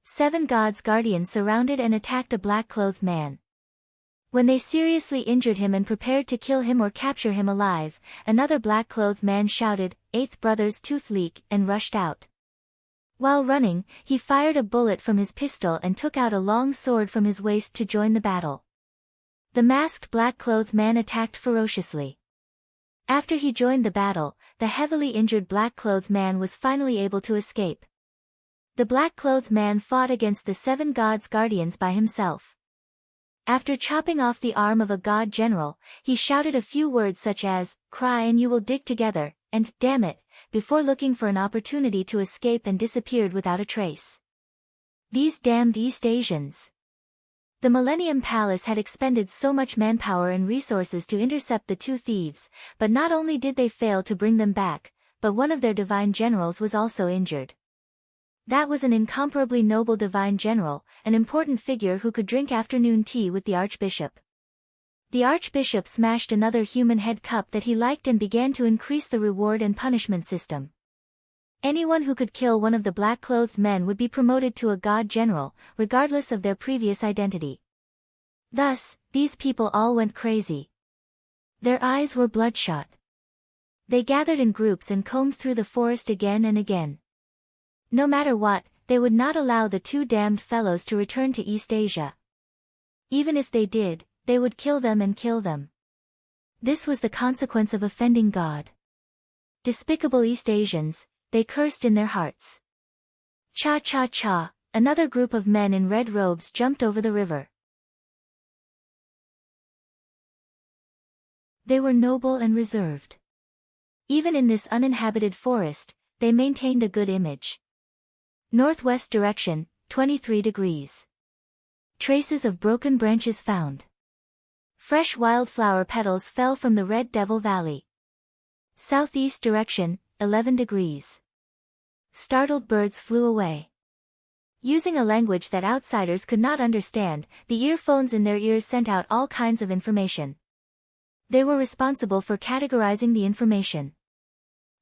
[SPEAKER 1] 7 God's guardians surrounded and attacked a black-clothed man. When they seriously injured him and prepared to kill him or capture him alive, another black-clothed man shouted, "Eighth brother's tooth leak," and rushed out. While running, he fired a bullet from his pistol and took out a long sword from his waist to join the battle. The masked black-clothed man attacked ferociously. After he joined the battle, the heavily injured black-clothed man was finally able to escape. The black-clothed man fought against the 7 God's guardians by himself. After chopping off the arm of a god general, he shouted a few words such as, "Cry and you will dig together," and "Damn it," before looking for an opportunity to escape and disappeared without a trace. These damned East Asians. The Millennium Palace had expended so much manpower and resources to intercept the 2 thieves, but not only did they fail to bring them back, but one of their divine generals was also injured. That was an incomparably noble divine general, an important figure who could drink afternoon tea with the archbishop. The archbishop smashed another human head cup that he liked and began to increase the reward and punishment system. Anyone who could kill one of the black-clothed men would be promoted to a god general, regardless of their previous identity. Thus, these people all went crazy. Their eyes were bloodshot. They gathered in groups and combed through the forest again and again. No matter what, they would not allow the two damned fellows to return to East Asia. Even if they did, they would kill them and kill them. This was the consequence of offending God. Despicable East Asians, they cursed in their hearts. Cha-cha-cha, another group of men in red robes jumped over the river. They were noble and reserved. Even in this uninhabited forest, they maintained a good image. Northwest direction, 23 degrees. Traces of broken branches found. Fresh wildflower petals fell from the Red Devil Valley. Southeast direction, 11 degrees. Startled birds flew away. Using a language that outsiders could not understand, the earphones in their ears sent out all kinds of information. They were responsible for categorizing the information.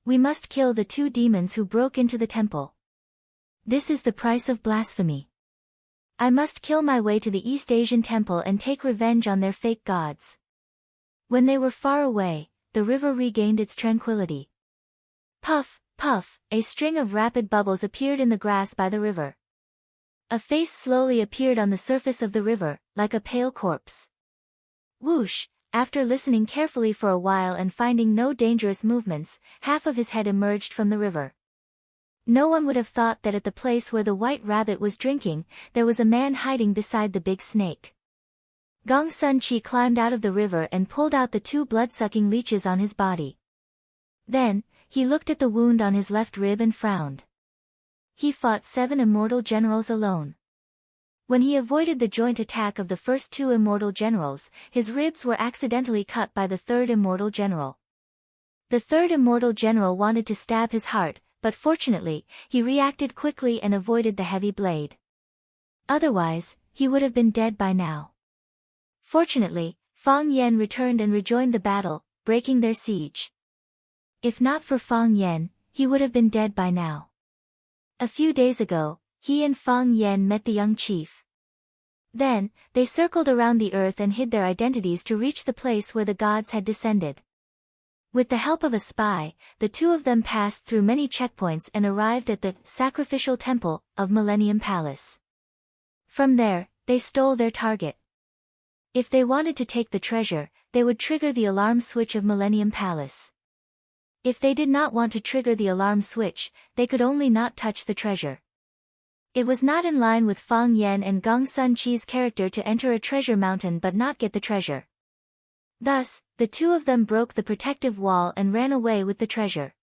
[SPEAKER 1] We must kill the two demons who broke into the temple. This is the price of blasphemy. I must kill my way to the East Asian temple and take revenge on their fake gods. When they were far away, the river regained its tranquility. Puff, puff, a string of rapid bubbles appeared in the grass by the river. A face slowly appeared on the surface of the river, like a pale corpse. Whoosh, after listening carefully for a while and finding no dangerous movements, half of his head emerged from the river. No one would have thought that at the place where the white rabbit was drinking, there was a man hiding beside the big snake. Gong Sun Chi climbed out of the river and pulled out the two blood-sucking leeches on his body. Then, he looked at the wound on his left rib and frowned. He fought 7 immortal generals alone. When he avoided the joint attack of the first 2 immortal generals, his ribs were accidentally cut by the 3rd immortal general. The 3rd immortal general wanted to stab his heart, but fortunately, he reacted quickly and avoided the heavy blade. Otherwise, he would have been dead by now. Fortunately, Fang Yen returned and rejoined the battle, breaking their siege. If not for Fang Yen, he would have been dead by now. A few days ago, he and Fang Yen met the young chief. Then, they circled around the earth and hid their identities to reach the place where the gods had descended. With the help of a spy, the two of them passed through many checkpoints and arrived at the sacrificial temple of Millennium Palace. From there, they stole their target. If they wanted to take the treasure, they would trigger the alarm switch of Millennium Palace. If they did not want to trigger the alarm switch, they could only not touch the treasure. It was not in line with Fang Yen and Gong Sun Chi's character to enter a treasure mountain but not get the treasure. Thus, the two of them broke the protective wall and ran away with the treasure.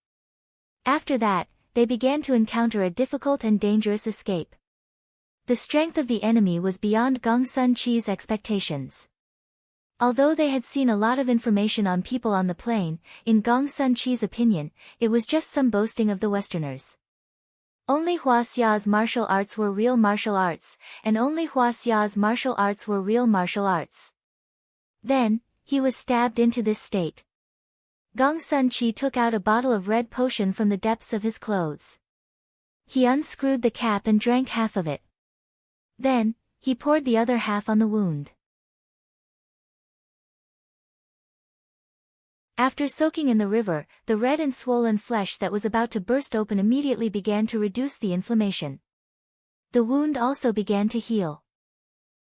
[SPEAKER 1] After that, they began to encounter a difficult and dangerous escape. The strength of the enemy was beyond Gong Sun Chi's expectations. Although they had seen a lot of information on people on the plain, in Gong Sun Chi's opinion, it was just some boasting of the Westerners. Only Hua Xia's martial arts were real martial arts, and only Hua Xia's martial arts were real martial arts. Then, he was stabbed into this state. Gong Sun Chi took out a bottle of red potion from the depths of his clothes. He unscrewed the cap and drank half of it. Then, he poured the other half on the wound. After soaking in the river, the red and swollen flesh that was about to burst open immediately began to reduce the inflammation. The wound also began to heal.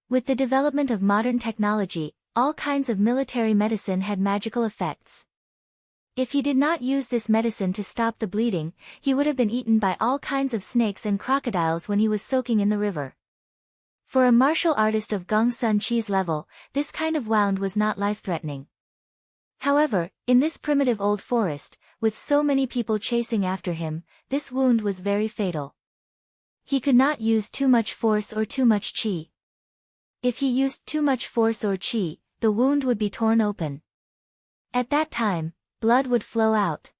[SPEAKER 1] With the development of modern technology, all kinds of military medicine had magical effects. If he did not use this medicine to stop the bleeding, he would have been eaten by all kinds of snakes and crocodiles when he was soaking in the river. For a martial artist of Gong Sun Chi's level, this kind of wound was not life-threatening. However, in this primitive old forest, with so many people chasing after him, this wound was very fatal. He could not use too much force or too much qi. If he used too much force or qi, the wound would be torn open. At that time, blood would flow out.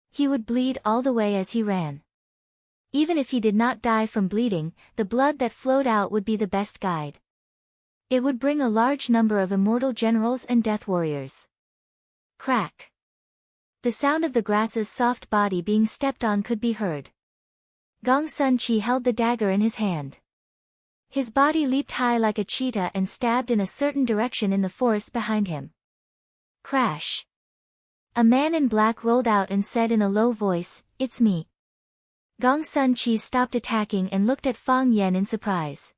[SPEAKER 1] He would bleed all the way as he ran. Even if he did not die from bleeding, the blood that flowed out would be the best guide. It would bring a large number of immortal generals and death warriors. Crack. The sound of the grass's soft body being stepped on could be heard. Gong Sun Chi held the dagger in his hand. His body leaped high like a cheetah and stabbed in a certain direction in the forest behind him. Crash. A man in black rolled out and said in a low voice, "It's me." Gong Sun Chi stopped attacking and looked at Fang Yen in surprise.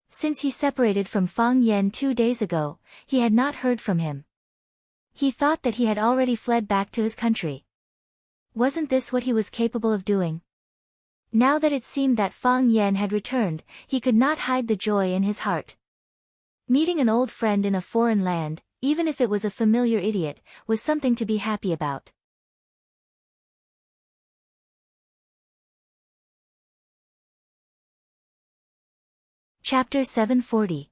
[SPEAKER 1] Since he separated from Fang Yen 2 days ago, he had not heard from him. He thought that he had already fled back to his country. Wasn't this what he was capable of doing? Now that it seemed that Fang Yen had returned, he could not hide the joy in his heart. Meeting an old friend in a foreign land, even if it was a familiar idiot, was something to be happy about. Chapter 740.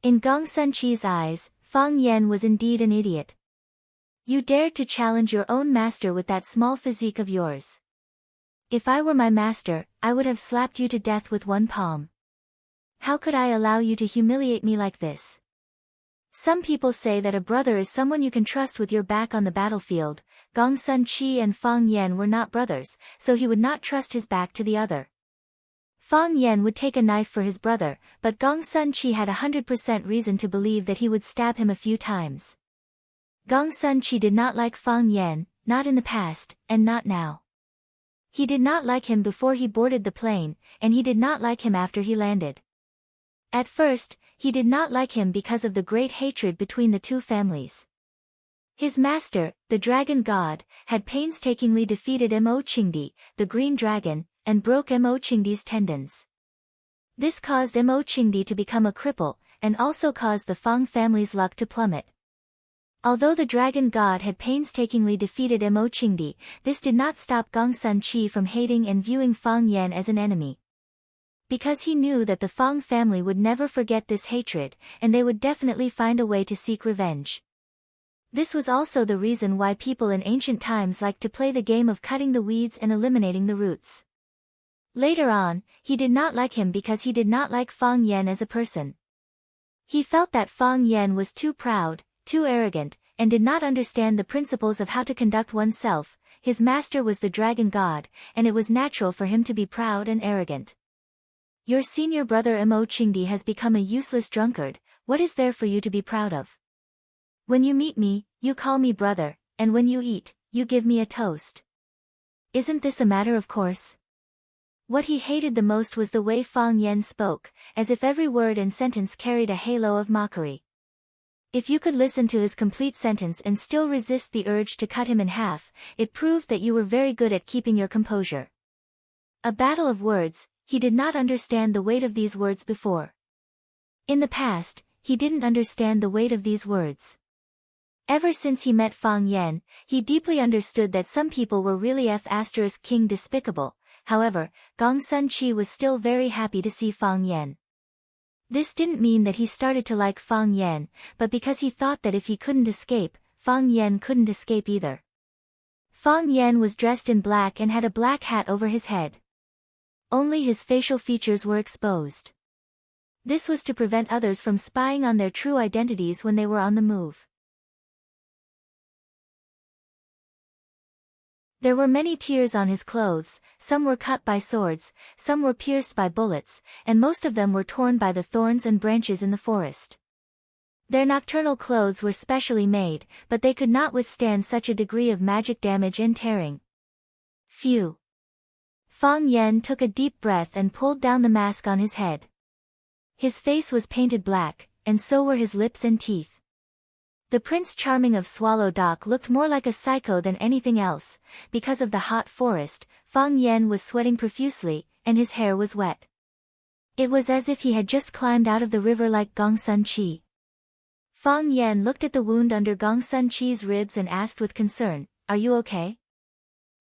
[SPEAKER 1] In Gong Sun Chi's eyes, Fang Yen was indeed an idiot. You dared to challenge your own master with that small physique of yours. If I were my master, I would have slapped you to death with one palm. How could I allow you to humiliate me like this? Some people say that a brother is someone you can trust with your back on the battlefield. Gong Sun Chi and Fang Yen were not brothers, so he would not trust his back to the other. Fang Yen would take a knife for his brother, but Gong Sun Chi had 100% reason to believe that he would stab him a few times. Gong Sun Chi did not like Fang Yen, not in the past, and not now. He did not like him before he boarded the plane, and he did not like him after he landed. At first, he did not like him because of the great hatred between the two families. His master, the dragon god, had painstakingly defeated Mo Qingdi, the green dragon, and broke Mo Qingdi's tendons. This caused Mo Qingdi to become a cripple, and also caused the Fang family's luck to plummet. Although the dragon god had painstakingly defeated Mo Qingdi, this did not stop Gong Sun Chi from hating and viewing Fang Yen as an enemy. Because he knew that the Fang family would never forget this hatred, and they would definitely find a way to seek revenge. This was also the reason why people in ancient times liked to play the game of cutting the weeds and eliminating the roots. Later on, he did not like him because he did not like Fang Yen as a person. He felt that Fang Yen was too proud, too arrogant, and did not understand the principles of how to conduct oneself. His master was the dragon god, and it was natural for him to be proud and arrogant. Your senior brother Mo Qingdi has become a useless drunkard. What is there for you to be proud of? When you meet me, you call me brother, and when you eat, you give me a toast. Isn't this a matter of course? What he hated the most was the way Fang Yen spoke, as if every word and sentence carried a halo of mockery. If you could listen to his complete sentence and still resist the urge to cut him in half, it proved that you were very good at keeping your composure. A battle of words. He did not understand the weight of these words before. In the past, he didn't understand the weight of these words. Ever since he met Fang Yen, he deeply understood that some people were really King despicable. However, Gong Sun Chi was still very happy to see Fang Yen. This didn't mean that he started to like Fang Yen, but because he thought that if he couldn't escape, Fang Yen couldn't escape either. Fang Yen was dressed in black and had a black hat over his head. Only his facial features were exposed. This was to prevent others from spying on their true identities when they were on the move. There were many tears on his clothes, some were cut by swords, some were pierced by bullets, and most of them were torn by the thorns and branches in the forest. Their nocturnal clothes were specially made, but they could not withstand such a degree of magic damage and tearing. Phew! Fang Yen took a deep breath and pulled down the mask on his head. His face was painted black, and so were his lips and teeth. The Prince Charming of Swallow Dock looked more like a psycho than anything else. Because of the hot forest, Fang Yen was sweating profusely, and his hair was wet. It was as if he had just climbed out of the river like Gong Sun Chi. Fang Yen looked at the wound under Gong Sun Chi's ribs and asked with concern, "Are you okay?"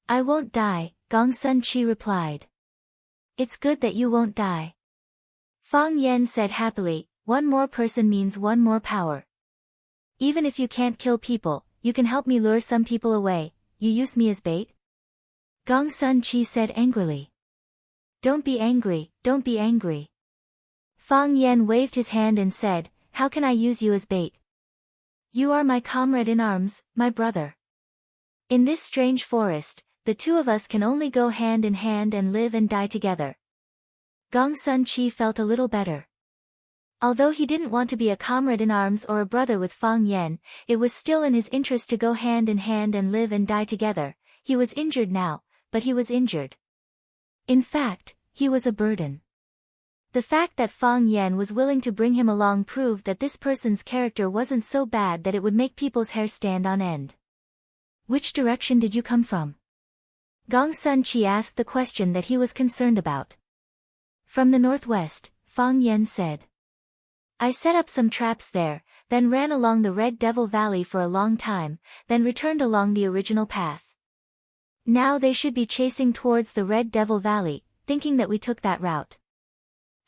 [SPEAKER 1] "I won't die," Gong Sun Chi replied. "It's good that you won't die." Fang Yen said happily, "One more person means one more power. Even if you can't kill people, you can help me lure some people away. You use me as bait?" Gong Sun Chi said angrily. Don't be angry, don't be angry. Fang Yan waved his hand and said, how can I use you as bait? You are my comrade in arms, my brother. In this strange forest, the two of us can only go hand in hand and live and die together. Gong Sun Chi felt a little better. Although he didn't want to be a comrade in arms or a brother with Fang Yan, it was still in his interest to go hand in hand and live and die together. He was injured now, but he was injured. In fact, he was a burden. The fact that Fang Yan was willing to bring him along proved that this person's character wasn't so bad that it would make people's hair stand on end. Which direction did you come from? Gong Sun Chi asked the question that he was concerned about. From the northwest, Fang Yan said. I set up some traps there, then ran along the Red Devil Valley for a long time, then returned along the original path. Now they should be chasing towards the Red Devil Valley, thinking that we took that route.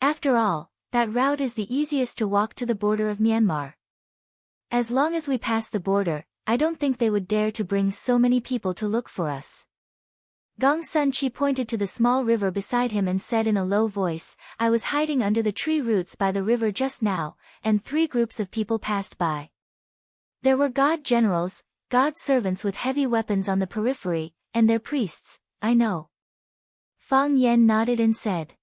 [SPEAKER 1] After all, that route is the easiest to walk to the border of Myanmar. As long as we pass the border, I don't think they would dare to bring so many people to look for us. Gong Sun Chi pointed to the small river beside him and said in a low voice, I was hiding under the tree roots by the river just now, and 3 groups of people passed by. There were god generals, god servants with heavy weapons on the periphery, and their priests, I know. Fang Yan nodded and said.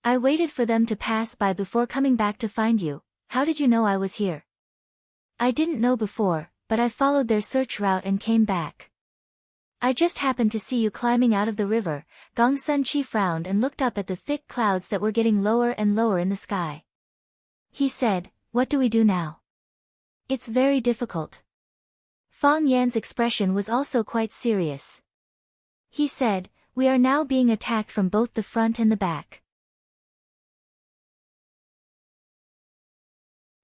[SPEAKER 1] I waited for them to pass by before coming back to find you. How did you know I was here? I didn't know before, but I followed their search route and came back. I just happened to see you climbing out of the river. Gong Sun Chi frowned and looked up at the thick clouds that were getting lower and lower in the sky. He said, what do we do now? It's very difficult. Fang Yan's expression was also quite serious. He said, we are now being attacked from both the front and the back.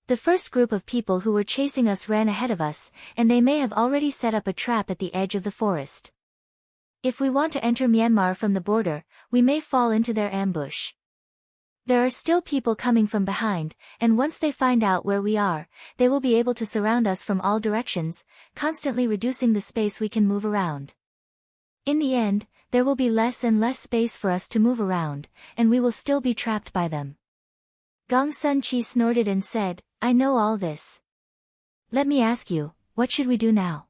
[SPEAKER 1] The first group of people who were chasing us ran ahead of us, and they may have already set up a trap at the edge of the forest. If we want to enter Myanmar from the border, we may fall into their ambush. There are still people coming from behind, and once they find out where we are, they will be able to surround us from all directions, constantly reducing the space we can move around. In the end, there will be less and less space for us to move around, and we will still be trapped by them. Gong Sun Chi snorted and said, I know all this. Let me ask you, what should we do now?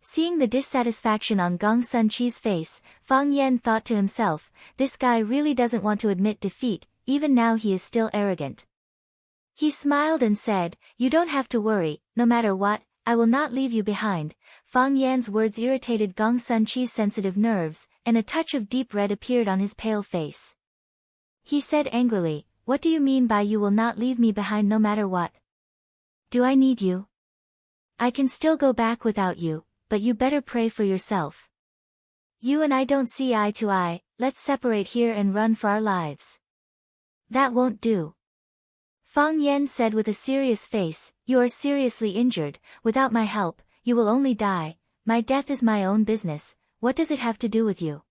[SPEAKER 1] Seeing the dissatisfaction on Gong Sun Chi's face, Fang Yan thought to himself, this guy really doesn't want to admit defeat, even now he is still arrogant. He smiled and said, you don't have to worry, no matter what, I will not leave you behind. Fang Yan's words irritated Gong Sun Chi's sensitive nerves, and a touch of deep red appeared on his pale face. He said angrily, what do you mean by you will not leave me behind no matter what? Do I need you? I can still go back without you, but you better pray for yourself. You and I don't see eye to eye, let's separate here and run for our lives. That won't do. Fang Yan said with a serious face, you are seriously injured, without my help, you will only die, my death is my own business, what does it have to do with you?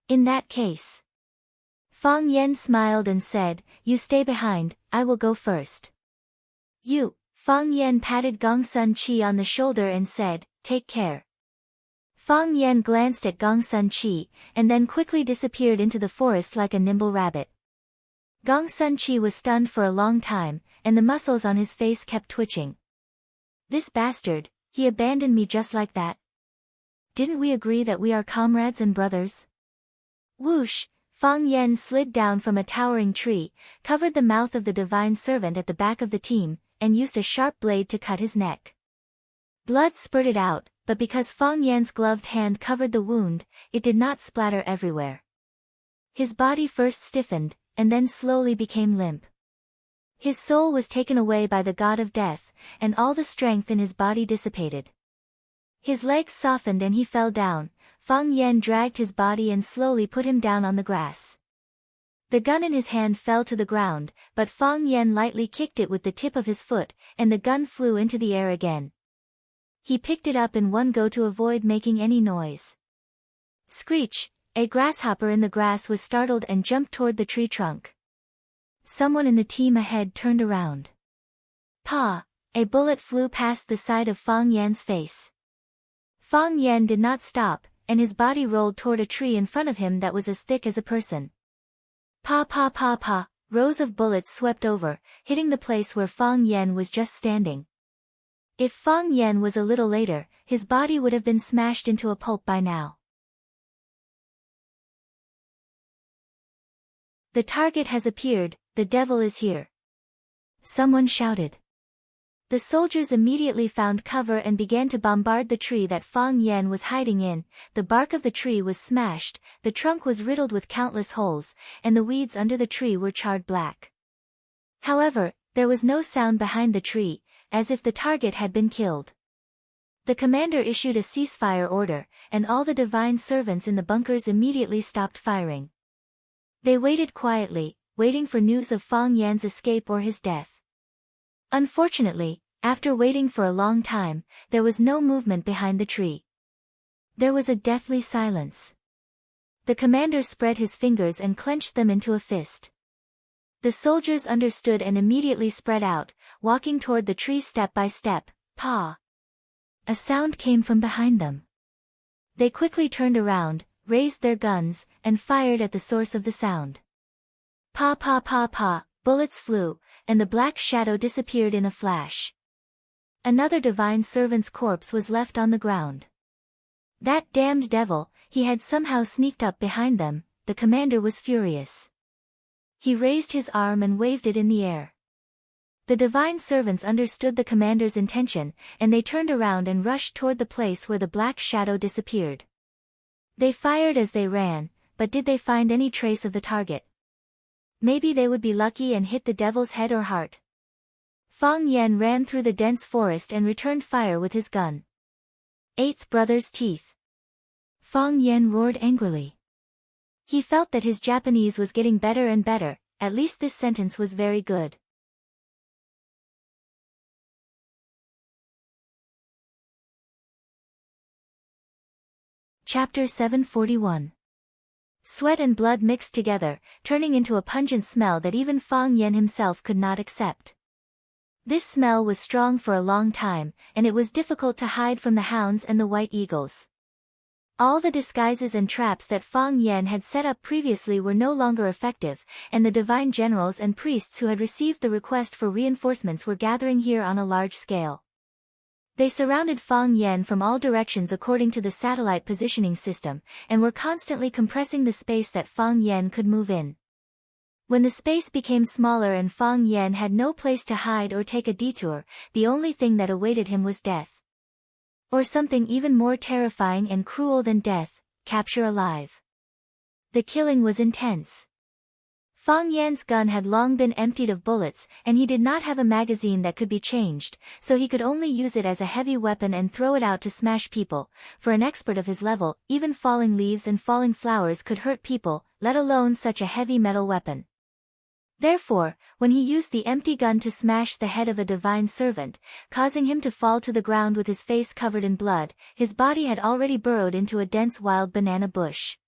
[SPEAKER 1] In that case. Fang Yan smiled and said, you stay behind, I will go first. You, Fang Yan patted Gong Sun Chi on the shoulder and said, take care. Fang Yan glanced at Gong Sun Chi, and then quickly disappeared into the forest like a nimble rabbit. Gong Sun Chi was stunned for a long time, and the muscles on his face kept twitching. This bastard, he abandoned me just like that. Didn't we agree that we are comrades and brothers? Whoosh! Fang Yan slid down from a towering tree, covered the mouth of the divine servant at the back of the team, and used a sharp blade to cut his neck. Blood spurted out, but because Fang Yan's gloved hand covered the wound, it did not splatter everywhere. His body first stiffened, and then slowly became limp. His soul was taken away by the god of death, and all the strength in his body dissipated. His legs softened and he fell down. Fang Yan dragged his body and slowly put him down on the grass. The gun in his hand fell to the ground, but Fang Yan lightly kicked it with the tip of his foot, and the gun flew into the air again. He picked it up in one go to avoid making any noise. Screech! A grasshopper in the grass was startled and jumped toward the tree trunk. Someone in the team ahead turned around. Pa! A bullet flew past the side of Fang Yan's face. Fang Yan did not stop, and his body rolled toward a tree in front of him that was as thick as a person. Pa pa pa pa, rows of bullets swept over, hitting the place where Fang Yen was just standing. If Fang Yen was a little later, his body would have been smashed into a pulp by now. The target has appeared, the devil is here. Someone shouted. The soldiers immediately found cover and began to bombard the tree that Fang Yen was hiding in. The bark of the tree was smashed, the trunk was riddled with countless holes, and the weeds under the tree were charred black. However, there was no sound behind the tree, as if the target had been killed. The commander issued a ceasefire order, and all the divine servants in the bunkers immediately stopped firing. They waited quietly, waiting for news of Fang Yan's escape or his death. Unfortunately, after waiting for a long time, there was no movement behind the tree. There was a deathly silence. The commander spread his fingers and clenched them into a fist. The soldiers understood and immediately spread out, walking toward the tree step by step. Pa! A sound came from behind them. They quickly turned around, raised their guns, and fired at the source of the sound. Pa pa pa pa, bullets flew, and the black shadow disappeared in a flash. Another divine servant's corpse was left on the ground. That damned devil, he had somehow sneaked up behind them. The commander was furious. He raised his arm and waved it in the air. The divine servants understood the commander's intention, and they turned around and rushed toward the place where the black shadow disappeared. They fired as they ran, but did they find any trace of the target? Maybe they would be lucky and hit the devil's head or heart. Fang Yen ran through the dense forest and returned fire with his gun. Eighth brother's teeth. Fang Yen roared angrily. He felt that his Japanese was getting better and better, at least this sentence was very good. Chapter 741. Sweat and blood mixed together, turning into a pungent smell that even Fang Yen himself could not accept. This smell was strong for a long time, and it was difficult to hide from the hounds and the white eagles. All the disguises and traps that Fang Yen had set up previously were no longer effective, and the divine generals and priests who had received the request for reinforcements were gathering here on a large scale. They surrounded Fang Yen from all directions according to the satellite positioning system, and were constantly compressing the space that Fang Yen could move in. When the space became smaller and Fang Yen had no place to hide or take a detour, the only thing that awaited him was death. Or something even more terrifying and cruel than death, capture alive. The killing was intense. Fang Yan's gun had long been emptied of bullets, and he did not have a magazine that could be changed, so he could only use it as a heavy weapon and throw it out to smash people. For an expert of his level, even falling leaves and falling flowers could hurt people, let alone such a heavy metal weapon. Therefore, when he used the empty gun to smash the head of a divine servant, causing him to fall to the ground with his face covered in blood, his body had already burrowed into a dense wild banana bush.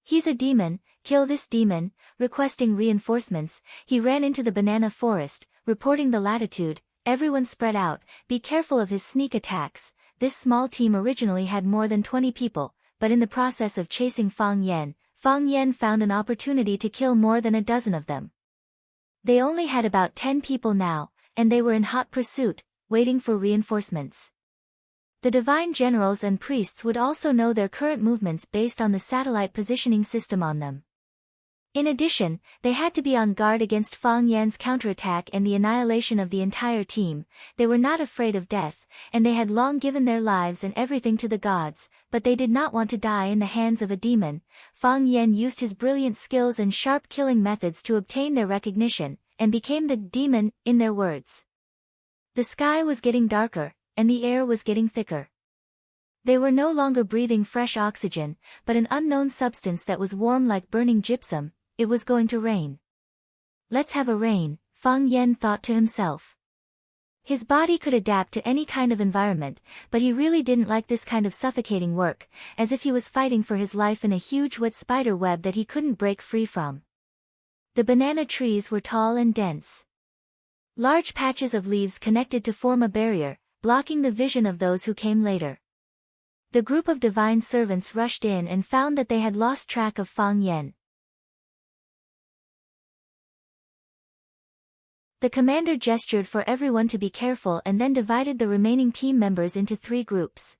[SPEAKER 1] He's a demon, kill this demon. Requesting reinforcements, he ran into the banana forest, reporting the latitude. Everyone spread out, be careful of his sneak attacks. This small team originally had more than 20 people, but in the process of chasing Fang Yen found an opportunity to kill more than a dozen of them. They only had about 10 people now, and they were in hot pursuit, waiting for reinforcements. The divine generals and priests would also know their current movements based on the satellite positioning system on them. In addition, they had to be on guard against Fang Yan's counterattack and the annihilation of the entire team. They were not afraid of death, and they had long given their lives and everything to the gods, but they did not want to die in the hands of a demon. Fang Yan used his brilliant skills and sharp killing methods to obtain their recognition, and became the demon, in their words. The sky was getting darker, and the air was getting thicker. They were no longer breathing fresh oxygen, but an unknown substance that was warm like burning gypsum. It was going to rain. Let's have a rain, Fang Yen thought to himself. His body could adapt to any kind of environment, but he really didn't like this kind of suffocating work, as if he was fighting for his life in a huge wet spider web that he couldn't break free from. The banana trees were tall and dense. Large patches of leaves connected to form a barrier, blocking the vision of those who came later. The group of divine servants rushed in and found that they had lost track of Fang Yen. The commander gestured for everyone to be careful and then divided the remaining team members into 3 groups.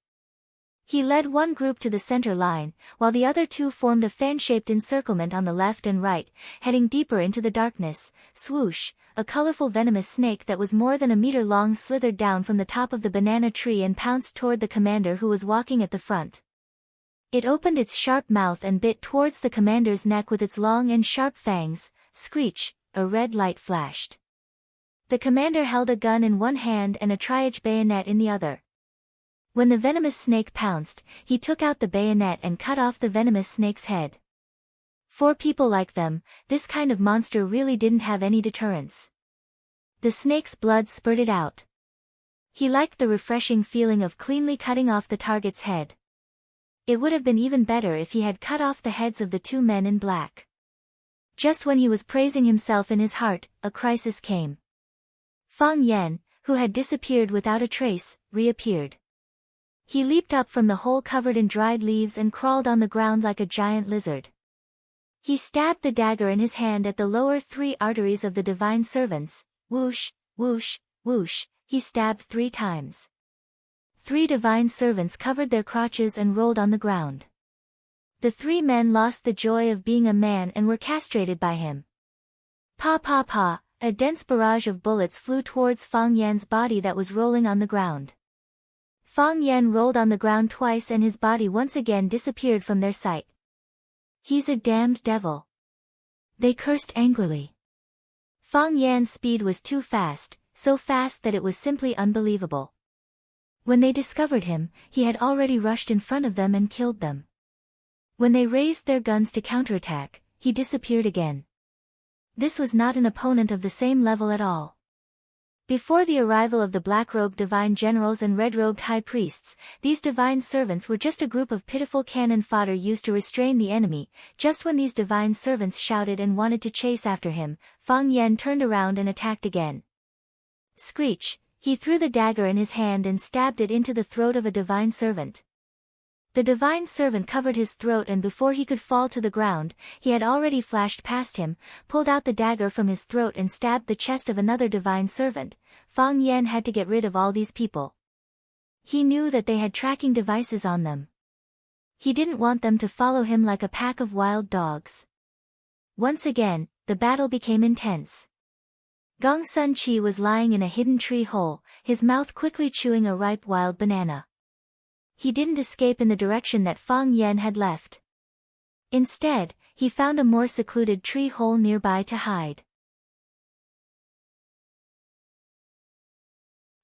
[SPEAKER 1] He led one group to the center line, while the other 2 formed a fan-shaped encirclement on the left and right, heading deeper into the darkness. Swoosh! A colorful venomous snake that was more than a meter long slithered down from the top of the banana tree and pounced toward the commander who was walking at the front. It opened its sharp mouth and bit towards the commander's neck with its long and sharp fangs. Screech! A red light flashed. The commander held a gun in one hand and a triage bayonet in the other. When the venomous snake pounced, he took out the bayonet and cut off the venomous snake's head. For people like them, this kind of monster really didn't have any deterrence. The snake's blood spurted out. He liked the refreshing feeling of cleanly cutting off the target's head. It would have been even better if he had cut off the heads of the 2 men in black. Just when he was praising himself in his heart, a crisis came. Fang Yan, who had disappeared without a trace, reappeared. He leaped up from the hole covered in dried leaves and crawled on the ground like a giant lizard. He stabbed the dagger in his hand at the lower 3 arteries of the divine servants. Whoosh, whoosh, whoosh, he stabbed 3 times. 3 divine servants covered their crotches and rolled on the ground. The 3 men lost the joy of being a man and were castrated by him. Pa pa pa, a dense barrage of bullets flew towards Fang Yan's body that was rolling on the ground. Fang Yan rolled on the ground twice and his body once again disappeared from their sight. He's a damned devil. They cursed angrily. Fang Yan's speed was too fast, so fast that it was simply unbelievable. When they discovered him, he had already rushed in front of them and killed them. When they raised their guns to counterattack, he disappeared again. This was not an opponent of the same level at all. Before the arrival of the black-robed divine generals and red-robed high priests, these divine servants were just a group of pitiful cannon fodder used to restrain the enemy. Just when these divine servants shouted and wanted to chase after him, Fang Yan turned around and attacked again. Screech! He threw the dagger in his hand and stabbed it into the throat of a divine servant. The divine servant covered his throat and before he could fall to the ground, he had already flashed past him, pulled out the dagger from his throat and stabbed the chest of another divine servant. Fang Yan had to get rid of all these people. He knew that they had tracking devices on them. He didn't want them to follow him like a pack of wild dogs. Once again, the battle became intense. Gong Sun Chi was lying in a hidden tree hole, his mouth quickly chewing a ripe wild banana. He didn't escape in the direction that Fang Yan had left. Instead, he found a more secluded tree hole nearby to hide.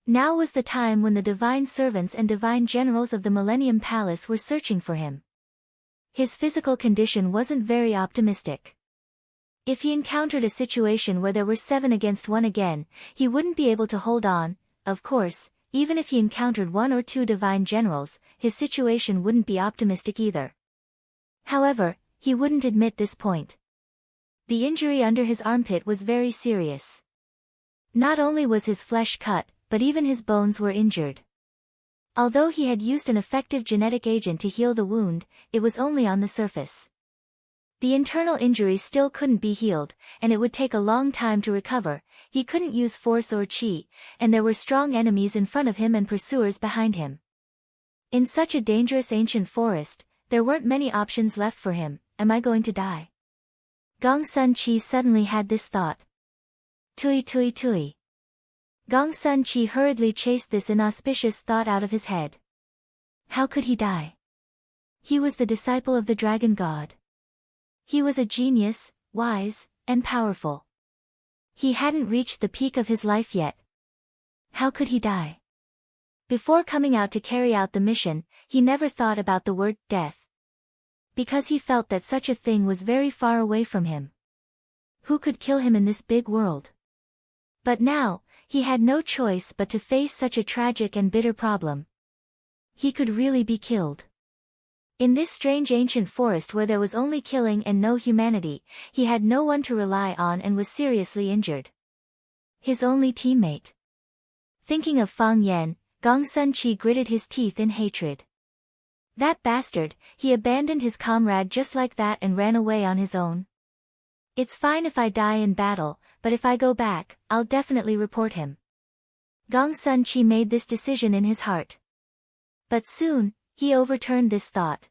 [SPEAKER 1] Now was the time when the divine servants and divine generals of the Millennium Palace were searching for him. His physical condition wasn't very optimistic. If he encountered a situation where there were 7 against 1 again, he wouldn't be able to hold on. Of course, even if he encountered 1 or 2 divine generals, his situation wouldn't be optimistic either. However, he wouldn't admit this point. The injury under his armpit was very serious. Not only was his flesh cut, but even his bones were injured. Although he had used an effective genetic agent to heal the wound, it was only on the surface. The internal injury still couldn't be healed, and it would take a long time to recover. He couldn't use force or chi, and there were strong enemies in front of him and pursuers behind him. In such a dangerous ancient forest, there weren't many options left for him. Am I going to die? Gong Sun Chi suddenly had this thought. Tui tui tui. Gong Sun Chi hurriedly chased this inauspicious thought out of his head. How could he die? He was the disciple of the dragon god. He was a genius, wise, and powerful. He hadn't reached the peak of his life yet. How could he die? Before coming out to carry out the mission, he never thought about the word death. Because he felt that such a thing was very far away from him. Who could kill him in this big world? But now, he had no choice but to face such a tragic and bitter problem. He could really be killed. In this strange ancient forest where there was only killing and no humanity, he had no one to rely on and was seriously injured. His only teammate. Thinking of Fang Yan, Gong Sun Chi gritted his teeth in hatred. That bastard, he abandoned his comrade just like that and ran away on his own. It's fine if I die in battle, but if I go back, I'll definitely report him. Gong Sun Chi made this decision in his heart. But soon, he overturned this thought.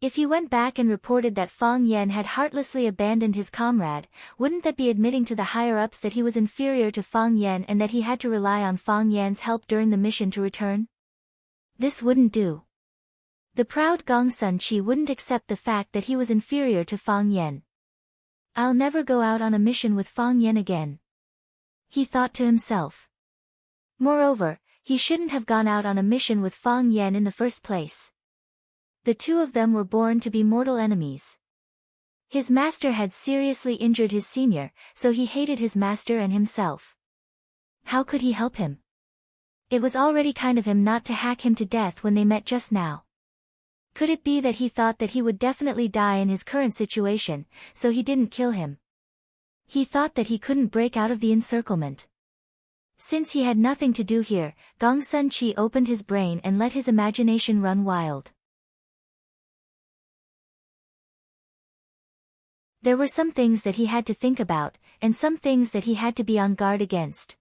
[SPEAKER 1] If he went back and reported that Fang Yan had heartlessly abandoned his comrade, wouldn't that be admitting to the higher-ups that he was inferior to Fang Yan and that he had to rely on Fang Yan's help during the mission to return? This wouldn't do. The proud Gong Sun Chi wouldn't accept the fact that he was inferior to Fang Yan. I'll never go out on a mission with Fang Yan again, he thought to himself. Moreover, he shouldn't have gone out on a mission with Fang Yan in the first place. The two of them were born to be mortal enemies. His master had seriously injured his senior, so he hated his master and himself. How could he help him? It was already kind of him not to hack him to death when they met just now. Could it be that he thought that he would definitely die in his current situation, so he didn't kill him? He thought that he couldn't break out of the encirclement. Since he had nothing to do here, Gong Sun Chi opened his brain and let his imagination run wild. There were some things that he had to think about, and some things that he had to be on guard against.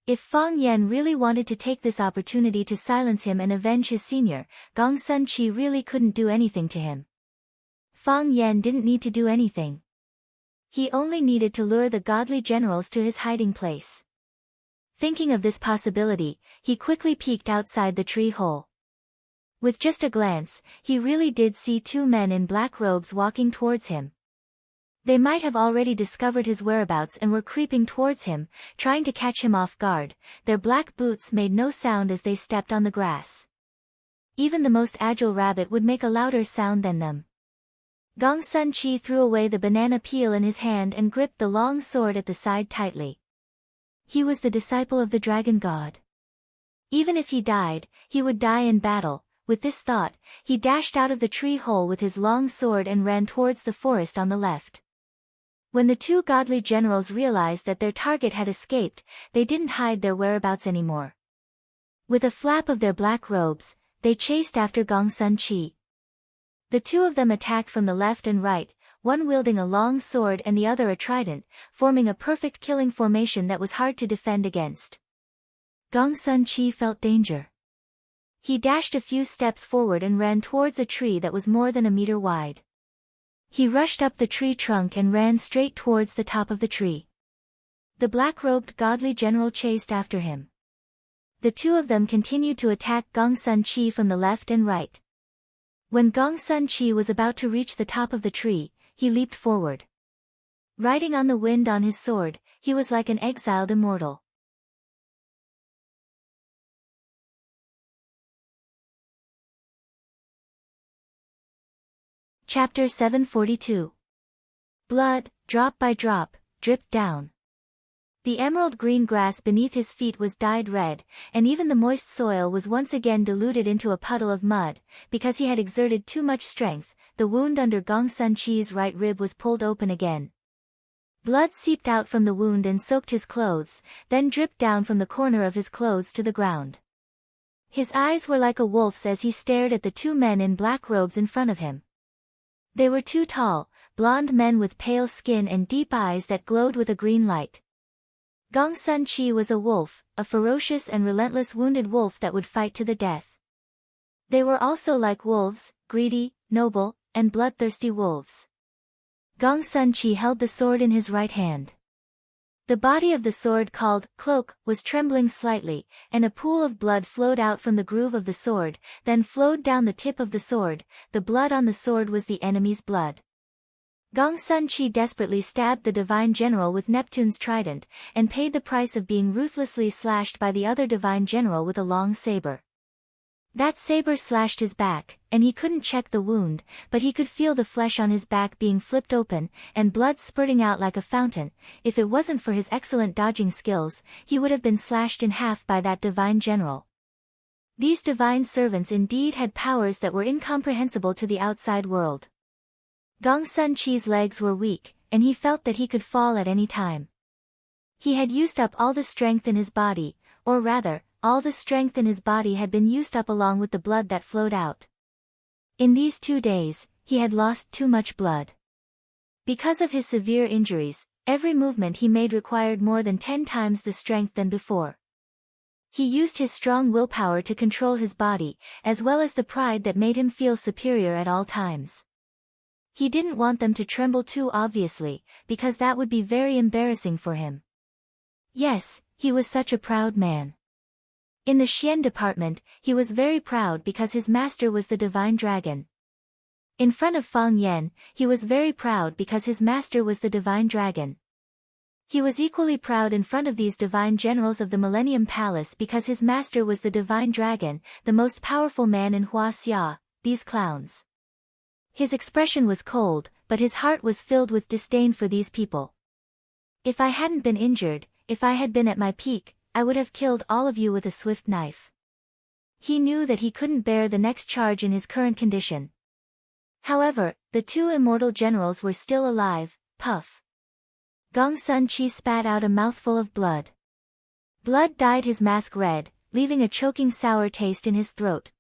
[SPEAKER 1] If Fang Yan really wanted to take this opportunity to silence him and avenge his senior, Gong Sun Chi really couldn't do anything to him. Fang Yan didn't need to do anything. He only needed to lure the godly generals to his hiding place. Thinking of this possibility, he quickly peeked outside the tree hole. With just a glance, he really did see two men in black robes walking towards him. They might have already discovered his whereabouts and were creeping towards him, trying to catch him off guard. Their black boots made no sound as they stepped on the grass. Even the most agile rabbit would make a louder sound than them. Gong Sun Chi threw away the banana peel in his hand and gripped the long sword at the side tightly. He was the disciple of the dragon god. Even if he died, he would die in battle. With this thought, he dashed out of the tree hole with his long sword and ran towards the forest on the left. When the two godly generals realized that their target had escaped, they didn't hide their whereabouts anymore. With a flap of their black robes, they chased after Gong Sun Chi. The two of them attacked from the left and right, one wielding a long sword and the other a trident, forming a perfect killing formation that was hard to defend against. Gong Sun Chi felt danger. He dashed a few steps forward and ran towards a tree that was more than a meter wide. He rushed up the tree trunk and ran straight towards the top of the tree. The black-robed godly general chased after him. The two of them continued to attack Gong Sun Chi from the left and right. When Gong Sun Chi was about to reach the top of the tree, he leaped forward. Riding on the wind on his sword, he was like an exiled immortal. Chapter 742. Blood, drop by drop, dripped down. The emerald green grass beneath his feet was dyed red, and even the moist soil was once again diluted into a puddle of mud. Because he had exerted too much strength, the wound under Gong Sun Chi's right rib was pulled open again. Blood seeped out from the wound and soaked his clothes, then dripped down from the corner of his clothes to the ground. His eyes were like a wolf's as he stared at the two men in black robes in front of him. They were two tall, blonde men with pale skin and deep eyes that glowed with a green light. Gong Sun Chi was a wolf, a ferocious and relentless wounded wolf that would fight to the death. They were also like wolves, greedy, noble, and bloodthirsty wolves. Gong Sun Chi held the sword in his right hand. The body of the sword, called cloak, was trembling slightly, and a pool of blood flowed out from the groove of the sword, then flowed down the tip of the sword. The blood on the sword was the enemy's blood. Gong Sun Chi desperately stabbed the divine general with Neptune's trident, and paid the price of being ruthlessly slashed by the other divine general with a long saber. That saber slashed his back, and he couldn't check the wound, but he could feel the flesh on his back being flipped open, and blood spurting out like a fountain. If it wasn't for his excellent dodging skills, he would have been slashed in half by that divine general. These divine servants indeed had powers that were incomprehensible to the outside world. Gong Sun Chi's legs were weak, and he felt that he could fall at any time. He had used up all the strength in his body, or rather, all the strength in his body had been used up along with the blood that flowed out. In these 2 days, he had lost too much blood. Because of his severe injuries, every movement he made required more than 10 times the strength than before. He used his strong willpower to control his body, as well as the pride that made him feel superior at all times. He didn't want them to tremble too obviously, because that would be very embarrassing for him. Yes, he was such a proud man. In the Xian department, he was very proud because his master was the divine dragon. In front of Fang Yan, he was very proud because his master was the divine dragon. He was equally proud in front of these divine generals of the Millennium Palace because his master was the divine dragon, the most powerful man in Huaxia, these clowns. His expression was cold, but his heart was filled with disdain for these people. If I hadn't been injured, if I had been at my peak, I would have killed all of you with a swift knife. He knew that he couldn't bear the next charge in his current condition. However, the two immortal generals were still alive. Puff. Gong Sun Chi spat out a mouthful of blood. Blood dyed his mask red, leaving a choking sour taste in his throat.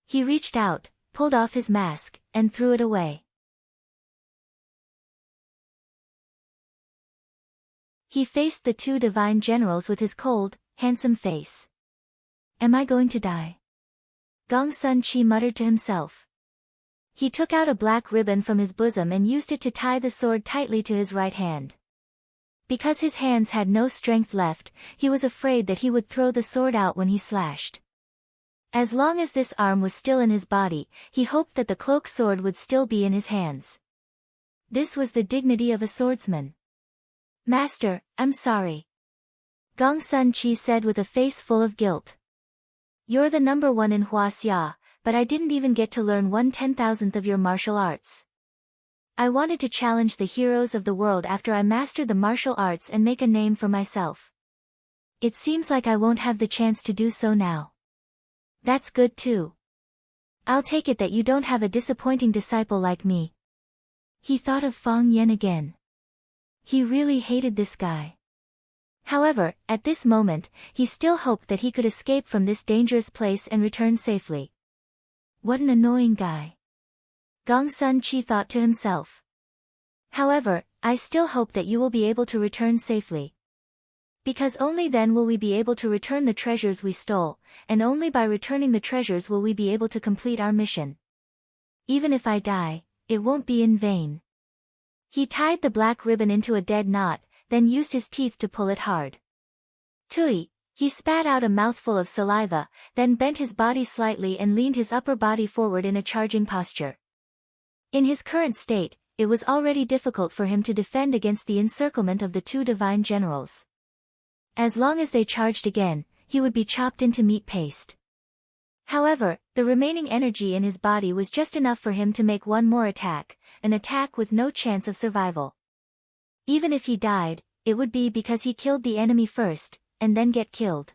[SPEAKER 1] He reached out, pulled off his mask, and threw it away. He faced the two divine generals with his cold, handsome face. Am I going to die? Gong Sun Chi muttered to himself. He took out a black ribbon from his bosom and used it to tie the sword tightly to his right hand. Because his hands had no strength left, he was afraid that he would throw the sword out when he slashed. As long as this arm was still in his body, he hoped that the cloak sword would still be in his hands. This was the dignity of a swordsman. Master, I'm sorry. Gong Sun Chi said with a face full of guilt. You're the number one in Huaxia, but I didn't even get to learn 1/10,000th of your martial arts. I wanted to challenge the heroes of the world after I mastered the martial arts and make a name for myself. It seems like I won't have the chance to do so now. That's good too. I'll take it that you don't have a disappointing disciple like me. He thought of Fang Yan again. He really hated this guy. However, at this moment, he still hoped that he could escape from this dangerous place and return safely. What an annoying guy. Gong Sun Chi thought to himself. However, I still hope that you will be able to return safely. Because only then will we be able to return the treasures we stole, and only by returning the treasures will we be able to complete our mission. Even if I die, it won't be in vain. He tied the black ribbon into a dead knot, then used his teeth to pull it hard. Tui! He spat out a mouthful of saliva, then bent his body slightly and leaned his upper body forward in a charging posture. In his current state, it was already difficult for him to defend against the encirclement of the two divine generals. As long as they charged again, he would be chopped into meat paste. However, the remaining energy in his body was just enough for him to make one more attack, an attack with no chance of survival. Even if he died, it would be because he killed the enemy first, and then get killed.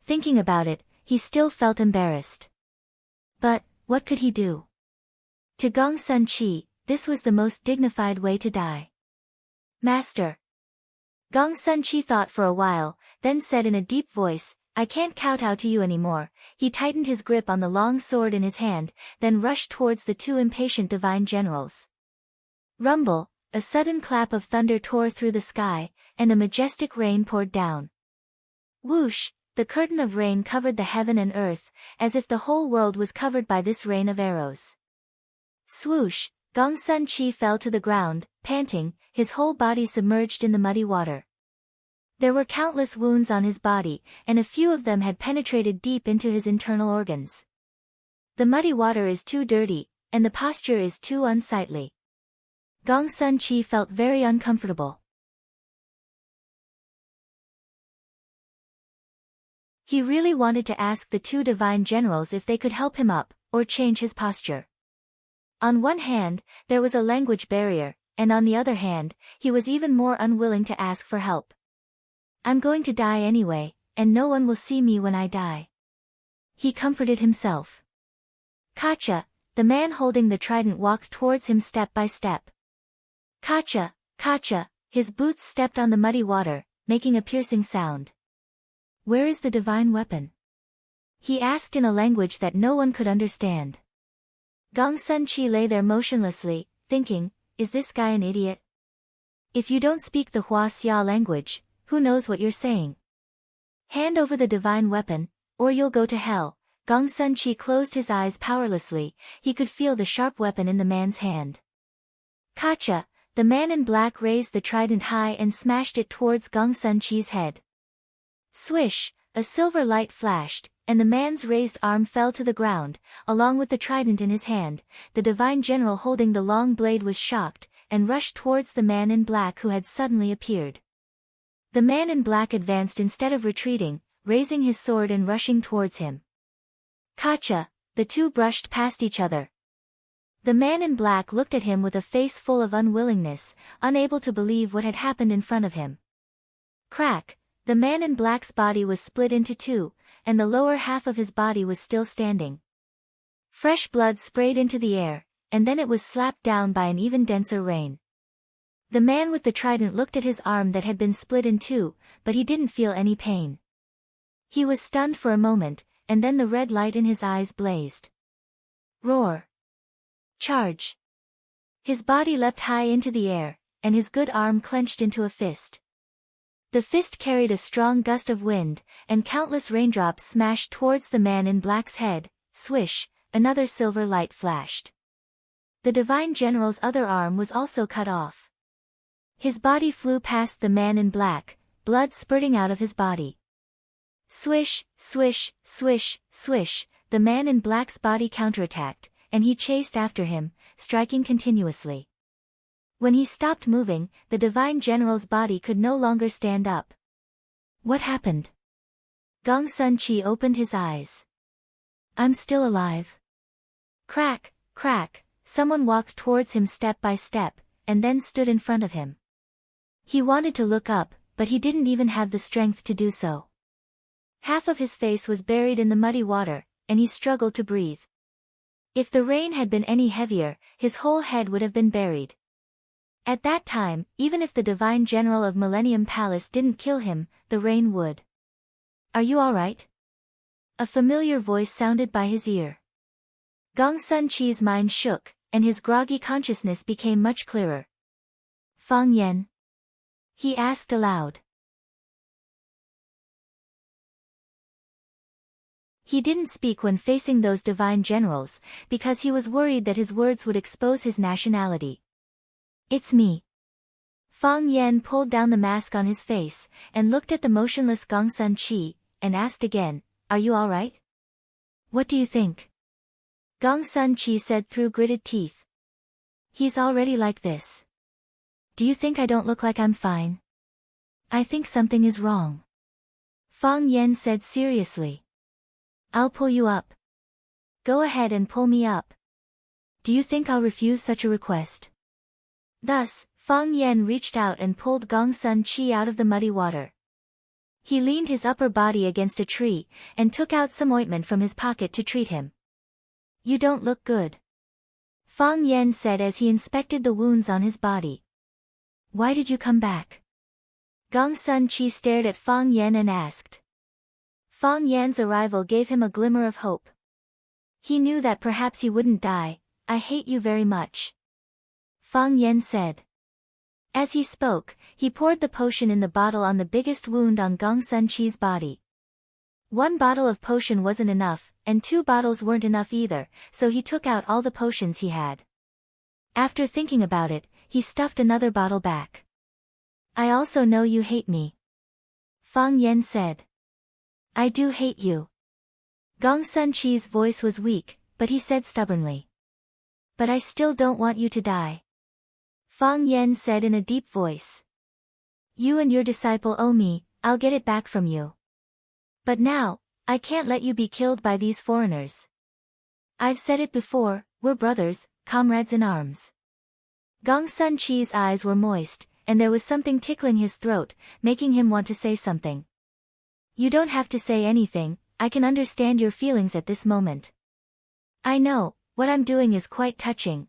[SPEAKER 1] Thinking about it, he still felt embarrassed. But, what could he do? To Gong Sun Chi, this was the most dignified way to die. Master. Gong Sun Chi thought for a while, then said in a deep voice, I can't kowtow to you anymore. He tightened his grip on the long sword in his hand, then rushed towards the two impatient divine generals. Rumble, a sudden clap of thunder tore through the sky, and a majestic rain poured down. Whoosh, the curtain of rain covered the heaven and earth, as if the whole world was covered by this rain of arrows. Swoosh, Gong Sun Chi fell to the ground, panting, his whole body submerged in the muddy water. There were countless wounds on his body, and a few of them had penetrated deep into his internal organs. The muddy water is too dirty, and the posture is too unsightly. Gong Sun Chi felt very uncomfortable. He really wanted to ask the two divine generals if they could help him up, or change his posture. On one hand, there was a language barrier, and on the other hand, he was even more unwilling to ask for help. I'm going to die anyway, and no one will see me when I die. He comforted himself. Kacha, the man holding the trident walked towards him step by step. Kacha, Kacha, his boots stepped on the muddy water, making a piercing sound. Where is the divine weapon? He asked in a language that no one could understand. Gong Sun Chi lay there motionlessly, thinking, is this guy an idiot? If you don't speak the Hua Xia language, who knows what you're saying? Hand over the divine weapon, or you'll go to hell. Gong Sun Chi closed his eyes powerlessly, he could feel the sharp weapon in the man's hand. Kacha, the man in black raised the trident high and smashed it towards Gong Sun Chi's head. Swish, a silver light flashed, and the man's raised arm fell to the ground, along with the trident in his hand. The divine general holding the long blade was shocked, and rushed towards the man in black who had suddenly appeared. The man in black advanced instead of retreating, raising his sword and rushing towards him. Kacha, the two brushed past each other. The man in black looked at him with a face full of unwillingness, unable to believe what had happened in front of him. Crack, the man in black's body was split into two, and the lower half of his body was still standing. Fresh blood sprayed into the air, and then it was slapped down by an even denser rain. The man with the trident looked at his arm that had been split in two, but he didn't feel any pain. He was stunned for a moment, and then the red light in his eyes blazed. Roar! Charge! His body leapt high into the air, and his good arm clenched into a fist. The fist carried a strong gust of wind, and countless raindrops smashed towards the man in black's head. Swish, another silver light flashed. The divine general's other arm was also cut off. His body flew past the man in black, blood spurting out of his body. Swish, swish, swish, swish, the man in black's body counterattacked, and he chased after him, striking continuously. When he stopped moving, the divine general's body could no longer stand up. What happened? Gong Sun Chi opened his eyes. I'm still alive. Crack, crack, someone walked towards him step by step, and then stood in front of him. He wanted to look up, but he didn't even have the strength to do so. Half of his face was buried in the muddy water, and he struggled to breathe. If the rain had been any heavier, his whole head would have been buried. At that time, even if the divine general of Millennium Palace didn't kill him, the rain would. Are you all right? A familiar voice sounded by his ear. Gong Sun Chi's mind shook, and his groggy consciousness became much clearer. Fang Yan? He asked aloud. He didn't speak when facing those divine generals, because he was worried that his words would expose his nationality. It's me. Fang Yan pulled down the mask on his face, and looked at the motionless Gong Sun Chi, and asked again, Are you all right? What do you think? Gong Sun Chi said through gritted teeth. He's already like this. Do you think I don't look like I'm fine? I think something is wrong. Fang Yan said seriously. I'll pull you up. Go ahead and pull me up. Do you think I'll refuse such a request? Thus, Fang Yan reached out and pulled Gong Sun Chi out of the muddy water. He leaned his upper body against a tree, and took out some ointment from his pocket to treat him. You don't look good. Fang Yan said as he inspected the wounds on his body. Why did you come back? Gong Sun Chi stared at Fang Yan and asked. Fang Yan's arrival gave him a glimmer of hope. He knew that perhaps he wouldn't die. I hate you very much. Fang Yan said. As he spoke, he poured the potion in the bottle on the biggest wound on Gong Sun Chi's body. One bottle of potion wasn't enough, and 2 bottles weren't enough either, so he took out all the potions he had. After thinking about it, he stuffed another bottle back. I also know you hate me. Fang Yan said. I do hate you. Gong Sun Chi's voice was weak, but he said stubbornly. But I still don't want you to die. Fang Yan said in a deep voice. You and your disciple owe me, I'll get it back from you. But now, I can't let you be killed by these foreigners. I've said it before, we're brothers, comrades in arms. Gong Sun Chi's eyes were moist, and there was something tickling his throat, making him want to say something. You don't have to say anything, I can understand your feelings at this moment. I know, what I'm doing is quite touching.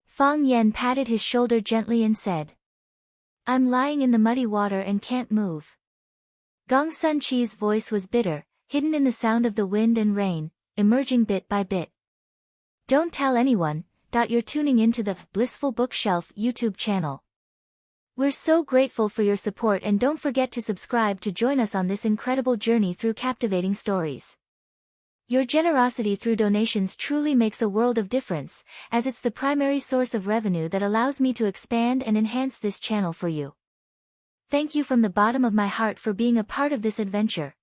[SPEAKER 1] Fang Yan patted his shoulder gently and said. I'm lying in the muddy water and can't move. Gong Sun Chi's voice was bitter, hidden in the sound of the wind and rain, emerging bit by bit. Don't tell anyone, You're tuning into the Blissful Bookshelf YouTube channel. We're so grateful for your support, and don't forget to subscribe to join us on this incredible journey through captivating stories. Your generosity through donations truly makes a world of difference, as it's the primary source of revenue that allows me to expand and enhance this channel for you. Thank you from the bottom of my heart for being a part of this adventure.